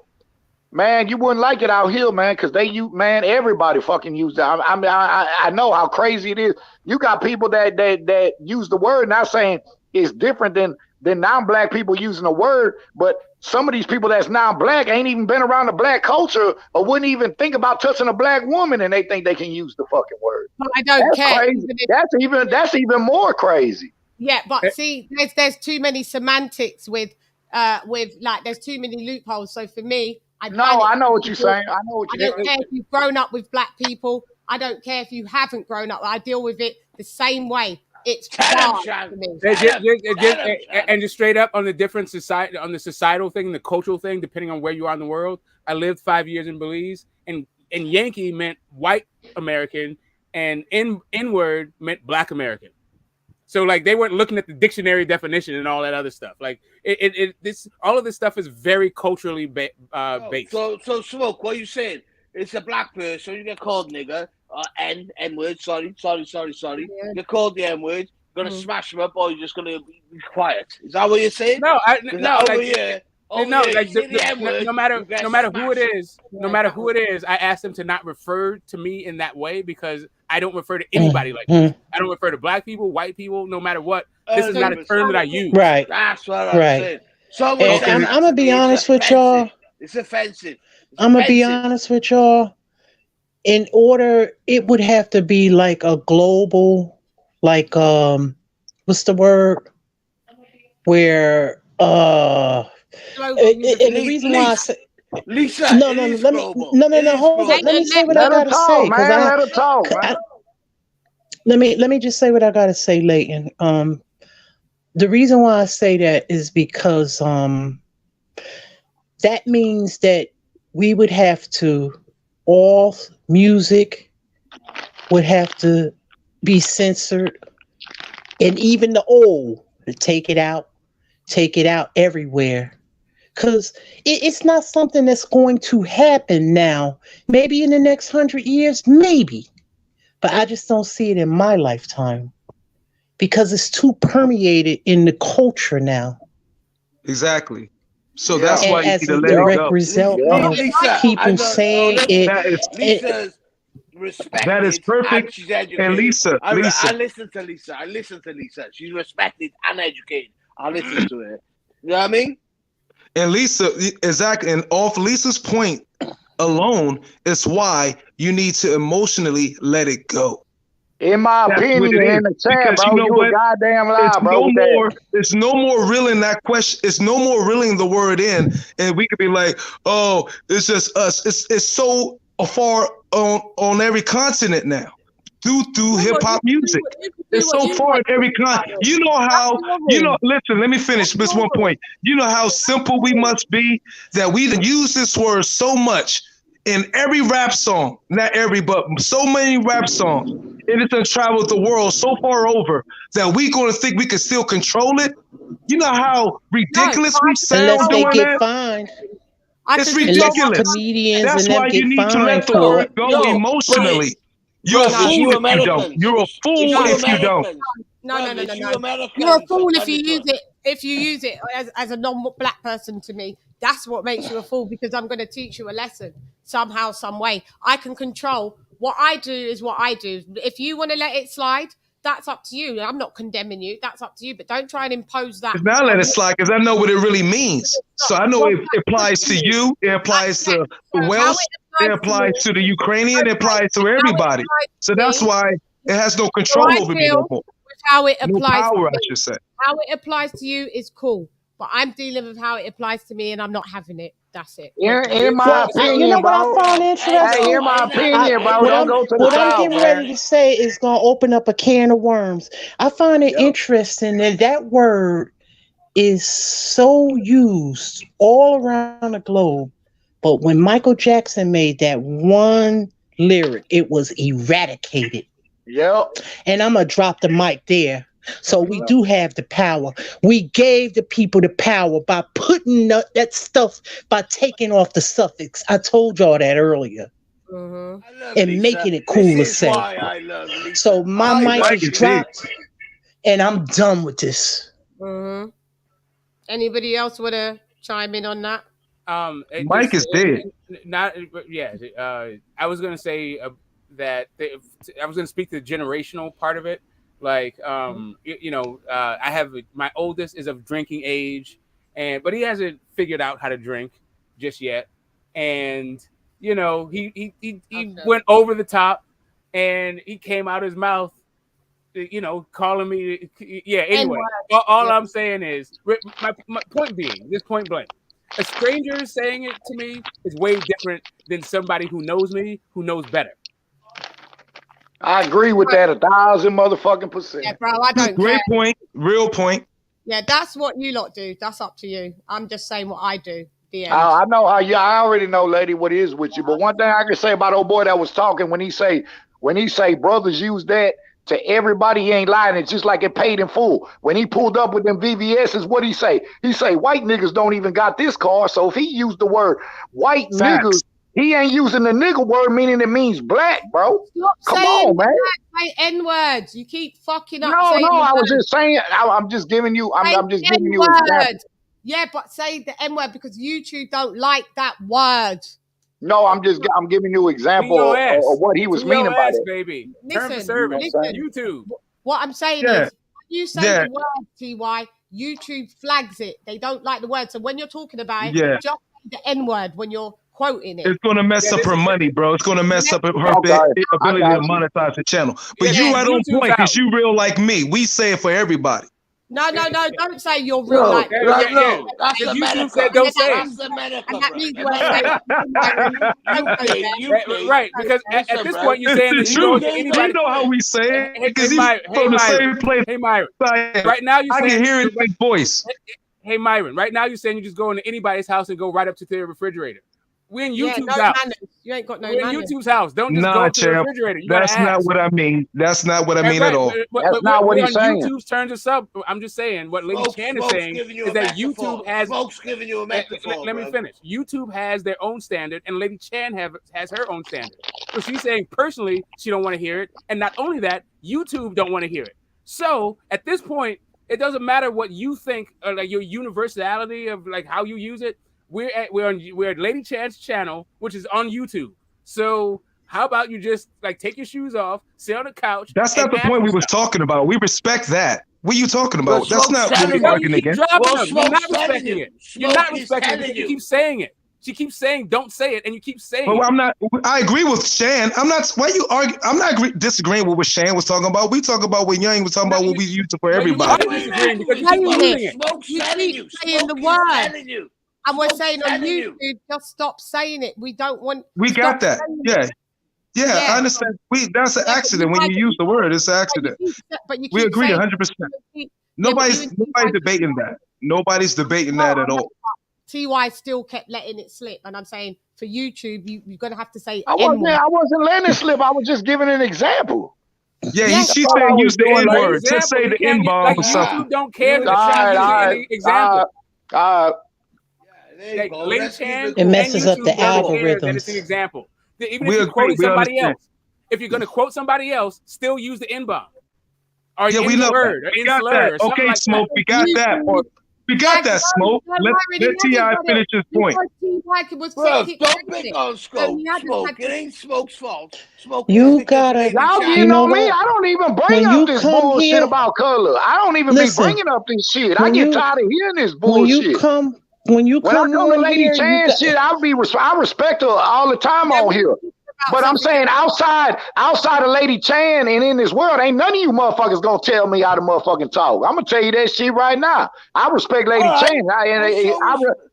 man, you wouldn't like it out here, man, because everybody fucking use that. I mean, I know how crazy it is. You got people that use the word, not saying it's different than non-black people using the word, but some of these people that's non-black ain't even been around the black culture or wouldn't even think about touching a black woman, and they think they can use the fucking word. But I don't care. Crazy. That's even more crazy. Yeah, but see, there's too many semantics with like there's too many loopholes. So for me, I know what you're saying. I don't care if you've grown up with black people. I don't care if you haven't grown up. I deal with it the same way. It's hard for me. And just straight up on the different society, on the societal thing, the cultural thing, depending on where you are in the world. I lived 5 years in Belize, and Yankee meant white American, and N-word meant black American. So like they weren't looking at the dictionary definition and all that other stuff. Like all of this stuff is very culturally based. So Smoke, what are you saying? It's a black person, you get called nigger. N-word, sorry. Yeah. You're called the N-word. You're gonna smash them up, or you're just gonna be quiet. Is that what you're saying? No, no matter who it is, I ask them to not refer to me in that way because I don't refer to anybody like this. I don't refer to black people, white people, no matter what. This is not a term that I use. Right. That's what I'm saying. I'm gonna be honest with y'all. It's offensive. I'm gonna be honest with y'all. In order, it would have to be like a global, like what's the word? Where and the reason why I say Lisa, no, hold on. Let me say what I gotta say. Let her talk, man. Let me just say what I gotta say, Leighton. The reason why I say that is because that means that we would have to all music would have to be censored, and even the old, take it out everywhere, because it's not something that's going to happen now. Maybe in the next 100 years, maybe, but I just don't see it in my lifetime because it's too permeated in the culture now. Exactly. So that's why you need to let it go. Result of people saying it. Respected. That is perfect. She's educated. And Lisa. I listen to Lisa. She's respected and educated. I listen to her. You know what I mean? And Lisa, exactly. And off Lisa's point alone is why you need to emotionally let it go. In my opinion, in the chat, bro, you a goddamn lie, bro. It's no more reeling that question. It's no more reeling the word in, and we could be like, "Oh, it's just us." It's so far on every continent now through hip hop music. It's so far in every continent. You know how, listen, let me finish this one point. You know how simple we must be that we use this word so much in every rap song, not every, but so many rap songs. And it's gonna travel the world so far over that we gonna think we can still control it. You know how ridiculous we sound unless they doing get that? fined. It's ridiculous. Unless comedians That's and them why get you need to let fined the for word it. go emotionally. You're a fool if you don't. You're a fool if you don't. No. You're a fool if you use it. If you use it as a non-black person to me, that's what makes you a fool, because I'm going to teach you a lesson somehow, some way. I can control what I do is what I do. If you want to let it slide, that's up to you. I'm not condemning you. That's up to you. But don't try and impose that. Now let it slide because I know what it really means. So I know it applies to you. It applies to the Welsh. It applies to the Ukrainian. It applies to everybody. So that's why it has no control over me no more. How it applies, no power, to I should say. How it applies to you is cool, but I'm dealing with how it applies to me, and I'm not having it. That's it. In my opinion, you know what bro. I found interesting? Hey, in my opinion, bro, don't go to the What I'm south, getting man. ready to say is going to open up a can of worms. I find it interesting that that word is so used all around the globe, but when Michael Jackson made that one lyric, it was eradicated. Yep. And I'm going to drop the mic there. So we do have the power. We gave the people the power by putting that stuff, by taking off the suffix. I told y'all that earlier. And making it cool to say. So my mic is dropped, and I'm done with this. Anybody else want to chime in on that? Mike is dead. I was gonna say that I was gonna speak to the generational part of it. Like, I have my oldest is of drinking age, but he hasn't figured out how to drink just yet. And he went over the top, and he came out his mouth, calling me. Anyway, all I'm saying is my point being, this point blank. A stranger saying it to me is way different than somebody who knows me, who knows better. I agree with that 1,000 motherfucking %. Yeah, bro, I don't Great care. point. Real point. Yeah, that's what you lot do. That's up to you. I'm just saying what I do. The end. I know how you. I already know, lady, what is with you. But one thing I can say about old boy that was talking when he say brothers use that to everybody, he ain't lying. It's just like it paid in full. When he pulled up with them VVS's, what he say? He say white niggas don't even got this car. So if he used the word white niggas, he ain't using the nigga word, meaning it means black, bro. Come on, man. Say N-words. You keep fucking up. No, I was just saying. I'm just giving you. I'm just giving you an example. Yeah, but say the N-word because YouTube don't like that word. No, I'm giving you an example of what he was meaning by that. Baby. Listen, YouTube. What I'm saying is, when you say the word, TY, YouTube flags it. They don't like the word. So when you're talking about it, just say the N-word when you're quoting it. It's going to mess up her money, bro. It's going to mess up her ability to monetize the channel. But you right on point because you real like me. We say it for everybody. No, don't say you're real like me. No, that's the YouTube said don't say it. That's the America. And that means we're right, because at this point you're saying that you don't get anybody. You know how we say it because he's from the same place. Hey, Myron. Right now you're saying, I can hear it in his voice. Hey, Myron. Right now you're saying you just go into anybody's house and go right up to their refrigerator. We're in YouTube's house. You ain't got no We're in YouTube's house. Don't just go to the refrigerator. That's not what I mean. That's not what I mean at all. That's not what he's saying. YouTube's turns us up. I'm just saying what LadyChann is saying is that YouTube has. Folks giving you a metaphor. Let me finish. YouTube has their own standard, and LadyChann has her own standard. So she's saying personally she don't want to hear it, and not only that, YouTube don't want to hear it. So at this point, it doesn't matter what you think or like your universality of like how you use it. We're at LadyChann's channel, which is on YouTube. So how about you just like take your shoes off, sit on the couch? That's not the point we was talking about. We respect that. What are you talking about? That's not what we're arguing against. You're not respecting it. You're not respecting it. You keep saying it. She keeps saying, "Don't say it," and you keep saying. Well, I'm not. I agree with Shan. I'm not. Why you argue? I'm not disagreeing with what Shan was talking about. We talk about what Young was talking about. What we use it for everybody. You keep saying the word. And we're saying on YouTube, just stop saying it. We don't want. We got that. Yeah. Yeah, I understand. That's an accident. When you use the word, it's an accident. We agreed 100%. Nobody's debating that. Nobody's debating that at all. TY still kept letting it slip, and I'm saying for YouTube, you're gonna have to say. I wasn't letting it slip. I was just giving an example. Yeah, she said use the N word. Just say the N bomb or something. YouTube don't care All right. example. Lady Chan, it messes up the algorithms. That it's an algorithms. example. Even if you're quoting somebody else, if you're going to quote somebody else, still use the N bomb. Or yeah, we know word, that. We got that. Okay, like Smoke, that. we got that. We got that, Smoke. Let T.I. finish his point. Bro, don't pick on Smoke. It ain't Smoke's fault. Smoke. You gotta. Y'all getting on me. I don't even bring up this bullshit about color. I don't even be bringing up this shit. I get tired of hearing this bullshit. When I come to Lady Chan shit, I respect her all the time on here. But I'm saying outside of Lady Chan and in this world, ain't none of you motherfuckers gonna tell me how to motherfucking talk. I'm gonna tell you that shit right now. I respect Lady Chan.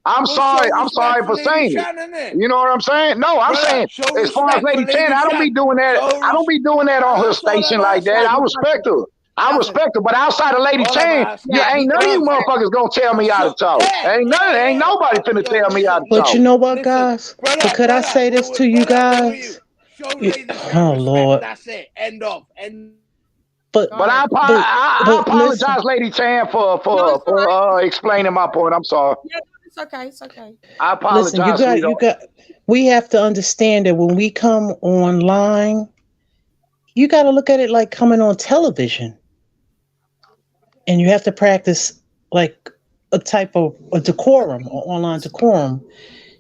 I'm sorry for saying it. You know what I'm saying? No, I'm saying as far as Lady Chan, I don't be doing that. I don't be doing that on her station like that. I respect her. But outside of Lady Chan, ain't none of you motherfuckers gonna tell me how to talk. Ain't nobody finna tell me how to talk. But you know what, guys? But could I say this to you guys? Oh Lord. That's it. End of. But I apologize, Lady Chan, for explaining my point. I'm sorry. Yeah, it's okay. It's okay. I apologize. Listen, we have to understand that when we come online, you got to look at it like coming on television. And you have to practice like a type of a decorum or online decorum.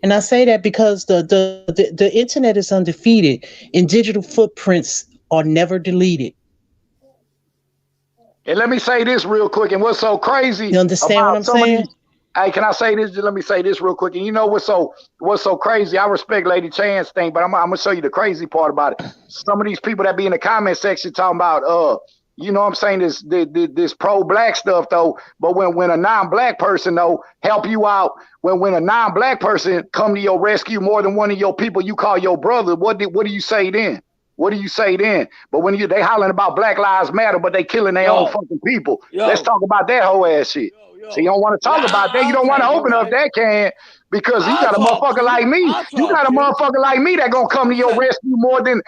And I say that because the internet is undefeated and digital footprints are never deleted. And let me say this real quick. And what's so crazy? You understand what I'm saying? Hey, can I say this? Let me say this real quick. And you know what's so crazy? I respect Lady Chan's thing, but I'm gonna show you the crazy part about it. Some of these people that be in the comment section talking about you know what I'm saying, this pro-black stuff though. But when a non-black person though help you out, when a non-black person come to your rescue more than one of your people you call your brother, what do you say then? What do you say then? But when they hollering about Black Lives Matter, but they killing their own fucking people. Let's talk about that whole ass shit. So you don't want to talk about that. You don't want to open up that can because you got a motherfucker like me. You got a motherfucker like me that gonna come to your rescue more than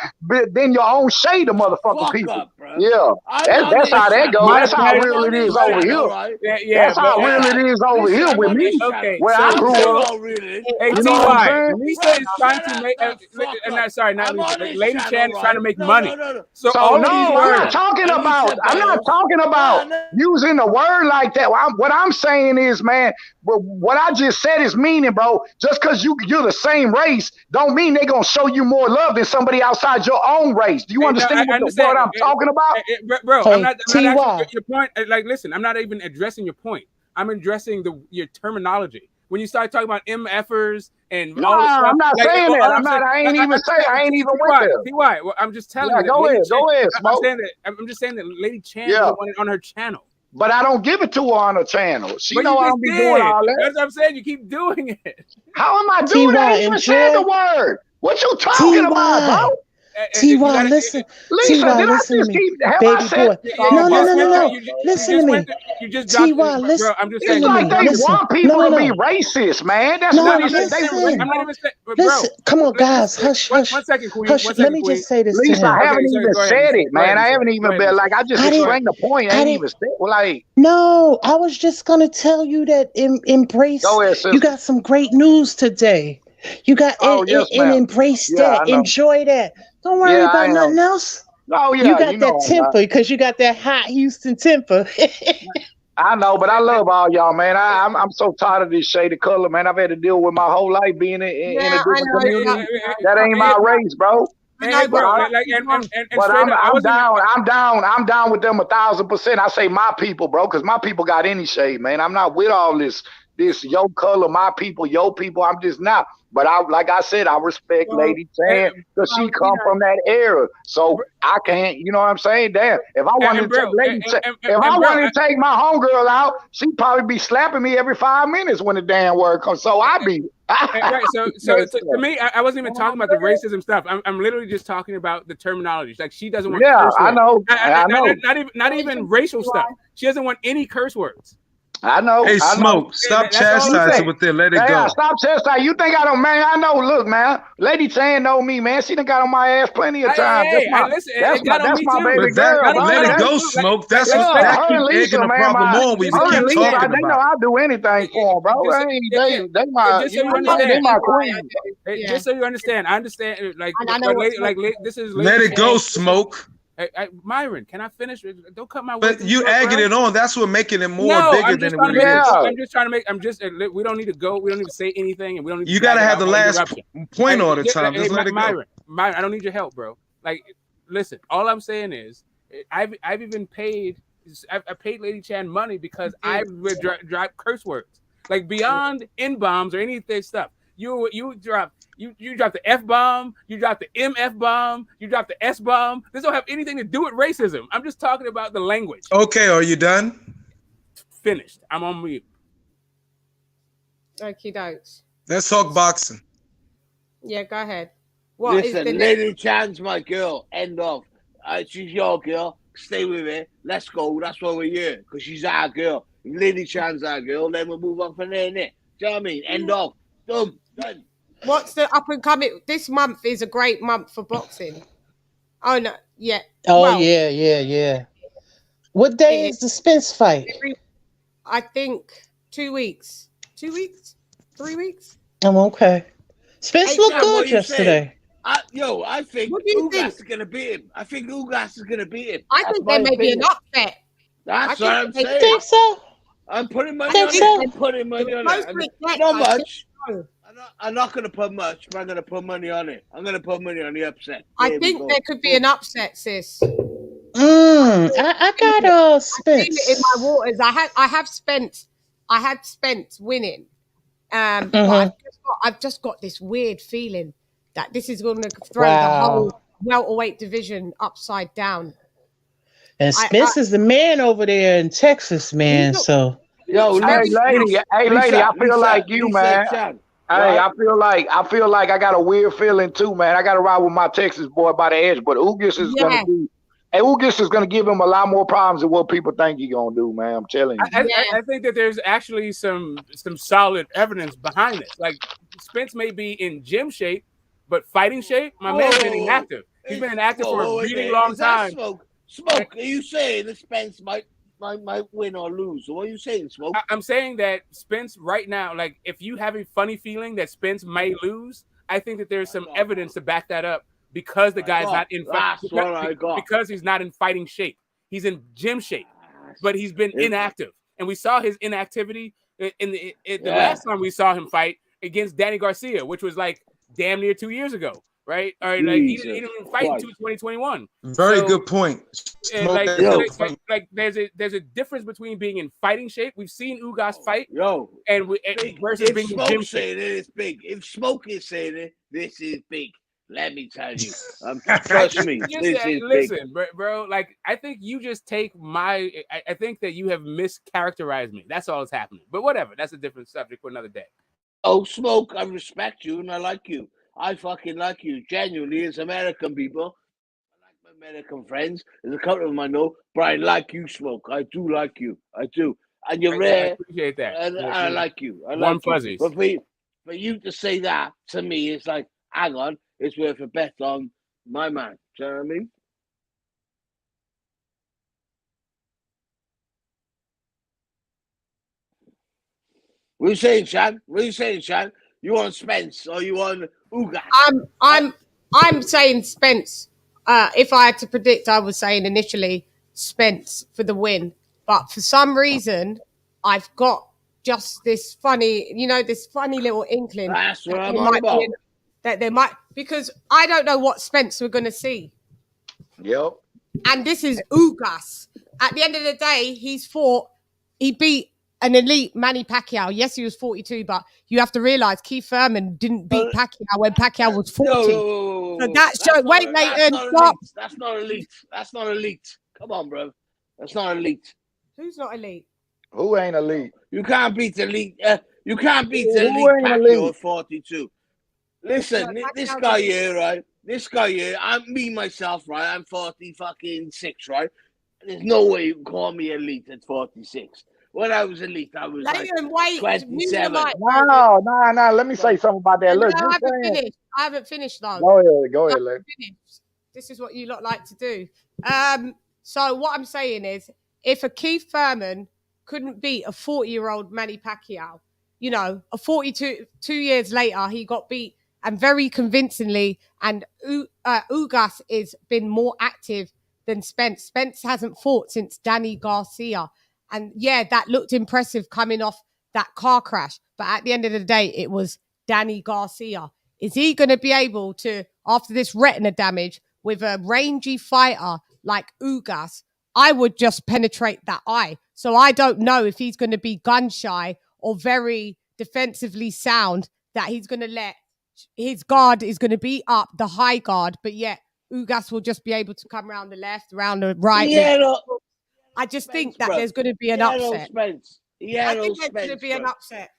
your own shade of motherfucking people. Yeah, that's how that goes. That's how real it is over here. That's how real it is over here with me. Where I grew up. Hey, T.Y., Lisa is trying to make. Lady Chan is trying to make money. So all of these words. I'm not talking about using the word like that. What I'm saying is, man, what I just said is meaning, bro. Just because you're the same race, don't mean they're gonna show you more love than somebody outside your own race. Do you understand what I'm talking about? Bro, I'm not asking your point. Like, listen, I'm not even addressing your point. I'm addressing your terminology. When you start talking about MFers and all this stuff, I'm not saying that. I ain't even went there. T.Y., well, I'm just telling you. Go ahead, Smoke. I'm just saying that Lady Chan wanted it on her channel. But I don't give it to her on her channel. She know I don't be doing all that. That's what I'm saying. You keep doing it. How am I doing that? I ain't even said the word. What you talking about, bro? T.Y., listen. Lisa, T.Y., did I listen just to me. keep? Have Baby I said? boy. No. Listen to me. T.Y., listen. It's like they want people to be racist, man. That's what it is. Listen. Come on, guys. Hush. 1 second, Queen. Hush. Let me just say this Lisa, to him. I haven't even said it, man. I haven't even been like, I just explained the point. I ain't even said like. No, I was just gonna tell you that embrace. Go ahead, you got some great news today. You got embrace that. Enjoy that. Don't worry about nothing else. Oh, yeah, you got that temper because you got that hot Houston temper. I know, but I love all y'all, man. I'm so tired of this shade of color, man. I've had to deal with my whole life being in a different community. That ain't my race, bro. Hey, bro, I'm down with them 1,000%. I say my people, bro, because my people got any shade, man. I'm not with all this your color, my people, your people. I'm just not. But like I said, I respect Lady Chan because she come from that era. So I can't, you know what I'm saying? Damn, if I wanted to take my homegirl out, she'd probably be slapping me every 5 minutes when the damn word comes. So I be Right. So to me, I wasn't even talking about the racism stuff. I'm literally just talking about the terminology. Like she doesn't want. Yeah, curse I words. know. I know. Not even racial stuff. She doesn't want any curse words. I know. Hey, I know. Smoke, stop That's all I'm chastising saying. with it. Let it Yeah, go. stop chastising. You think I don't, man? I know. Look, man. LadyChann know me, man. She done got on my ass plenty of times. Listen, it got on me my too. baby But that, girl, bro. let it That's, go, Smoke. That's yeah, what that her and keep Lisa, egging the man. problem on. We Her and keep Lisa, talking they know about. I'll do anything for them, bro. They my, just you so you know, understand, they my queen. Just so you understand, I understand. Like, And I know this is. Let it go, LadyChann. Smoke. Myron, can I finish? Don't cut my. But you egging it on. That's what making it more No, bigger I'm than just it trying to really make. is. I'm just trying to make. I'm just. We don't need to go. We don't need to say anything, and we don't need. You got to have the last point all the time. Just let it go. Myron, I don't need your help, bro. Like, listen. All I'm saying is, I've even paid. I paid LadyChann money because I would drop curse words, like beyond N-bombs or anything stuff. You drop. You drop the F-bomb, you drop the MF-bomb, you drop the S-bomb. This don't have anything to do with racism. I'm just talking about the language. Okay, are you done? Finished. I'm on mute. Okie dokes. Let's talk boxing. Yeah, go ahead. Listen, LadyChann's my girl. End of. She's your girl. Stay with her. Let's go. That's why we're here. Because she's our girl. If LadyChann's our girl, then we'll move on from there, innit? Do you know what I mean? End of. Done. What's the up and coming? This month is a great month for boxing. Oh no, yeah. Oh yeah. What day is the Spence fight? I think 2 weeks. 2 weeks? 3 weeks? Oh, okay. Spence looked good yesterday. I think Ugas is gonna beat him. I think Ugas is gonna beat him. I think there may be an upset. That's what I'm saying. You think so? I'm putting money on it. I'm putting money on it. Not much. I'm not going to put much, but I'm going to put money on it. I'm going to put money on the upset. I think there could be an upset, sis. I got Spence. I've seen it in my waters. I have Spence. I had Spence winning. But I've just got this weird feeling that this is going to throw the whole welterweight division upside down. And Spence is the man over there in Texas, man. So, hey lady, I feel like you, man. Hey, I feel like I got a weird feeling too, man. I got to ride with my Texas boy by the edge, but Ugas is gonna be. Hey, Ugas is gonna give him a lot more problems than what people think he's gonna do, man. I'm telling you. I think that there's actually some solid evidence behind this. Like Spence may be in gym shape, but fighting shape, my man's been inactive. He's been inactive for a really long time. Smoke, are you saying that Spence might win or lose? What are you saying, Smoke? I'm saying that Spence right now, like if you have a funny feeling that Spence may lose, I think that there's some evidence to back that up because the guy's not in because he's not in fighting shape. He's in gym shape, but he's been inactive. And we saw his inactivity in the last time we saw him fight against Danny Garcia, which was like damn near 2 years ago. Right? All right, like he didn't fight until 2021. Very good point. Like there's a difference between being in fighting shape. We've seen Ugas fight, versus being in gym shape. It's big. If Smoke is saying it, this is big. Let me tell you. Trust me. Listen, bro. Like I think you just take my. I think that you have mischaracterized me. That's all that's happening. But whatever. That's a different subject for another day. Oh, Smoke, I respect you and I like you. I fucking like you, genuinely, as American people. I like my American friends. There's a couple of them I know, but I like you, Smoke. I do like you. I do. And you're rare. I appreciate that. And I like you. I like Warm fuzzies. But for you to say that, to me, it's like, hang on, it's worth a bet on my man. Do you know what I mean? What are you saying, Chan? What are you saying, Chan? You want Spence or you want Ugas? I'm saying Spence. If I had to predict, I was saying initially Spence for the win. But for some reason, I've got just this funny little inkling. That's what I'm on about. That there might, because I don't know what Spence we're going to see. Yep. And this is Ugas. At the end of the day, he beat an elite Manny Pacquiao. Yes, he was 42, but you have to realize Keith Thurman didn't beat Pacquiao when Pacquiao was 40. So that showed. Wait, Leighton, stop. That's not elite. That's not elite. Come on, bro. That's not elite. Who's not elite? Who ain't elite? You can't beat elite. You can't beat Who elite ain't Pacquiao elite? at 42. Listen, this guy here, right? This guy here, myself, right? I'm 46, right? There's no way you can call me elite at 46. When I was elite, I was like 27. No. Let me say something about that. No, Look, I haven't finished though. Go ahead, Larry. This is what you lot like to do. So what I'm saying is, if a Keith Thurman couldn't beat a 40-year-old Manny Pacquiao, you know, a 42 years later, he got beat, and very convincingly, and Ugas has been more active than Spence. Spence hasn't fought since Danny Garcia. And yeah, that looked impressive coming off that car crash. But at the end of the day, it was Danny Garcia. Is he going to be able to, after this retina damage, with a rangy fighter like Ugas, I would just penetrate that eye. So I don't know if he's going to be gun shy or very defensively sound, that he's going to let his guard is going to be up, the high guard, but yet Ugas will just be able to come around the left, around the right. Yeah, I just think that there's going to be an upset. Spence. I think there's going to be an upset.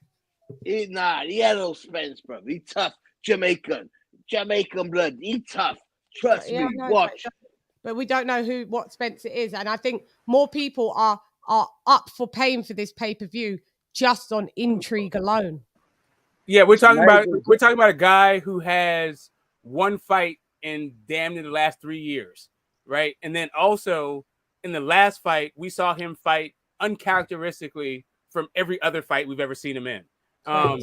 No Spence, bro. He tough. Jamaican blood. He tough. Trust me. Watch. But we don't know what Spence it is, and I think more people are up for paying for this pay-per-view just on intrigue alone. Yeah, we're talking about a guy who has one fight in damn near the last 3 years, right? And then also in the last fight, we saw him fight uncharacteristically from every other fight we've ever seen him in. I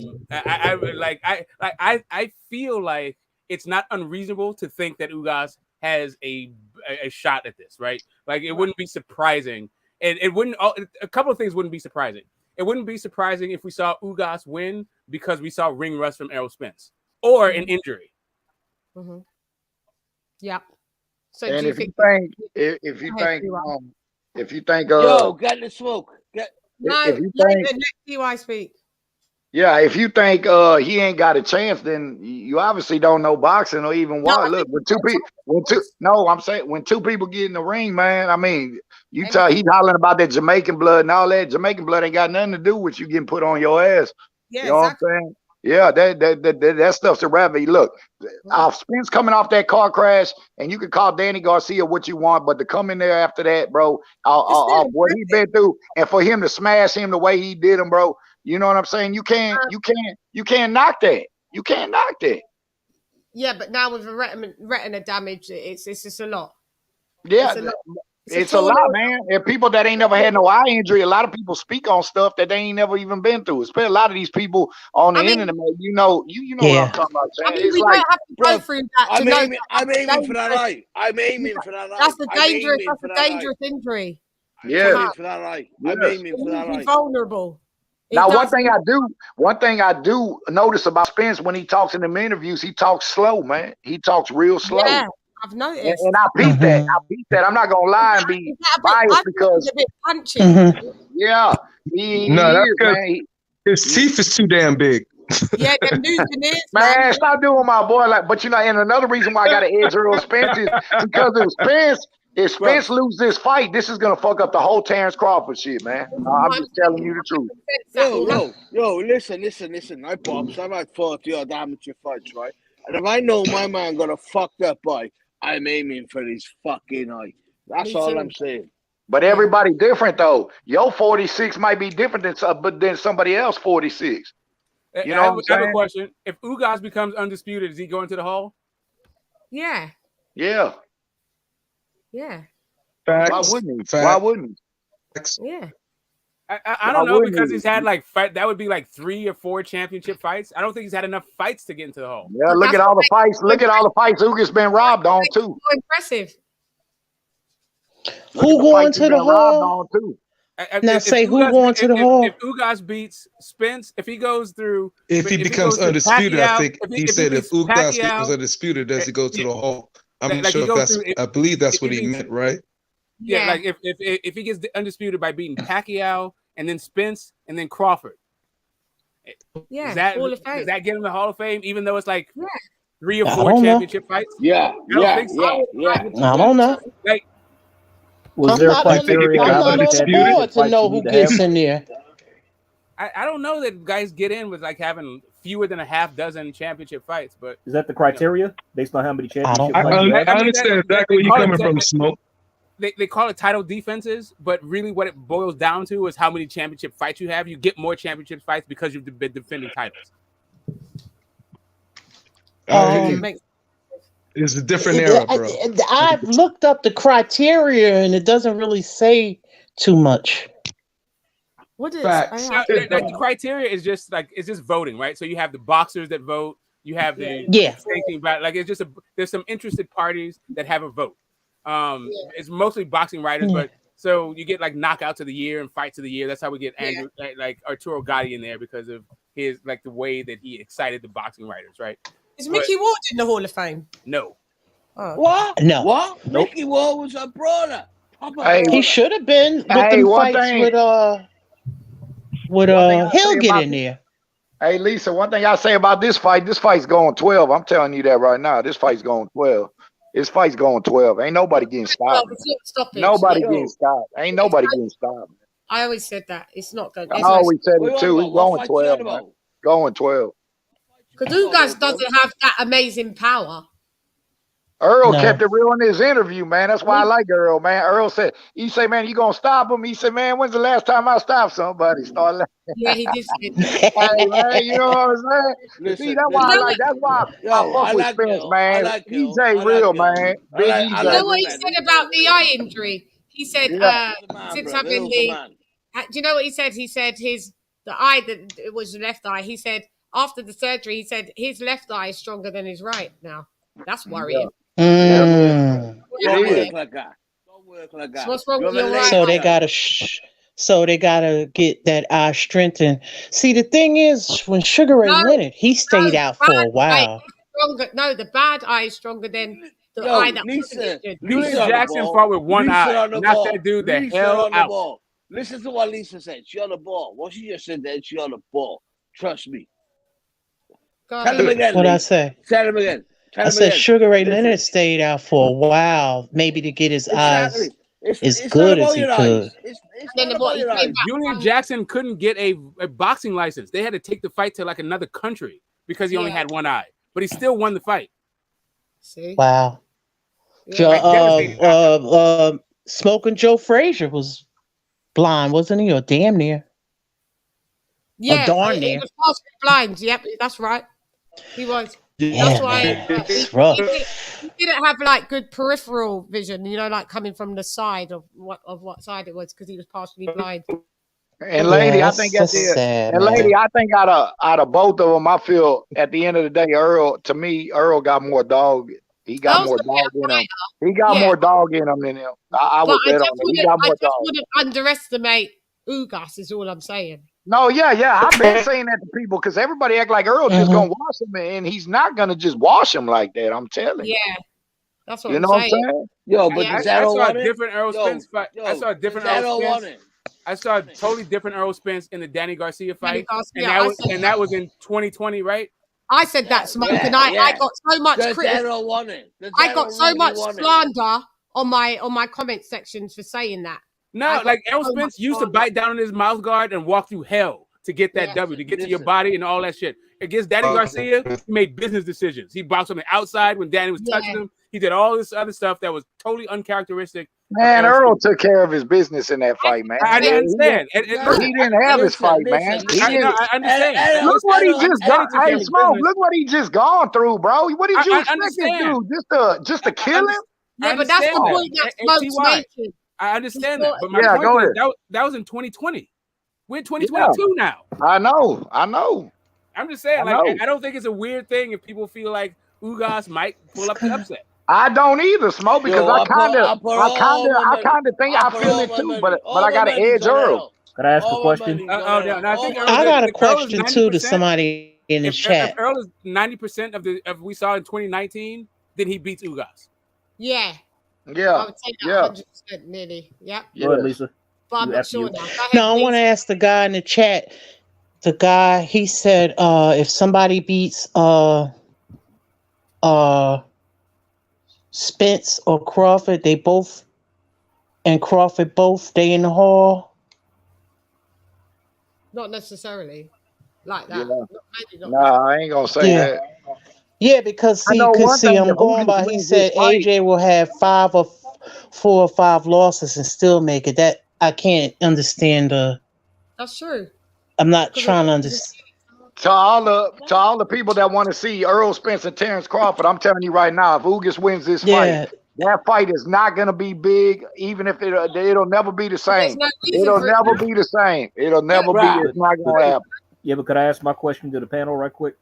feel like it's not unreasonable to think that Ugas has a shot at this, right? Like, it wouldn't be surprising, and it wouldn't. A couple of things wouldn't be surprising. It wouldn't be surprising if we saw Ugas win because we saw ring rust from Errol Spence or an injury. Mm-hmm. Yeah. So and do if you think, yo, get the smoke. Let DY speak. Yeah, if you think he ain't got a chance, then you obviously don't know boxing or even watch. Look, when two people get in the ring, man. I mean, he's hollering about that Jamaican blood and all that. Jamaican blood ain't got nothing to do with you getting put on your ass. Yeah, you know what I'm saying? Yeah, that stuff's irrelevant. Look, Spence coming off that car crash, and you can call Danny Garcia what you want, but to come in there after that, bro, what he been through, and for him to smash him the way he did him, bro. You know what I'm saying? You can't knock that. You can't knock that. Yeah, but now with the retina damage, it's just a lot. Yeah, it's a lot, man. And people that ain't never had no eye injury, a lot of people speak on stuff that they ain't never even been through. Especially a lot of these people on the internet, you know what I'm talking about. I mean, we don't have to go through that. I'm aiming for that eye. I'm aiming for that eye. That's a dangerous injury. Yeah, I'm aiming for that eye. I'm aiming for that eye. Vulnerable. Now, one thing I do notice about Spence when he talks in them interviews, he talks slow, man. He talks real slow. Yeah, I've noticed. And I beat that. I'm not gonna lie and be biased because a bit punchy. Yeah, that's because his teeth is too damn big. Yeah, them losing it. Man, stop doing my boy like. But and another reason why I got to edge Earl Spence is because if Spence loses this fight, this is gonna fuck up the whole Terrence Crawford shit, man. I'm just telling you the truth. Yo, listen. I pops. I've had 40 odd amateur fights, right? And if I know my man got a fucked up eye, I'm aiming for his fucking eye. That's all I'm saying. But everybody different though. Your 46 might be different than somebody else 46. You know what I'm saying? I have a question. If Ugas becomes undisputed, is he going to the Hall? Yeah. Yeah. Yeah. Facts. Why wouldn't he? Why wouldn't he? Yeah. I don't know, because he's had that would be like 3 or 4 championship fights. I don't think he's had enough fights to get into the Hall. Yeah, look at all the fights. Look at all the fights Ugas been robbed on too. Impressive. Who going to the Hall? Now say who going to the Hall? If Ugas beats Spence, if he goes through, if he becomes undisputed, I think he said if Ugas becomes undisputed, does he go to the Hall? I'm not sure if that's. I believe that's what he meant, right? Yeah, like if he gets undisputed by beating Pacquiao and then Spence and then Crawford. Yeah, does that get him the Hall of Fame? Even though it's like 3 or 4 championship fights. Yeah. I don't know. Like, was there criteria I'm not on the board to know who gets in there. I don't know that guys get in with like having fewer than a half dozen championship fights, but is that the criteria based on how many championship I, fights you have? I understand exactly where you're coming from, Smoke. They call it title defenses, but really what it boils down to is how many championship fights you have. You get more championship fights because you've been defending titles. It's a different era, bro. I've looked up the criteria, and it doesn't really say too much. What is the criteria is just like it's just voting, right? So you have the boxers that vote, you have the thinking about like it's just there's some interested parties that have a vote. It's mostly boxing writers, but so you get like knockouts of the year and fights of the year. That's how we get Andrew like Arturo Gatti in there because of his like the way that he excited the boxing writers, right? Is Mickey Ward in the Hall of Fame? No. Oh. What? No. What? Nope. Mickey Ward was a brother. He should have been with them fights with Hill get in there. Hey Lisa, one thing I say about this fight's going 12. I'm telling you that right now. This fight's going 12. This fight's going 12. Ain't nobody getting stopped. Nobody getting stopped. Ain't nobody getting stopped. I always said that. It's not going. I always said it too. He's going 12. Man. Going 12. Because Ugas doesn't have that amazing power. Earl kept it real in his interview, man. That's why I like Earl, man. Earl said, he said, man, you gonna stop him? He said, man, when's the last time I stopped somebody? Start laughing. Yeah, he did say that. Hey, man, you know what I'm saying? Listen, see, that's why I like. That's why I fuck with Spence, man. EJ real, man. Big EJ. You know what he said about the eye injury? He said, since having the, do you know what he said? He said the eye that it was the left eye. He said after the surgery, he said his left eye is stronger than his right now. That's worrying. Don't work like that. Don't work like that. So what's wrong with your right? So they gotta get that eye strengthened. See, the thing is, when Sugar Ray won it, he stayed out for a while. No, the bad eye is stronger than the eye that Lisa Jackson fought with one eye, not that dude that hell out. Listen to what Lisa said. She on the ball. What she just said, she on the ball. Trust me. Tell him again. What I say? Tell him again. I said Sugar Ray Leonard stayed out for a while, maybe to get his eyes as good as he could. Julian Jackson couldn't get a boxing license. They had to take the fight to like another country because he only had one eye, but he still won the fight. See? Wow. Smoking Joe Frazier was blind, wasn't he? Or damn near. Yeah, or darn he near. was partially blind. Yep, that's right. He was. Yeah, That's why it's rough. He didn't have like good peripheral vision, you know, like coming from the side of what side it was because he was partially blind. And lady, I think I think out of both of them, I feel at the end of the day, Earl got more dog. He got more dog in him. He got more dog in him than him. I would bet on it. He got more dog. I wouldn't underestimate Ugas, is all I'm saying. No, yeah. I've been saying that to people because everybody act like Earl just gonna wash him, and he's not gonna just wash him like that. I'm telling you. Yeah, that's what you know I'm what I'm saying. Yo, but I saw a different Earl Spence fight. I saw a different Earl Spence. I saw a totally different Earl Spence in the Danny Garcia fight, and that was in 2020, right? I said that, Smoke, and I got so much criticism. I got so much slander on my comment sections for saying that. No, like Errol Spence used to bite down on his mouth guard and walk through hell to get that W, to get to your body and all that shit. Against Danny Garcia, he made business decisions. He boxed on the outside when Danny was touching him. He did all this other stuff that was totally uncharacteristic. Man, Earl took care of his business in that fight, man. I understand. He didn't have his fight, man. I understand. Look what he just got. Hey, Smoke, look what he just gone through, bro. What did you expect him to do? Just to kill him? Yeah, but that's the point that Smoke's making. I understand that, but my point is that was in 2020. We're in 2022 now. I know. I'm just saying, I don't think it's a weird thing if people feel like Ugas might pull up the upset. I don't either, Smoke, because I kind of think I feel it too, but I got to edge Earl. Can I ask a question? I got a question too to somebody in the chat. If Earl is 90% of we saw in 2019, then he beats Ugas. Yeah. Yeah. I would take that 100% nearly. Yeah. Go ahead, Lisa. But I'm not sure now. No, I want to ask the guy in the chat. The guy, he said, if somebody beats Spence or Crawford, Crawford both stay in the hall. Not necessarily like that. Yeah. Nah, I ain't gonna say that. Yeah, because I know one thing. I'm If going Ugas by. He wins this said fight, AJ will have 4 or 5 losses and still make it. That I can't understand. That's true. I'm not trying to understand. to all the people that want to see Earl Spence and Terrence Crawford, I'm telling you right now, if Ugas wins this fight, that fight is not gonna be big. Even if it'll never be the same. It'll never be the same. It'll never be. It's not gonna happen. Yeah, but could I ask my question to the panel right quick?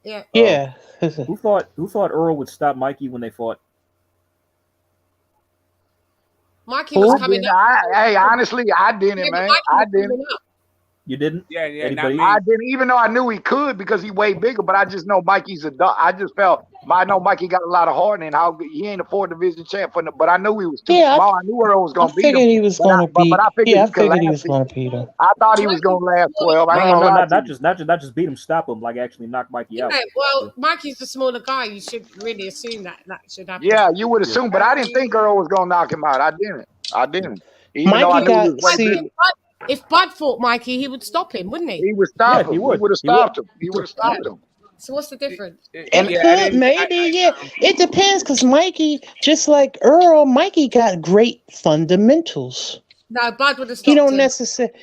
Yeah. Who thought Earl would stop Mikey when they fought? Mikey was coming up. Hey, honestly, I didn't, man. I didn't. You didn't? Yeah. Anybody? I didn't, even though I knew he could because he way bigger. But I just know Mikey's a dog. I just felt I know Mikey got a lot of heart and how he ain't a 4-division champ. But I knew he was too small. I knew Earl was gonna beat him. He was gonna beat. But I figured I figured he was gonna beat him. I thought he was gonna last 12. I ain't gonna lie to you. Not just beat him, stop him, like actually knock Mikey out. Yeah, well, Mikey's the smaller guy. You should really assume that should happen. Yeah, you would assume, but I didn't think Earl was gonna knock him out. I didn't. Even though I knew he was way bigger. If Bud fought Mikey, he would stop him, wouldn't he? He would stop him. He would have stopped him. He would have stopped him. So what's the difference? It depends because Mikey, just like Earl, Mikey got great fundamentals. No, Bud would have stopped He don't him. necessarily.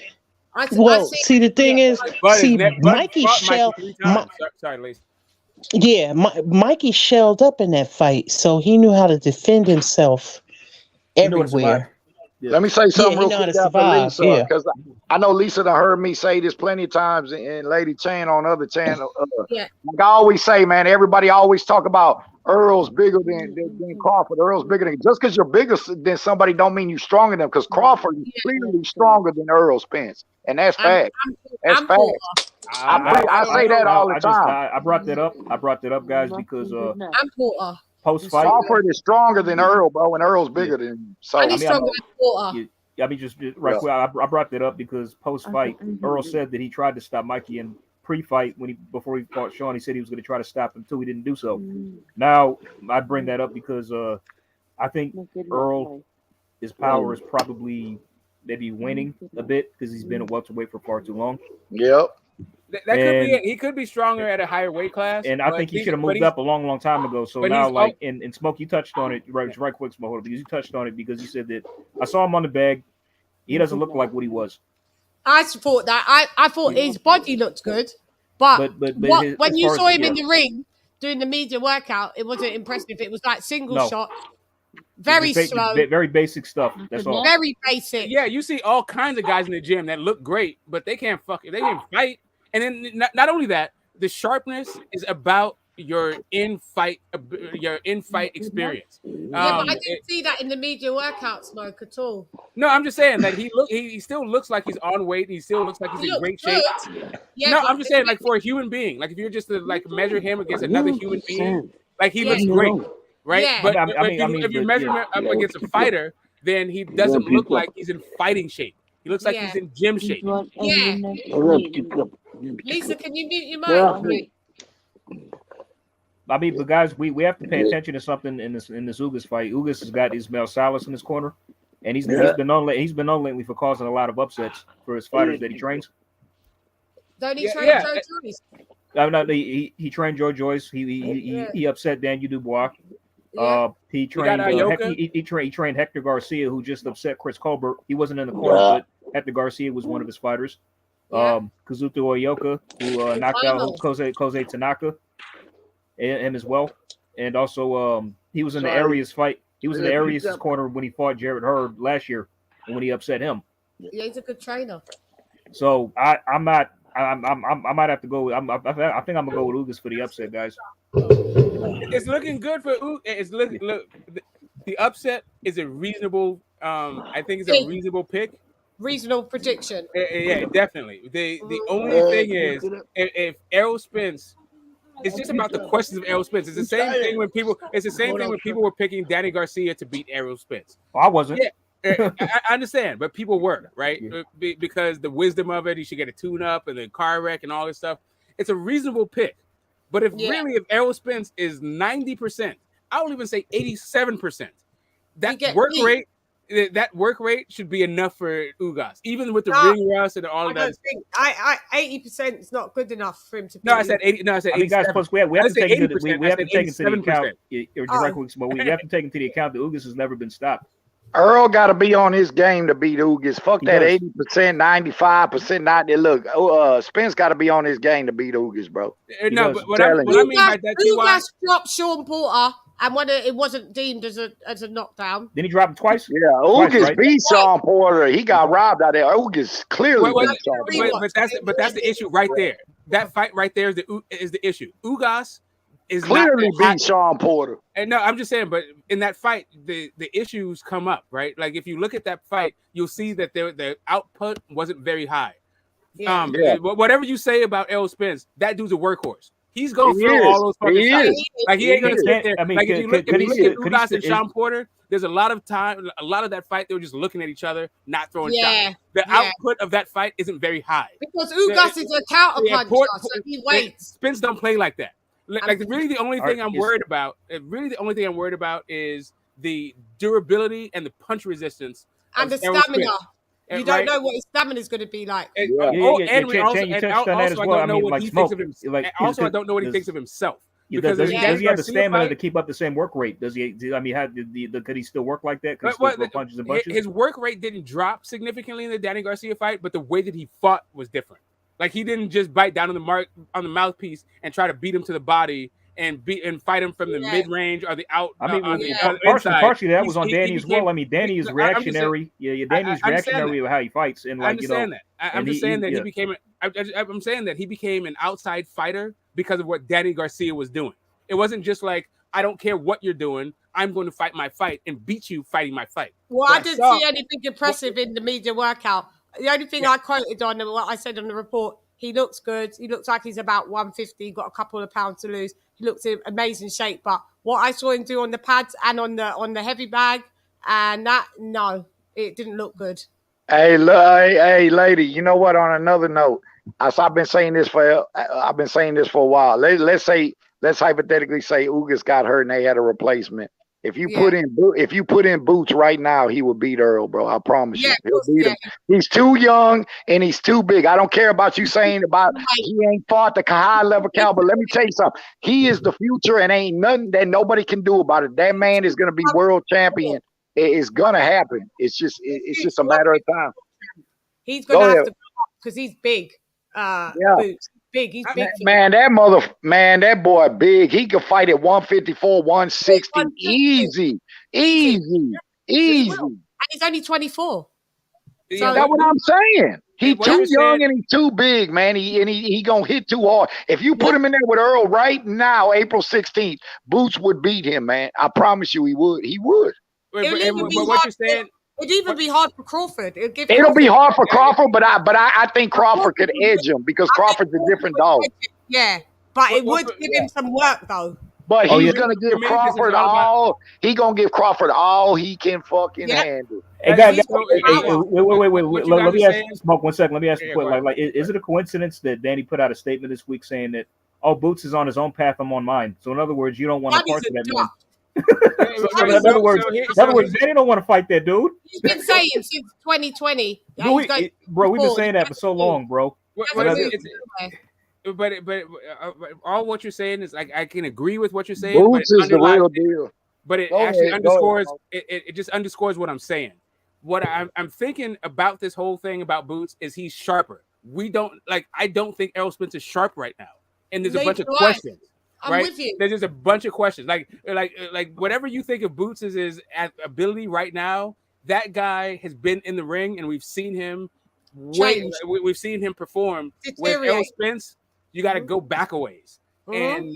See, the thing is, Mikey shelled. Sorry, Lacey. Yeah, Mikey shelled up in that fight, so he knew how to defend himself everywhere. Let me say something real quick after Lisa, because Yeah. I know Lisa done heard me say this plenty of times in LadyChann on other channels. Like I always say, man, everybody always talk about Earl's bigger than Crawford. Earl's bigger than just because you're bigger than somebody don't mean you're stronger than them. Because Crawford is clearly stronger than Earl Spence, and that's fact. That's fact. I say that all the time. I brought that up, guys, because I'm Porter. Post-fight, Crawford is stronger than Earl, bro, and Earl's bigger than him. So And he's stronger than Porter. I mean, just right quick, I brought that up because post-fight, Earl said that he tried to stop Mikey in pre-fight before he fought Sean. He said he was going to try to stop him too. He didn't do so. Now I bring that up because I think Earl, his power is probably maybe waning a bit because he's been a welterweight for far too long. Yep. That could be. He could be stronger at a higher weight class. And I think he should have moved up a long time ago. So now, like, and Smoke, you touched on it right quick, Smoke, because you touched on it because you said that I saw him on the bag. He doesn't look like what he was. I thought that. I thought his body looked good, but when you saw him in the ring doing the media workout, it wasn't impressive. It was like single shot. Very slow. Very basic stuff. That's all. Very basic. Yeah, you see all kinds of guys in the gym that look great, but they can't they didn't fight. And then not only that, the sharpness is about your in-fight experience. Yeah, but I didn't see that in the media workout, Smoke, at all. No, I'm just saying that he still looks like he's on weight. He still looks like he's in great shape. Yeah, no, I'm just saying, like, for a human being, like if you're just to like measure him against another human being, like he looks great, right? Yeah. But if you measure him up against a fighter, then he doesn't look like he's in fighting shape. He looks like he's in gym shape. Yeah. Lisa, can you mute your mic? I mean, but guys, we have to pay attention to something in this Ugas fight. Ugas has got Ismail Salas in his corner, and he's been known lately for causing a lot of upsets for his fighters that he trains. Don't he train Joe Joyce? No, he trained Joe Joyce. He upset Daniel Dubois. He trained he trained Hector Garcia, who just upset Chris Colbert. He wasn't in the corner, but Hector Garcia was one of his fighters. Kazuto Oyoka, who knocked out Kose Tanaka, him as well. And also he was in the Arias fight. He was in the Arias' corner when he fought Jared Hearn last year, and when he upset him. Yeah, he's a good trainer. So I might have to go. I think I'm gonna go with Ugas for the upset, guys. It's looking good for Ugas. Look, the upset is a reasonable. I think it's a reasonable pick. Reasonable prediction. Yeah, definitely. The only thing is if Errol Spence. It's just about the questions of Errol Spence. It's the same thing when people. It's the same thing when people were picking Danny Garcia to beat Errol Spence. Oh, I wasn't. Yeah, I understand, but people were right because the wisdom of it. You should get a tune-up and then car wreck and all this stuff. It's a reasonable pick, but if Errol Spence is 90%, I would even say 87%. That work rate that work rate should be enough for Ugas, even with the ring rust and all of that. I 80% is not good enough for him to. No, I said 80. No, I said 87. Guys, plus we have to take into the account. We have to take into the account that Ugas has never been stopped. Earl got to be on his game to beat Ugas. Fuck that 80%, 95% not there. Look, Spence got to be on his game to beat Ugas, bro. No, but what I mean by that, Ugas dropped Sean Porter, and when it wasn't deemed as a knockdown. Then he dropped him twice. Yeah, Ugas beat Sean Porter. He got robbed out there. Ugas clearly beat Sean Porter. But that's the issue right there. That fight right there is the issue. Ugas is clearly beat Sean Porter. And no, I'm just saying, but in that fight, the issues come up, right? Like if you look at that fight, you'll see that the output wasn't very high. Whatever you say about Errol Spence, that dude's a workhorse. He's gonna throw all those fucking shots. Like he ain't gonna sit there. I mean, like if you look at Ugas and Sean Porter, there's a lot of time, a lot of that fight, they were just looking at each other, not throwing shots. The output of that fight isn't very high. Because Ugas is a counter puncher, so he waits. Spence don't play like that. Like really the only thing I'm worried about, is the durability and the punch resistance and the stamina. You don't know what his stamina is going to be like. Also, I don't know what he thinks of himself. Also, I don't know what he thinks of himself. Does he have the stamina to keep up the same work rate? Does he? I mean, could he still work like that? Could he still throw punches and bunches? His work rate didn't drop significantly in the Danny Garcia fight, but the way that he fought was different. Like he didn't just bite down on the mouthpiece and try to beat him to the body and fight him from the mid range or the out. I mean, partially that was on Danny as well. I mean, Danny is reactionary. Danny's reactionary with how he fights, and like that. I'm just saying that he became. I'm saying that he became an outside fighter because of what Danny Garcia was doing. It wasn't just like, I don't care what you're doing, I'm going to fight my fight and beat you fighting my fight. Well, I didn't see anything impressive in the media workout. The only thing I quoted on what I said on the report, he looks good. He looks like he's about 150, got a couple of pounds to lose. He looks in amazing shape. But what I saw him do on the pads and on the heavy bag, and no, it didn't look good. Hey, lady, you know what? On another note, I've been saying this for a while. Let's hypothetically say Ugas got hurt and they had a replacement. If you put in Boots right now, he would beat Earl, bro. I promise you. He'll beat him. He's too young and he's too big. I don't care about you saying about he ain't fought the high level caliber. Let me tell you something. He is the future and ain't nothing that nobody can do about it. That man is gonna be world champion. It's gonna happen. It's just a matter of time. He's gonna have to because he's big. Boots. Big. He's big. That boy big. He could fight at 154, 160. Easy. And he's only 24. So that's what I'm saying. He's too young and he's too big, man. He gonna hit too hard. If you put him in there with Earl right now, April 16th, Boots would beat him, man. I promise you he would. He would. It'd even be hard for Crawford. It'll be hard for Crawford, but I think Crawford could edge him because Crawford's a different dog. Yeah, but it would give him some work though. But he's gonna give Crawford all. He gonna give Crawford all he can fucking handle. Hey guys, wait. Let me ask Smoke 1 second. Let me ask you a question. Like, is it a coincidence that Danny put out a statement this week saying that Boots is on his own path, I'm on mine? So in other words, you don't want to part of that man. In other words, Danny don't want to fight that dude. He's been saying since 2020. Bro, we've been saying that for so long, bro. But all what you're saying is like I can agree with what you're saying. Boots is the real deal. But it actually underscores it just underscores what I'm saying. What I'm thinking about this whole thing about Boots is he's sharper. I don't think Errol Spence is sharp right now, and there's a bunch of questions. I'm with you. There's just a bunch of questions. Like whatever you think of Boots' ability right now, that guy has been in the ring and we've seen him we've seen him perform. With Errol Spence, you got to go back a ways. And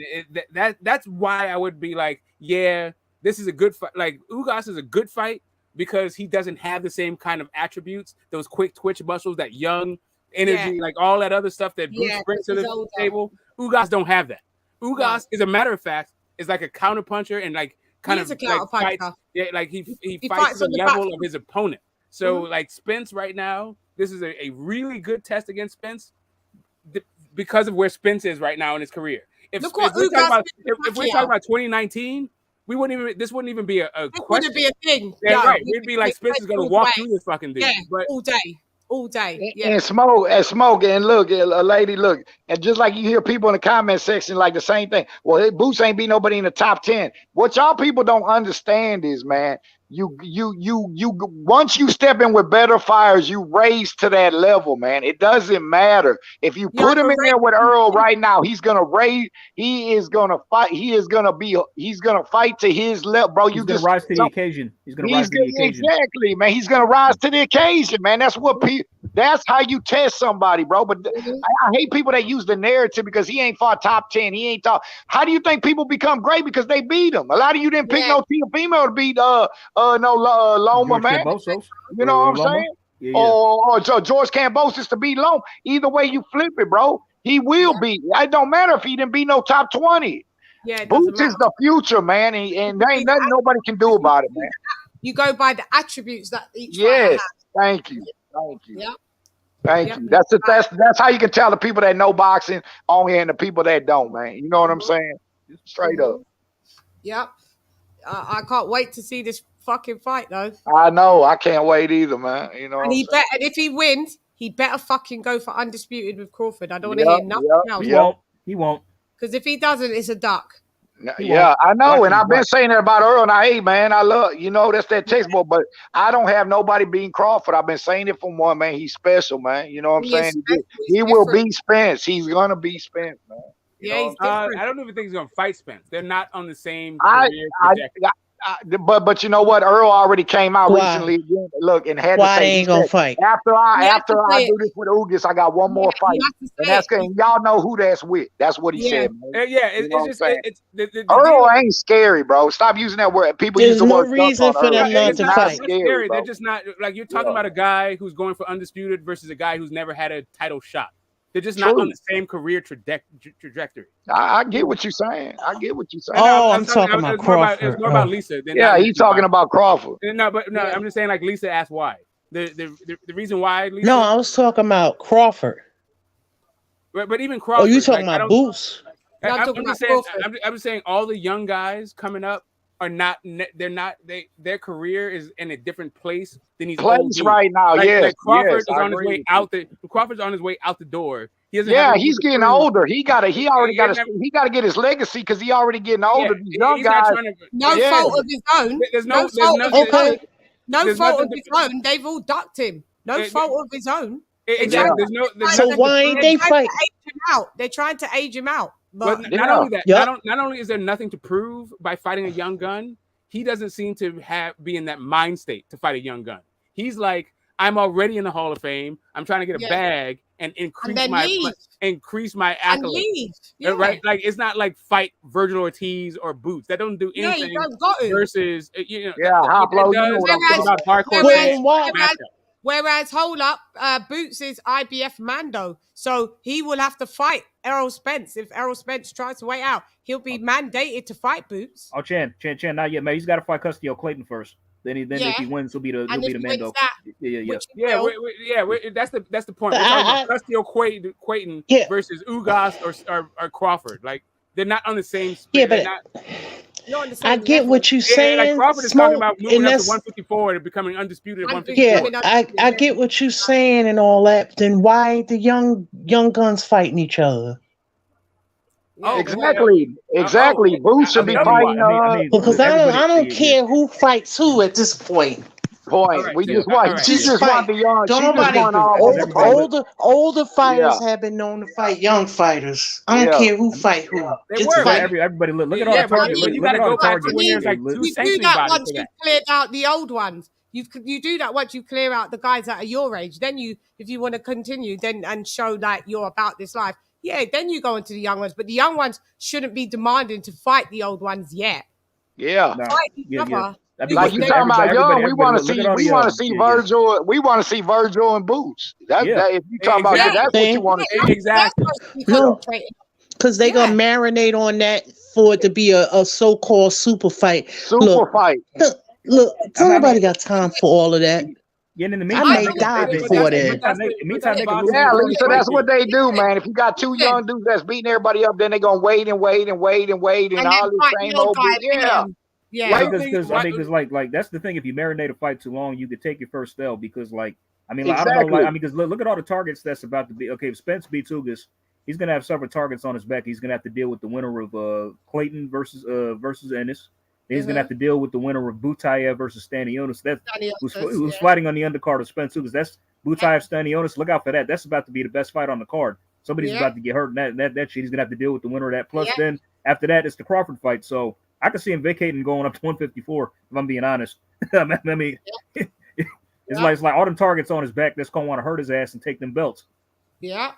that's why I would be like, yeah, this is a good fight. Like Ugas is a good fight because he doesn't have the same kind of attributes, those quick twitch muscles, that young energy, like all that other stuff that Boots brings to the table. Ugas don't have that. Ugas, as a matter of fact, is like a counterpuncher and like kind of like fights. Yeah, like he fights to the level of his opponent. So like Spence right now, this is a really good test against Spence because of where Spence is right now in his career. If we're talking about 2019, This wouldn't even be a It question. wouldn't be a thing. Yeah, No, right. We'd be like, Spence is gonna walk through this fucking dude. Yeah, But all day. Yeah. And smoke, and look, a lady, look, and just like you hear people in the comment section like the same thing. Well, Boots ain't beat nobody in the top 10. What y'all people don't understand is, man, you once you step in with better fighters, you raise to that level, man. It doesn't matter if you put him in there with Earl right now. He's gonna raise. He is gonna fight. He's gonna fight to his level, bro. He's gonna rise to the occasion. He's gonna rise to the occasion. Exactly, man. He's gonna rise to the occasion, man. That's what people. That's how you test somebody, bro. But I hate people that use the narrative because he ain't fought top 10. He ain't talk. How do you think people become great? Because they beat him. A lot of you didn't pick no female to beat Loma, man. Cambosos, you know what I'm saying? Yeah. Or George Cambosos to beat Loma. Either way you flip it, bro, he will beat. It don't matter if he didn't beat no top 20. Yeah, Boots is the future, man, and there ain't nothing nobody can do about it, man. You go by the attributes that each fighter Yes, has. thank you. Yeah. Thank you. That's how you can tell the people that know boxing only and the people that don't, man. You know what I'm saying? Straight up. Yep. I can't wait to see this fucking fight though. I know. I can't wait either, man. You know. And and if he wins, he better fucking go for Undisputed with Crawford. I don't want to hear nothing else. He won't. Because if he doesn't, it's a duck. Yeah, I know, and I've been saying that about Earl. And hey, man, I love that's that textbook. But I don't have nobody beating Crawford. I've been saying it from one, man. He's special, man. You know what I'm saying? He will beat Spence. He's gonna beat Spence, man. He's I don't even think he's gonna fight Spence. They're not on the same career trajectory. But you know what? Earl already came out recently. Again, look, and had to say, they ain't gonna fight. After I do this with Ugas, I got one more fight, and that's and y'all know who that's with. That's what he said. Man. Earl ain't scary, bro. Stop using that word. People use the word. There's no reason for them not to fight. Scary. They're just not like you're talking about a guy who's going for Undisputed versus a guy who's never had a title shot. They're just not on the same career trajectory. I get what you're saying. Oh, I'm talking about Crawford. It's more about Lisa. He's talking about Crawford. No, I'm just saying like Lisa asked why. The reason why Lisa. No, I was talking about Crawford. But even Crawford. Oh, you talking about Boots? I'm just saying all the young guys coming up are not. Their career is in a different place than he's right now. Like Crawford is on his way out. Crawford's on his way out the door. He's getting older. He got to get his legacy because he already getting older. These young guys, fault of his own. There's no fault of his own. They've all ducked him. No fault of his own. Exactly. So why ain't they fight? They're trying to age him out. But not only that, not only is there nothing to prove by fighting a young gun, he doesn't seem to be in that mind state to fight a young gun. He's like, I'm already in the Hall of Fame. I'm trying to get a bag and increase my accolades. Right? Like it's not like fight Virgil Ortiz or Boots. That don't do anything versus Whereas hold up, Boots is IBF Mando, so he will have to fight Errol Spence. If Errol Spence tries to wait out, he'll be mandated to fight Boots. Oh, Chan, not yet, man. He's got to fight Custio Clayton first. Then if he wins, he'll be the Mando. That's the point. We're talking about Custio Clayton versus Ugas or Crawford. Like they're not on the same. I get what you're saying. Like Crawford is talking about moving up to 154 and becoming undisputed at 154. I get what you're saying and all that. Then why ain't the young guns fighting each other? Exactly. Boots should be fighting. Because I don't care who fights who at this point. We just want. She just want the young. Older fighters have been known to fight young fighters. I don't care who fight who. Everybody look at all the targets. You got to go back to when there's like 2 century bodies. Once you've cleared out the old ones. You do that once you clear out the guys that are your age. Then if you want to continue, and show that you're about this life, then you go into the young ones. But the young ones shouldn't be demanding to fight the old ones yet. Fight each other. Like you talking about young, we want to see Virgil. We want to see Virgil and Boots. If you talking about that's what you want to see. Exactly. Because they gonna marinate on that for it to be a so-called super fight. Look, nobody got time for all of that. I may die before that. So that's what they do, man. If you got 2 young dudes that's beating everybody up, then they gonna wait and all this same old Yeah, I mean, because like that's the thing. If you marinate a fight too long, you could take your first L. Because like, I mean, like, I don't know, like, I mean, because look at all the targets that's about to be. Okay, if Spence beats Ugas, he's gonna have several targets on his back. He's gonna have to deal with the winner of Clayton versus Ennis. Then he's gonna have to deal with the winner of Butayev versus Stanionis. That's who's fighting on the undercard of Spence Ugas. That's Butayev Stanionis. Look out for that. That's about to be the best fight on the card. Somebody's about to get hurt, and that shit. He's gonna have to deal with the winner of that. Plus, then after that, it's the Crawford fight. So I can see him vacating going up to 154. If I'm being honest, I mean, it's like all them targets on his back. That's gonna want to hurt his ass and take them belts. Yeah,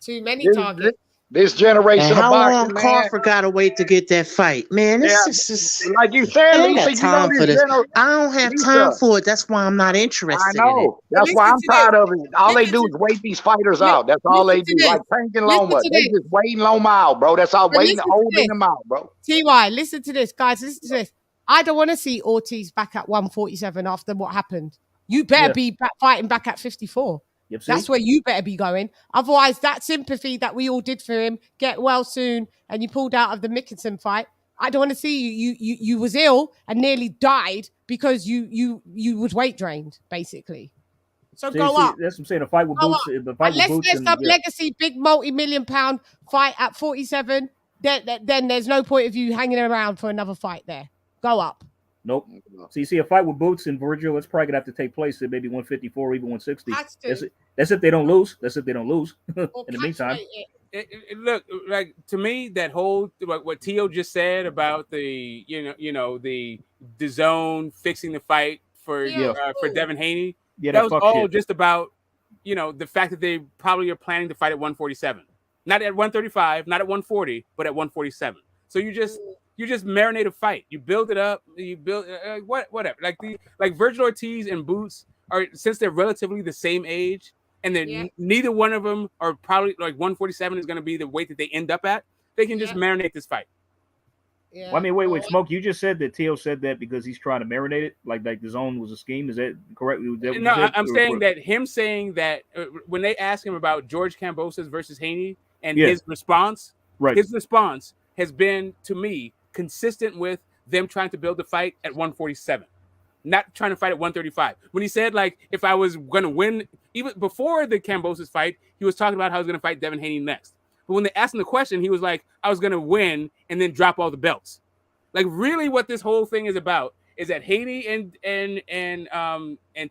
too many targets. This generation and how of boxing, long Crawford got to wait to get that fight, man? This is like you said, I Lisa. ain't got time for this. I don't have time for it. That's why I'm not interested. I know. That's why I'm tired of it. All they do is wait these fighters out. That's all they do. Like Tank and Loma, they just waiting Loma out, bro. That's all waiting, holding them out, bro. Ty, listen to this, guys. Listen to this. I don't want to see Ortiz back at 147 after what happened. You better be fighting back at 54. Yep, that's where you better be going. Otherwise, that sympathy that we all did for him, get well soon, and you pulled out of the Mickelson fight. I don't want to see you. You was ill and nearly died because you was weight drained, basically. So go up. That's what I'm saying. The fight with Boots. The fight with Boots. Unless there's some legacy, big multi-million-pound fight at 47, then there's no point of you hanging around for another fight there. Go up. Nope. So you see a fight with Boots and Virgil, it's probably gonna have to take place at maybe 154 or even 160. That's if they don't lose. That's if they don't lose. In the meantime, look, like to me, that whole what Tio just said about the the DAZN fixing the fight for Devin Haney. Yeah, that was all just about the fact that they probably are planning to fight at 147, not at 135, not at 140, but at 147. So you just marinate a fight. You build it up. You build whatever. Like Virgil Ortiz and Boots are, since they're relatively the same age, and then neither one of them are probably like 147 is going to be the weight that they end up at. They can just marinate this fight. Yeah. Well, I mean, wait, Smoke. You just said that Tio said that because he's trying to marinate it, like the DAZN was a scheme. Is that correct? No, I'm saying that him saying that when they asked him about George Kambosos versus Haney and his response, his response has been to me consistent with them trying to build the fight at 147, not trying to fight at 135. When he said, like, if I was going to win, even before the Cambosos fight, he was talking about how he was going to fight Devin Haney next. But when they asked him the question, he was like, I was going to win and then drop all the belts. Like, really what this whole thing is about is that Haney and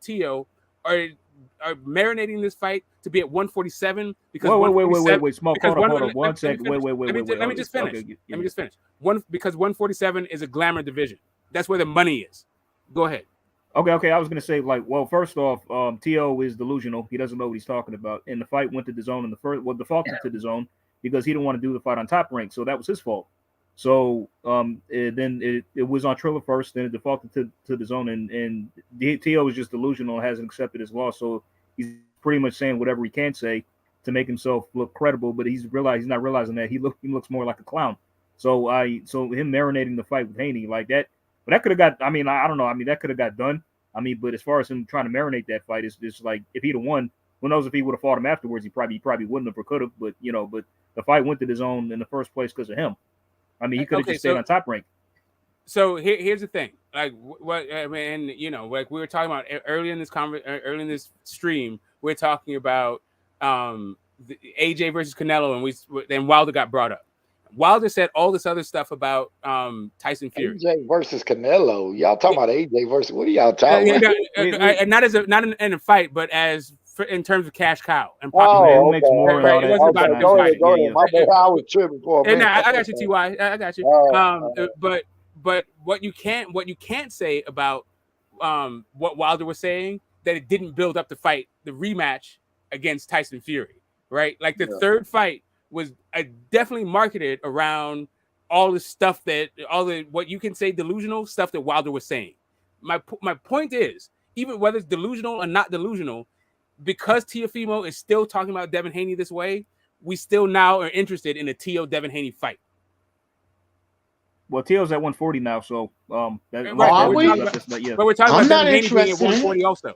Tio are marinating this fight to be at 147 because wait, Smoke, hold on 1 second. Let me just finish. Let me just finish. Because 147 is a glamour division. That's where the money is. Go ahead. Okay. I was gonna say, like, well, first off, Tio is delusional. He doesn't know what he's talking about. And the fight went to DAZN in the first, defaulted to DAZN because he didn't want to do the fight on Top Rank, so that was his fault. So then it was on Triller first, then it defaulted to DAZN, and Tio is just delusional, hasn't accepted his loss. So he's pretty much saying whatever he can say to make himself look credible, but he's not realizing that he looks more like a clown. So him marinating the fight with Haney like that, but that could have got. I mean, I don't know. I mean, that could have got done. I mean, but as far as him trying to marinate that fight, it's just like if he'd have won, who knows if he would have fought him afterwards? He probably wouldn't have or could have. But but the fight went to DAZN in the first place because of him. I mean, he could have just stayed on Top Rank. So here's the thing, like what I mean, like we were talking about early in this stream, we're talking about the AJ versus Canelo, and Wilder got brought up. Wilder said all this other stuff about Tyson Fury. AJ versus Canelo. Y'all talking about AJ versus what are y'all talking about? Not in a fight, but in terms of cash cow and popularity. Makes more about it. It wasn't about go ahead. My bad, I was tripping for a minute. I got you, Ty. I got you. But what you can't say about what Wilder was saying, that it didn't build up the fight, the rematch against Tyson Fury, right? Like the third fight was definitely marketed around all the stuff what you can say delusional stuff that Wilder was saying. My point is, even whether it's delusional or not delusional, because Teofimo is still talking about Devin Haney this way, we still now are interested in a Tio Devin Haney fight. Well, Tio's at 140 now, so but we're talking about Devin Haney being at 140 also.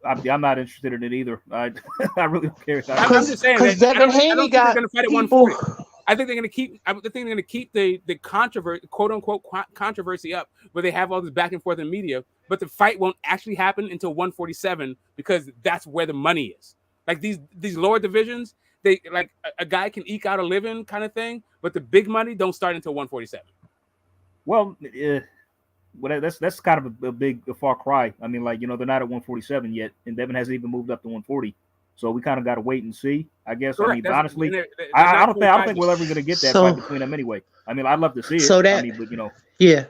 I'm not interested in it either. I really don't care. I'm just saying that Devin Haney got going to fight at 140. I think they're going to keep. I think they're going to keep the controversy, quote unquote controversy up, where they have all this back and forth in media, but the fight won't actually happen until 147 because that's where the money is. Like these lower divisions, they like a guy can eke out a living kind of thing, but the big money don't start until 147. Well, that's kind of a far cry. I mean, like, you know, they're not at 147 yet, and Devin hasn't even moved up to 140. So we kind of got to wait and see, I guess. Correct. I mean, honestly, I don't think we're ever going to get that fight between them anyway. I mean, I'd love to see it. So that, I mean, but you know, yeah.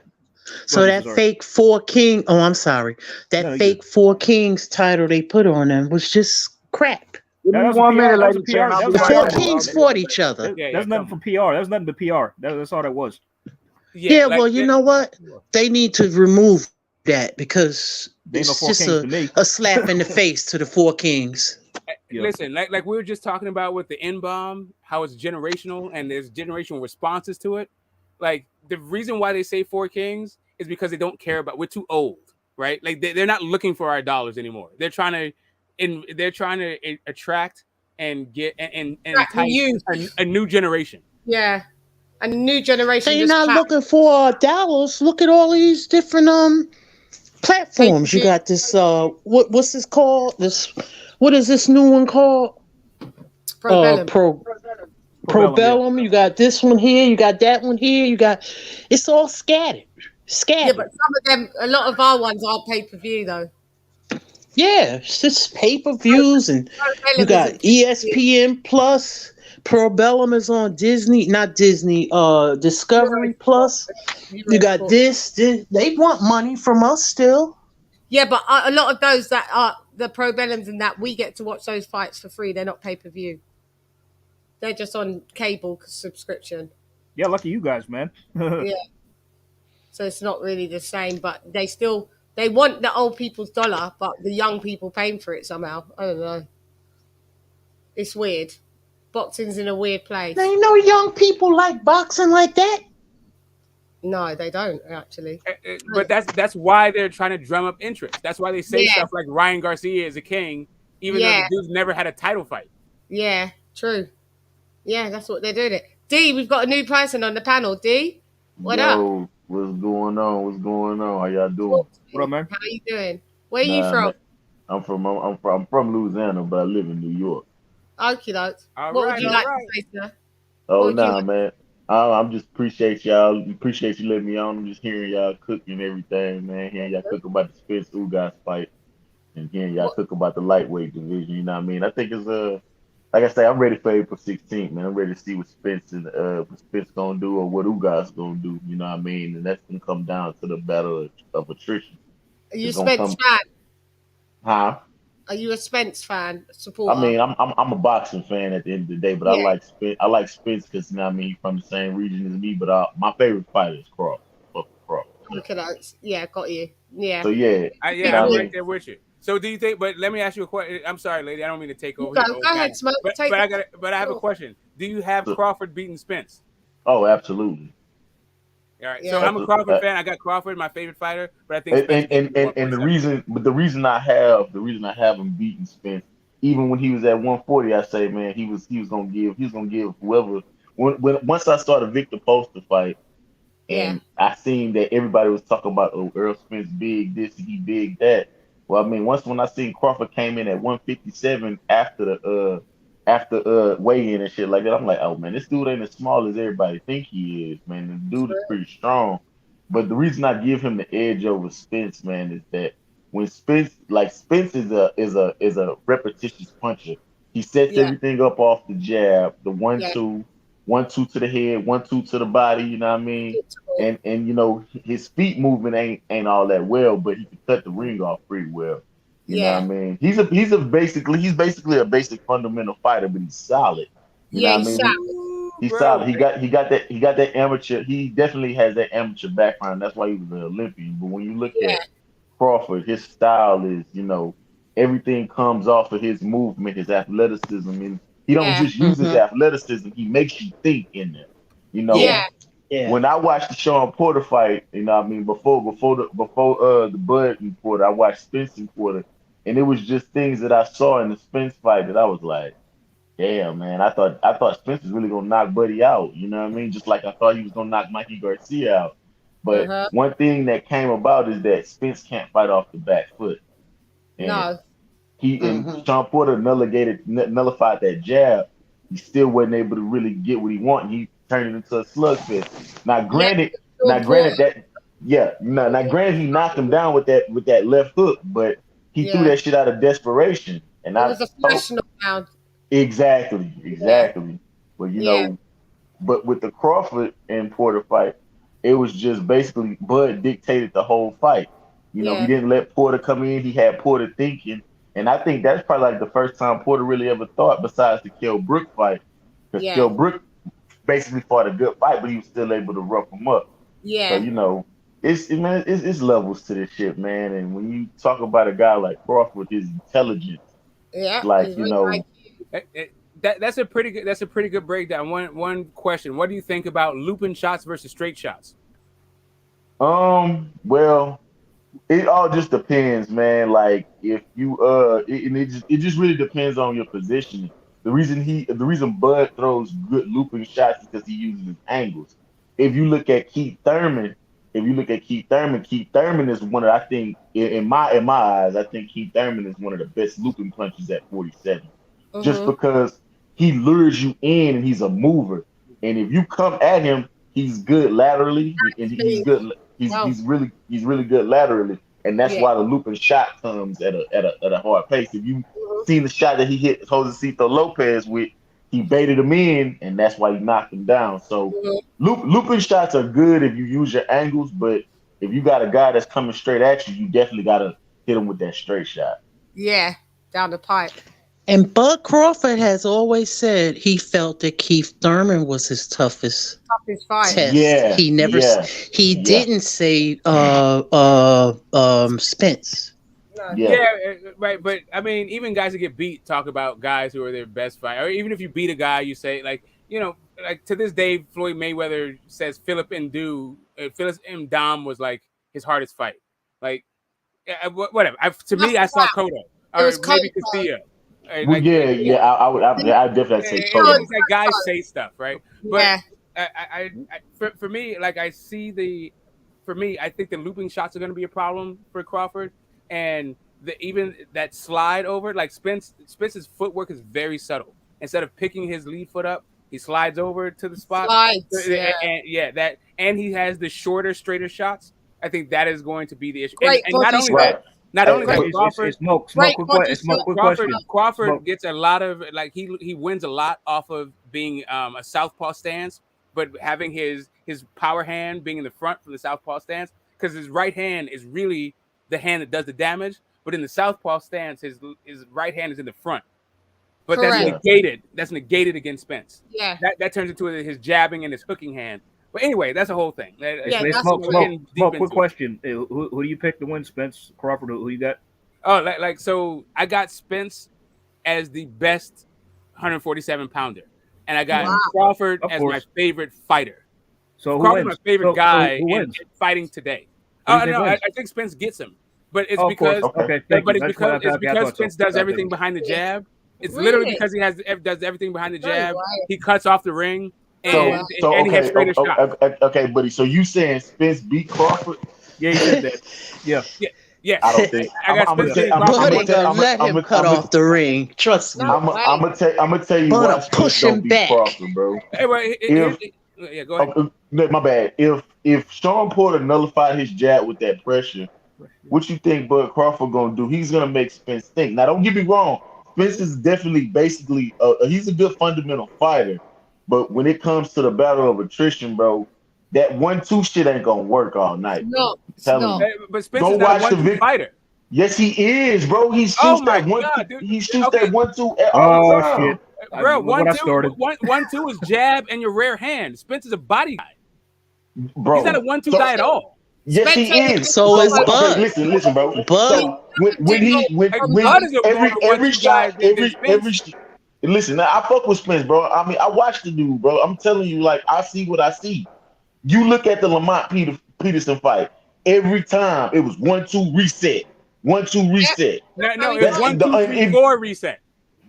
So ahead, that fake Four King. Oh, I'm sorry. That fake Four Kings title they put on them was just crap. Give me 1 minute, LadyChann. The Four Kings fought each other. That's nothing from PR. That's nothing but PR. That's all that was. Yeah, well, you know what? They need to remove that because it's just a slap in the face to the Four Kings. Listen, like we were just talking about with the N-bomb, how it's generational and there's generational responses to it. Like the reason why they say Four Kings is because they don't care about. We're too old, right? Like they're not looking for our dollars anymore. They're trying to attract and get and entice a new generation. Yeah. And a new generation. They're not looking for dollars. Look at all these different platforms. You got this what's this called? What is this new one called? Probellum. You got this one here, you got that one here, it's all scattered. Yeah, but some of them, a lot of our ones aren't pay-per-view though. Yeah, it's just pay-per-views, and you got ESPN Plus. Probellum is on Disney, not Disney, Discovery Plus. You got this. They want money from us still. Yeah, but a lot of those that are the Probellums and that, we get to watch those fights for free. They're not pay-per-view. They're just on cable subscription. Yeah, lucky you guys, man. Yeah. So it's not really the same, but they want the old people's dollar, but the young people paying for it somehow. I don't know. It's weird. Boxing's in a weird place. There ain't no young people like boxing like that. No, they don't actually. But that's why they're trying to drum up interest. That's why they say stuff like Ryan Garcia is a king, even though the dude's never had a title fight. Yeah, true. Yeah, that's what they're doing. D, we've got a new person on the panel. D, what up? What's going on? What's going on? How y'all doing? What up, man? How you doing? Where are you from? Man, I'm from Louisiana, but I live in New York. Okay, what would you like to say, sir? Man. I'm just appreciate y'all. Appreciate you letting me on. I'm just hearing y'all cooking everything, man. Hearing y'all cook about the Spence Ugas fight, and hearing y'all cook about the lightweight division. You know what I mean? I think it's like I say, I'm ready for April 16th, man. I'm ready to see what Spence gonna do or what Ugas gonna do. You know what I mean? And that's gonna come down to the battle of attrition. Are you a Spence fan? Huh? Are you a Spence fan supporter? I mean, I'm a boxing fan at the end of the day, but I like Spence. I like Spence because, you know what I mean, he's from the same region as me. But my favorite fighter is Crawford. Look at us. Yeah, got you. Yeah. So yeah, I'm right there with you. So do you think? But let me ask you a question. I'm sorry, lady. I don't mean to take over. Go ahead, Smoke. But I have a question. Do you have Crawford beating Spence? Oh, absolutely. All right. So I'm a Crawford fan. I got Crawford, my favorite fighter, but I think Spence and the reason I have him beating Spence, even when he was at 140, I say, man, he was gonna give whoever. Once I saw the Victor Poster fight, and I seen that everybody was talking about, oh, Earl Spence big this, he big that. Well, I mean, when I seen Crawford came in at 157 after weigh-in and shit like that, I'm like, oh man, this dude ain't as small as everybody think he is, man. The dude is pretty strong. But the reason I give him the edge over Spence, man, is that when Spence is a repetitious puncher. He sets everything up off the jab, the 1-2, 1-2 to the head, 1-2 to the body, you know what I mean? And you know, his feet movement ain't all that well, but he can cut the ring off pretty well. You know what I mean? He's basically a basic fundamental fighter, but he's solid. You know what I mean? He's solid. He got that amateur. He definitely has that amateur background. That's why he was an Olympian. But when you look at Crawford, his style is, you know, everything comes off of his movement, his athleticism, and he don't just use his athleticism. He makes you think in there. You know, when I watched the Sean Porter fight, you know what I mean, before the Bud and Porter, I watched Spence and Porter, and it was just things that I saw in the Spence fight that I was like, damn, man, I thought Spence was really gonna knock Buddy out. You know what I mean? Just like I thought he was gonna knock Mikey Garcia out. But one thing that came about is that Spence can't fight off the back foot, and Sean Porter nullified that jab. He still wasn't able to really get what he wanted. He turned it into a slugfest. Now, granted that granted he knocked him down with that left hook, but he threw that shit out of desperation. And it was a flash knockdown. Exactly. But you know, but with the Crawford and Porter fight, it was just basically Bud dictated the whole fight. You know, he didn't let Porter come in. He had Porter thinking. And I think that's probably like the first time Porter really ever thought, besides the Kell Brook fight. Because Kell Brook basically fought a good fight, but he was still able to rough him up. Yeah. So, you know, it's levels to this shit, man. And when you talk about a guy like Crawford, his intelligence, like, you know. That's a pretty good breakdown. One question. What do you think about looping shots versus straight shots? Well, it all just depends, man. Like if you it just really depends on your positioning. The reason Bud throws good looping shots is because he uses his angles. If you look at Keith Thurman, Keith Thurman is one of, I think, in my eyes, I think Keith Thurman is one of the best looping punches at 47. Just because he lures you in and he's a mover. And if you come at him, he's good laterally and he's good. He's really good laterally, and that's why the looping shot comes at a hard pace. If you seen the shot that he hit Josecito Lopez with, he baited him in, and that's why he knocked him down. So looping shots are good if you use your angles, but if you got a guy that's coming straight at you, you definitely gotta hit him with that straight shot. Yeah, down the pipe. And Bud Crawford has always said he felt that Keith Thurman was his toughest fight. test. Yeah, he never didn't say Spence. Yeah, right. But I mean, even guys that get beat talk about guys who are their best fight. Or even if you beat a guy, you say, like, you know, like to this day, Floyd Mayweather says Philip Ndam was like his hardest fight. Like, whatever. To me, I saw Cotto. Or maybe Castilla. I would definitely say Cotto. It's like guys say stuff, right? But for me, like I think the looping shots are going to be a problem for Crawford, and even that slide over, like Spence's footwork is very subtle. Instead of picking his lead foot up, he slides over to the spot. And he has the shorter, straighter shots. I think that is going to be the issue. And not only that. Not only that, Crawford gets a lot of, like, he wins a lot off of being a southpaw stance, but having his power hand being in the front from the southpaw stance, because his right hand is really the hand that does the damage, but in the southpaw stance, his right hand is in the front. But that's negated against Spence. Yeah, that turns into his jabbing and his hooking hand. But anyway, that's the whole thing. Smoke. Quick question: who do you pick to win, Spence, Crawford? Who you got? Oh, so I got Spence as the best 147 pounder, and I got Crawford as my favorite fighter. So Crawford's my favorite guy in fighting today. I think Spence gets him, but it's because Spence does everything behind the jab. It's literally because he does everything behind the jab. He cuts off the ring. And he has straighter shots. Okay, buddy. So you saying Spence beat Crawford? Yeah, he said that. Yeah. I don't think. I'm gonna let him cut off the ring. Trust me. I'm gonna tell you why Spence don't beat Crawford, bro. Yeah, go ahead. My bad. If Sean Porter nullified his jab with that pressure, what you think Bud Crawford gonna do? He's gonna make Spence think. Now, don't get me wrong. Spence is definitely basically he's a good fundamental fighter. But when it comes to the battle of attrition, bro, that 1-2 shit ain't gonna work all night. No, but Spence is not a 1-2 fighter. Yes, he is, bro. He shoots that 1-2. He shoots that 1-2 all the time. Shit. Bro, 1-2 is jab and your rear hand. Spence is a body guy. Bro, he's not a 1-2 guy at all. Yes, he is. So is Bud. Listen, bro. Bud. So listen, I fuck with Spence, bro. I mean, I watched the dude, bro. I'm telling you, like, I see what I see. You look at the Lamont Peterson fight. Every time it was 1-2 reset. 1-2 reset. No, it was 1-2 3-4 reset.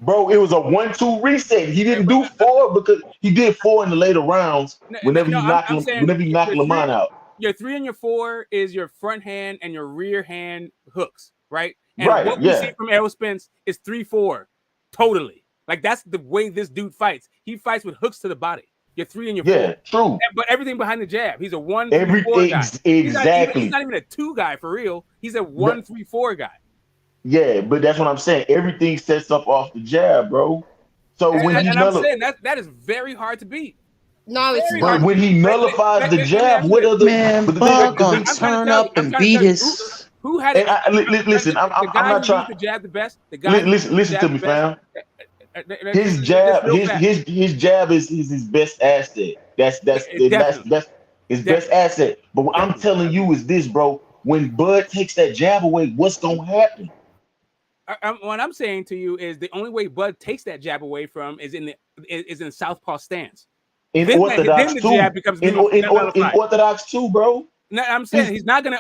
Bro, it was a 1-2 reset. He didn't do 4 because he did 4 in the later rounds whenever he knocked Lamont out. Your 3 and your 4 is your front hand and your rear hand hooks, right? And Right, what we see from Errol Spence is 3-4, totally. Like that's the way this dude fights. He fights with hooks to the body. Your 3 and your 4. Yeah, true. But everything behind the jab. He's a 1-3-4 guy. Exactly. He's not even a 2 guy for real. He's a 1-3-4 guy. Yeah, but that's what I'm saying. Everything sets up off the jab, bro. So I'm saying that is very hard to beat. No, it's but when he nullifies the jab, what other man? Bug gonna turn up and beat his. Who had it? Listen, I'm not trying to jab the best. The guy listen to me, fam. His jab is his best asset. That's his best asset. But what I'm telling you is this, bro. When Bud takes that jab away, what's gonna happen? What I'm saying to you is the only way Bud takes that jab away from is in southpaw stance. In Orthodox too. In Orthodox too, bro. No, I'm saying he's not gonna.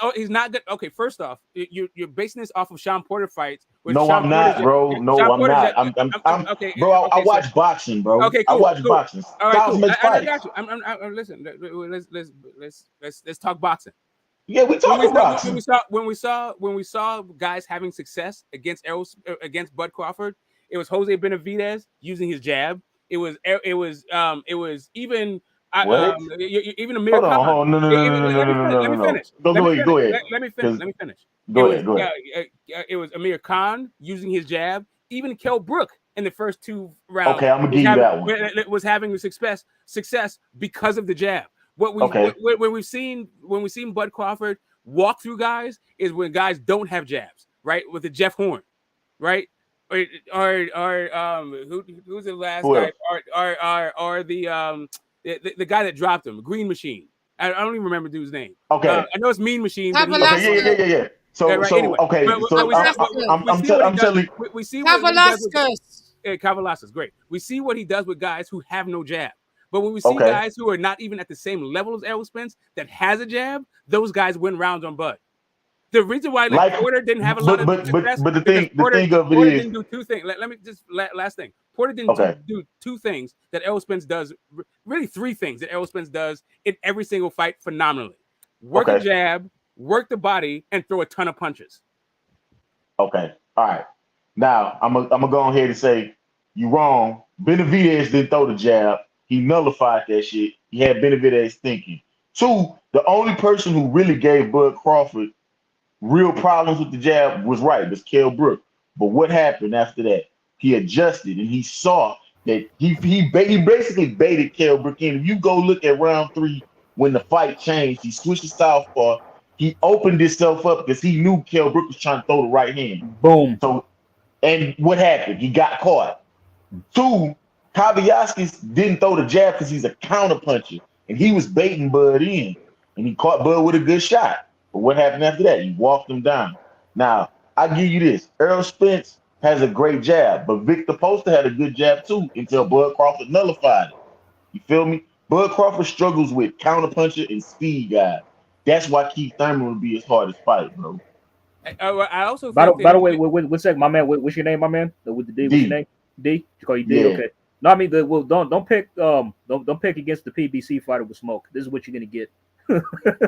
Okay, first off, you're basing this off of Sean Porter fights. No, I'm not, bro. No, I'm not. I'm okay, bro. I watch boxing, bro. Okay, cool, I watch boxing. All right, cool. I got you. Listen, let's talk boxing. Yeah, we talking boxing. When we saw guys having success against Bud Crawford, it was Jose Benavidez using his jab. It was even even Amir Khan. Hold on, no. Let me finish. Go ahead. Let me finish. Go ahead. It was Amir Khan using his jab. Even Kell Brook in the first 2 rounds. Okay, I'm gonna give you that one. Was having success because of the jab. When we've seen Bud Crawford walk through guys is when guys don't have jabs, right? With the Jeff Hearn, right? Or who's the last guy? Or the guy that dropped him, Green Machine. I don't even remember the dude's name. Okay, I know it's Mean Machine. Yeah. So anyway, okay. I'm telling you, we see Kavalaskas, great. We see what he does with guys who have no jab. But when we see guys who are not even at the same level as Errol Spence that has a jab, those guys win rounds on Bud. The reason why Porter didn't have a lot of success, but the thing of it Porter is, didn't do 2 things. Let me just last thing. Porter didn't do 2 things that Errol Spence does. Really 3 things that Errol Spence does in every single fight phenomenally: work the jab, work the body, and throw a ton of punches. Okay, all right. Now I'm gonna go ahead and say you're wrong. Benavidez didn't throw the jab. He nullified that shit. He had Benavidez thinking. 2, the only person who really gave Bud Crawford real problems with the jab was was Kell Brook. But what happened after that? He adjusted and he saw that he basically baited Kell Brook in. If you go look at round 3 when the fight changed, he switched to southpaw. He opened himself up because he knew Kell Brook was trying to throw the right hand. Boom. So, and what happened? He got caught. 2, Kavalaskas didn't throw the jab because he's a counter puncher, and he was baiting Bud in, and he caught Bud with a good shot. But what happened after that? He walked him down. Now, I give you this. Errol Spence has a great jab, but Victor Poster had a good jab too until Bud Crawford nullified it. You feel me? Bud Crawford struggles with counter puncher and speed guy. That's why Keith Thurman would be his hardest fight, bro. I also by the way, one second, my man. What's your name, my man? With the D. What's your name? D. You call you D? Yeah. Okay. No, I mean don't pick don't pick against the PBC fighter with smoke. This is what you're gonna get.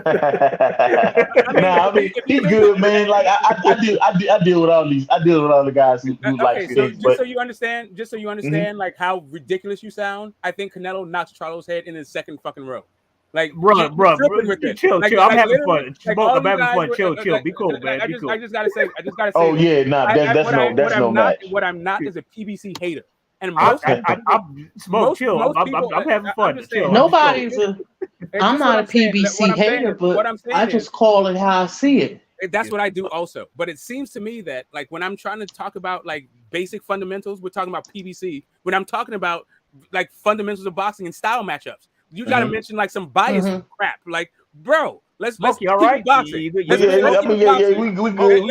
I mean he's good, man. Like I deal with all these. I deal with all the guys who like things. So you understand, like how ridiculous you sound. I think Canelo knocks Charlo's head in his second fucking row. Like, bro, chill. I'm having fun. I'm having fun. Chill. Be cool, man. I just gotta say. Oh yeah, that's no match. What I'm not is a PBC hater. And I'm chill. I'm having fun. Nobody's I'm not a PBC hater, but I just call it how I see it. That's what I do also. But it seems to me that like when I'm trying to talk about like basic fundamentals, we're talking about PBC. When I'm talking about like fundamentals of boxing and style matchups, you got to mention like some bias crap. Like, bro, let's keep boxing. Let's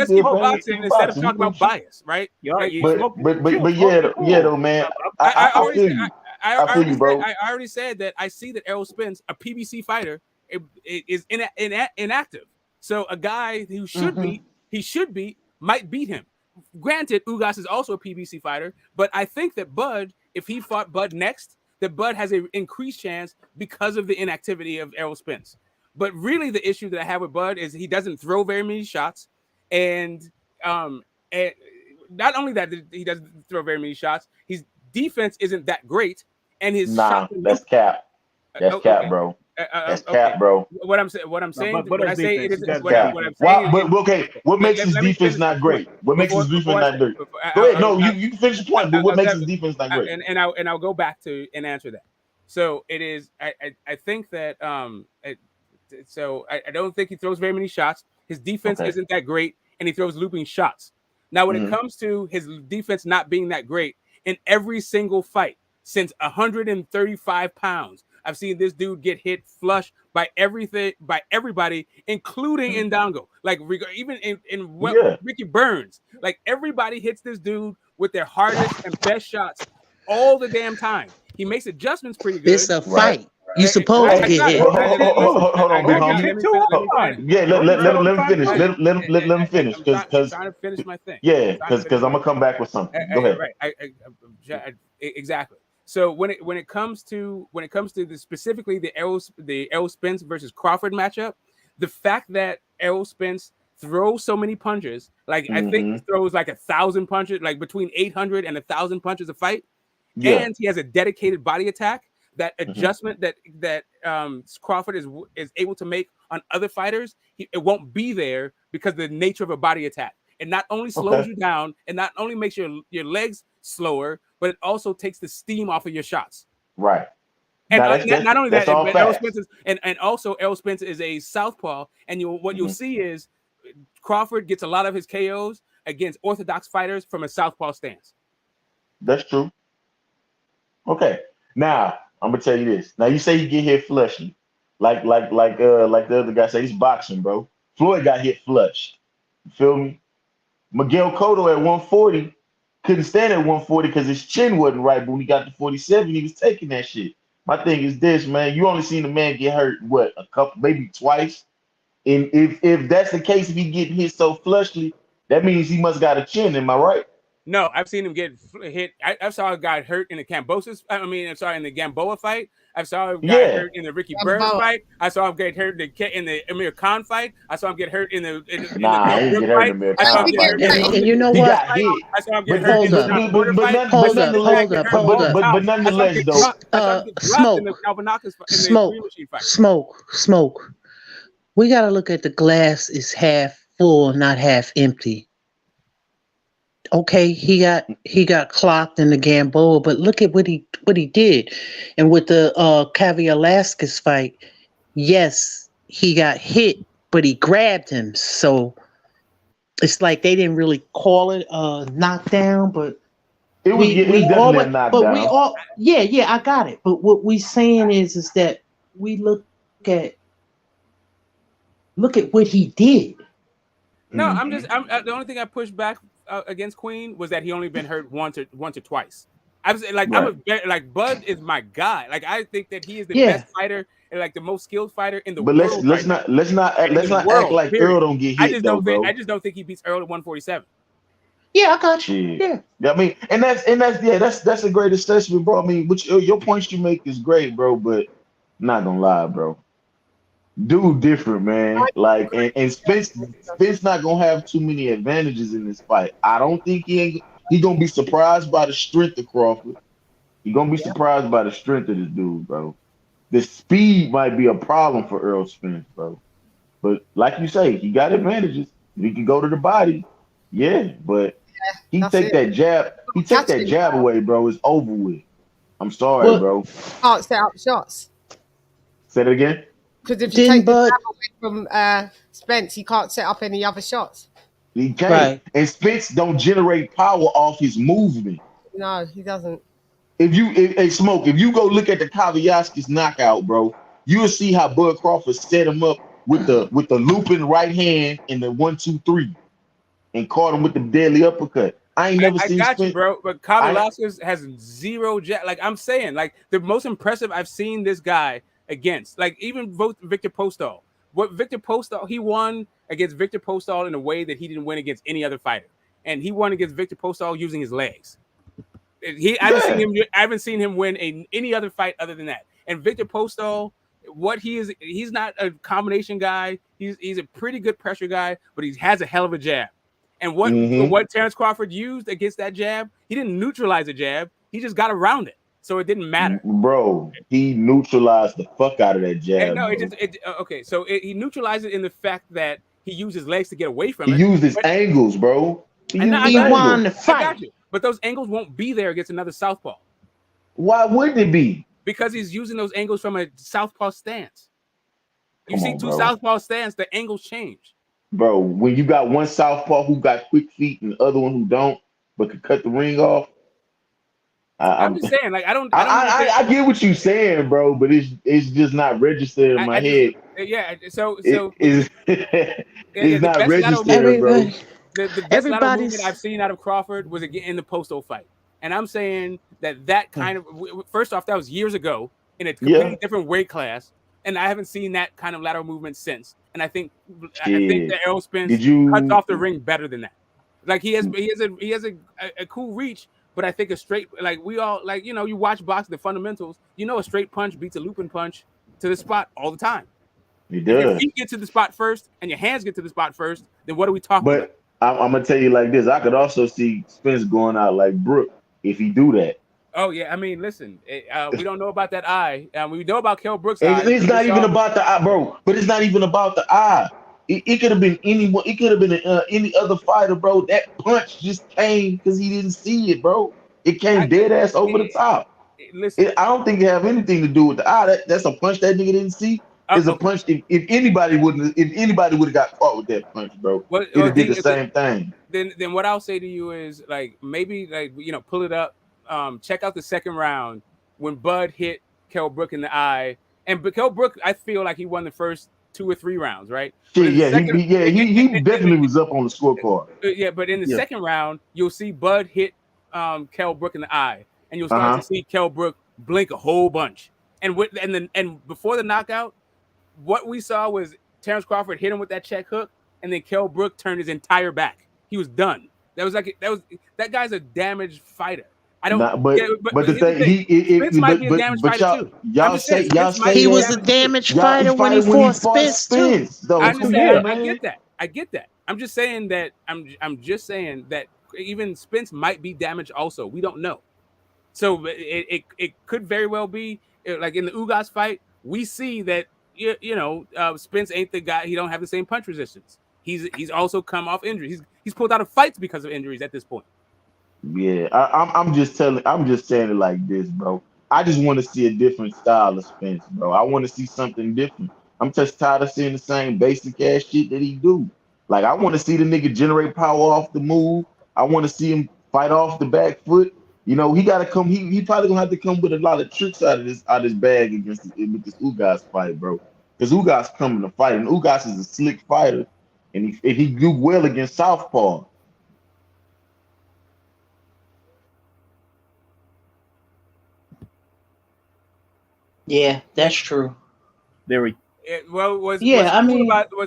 keep boxing instead of talking about bias, right? But yeah, though, man. I feel you. I feel you, bro. I already said that I see that Errol Spence, a PBC fighter, is inactive. So a guy who should be, might beat him. granted, Ugas is also a PBC fighter, but I think that Bud, if he fought Bud next, that Bud has an increased chance because of the inactivity of Errol Spence. But really, the issue that I have with Bud is he doesn't throw very many shots, and not only that he doesn't throw very many shots, his defense isn't that great, and his Nah, shots. that's cap. That's cap, bro. That's cap, bro. What I'm saying, but when I his say defense, it is, he got what good I'm defense. saying. But okay, what makes his Let me defense finish not the great? point. What makes his defense not great? Go ahead. No, you can finish the point, but what makes his defense not great? And I'll go back to and answer that. So it is. I think that so I don't think he throws very many shots. His defense Okay. isn't that great, and he throws looping shots. Now, when it Mhm. comes to his defense not being that great, in every single fight since 135 pounds, I've seen this dude get hit flush by everybody, including Ndongo. Like even Yeah. Ricky Burns, like everybody hits this dude with their hardest and best shots all the damn time. He makes adjustments pretty good. It's a fight. You supposed to get hit. Hold on, big homie. Let me finish. Yeah, let him finish. Let him finish, because trying to finish my thing. yeah, because I'm gonna come back with something. Go ahead. Right. Exactly. So when it comes to specifically the Errol Spence versus Crawford matchup, the fact that Errol Spence throws so many punches, like I think he throws like 1,000 punches, like between 800 and 1,000 punches a fight, and he has a dedicated body attack. That adjustment that Crawford is able to make on other fighters, it won't be there because of the nature of a body attack. It not only slows you down, and not only makes your legs slower, but it also takes the steam off of your shots. Right. And Not only that's that, all but Errol facts. Spence and also Errol Spence is a southpaw, and you'll see is Crawford gets a lot of his KOs against orthodox fighters from a southpaw stance. That's true. Okay. Now I'm gonna tell you this. Now you say you get hit flushy, like the other guy said, he's boxing, bro. Floyd got hit flushed. You feel me? Miguel Cotto at 140 couldn't stand at 140 because his chin wasn't right. But when he got to 47, he was taking that shit. My thing is this, man. You only seen the man get hurt a couple, maybe twice. And if that's the case, if he getting hit so flushly, that means he must got a chin. Am I right? No, I've seen him get hit. I saw a guy hurt in the Cambosos. In the Gamboa fight. I saw a guy hurt in the Ricky Burns fight. I saw him get hurt in the Amir Khan fight. I saw him get hurt in the he didn't get hurt in the Amir Khan fight. And you know what? I saw him get hurt in the but nonetheless, though, smoke. We got to look at the glass is half full, not half empty. Okay, he got clocked in the Gamboa, but look at what he did. And with the Kavaliauskas fight, yes, he got hit, but he grabbed him. So it's like they didn't really call it a knockdown, but it was definitely a knockdown. But we all, yeah, I got it. But what we saying is that we look at what he did. No, I'm the only thing I pushed back against Queen was that he only been hurt once or twice. I was like, right. Bud is my guy. Like, I think that he is the best fighter and like the most skilled fighter in the world. But let's not act like Earl don't get hit. I just don't think he beats Earl at 147. Yeah, I got you. Yeah. I mean, and that's a great assessment, bro. I mean, which your points you make is great, bro. But not gonna lie, bro. Dude different, man. Like, and Spence not gonna have too many advantages in this fight. I don't think he gonna be surprised by the strength of Crawford. He gonna be surprised by the strength of this dude, bro. The speed might be a problem for Earl Spence, bro. But like you say, he got advantages. He can go to the body, but he take that jab. He take that jab away, bro. It's over with. I'm sorry, bro. Can't set up shots. Say it again. Because if you take the jab away from Spence, he can't set up any other shots. He can't. Right. And Spence don't generate power off his movement. No, he doesn't. If you go look at the Kavaliauskas knockout, bro, you'll see how Bud Crawford set him up with the looping right hand and the 1-2-3, and caught him with the deadly uppercut. I ain't never seen. I got Spence. You, bro. But Kavaliauskas has zero jab. Like I'm saying, like the most impressive I've seen this guy against, like even Victor Postol. What Victor Postol, he won against Victor Postol in a way that he didn't win against any other fighter. and he won against Victor Postol using his legs. I haven't seen him win any other fight other than that. And Victor Postol, he's not a combination guy. He's a pretty good pressure guy, but he has a hell of a jab. And what Terrence Crawford used against that jab, he didn't neutralize the jab. He just got around it, so it didn't matter. Bro, he neutralized the fuck out of that jab. No, okay. So he neutralized it in the fact that he used his legs to get away from it. He used his angles, bro. He won the fight. I got you. But those angles won't be there against another southpaw. Why wouldn't it be? Because he's using those angles from a southpaw stance. You see two southpaw stance, the angles change. Bro, when you got one southpaw who got quick feet and the other one who don't, but could cut the ring off. I'm just saying, like I get what you're saying, bro, but it's just not registered in my head. It's not registered, bro. The best lateral movement I've seen out of Crawford was again in the Posto fight, and I'm saying that kind of first off, that was years ago in a completely different weight class, and I haven't seen that kind of lateral movement since. And I think the Errol Spence cuts off the ring better than that. Like he has a cool reach, but I think a straight, like we all, like, you watch boxing, the fundamentals, a straight punch beats a looping punch to the spot all the time. It does. If your feet get to the spot first and your hands get to the spot first, then what are we talking about? I'm gonna tell you like this. I could also see Spence going out like Brook if he do that. Oh yeah, I mean, listen, we don't know about that eye. We know about Kell Brook's eye. It's not even about the eye, bro. But it's not even about the eye. It could have been anyone. It could have been any other fighter, bro. That punch just came because he didn't see it, bro. It came dead ass over the top. Listen, I don't think it have anything to do with the eye. That's a punch that nigga didn't see. It's a punch. If anybody would have got caught with that punch, bro, it would did the same thing. Then what I'll say to you is, like, maybe, like, pull it up, check out the second round when Bud hit Kell Brook in the eye, but Kell Brook, I feel like he won the first 2 or 3 rounds, right? He definitely was up on the scorecard. Yeah, but in the second round, you'll see Bud hit Kell Brook in the eye, and you'll start to see Kell Brook blink a whole bunch. And before the knockout, what we saw was Terrence Crawford hit him with that check hook, and then Kell Brook turned his entire back. He was done. That guy's a damaged fighter. I don't. But the thing, Spence might be a damaged fighter too. Y'all say he was a damaged fighter when he fought Spence too. I get that. I'm just saying that. I'm just saying that even Spence might be damaged also. We don't know. So it could very well be like in the Ugas fight. We see that Spence ain't the guy. He don't have the same punch resistance. He's also come off injuries. He's pulled out of fights because of injuries at this point. Yeah, I'm just saying it like this, bro. I just want to see a different style of Spence, bro. I want to see something different. I'm just tired of seeing the same basic ass shit that he do. Like, I want to see the nigga generate power off the move. I want to see him fight off the back foot. He gotta come. He probably gonna have to come with a lot of tricks out of his bag with this Ugas fight, bro. Because Ugas coming to fight, and Ugas is a slick fighter, and he do well against southpaw. Yeah, that's true. What's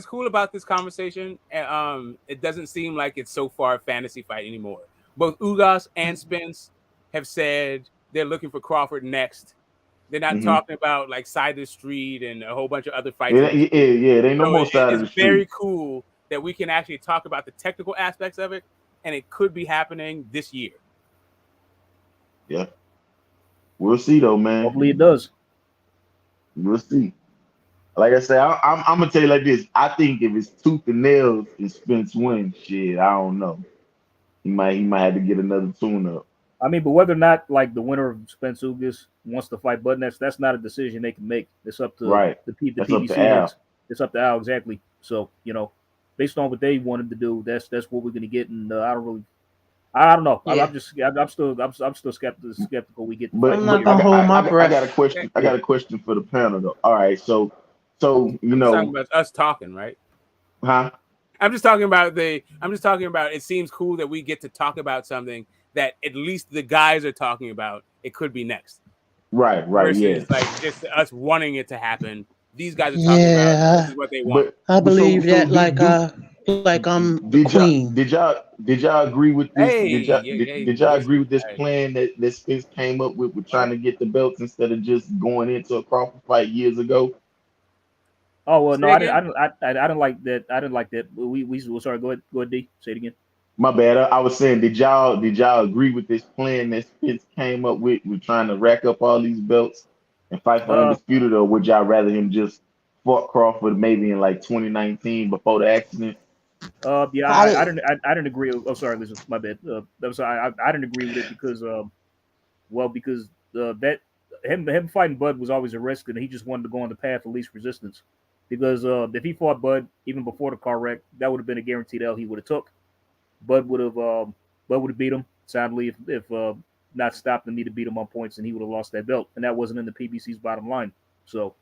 cool about this conversation, it doesn't seem like it's so far a fantasy fight anymore. Both Ugas and Spence have said they're looking for Crawford next. They're not talking about like side of the street and a whole bunch of other fights. Yeah, they ain't no more side of the street. It's very cool that we can actually talk about the technical aspects of it, and it could be happening this year. Yeah, we'll see though, man. Hopefully it does. We'll see. Like I said, I'm gonna tell you like this. I think if it's tooth and nails and Spence wins, shit, I don't know. He might have to get another tune-up. I mean, but whether or not like the winner of Spence Ugas wants to fight Bud next, that's not a decision they can make. It's up to the PBC. It's up to Al, exactly. So based on what they wanted to do, that's what we're gonna get. And I don't know. Yeah. I'm still skeptical. We get. I'm not gonna hold my breath. I got a question. I got a question for the panel though. All right, so talking about us talking, right? Huh? I'm just talking about it seems cool that we get to talk about something that at least the guys are talking about. It could be next. Right, versus like just us wanting it to happen. These guys are talking about this is what they want. I believe like I'm the Did y'all queen. did y'all agree with this? Hey, Did y'all agree with this hey. plan that Spence came up with trying to get the belts instead of just going into a Crawford fight years ago? Oh well, no, Say I again? didn't like that. I didn't like that. We sorry. Go ahead, D. Say it again. My bad. I was saying, did y'all agree with this plan that Spence came up with trying to rack up all these belts and fight for Undisputed, or would y'all rather him just fought Crawford maybe in like 2019 before the accident? Yeah, I didn't agree. Oh, sorry, listen, my bad. I'm sorry, I didn't agree with it because because that him fighting Bud was always a risk, and he just wanted to go on the path of least resistance. Because if he fought Bud even before the car wreck, that would have been a guaranteed L he would have took. Bud would have beat him sadly if not stopped him. He'd have beat him on points, and he would have lost that belt, and that wasn't in the PBC's bottom line. So,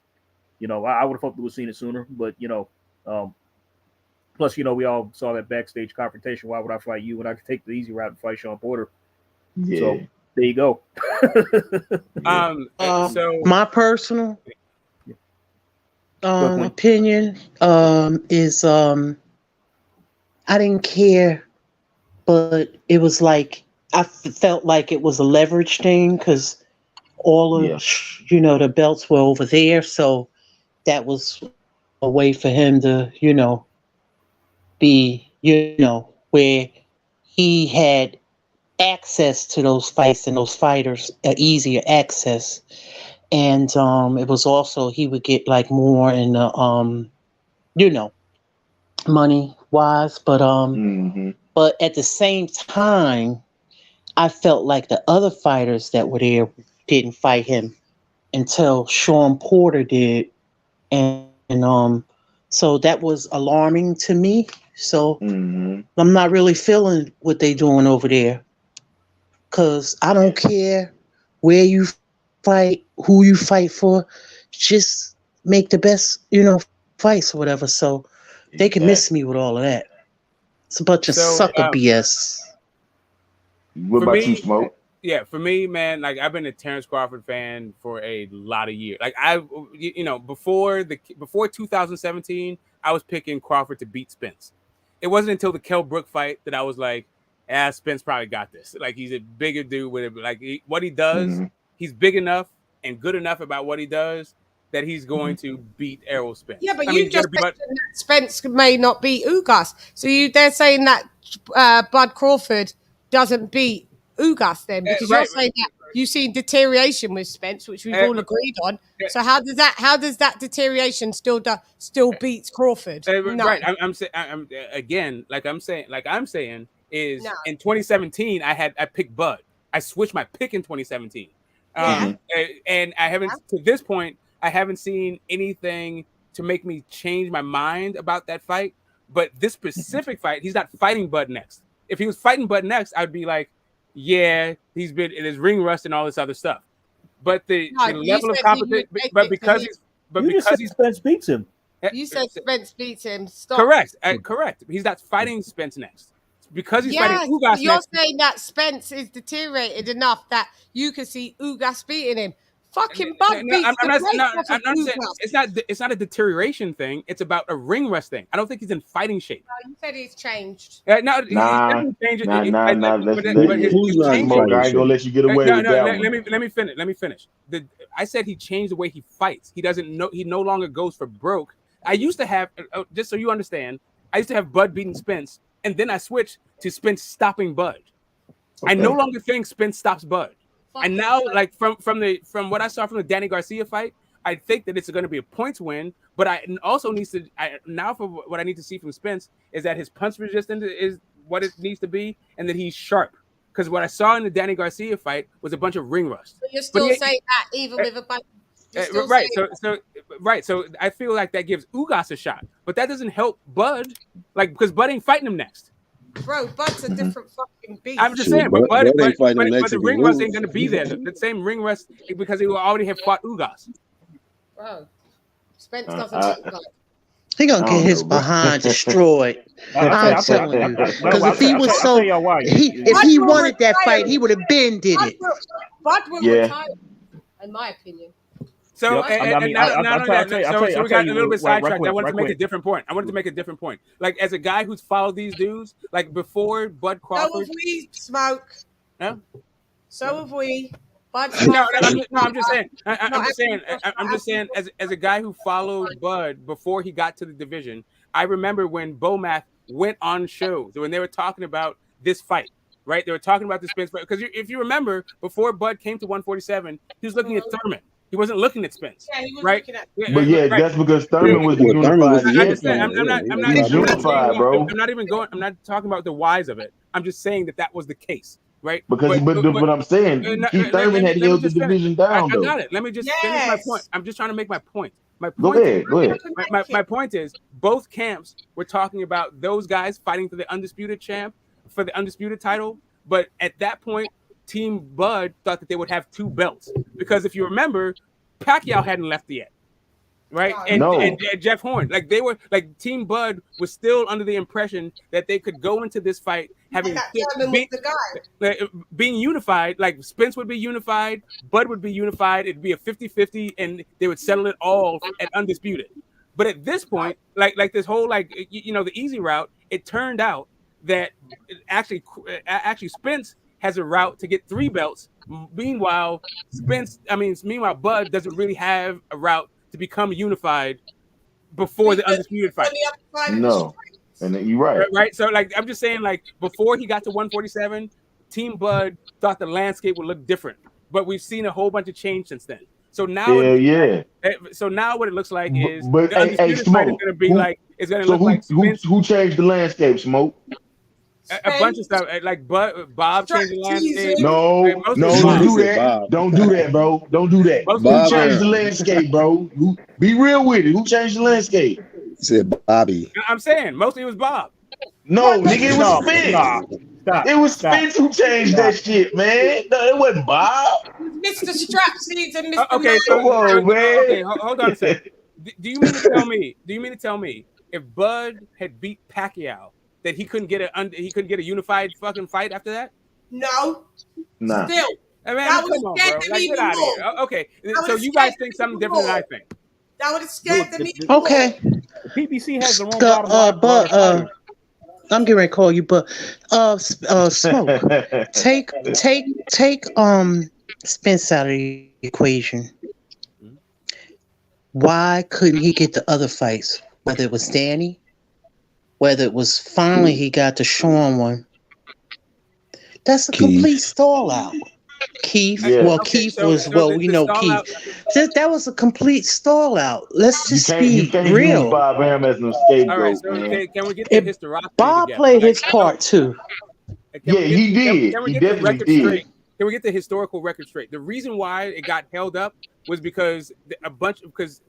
I would have hoped to have seen it sooner, but plus, we all saw that backstage confrontation. Why would I fight you when I could take the easy route and fight Sean Porter? Yeah. So there you go. So my personal opinion is I didn't care, but it was like I felt like it was a leverage thing because all of the belts were over there, so that was a way for him to be where he had access to those fights and those fighters, easier access, and it was also he would get like more in the money wise, but but at the same time I felt like the other fighters that were there didn't fight him until Sean Porter did, and so that was alarming to me. So I'm not really feeling what they doing over there, because I don't care where you fight, who you fight for, just make the best, fights or whatever. So they can miss me with all of that. It's a bunch of sucker BS. What about you, Smoke? Yeah, for me, man, like I've been a Terrence Crawford fan for a lot of years. Like before 2017, I was picking Crawford to beat Spence. It wasn't until the Kell Brook fight that I was like, Spence probably got this. Like he's a bigger dude with it. Like what he does, he's big enough and good enough about what he does that he's going to beat Errol Spence. Yeah, but you just mentioned that Spence may not beat Ugas. So they're saying that Bud Crawford doesn't beat Ugas then, because you're saying that you've seen deterioration with Spence, which we've all agreed on. So how does that deterioration still beats Crawford? No. Right. I'm saying is in 2017 I picked Bud. I switched my pick in 2017. And I haven't to this point I haven't seen anything to make me change my mind about that fight. But this specific fight, he's not fighting Bud next. If he was fighting Bud next, I'd be like, yeah, he's been in his ring rust and all this other stuff. But the level of competition, because Spence beats him. You said Spence beats him. Stop. Correct. He's not fighting Spence next. Because he's fighting Ugas you're next. saying that Spence is deteriorated enough that you can see Ugas beating him. Fucking Bud beats I'm not saying it's not a deterioration thing. It's about a ring rust thing. I don't think he's in fighting shape. No, you said he's changed. He's definitely changed. I ain't gonna let you get away with that one. Let me finish. I said he changed the way he fights. He doesn't know. He no longer goes for broke. I used to have, just so you understand, I used to have Bud beating Spence, and then I switched to Spence stopping Bud. Okay. I no longer think Spence stops Bud. And now, like from what I saw from the Danny Garcia fight, I think that it's going to be a points win. But I also what I need to see from Spence is that his punch resistance is what it needs to be, and that he's sharp. Because what I saw in the Danny Garcia fight was a bunch of ring rust. So you're still saying that even with a bunch. Right. So I feel like that gives Ugas a shot, but that doesn't help Bud, because Bud ain't fighting him next. Bro, Bud's a different fucking beast. I'm just saying, but the ring rust ain't gonna be there. The same ring rust because he will already have fought Ugas. Bro, Spence doesn't look like. He gonna get his behind destroyed. I'm telling you, because if he was if he wanted that fight, he would have been did it. Bud will retire, in my opinion. So, Yep. and not only that, so we got a little bit sidetracked. I wanted to make a quick. different point. Like, as a guy who's followed these dudes, like before Bud Crawford. So have we, Smoke. Huh? So have we. Bud I'm just saying, as a guy who followed Bud before he got to the division, I remember when Bomath went on shows when they were talking about this fight. Right, they were talking about the Spence fight because if you remember, before Bud came to 147, he was looking at Thurman. He wasn't looking at Spence. Yeah, he was right? looking at. But yeah, that's because Thurman was the unified champion. He's unified, bro. I'm not even going. I'm not talking about the whys of it. I'm just saying that was the case, right? But I'm saying, Keith Thurman had held the division down, though. I got it. Let me just finish my point. I'm just trying to make my point. Go ahead. My point is, both camps were talking about those guys fighting for the undisputed champ, for the undisputed title. But at that point, Team Bud thought that they would have 2 belts because if you remember, Pacquiao hadn't left yet, right? And Jeff Horn, like they were, like Team Bud was still under the impression that they could go into this fight having being unified. Like Spence would be unified, Bud would be unified. It'd be a 50-50, and they would settle it all at undisputed. But at this point, like this whole the easy route, it turned out that actually Spence has a route to get 3 belts. Meanwhile, Bud doesn't really have a route to become unified before the undisputed fight. No, and you're right. Right. So, I'm just saying, before he got to 147, Team Bud thought the landscape would look different, but we've seen a whole bunch of change since then. So now, So now, what it looks like is the undisputed fight is going to be it's going to look like Spence. Who changed the landscape, Smoke? A bunch of stuff like Bob changed the landscape. No, don't do that. Don't do that, bro. Don't do that. Who changed the landscape, bro? Be real with it. Who changed the landscape? He said Bobby. I'm saying mostly it was Bob. No, nigga, it was Spence. It was Spence who changed that shit, man. No, it wasn't Bob. Mr. Strapseeds and Mr. Okay, come on, man. Okay, hold on a second. Do you mean to tell me if Bud had beat Pacquiao, that he couldn't get a unified fucking fight after that? No. Nah. Still. That would have scared them even more. Okay, so you guys think something different than I think. That would have scared them even Okay. The PBC has the wrong bottom. I'm getting ready to call you, but Smoke, take Spence out of the equation. Why couldn't he get the other fights? Whether it was Danny, whether it was finally he got the Sean one. That's a complete stall out. Keith, Keith was we know Keith. That was a complete stall out. Let's just be real. Use Bob Ham as no scapegoat. All right, so can we get the historicity? Bob played his part too. He did. He definitely did. Can we get the historical record straight? The reason why it got held up was because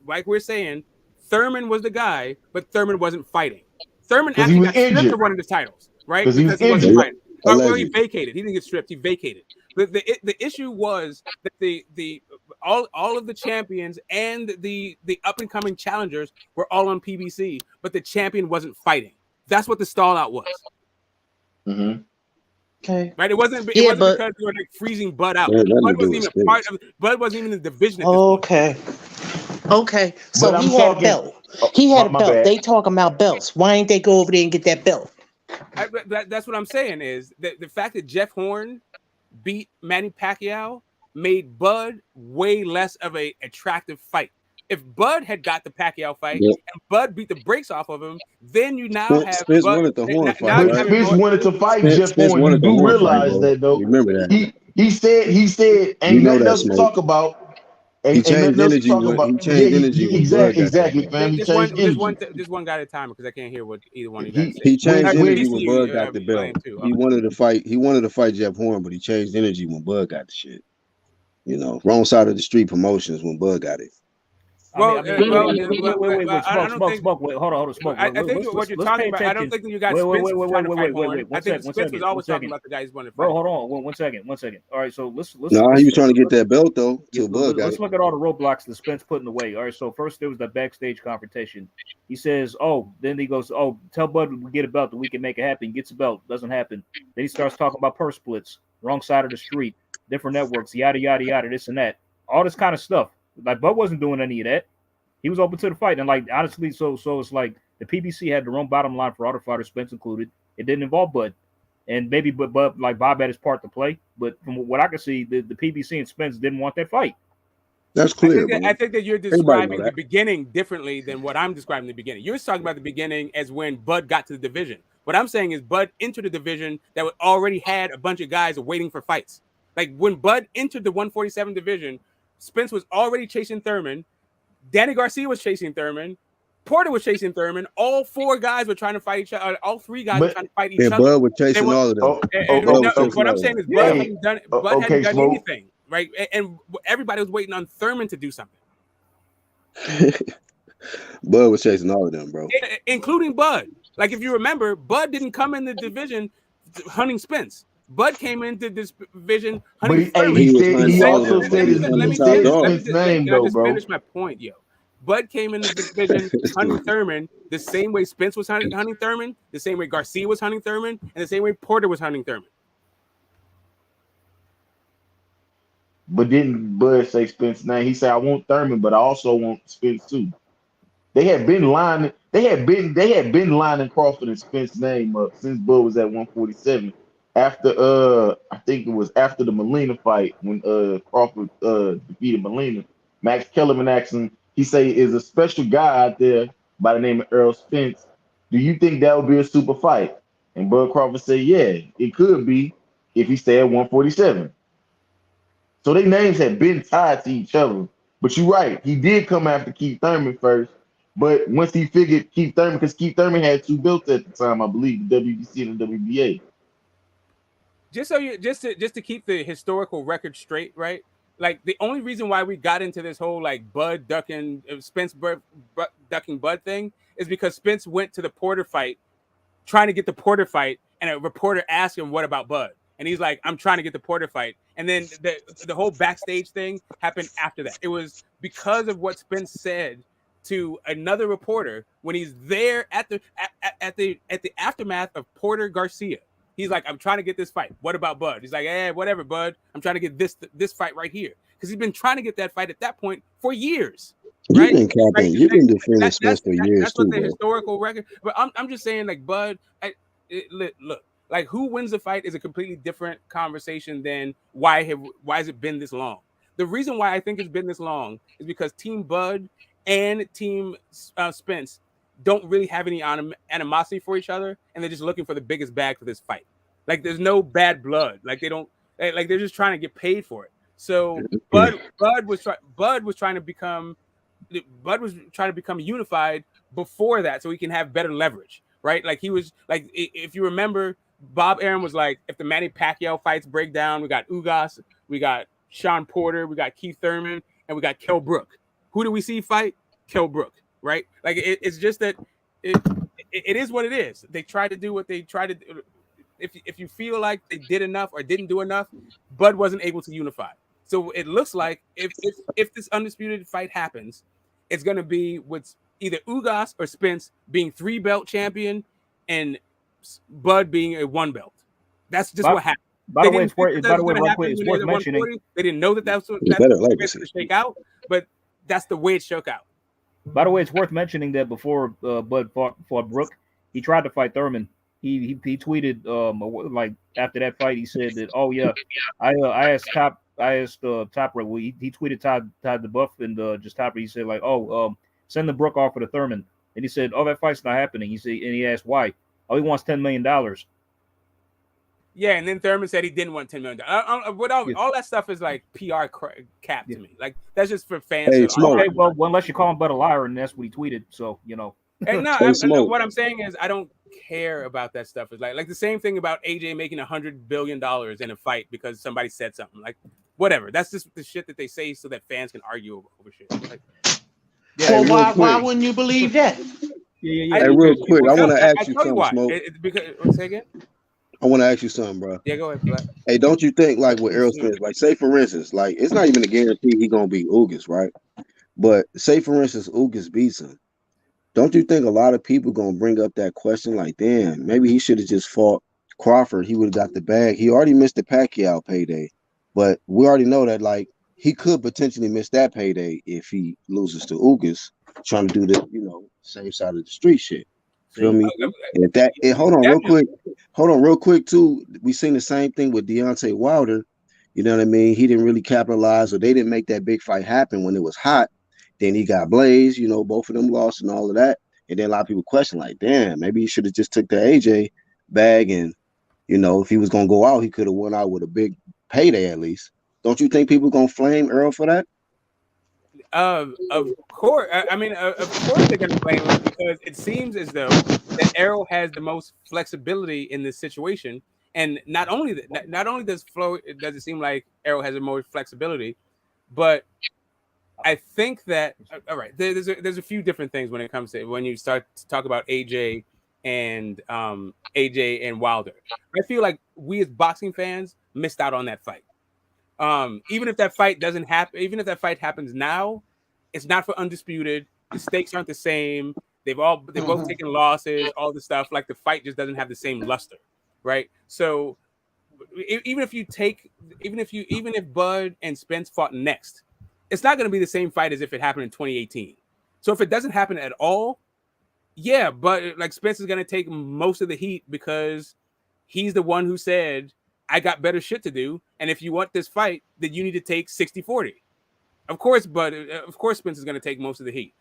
like we're saying, Thurman was the guy, but Thurman wasn't fighting. Thurman actually got stripped of one of his titles, right? Because he wasn't fighting. Well, he vacated. He didn't get stripped. He vacated. The issue was that all of the champions and the up and coming challengers were all on PBC, but the champion wasn't fighting. That's what the stall out was. Mm-hmm. Okay. Right. It wasn't because they were freezing Bud out. Bud wasn't even part of. Bud wasn't even in the division. Okay. So he had a belt. He had a belt. They talking about belts. Why ain't they go over there and get that belt? That's what I'm saying is that the fact that Jeff Horn beat Manny Pacquiao made Bud way less of a attractive fight. If Bud had got the Pacquiao fight and Bud beat the brakes off of him, then you now have Spence Bud. wanted the Horn fight. Spence wanted to fight Jeff Horn. You do realize that, though. Remember that? He said, ain't nothing else to talk about. He changed energy. Exactly, fam. Just one guy at a time because I can't hear what either one of you guys say. He changed energy when Bud got the belt. He wanted to fight Jeff Horn, but he changed energy when Bud got the shit. Wrong side of the street promotions when Bud got it. Wait, Smoke. Wait, hold on, Smoke. I think what you're talking about. I don't think that you guys. Wait. I think Spence was always talking about the guys wanting to fight. Bro, hold on, one second. All right, so let's. No, he was trying to get that belt though. Let's look at all the roadblocks that Spence put in the way. All right, so first there was the backstage confrontation. He says, then he goes, tell Bud we get a belt that we can make it happen. He gets a belt, doesn't happen. Then he starts talking about purse splits, wrong side of the street, different networks, yada yada yada, this and that, all this kind of stuff. Like Bud wasn't doing any of that. He was open to the fight, and like honestly, so it's like the PBC had their own bottom line for all the fighters, Spence included. It didn't involve Bud, and maybe but like Bob had his part to play. But from what I can see, the PBC and Spence didn't want that fight. That's clear. I think that you're describing the beginning differently than what I'm describing the beginning. You're talking about the beginning as when Bud got to the division. What I'm saying is Bud entered the division that already had a bunch of guys waiting for fights. Like when Bud entered the 147 division, Spence was already chasing Thurman. Danny Garcia was chasing Thurman. Porter was chasing Thurman. All four guys were trying to fight each other. All three guys were trying to fight each other. Bud was chasing all of them. What I'm saying is Bud hadn't done anything, right? And everybody was waiting on Thurman to do something. Bud was chasing all of them, bro. Including Bud. Like if you remember, Bud didn't come in the division hunting Spence. Bud came into this division hunting Thurman. He also said his name, though, bro. Finish my point, yo. Bud came in the division hunting Thurman the same way Spence was hunting Thurman, the same way Garcia was hunting Thurman, and the same way Porter was hunting Thurman. But didn't Bud say Spence's name? He said, "I want Thurman, but I also want Spence too." They had been lining Crawford and Spence's name up since Bud was at 147. After I think it was after the Molina fight when Crawford defeated Molina. Max Kellerman asked him, he say, "Is a special guy out there by the name of Errol Spence. Do you think that would be a super fight?" And Bud Crawford said, "Yeah, it could be if he stayed at 147." So their names had been tied to each other. But you're right, he did come after Keith Thurman first. But once he figured Keith Thurman, because Keith Thurman had two belts at the time, I believe, the WBC and the WBA. Just to keep the historical record straight, right? Like the only reason why we got into this whole like Bud ducking Spence ducking Bud thing is because Spence went to the Porter fight, trying to get the Porter fight, and a reporter asked him, "What about Bud?" And he's like, "I'm trying to get the Porter fight." And then the whole backstage thing happened after that. It was because of what Spence said to another reporter when he's there at the aftermath of Porter Garcia. He's like, "I'm trying to get this fight. What about Bud?" He's like, whatever, Bud. I'm trying to get this fight right here." Because he's been trying to get that fight at that point for years. Right? You've been defending Spence for years that's too, what the bro. historical record. But I'm just saying, like, Bud, look, like who wins the fight is a completely different conversation than why has it been this long. The reason why I think it's been this long is because Team Bud and Team Spence don't really have any animosity for each other, and they're just looking for the biggest bag for this fight. Like there's no bad blood. Like they're just trying to get paid for it. So Bud was trying to become unified before that, so he can have better leverage, right? Like he was like, if you remember, Bob Arum was like, if the Manny Pacquiao fights break down, we got Ugas, we got Sean Porter, we got Keith Thurman, and we got Kell Brook. Who do we see fight? Kell Brook, right? Like it's just that it is what it is. They try to do what they try to do. If you feel like they did enough or didn't do enough, Bud wasn't able to unify. So it looks like if this undisputed fight happens, it's going to be with either Ugas or Spence being 3-belt champion and Bud being a 1-belt. That's just what happened. By the way, it's worth mentioning. They didn't know that's what to shake out, but that's the way it shook out. By the way, it's worth mentioning that before Bud fought Brook, he tried to fight Thurman. He tweeted like after that fight, he said that, "Oh yeah, I asked Top Rope." Well, he tweeted Todd the Buff and just Top. He said like, "Oh, send the Brook offer to Thurman," and he said, "Oh, that fight's not happening." He said, and he asked why. "Oh, he wants $10 million." Yeah, and then Thurman said he didn't want $10 million. All that stuff is like PR cap to me. Like that's just for fans. Hey, okay, well, unless you call him Bud a liar, and that's what he tweeted. So you know. And no, what I'm saying is I don't care about that stuff. It's like the same thing about AJ making $100 billion in a fight because somebody said something. Like whatever. That's just the shit that they say so that fans can argue over shit. Like, well, why wouldn't you believe that? Yeah. Hey, real quick, I want to ask you something, Smoke. Say again? I want to ask you something, bro. Yeah, go ahead, Black. Hey, don't you think, like with Errol Spence, like say for instance, like it's not even a guarantee he's gonna beat Ugas, right? But say for instance, Ugas beats him. Don't you think a lot of people gonna bring up that question, like, damn, maybe he should have just fought Crawford? He would have got the bag. He already missed the Pacquiao payday, but we already know that, like, he could potentially miss that payday if he loses to Ugas, trying to do the same side of the street shit. Feel me? If that, hold on real quick too. We seen the same thing with Deontay Wilder. You know what I mean? He didn't really capitalize, or they didn't make that big fight happen when it was hot. Then he got blazed. Both of them lost and all of that. And then a lot of people question, like, damn, maybe he should have just took the AJ bag, and if he was gonna go out, he could have went out with a big payday at least. Don't you think people gonna flame Earl for that? Of course. I mean, of course they're gonna blame him, because it seems as though that Errol has the most flexibility in this situation. And not only does it seem like Errol has the most flexibility, but I think that all right, there's a few different things when it comes to when you start to talk about AJ and Wilder. I feel like we as boxing fans missed out on that fight. Even if that fight doesn't happen, even if that fight happens now, it's not for Undisputed. The stakes aren't the same. They've both taken losses, all the stuff. Like, the fight just doesn't have the same luster, right? So even if Bud and Spence fought next, it's not going to be the same fight as if it happened in 2018. So if it doesn't happen at all, yeah, but like, Spence is going to take most of the heat because he's the one who said, I got better shit to do, and if you want this fight, then you need to take 60-40. Of course, Spence is going to take most of the heat.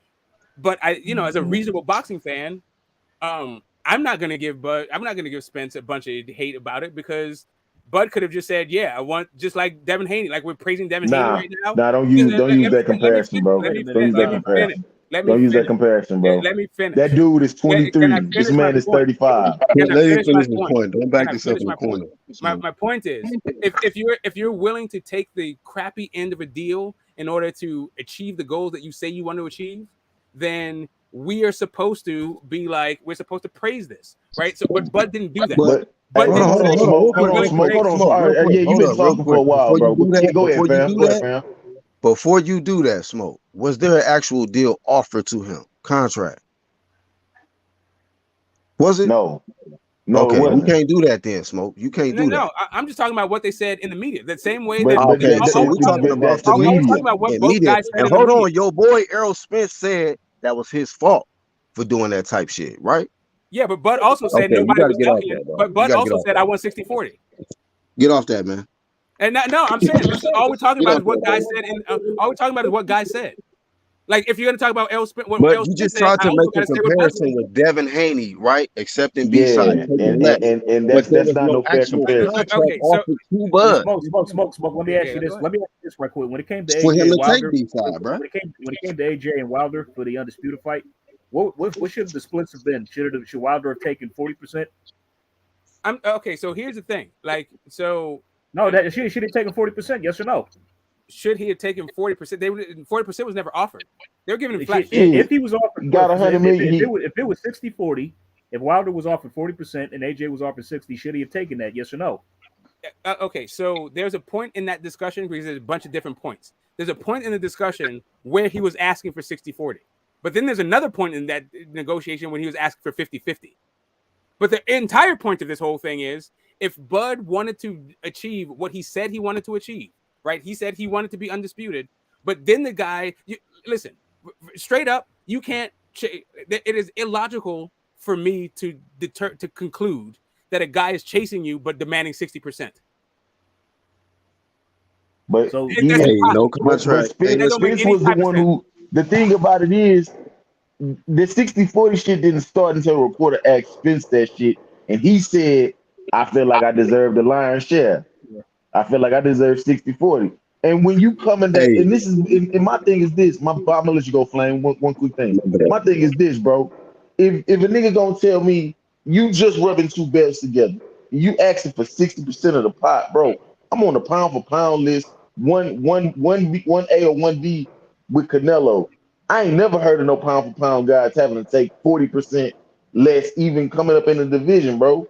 But as a reasonable boxing fan, I'm not going to give Spence a bunch of hate about it, because Bud could have just said, yeah, I want, just like Devin Haney, like we're praising Devin Haney right now. Nah, don't use that comparison, bro. Don't use that comparison. Don't use that comparison, bro. Let me finish. That dude is 23. This man is 35. Let me finish the point. Don't back yourself in the corner. My point is, if you're willing to take the crappy end of a deal in order to achieve the goals that you say you want to achieve, then we are supposed to be like, we're supposed to praise this, right? So, but Bud didn't do that. Hold on, Smoke. All right, yeah, you've been talking for a while, bro. Go ahead, fam. Before you do that, Smoke, was there an actual deal offered to him? Contract? Was it? No. Okay, you can't do that then, Smoke. You can't do that. No, I'm just talking about what they said in the media. The same way that. So we're talking about the media. Talking about what both guys said. And hold on, your boy Errol Spence said that was his fault for doing that type shit, right? Yeah, but Bud also said nobody was talking. But Bud also said I want 60-40. Get off that, man. And no, I'm saying this is all we're talking about is what guys said. All we're talking about is what guys said. Like, if you're gonna talk about Errol Spence, but you just tried to make a comparison with Devin Haney, right? Accepting B-side, and that's not no fair comparison. Okay, so Smoke. Let me ask you this. Let me ask you this right quick. When it came to for AJ him to Wilder, take B-side, bro. When it came to AJ and Wilder for the Undisputed fight, what should the splits have been? Should Wilder have taken 40%? Okay. So here's the thing. Like, so no, that should have taken 40%. Yes or no? Should he have taken 40%? 40% was never offered. They were giving him flat. If he was offered, got 100 million. If it was 60-40, if Wilder was offered 40% and AJ was offered 60, should he have taken that? Yes or no? Okay, so there's a point in that discussion, because there's a bunch of different points. There's a point in the discussion where he was asking for 60-40, but then there's another point in that negotiation when he was asking for 50-50. But the entire point of this whole thing is, if Bud wanted to achieve what he said he wanted to achieve, right? He said he wanted to be undisputed, but then the guy, listen, straight up, you can't. It is illogical for me to conclude that a guy is chasing you but demanding 60%. But so no contract. Spence was the one who. The thing about it is, the 60-40 shit didn't start until a reporter asked Spence that shit, and he said, "I feel like I deserve the lion's share. I feel like I deserve 60-40." And when you come in that, and this is, and my thing is this, I'm gonna let you go, Flame. One quick thing. My thing is this, bro. If a nigga gonna tell me you just rubbing two belts together, you asking for 60% of the pot, bro, I'm on the pound for pound list, one A or 1B with Canelo. I ain't never heard of no pound for pound guys having to take 40% less, even coming up in the division, bro.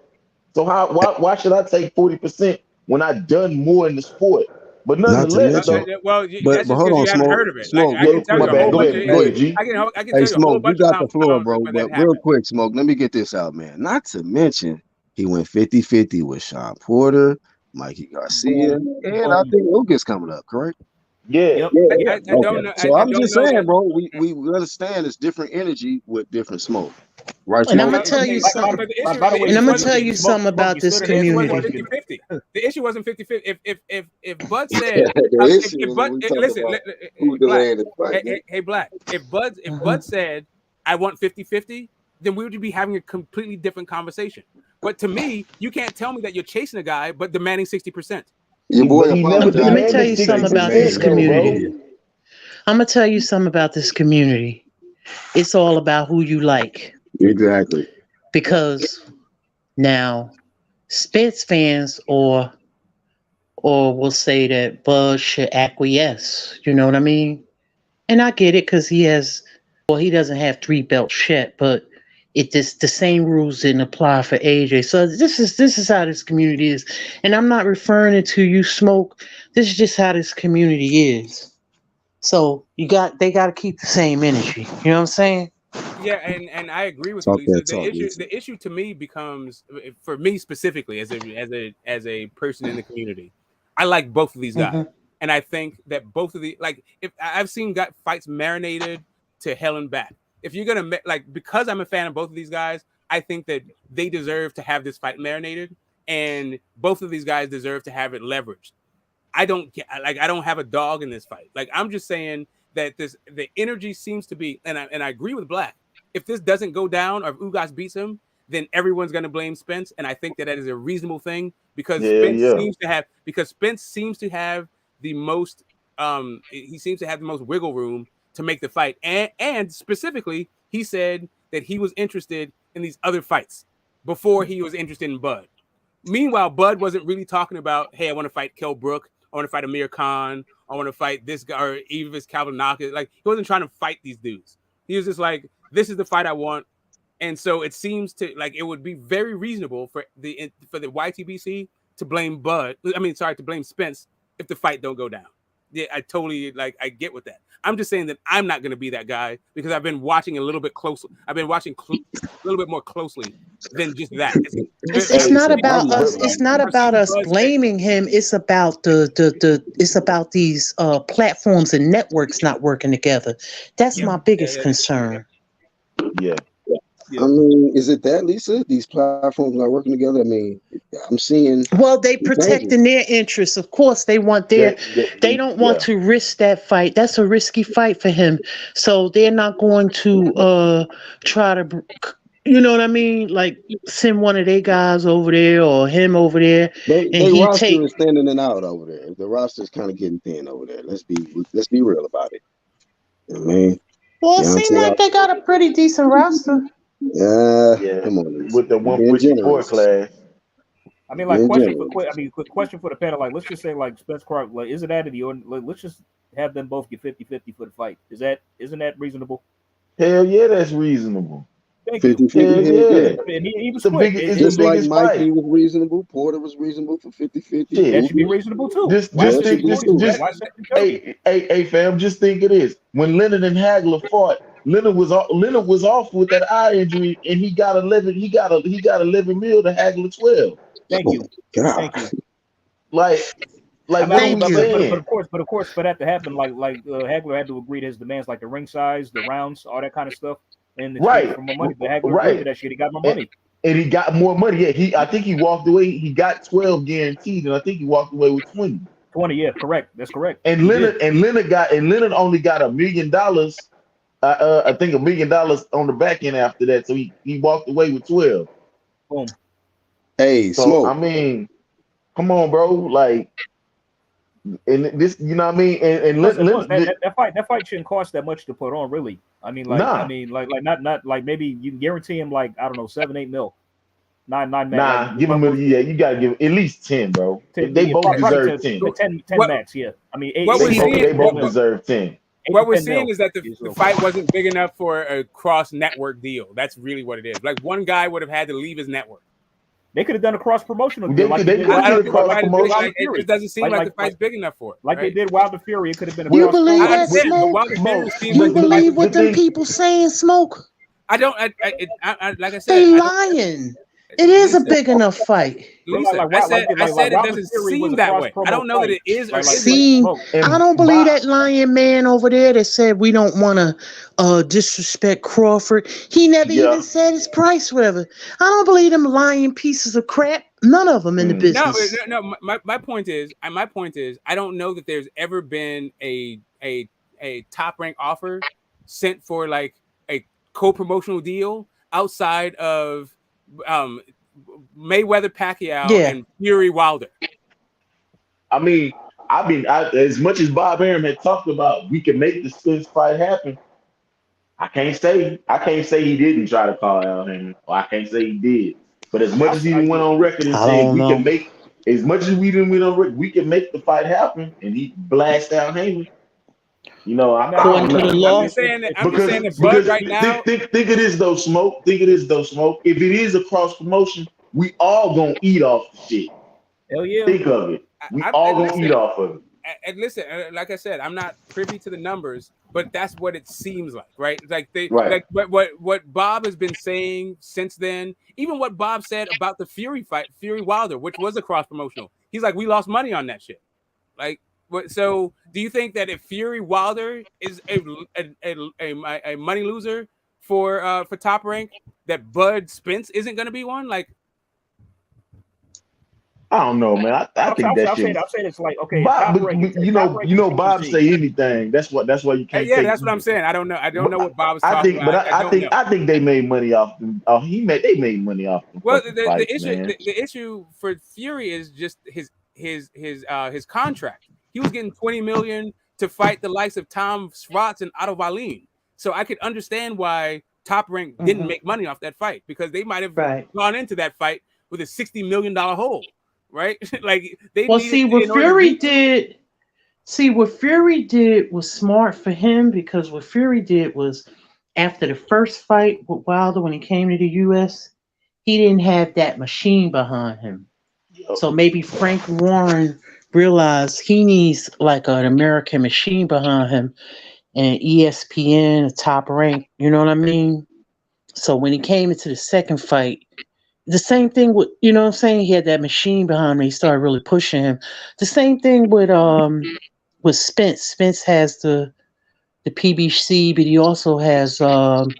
So why should I take 40% when I've done more in the sport? But nonetheless, though, well, but hold on, Smoke. Heard of it. Smoke, I can tell you go ahead, G. I can hey, tell Smoke, you got the floor, bro. But real happened. quick, Smoke, let me get this out, man. Not to mention, he went 50-50 with Sean Porter, Mikey Garcia, and I think Ugas coming up, correct? Yeah. Yeah. I don't know. So I'm don't just know saying, that. bro. We understand it's different energy with different smoke, right? And I'm Smoke. gonna tell you something. But By the way, And I'm gonna Smoke, tell you Smoke, something about you this stood The issue wasn't community. 50-50. The issue wasn't 50-50. If Bud said, The issue is when Bud, we talk listen, about who Black, delaying the fight. hey, Black, if Bud said, I want 50-50, then we would be having a completely different conversation. But to me, you can't tell me that you're chasing a guy but demanding 60%. Your boy But he never apologized. Let me tell demanded you something about this 60% though, community. bro. I'm gonna tell you something about this community. It's all about who you like. Exactly. Because now Spence fans or will say that Bud should acquiesce. You know what I mean? And I get it because he doesn't have 3 belts yet, but the same rules didn't apply for AJ. So this is how this community is. And I'm not referring it to you, Smoke. This is just how this community is. So they gotta keep the same energy. You know what I'm saying? Yeah, and I agree with you, Talk Lisa. that talk, Lisa. The issue to me becomes, for me specifically, as a person in the community, I like both of these guys, and I think that both of the if I've seen fights marinated to hell and back. If you're gonna because I'm a fan of both of these guys, I think that they deserve to have this fight marinated, and both of these guys deserve to have it leveraged. I don't have a dog in this fight. I'm just saying that the energy seems to be, and I agree with Black. If this doesn't go down or if Ugas beats him, then everyone's going to blame Spence, and I think that is a reasonable thing because Spence seems to have the most he seems to have the most wiggle room to make the fight, and specifically he said that he was interested in these other fights before he was interested in Bud. Meanwhile, Bud wasn't really talking about, hey, I want to fight Kell Brook, I want to fight Amir Khan, I want to fight this guy, or even if Calvin Knox. He wasn't trying to fight these dudes. He was just like, this is the fight I want. And so it seems to it would be very reasonable for the YTBC to blame to blame Spence if the fight don't go down. Yeah, I totally I get with that. I'm just saying that I'm not going to be that guy because I've been watching a little bit closely. I've been watching a little bit more closely than just that. It's not about us. It's not about us blaming him. It's about it's about these platforms and networks not working together. That's my biggest concern. Yeah. I mean, is it that, Lisa? These platforms not working together? I mean, I'm seeing. Well, they protecting their interests. Of course, they want they don't want to risk that fight. That's a risky fight for him. So they're not going to try to, you know what I mean? Send one of their guys over there or him over there, They roster is thinning and out over there. The roster is kind of getting thin over there. Let's be real about it. You know what I mean? Well, it seems like they got a pretty decent roster. Yeah. Come on, with the 154 class. I mean, quick question for the panel. Let's just say, Spence Crawford, is it out of the ordinary? Let's just have them both get 50-50 for the fight. Isn't that reasonable? Hell yeah, that's reasonable. Thank you. 50-50, yeah. I mean, he was just like Mikey was reasonable. Porter was reasonable for 50-50. That should be reasonable too. Hey, fam, just think of this. When Leonard and Hagler fought, Leonard was off with that eye injury, and he got 11 mil to Hagler 12. Thank you. Thank you. But of course, for that to happen, Hagler had to agree to his demands, like the ring size, the rounds, all that kind of stuff, and for more money. But Hagler agreed to that shit. He got more money. And he got more money. Yeah, I think he walked away. He got 12 guaranteed, and I think he walked away with 20. 20, yeah, correct. That's correct. And Leonard only got $1 million. I think $1 million on the back end after that. So he walked away with 12. Boom. Hey, so Smoke. I mean, come on, bro. And this, you know what I mean? And that fight shouldn't cost that much to put on, really. I mean, not maybe you can guarantee him I don't know, 7-8 mil. 9 Nah, give him you gotta give at least 10, bro. 10, they both deserve 10. 10 max, yeah. I mean, they both deserve 10. What we're seeing is that the fight wasn't big enough for a cross-network deal. That's really what it is. One guy would have had to leave his network. They could have done a cross-promotional deal. It doesn't seem like the fight's big enough for it. They did Wilder Fury. It could have been a You believe that, Smoke? You believe what them people saying, Smoke? I don't. Like I said, they lying. It is a big enough fight. Lisa, I said it doesn't seem that way. I don't know that it is or seem. I don't believe that lion man over there that said we don't want to disrespect Crawford. He never even said his price, whatever. I don't believe them lying pieces of crap. None of them in the business. No. My point is, I don't know that there's ever been a top rank offer sent for like a co-promotional deal outside of Mayweather Pacquiao and Fury Wilder. I mean, as much as Bob Arum had talked about, we can make the Spence fight happen. I can't say he didn't try to call out Haney, or I can't say he did. But as much as he went on record and said we can make, as much as we didn't went on record, we can make the fight happen, and he blast out Haney. You know, according to the law. I'm just saying that Bud right now. Think of this though, Smoke. Think of this though, Smoke. If it is a cross promotion, we all gonna eat off the shit. Hell yeah. Think of it. We all gonna eat off of it. And listen, like I said, I'm not privy to the numbers, but that's what it seems like, right? Like like what Bob has been saying since then. Even what Bob said about the Fury fight, Fury Wilder, which was a cross promotional. He's like, we lost money on that shit. Like. So, do you think that if Fury Wilder is a money loser for Top Rank, that Bud Spence isn't going to be one? Like, I don't know, man. I think that shit. I'll say it's like okay. Bob, you know, Bob say anything. That's why you can't. Yeah, that's what I'm saying. I don't know what Bob was talking about. I think they made money off them. They made money off them. Well, the issue for Fury is just his contract. He was getting $20 million to fight the likes of Tom Schwartz and Otto Wallin. So I could understand why Top Rank didn't make money off that fight, because they might have gone into that fight with a $60 million hole, right? Like they. Well, see what Fury did. See what Fury did was smart for him, because what Fury did was after the first fight with Wilder when he came to the U.S., he didn't have that machine behind him. So maybe Frank Warren realized he needs like an American machine behind him, and ESPN, a Top Rank, you know what I mean? So when he came into the second fight, the same thing with, you know what I'm saying? He had that machine behind him. He started really pushing him. The same thing with Spence. Spence has the PBC, but he also has the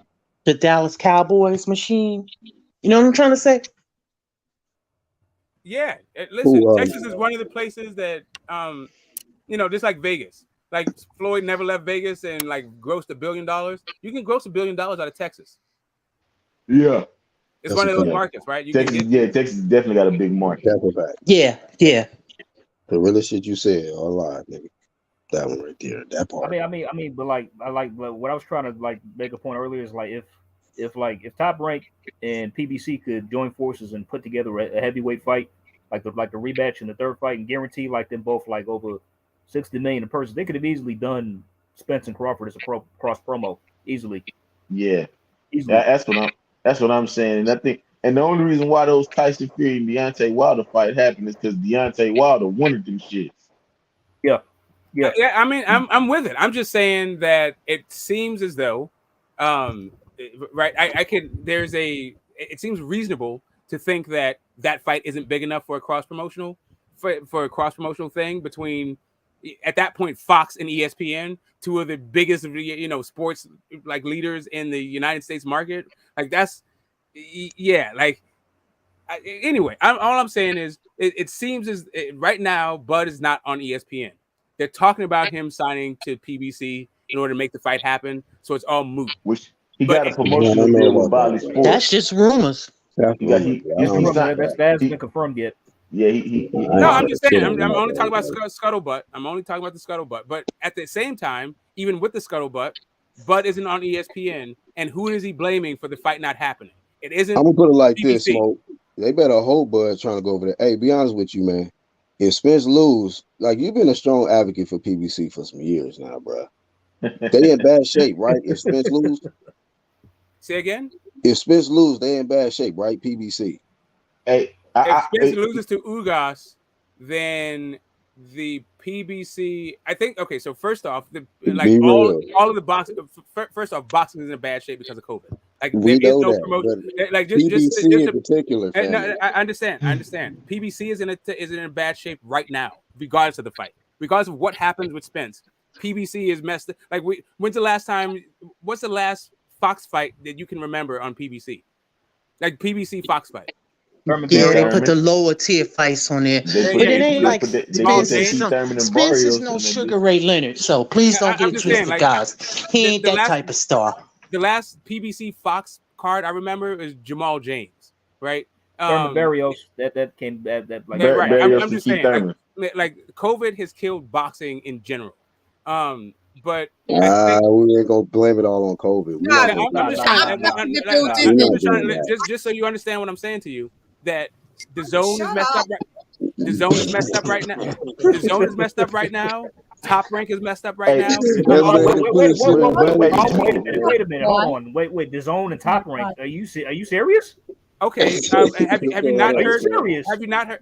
Dallas Cowboys machine. You know what I'm trying to say? Yeah, listen, Texas is one of the places that, just like Vegas, like Floyd never left Vegas and like grossed $1 billion. You can gross $1 billion out of Texas. Yeah, it's one of those markets, right? Texas definitely got a big market. Yeah. The realest shit you said, all live, nigga. That one right there, that part. I mean, but what I was trying to like make a point earlier is like if Top Rank and PBC could join forces and put together a heavyweight fight, like the rematch and the third fight, and guarantee like them both like over $60 million a person, they could have easily done Spence and Crawford as a cross promo easily. Yeah, easily. That's what I'm saying, and I think, and the only reason why those Tyson Fury and Deontay Wilder fight happened is because Deontay Wilder wanted them shits. Yeah. I mean, I'm with it. I'm just saying that it seems as though, right? It seems reasonable to think that fight isn't big enough for a cross promotional thing between, at that point, Fox and ESPN, two of the biggest sports like leaders in the United States market. Like that's anyway. All I'm saying is it seems as right now Bud is not on ESPN. They're talking about him signing to PBC in order to make the fight happen, so it's all moot. Which he got a promotional deal with Bally Sports. That's just rumors. That hasn't been confirmed yet. Yeah, he No, I'm just saying. I'm only talking about scuttlebutt. I'm only talking about the scuttlebutt. But at the same time, even with the scuttlebutt, Bud isn't on ESPN, and who is he blaming for the fight not happening? It isn't. I'm gonna put it like PBC. this, Smoke. They better hold Bud trying to go over there. Hey, be honest with you, man. If Spence lose, like you've been a strong advocate for PBC for some years now, bro. They in bad shape, right? If Spence lose, say again. If Spence lose, they in bad shape, right? PBC. Hey, if Spence loses to Ugas, then the PBC. I think. Okay, so first off, all of the boxing. First off, boxing is in bad shape because of COVID. Like We there is know no that, promotion. but Like PBC in particular, no, family. I understand. I understand. PBC is in bad shape right now, regardless of the fight, regardless of what happens with Spence. PBC is messed up. Like when's the last time? What's the last Fox fight that you can remember on PBC? Like PBC Fox fight. Yeah, they put the lower tier fights on there, but it ain't like Spence is Spence is no Sugar Ray Leonard. So please don't get it twisted, like, guys. He ain't that type of star. The last PBC Fox card I remember is Jamal James, right? Thurman Barrios. That came that like right. Barrios I'm just and Keith saying, Thurman. like COVID has killed boxing in general. But we ain't gonna blame it all on COVID. Just so you understand what I'm saying to you, that the zone is messed up. The zone is messed up right now. The zone is messed up right now. Top Rank is messed up right now. Wait a minute. Hold on. Wait. The zone and Top Rank. Are you serious? Okay. Have you not heard?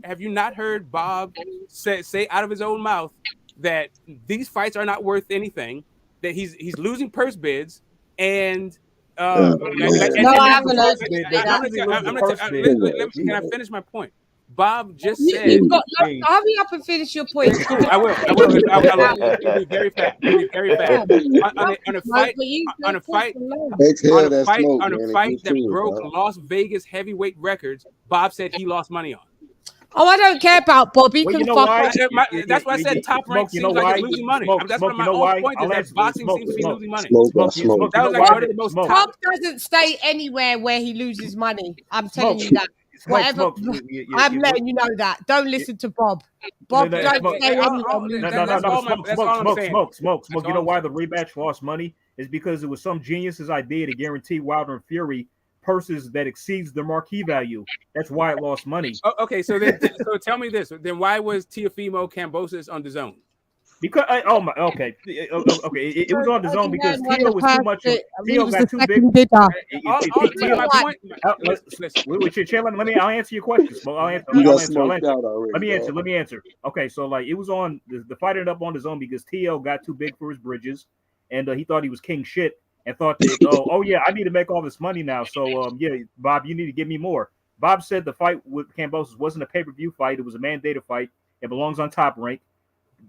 Have you not heard Bob say out of his own mouth that these fights are not worth anything? That he's losing purse bids and. Can I finish my point? Bob just said. Hurry up and finish your point. I will. It'll be very fast. On a fight that broke Las Vegas heavyweight records, Bob said he lost money on. Oh, I don't care about Bob. He can fuck off. That's why I said Top Rank seems like it's losing money. That's what my whole point is, that boxing seems to be losing money. Bob doesn't stay anywhere where he loses money. I'm telling you that. Whatever, I'm letting you know that. Don't listen to Bob. Bob don't stay anywhere. Smoke. You know why the rematch lost money? Is because it was some genius's idea to guarantee Wilder and Fury purses that exceeds their marquee value. That's why it lost money. Okay, so tell me this. Then why was Teofimo Cambosos on the zone? Because it was on the zone because Tio was too much. Tio got too big. I'll answer your question. Let me answer. Okay, so like it was on the fight ended up on the zone because Tio got too big for his bridges, and he thought he was king shit and thought that I need to make all this money now. So Bob, you need to give me more. Bob said the fight with Cambosos wasn't a pay-per-view fight; it was a mandated fight. It belongs on Top Rank.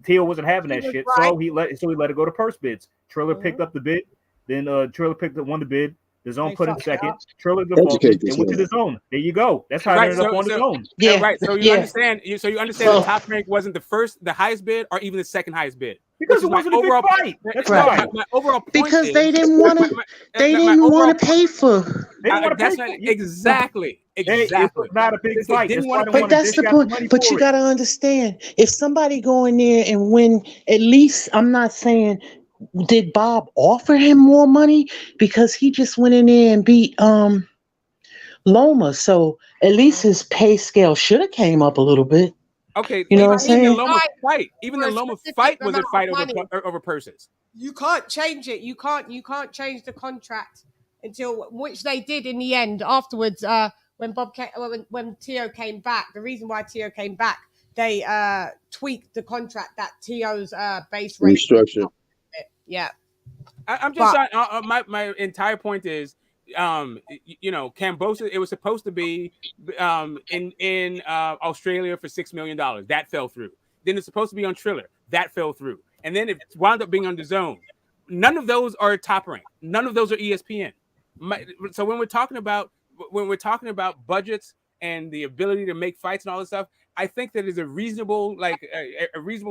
Tio wasn't having that shit, right. so he let it go to purse bids. Triller picked up the bid, then Triller won the bid. The zone put in second. Triller defaulted and went to the zone. There you go. That's how it ended up on the zone. Yeah, right. So you understand. So you understand the Top Rank wasn't the highest bid, or even the second highest bid. Because it wasn't a big fight. That's right. My overall point because they didn't want to. They didn't want to pay for. Exactly. It was not a big fight. But that's the point. But you got to understand, if somebody go in there and win, at least I'm not saying. Did Bob offer him more money because he just went in there and beat Loma? So at least his pay scale should have came up a little bit. Okay, you know what I'm saying? Even the Loma fight was a fight over purses. You can't change it. You can't change the contract until which they did in the end. Afterwards, when Tio came back, the reason why Tio came back, they tweaked the contract that Tio's base rate restructured. Yeah, I'm just saying. My entire point is, Cambosos. It was supposed to be in Australia for $6 million. That fell through. Then it's supposed to be on Triller. That fell through. And then it wound up being on the zone. None of those are Top Rank. None of those are ESPN. So when we're talking about budgets and the ability to make fights and all this stuff, I think that is a reasonable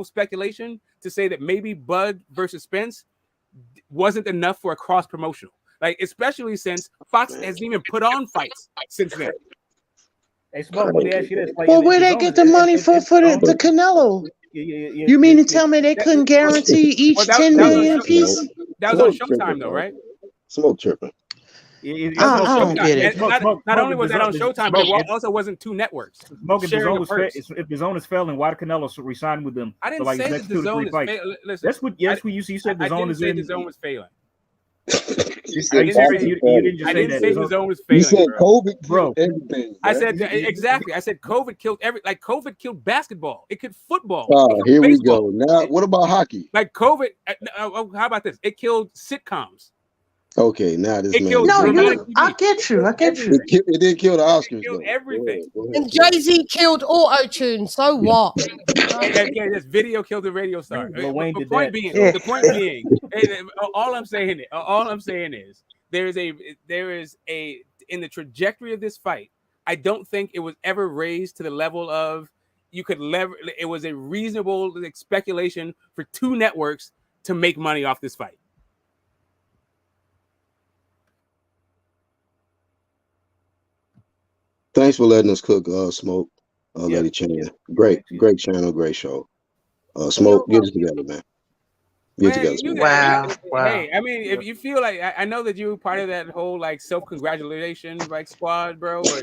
speculation to say that maybe Bud versus Spence wasn't enough for a cross promotional, like especially since Fox hasn't even put on fights since then. Hey, Smoke, let me ask you this: where they get the money for the Canelo? You mean to tell me they couldn't guarantee each 10 million piece? That was on Showtime, though, right? Smoke tripping. I don't get it. Not only was that on Showtime, but it also wasn't two networks. If the zone is failing, why did Canelo resign with them? I didn't say that the zone is failing. That's what you said. The zone is in. The zone was failing. I didn't say the zone was failing. You said COVID, bro. Everything. I said exactly. I said COVID killed COVID killed basketball. It killed football. Here we go. Now, what about hockey? Like COVID. How about this? It killed sitcoms. Okay, now this It man. killed dramatic TV. I get you. It did kill the Oscars, It killed though. everything. Go ahead. And Jay-Z killed auto-tune, so what? Okay, this video killed the radio star. Lil Wayne did Point that. being, So. the point being, all I'm saying is there is a in the trajectory of this fight. I don't think it was ever raised to the level of you could lever. It was a reasonable speculation for two networks to make money off this fight. Thanks for letting us cook Smoke, Lady Chan. Great channel, great show. Smoke, get it together, man. Get it together. Wow. Hey, I mean, if you feel like I know that you're part of that whole like self-congratulation like squad, bro, but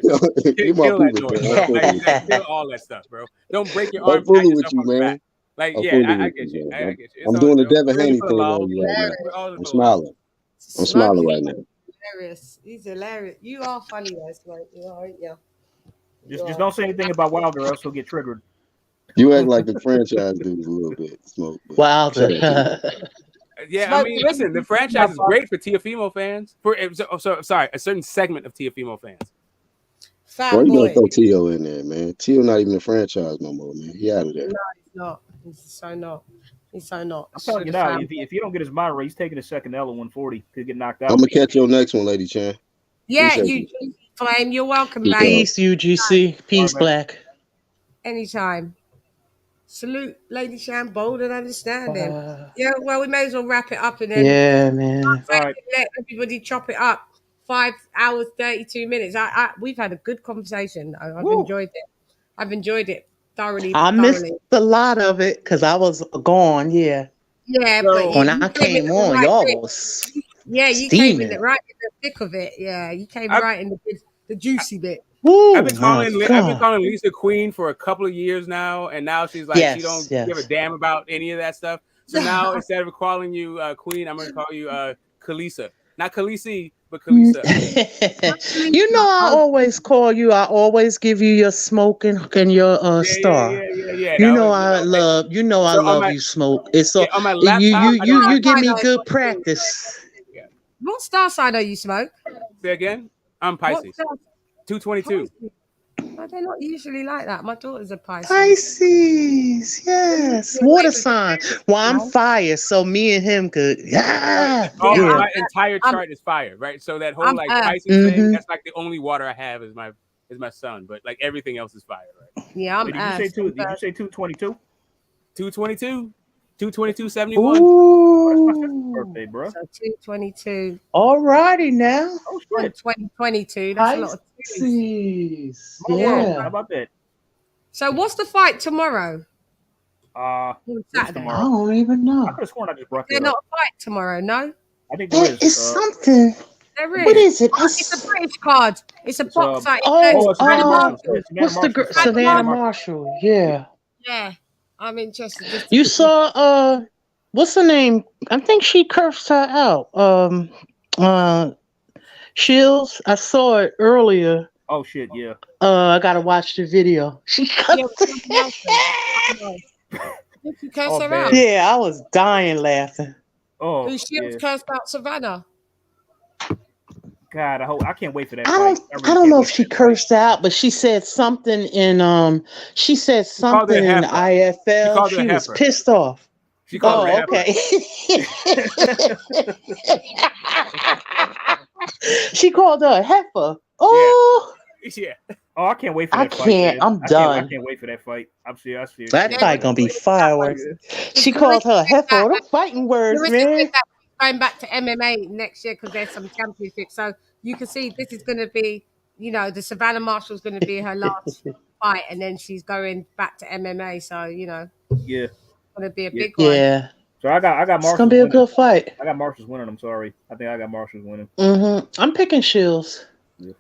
You my kill that people, noise, man. bro. Like, kill all that stuff, bro. Don't break your I'm arm, pat fooling with yourself you, on the man. back. Like, I'm yeah, fooling I with get you. man. I get you. I'm doing the Devin Haney thing on you right now. We're all in I'm for the love. smiling. I'm smiling right now. Hilarious. He's hilarious. You are funny, though, Smoke. You are, aren't you? Just don't say anything about Wilder, else he'll get triggered. You act like the franchise dudes a little bit, Smoke. Wilder. Yeah, Smoke, I mean, listen, the franchise is great for Tiafimo fans. Sorry, a certain segment of Tiafimo fans. Why you gonna Fanboy. throw Tio in there, man? Tio not even a franchise no more, man. He out of there. No, he's not. He's so not. He's so not. I'm telling you now, if you don't get his mind right, he's taking a second L at 140. Could get knocked out. I'm gonna catch your next one, Lady Chan. Yeah, Appreciate you Flame. You're welcome, Peace mate. Peace, UGC. Peace, Black. Anytime. Salute, Lady Chan, bold and understanding. Yeah, well, we may as well wrap it up and then man. let everybody chop it up. 5 hours, 32 minutes. We've had a good conversation. I've enjoyed it. I've enjoyed it thoroughly. I missed a lot of it because I was gone. Yeah. Yeah, but when I came on, y'all was you came in right in the thick of it. Yeah, you came right in the juicy bit. I've been calling Lisa Queen for a couple of years now, and now she's like she don't give a damn about any of that stuff. So now instead of calling you Queen, I'm gonna call you Kalisa, not Khaleesi, but Kalisa. You know, I always call you. I always give you your smoke and your star. Yeah. You know I love. You know I love you, Smoke. It's so on my laptop, you give me good practice. What star sign are you, Smoke? Say again. I'm Pisces. 222. Oh, they're not usually like that. My daughter's a Pisces. Pisces, yes. Water sign. Well, I'm fire, so me and him could. My entire chart is fire, right? So that whole like Pisces thing, that's like the only water I have is my sun, but like everything else is fire, right? Yeah, I'm. Did you say 222? 222. 222.71. That's my sister's birthday, bro. So 222. All righty now. Oh shit. 2022. That's a lot of twos. Yeah. How about that? So what's the fight tomorrow? Saturday. I don't even know. I could have sworn I just brought that There's not up. a fight tomorrow, no? I think there is something. There is. What is it? It's a British card. It's a boxer. Savannah Marshall. What's the girl? Savannah Marshall. Yeah. Yeah. I'm interested. You saw what's her name? I think she cursed her out. Shields. I saw it earlier. Oh shit, yeah. I gotta watch the video. She cursed her out. Yeah, I was dying laughing. Oh, who Shields cursed out Savannah? God, I can't wait for that. I don't know if she cursed out, but she said something in in the IFL. She was pissed off. She called her okay. She called her a heifer. Oh. Yeah. Oh, I can't wait for that fight. I'm done. I can't wait for that fight. I'm serious. That fight gonna be fireworks. She called her a heifer. Them fighting words, man. Going back to MMA next year because there's some championships. So you can see this is going to be, the Savannah Marshall's going to be her last fight, and then she's going back to MMA. So yeah, it's going to be a big one. Yeah. So I got Marshall. It's gonna be a good fight. I got Marshall's winning. I'm sorry. I think I got Marshall's winning. I'm picking Shields. Yeah.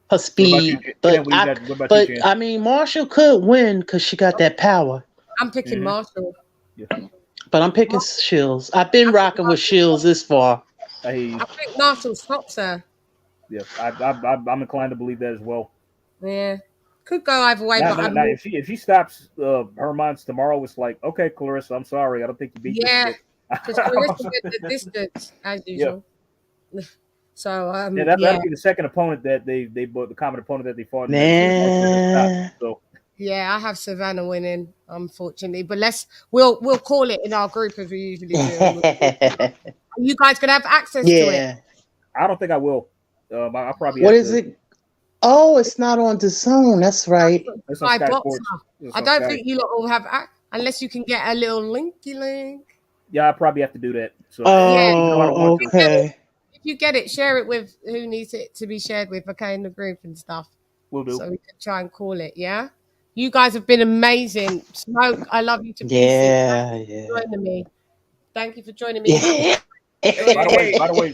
Her speed, but I mean Marshall could win because she got that power. I'm picking Marshall. Yeah. But I'm picking Shields. I've been rocking with Shields this far. I think Marshall stops her. Yeah, I'm inclined to believe that as well. Yeah, could go either way. If she stops her minds tomorrow, it's like, okay, Claressa, I'm sorry, I don't think you beat this. Yeah, because Claressa did the distance as usual. So yeah, that'll be the second opponent that they bought, the common opponent that they fought. Man. So yeah, I have Savannah winning, unfortunately. But we'll call it in our group as we usually do. Are you guys gonna have access to it? I don't think I will. I'll probably What have is to. it? Oh, it's not on the zone. That's right. It's on Sky Sky Boxer. Sports. It's I on don't Sky. think you lot will have unless you can get a little linky link. Yeah, I probably have to do that. So Yeah, even though I don't want to. Okay. If you get it, share it with who needs it to be shared with, okay, in the group and stuff. Will do. So we can try and call it, yeah? You guys have been amazing. Smoke, I love you to pieces. Yeah, Thank you yeah. for joining me. Thank you for joining me. Yeah. By the way,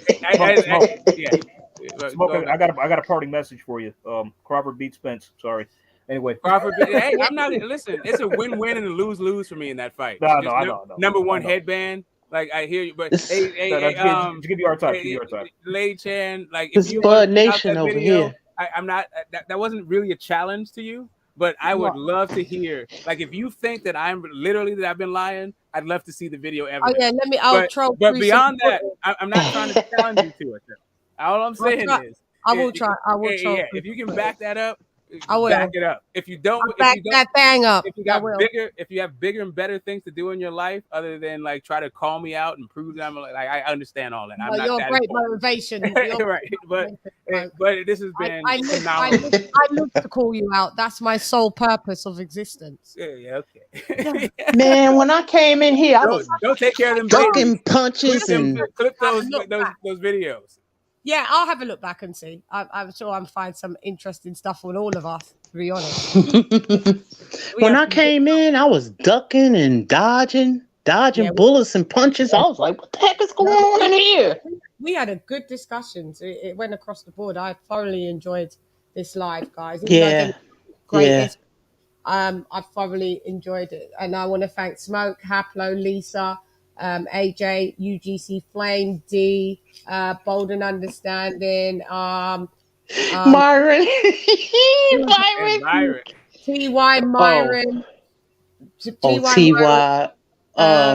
Smoke. Yeah. Smoke, I got a parting message for you. Crawford beat Spence. Sorry. Anyway, Crawford. Hey, I'm not. Listen, it's a win-win and a lose-lose for me in that fight. No, I know. Number one headband. Like I hear you, but just give you our time. LadyChann, like This if you Bud want to put out Nation that over video, here. I'm not. That wasn't really a challenge to you, but I would love to hear. Like if you think that I've been lying, I'd love to see the video evidence. Oh yeah, I'll troll. But beyond that, I'm not trying to challenge you to it. All I'm saying is, I will try. I will troll. Yeah, if you can back that up, I will back it up. If you don't, back that thing up. If you have bigger and better things to do in your life other than like try to call me out and prove that I'm like I understand all that. I'm not you're that great important. motivation. Right, but this has been phenomenal. I look to call you out. That's my sole purpose of existence. Yeah, okay. Man, when I came in here, I was don't take care of them ducking babies. punches and clip those videos. Yeah, I'll have a look back and see. I'm sure I'll find some interesting stuff on all of us, to be honest. When I came in, I was ducking and dodging bullets and punches. I was like, what the heck is going on in here? We had a good discussion. It went across the board. I thoroughly enjoyed this live, guys. Yeah. Greatest. I thoroughly enjoyed it. And I want to thank Smoke, Haplo, Lisa, AJ, UGC Flame, D, Bold and Understanding, Myron. Myron. TY Myron. TY.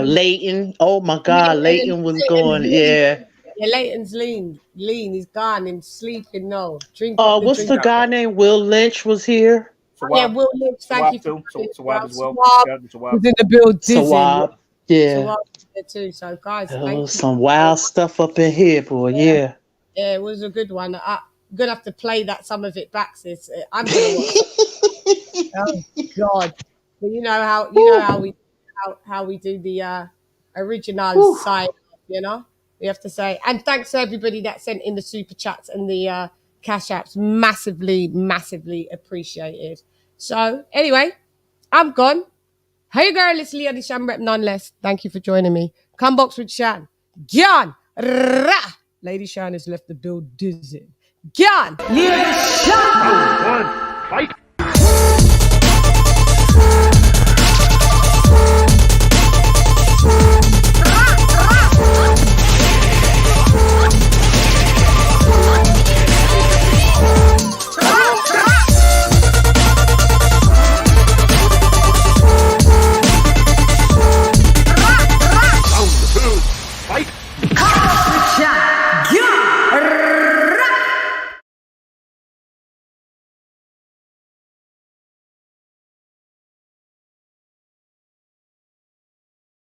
Leighton. Oh my God, Leighton was going. Yeah. Yeah, Leighton's lean. He's gone and sleeping. No, drink. What's the guy named Will Lynch was here? Yeah, Will Lynch. Thank you too. Sawab as well. Sawab was in the build. Sawab. Yeah. Sawab there too. So guys, some wild stuff up in here, boy. Yeah. Yeah, it was a good one. I'm gonna have to play some of it back, sis. I'm gonna watch it. Oh God! But you know how we do the original side. You know, we have to say. And thanks to everybody that sent in the super chats and the cash apps. Massively, massively appreciated. So anyway, I'm gone. Hey girl, it's LadyChann rep nonetheless. Thank you for joining me. Come box with Chan. Gyan. LadyChann has left the build dizzy. Gyan. LadyChann. Fight.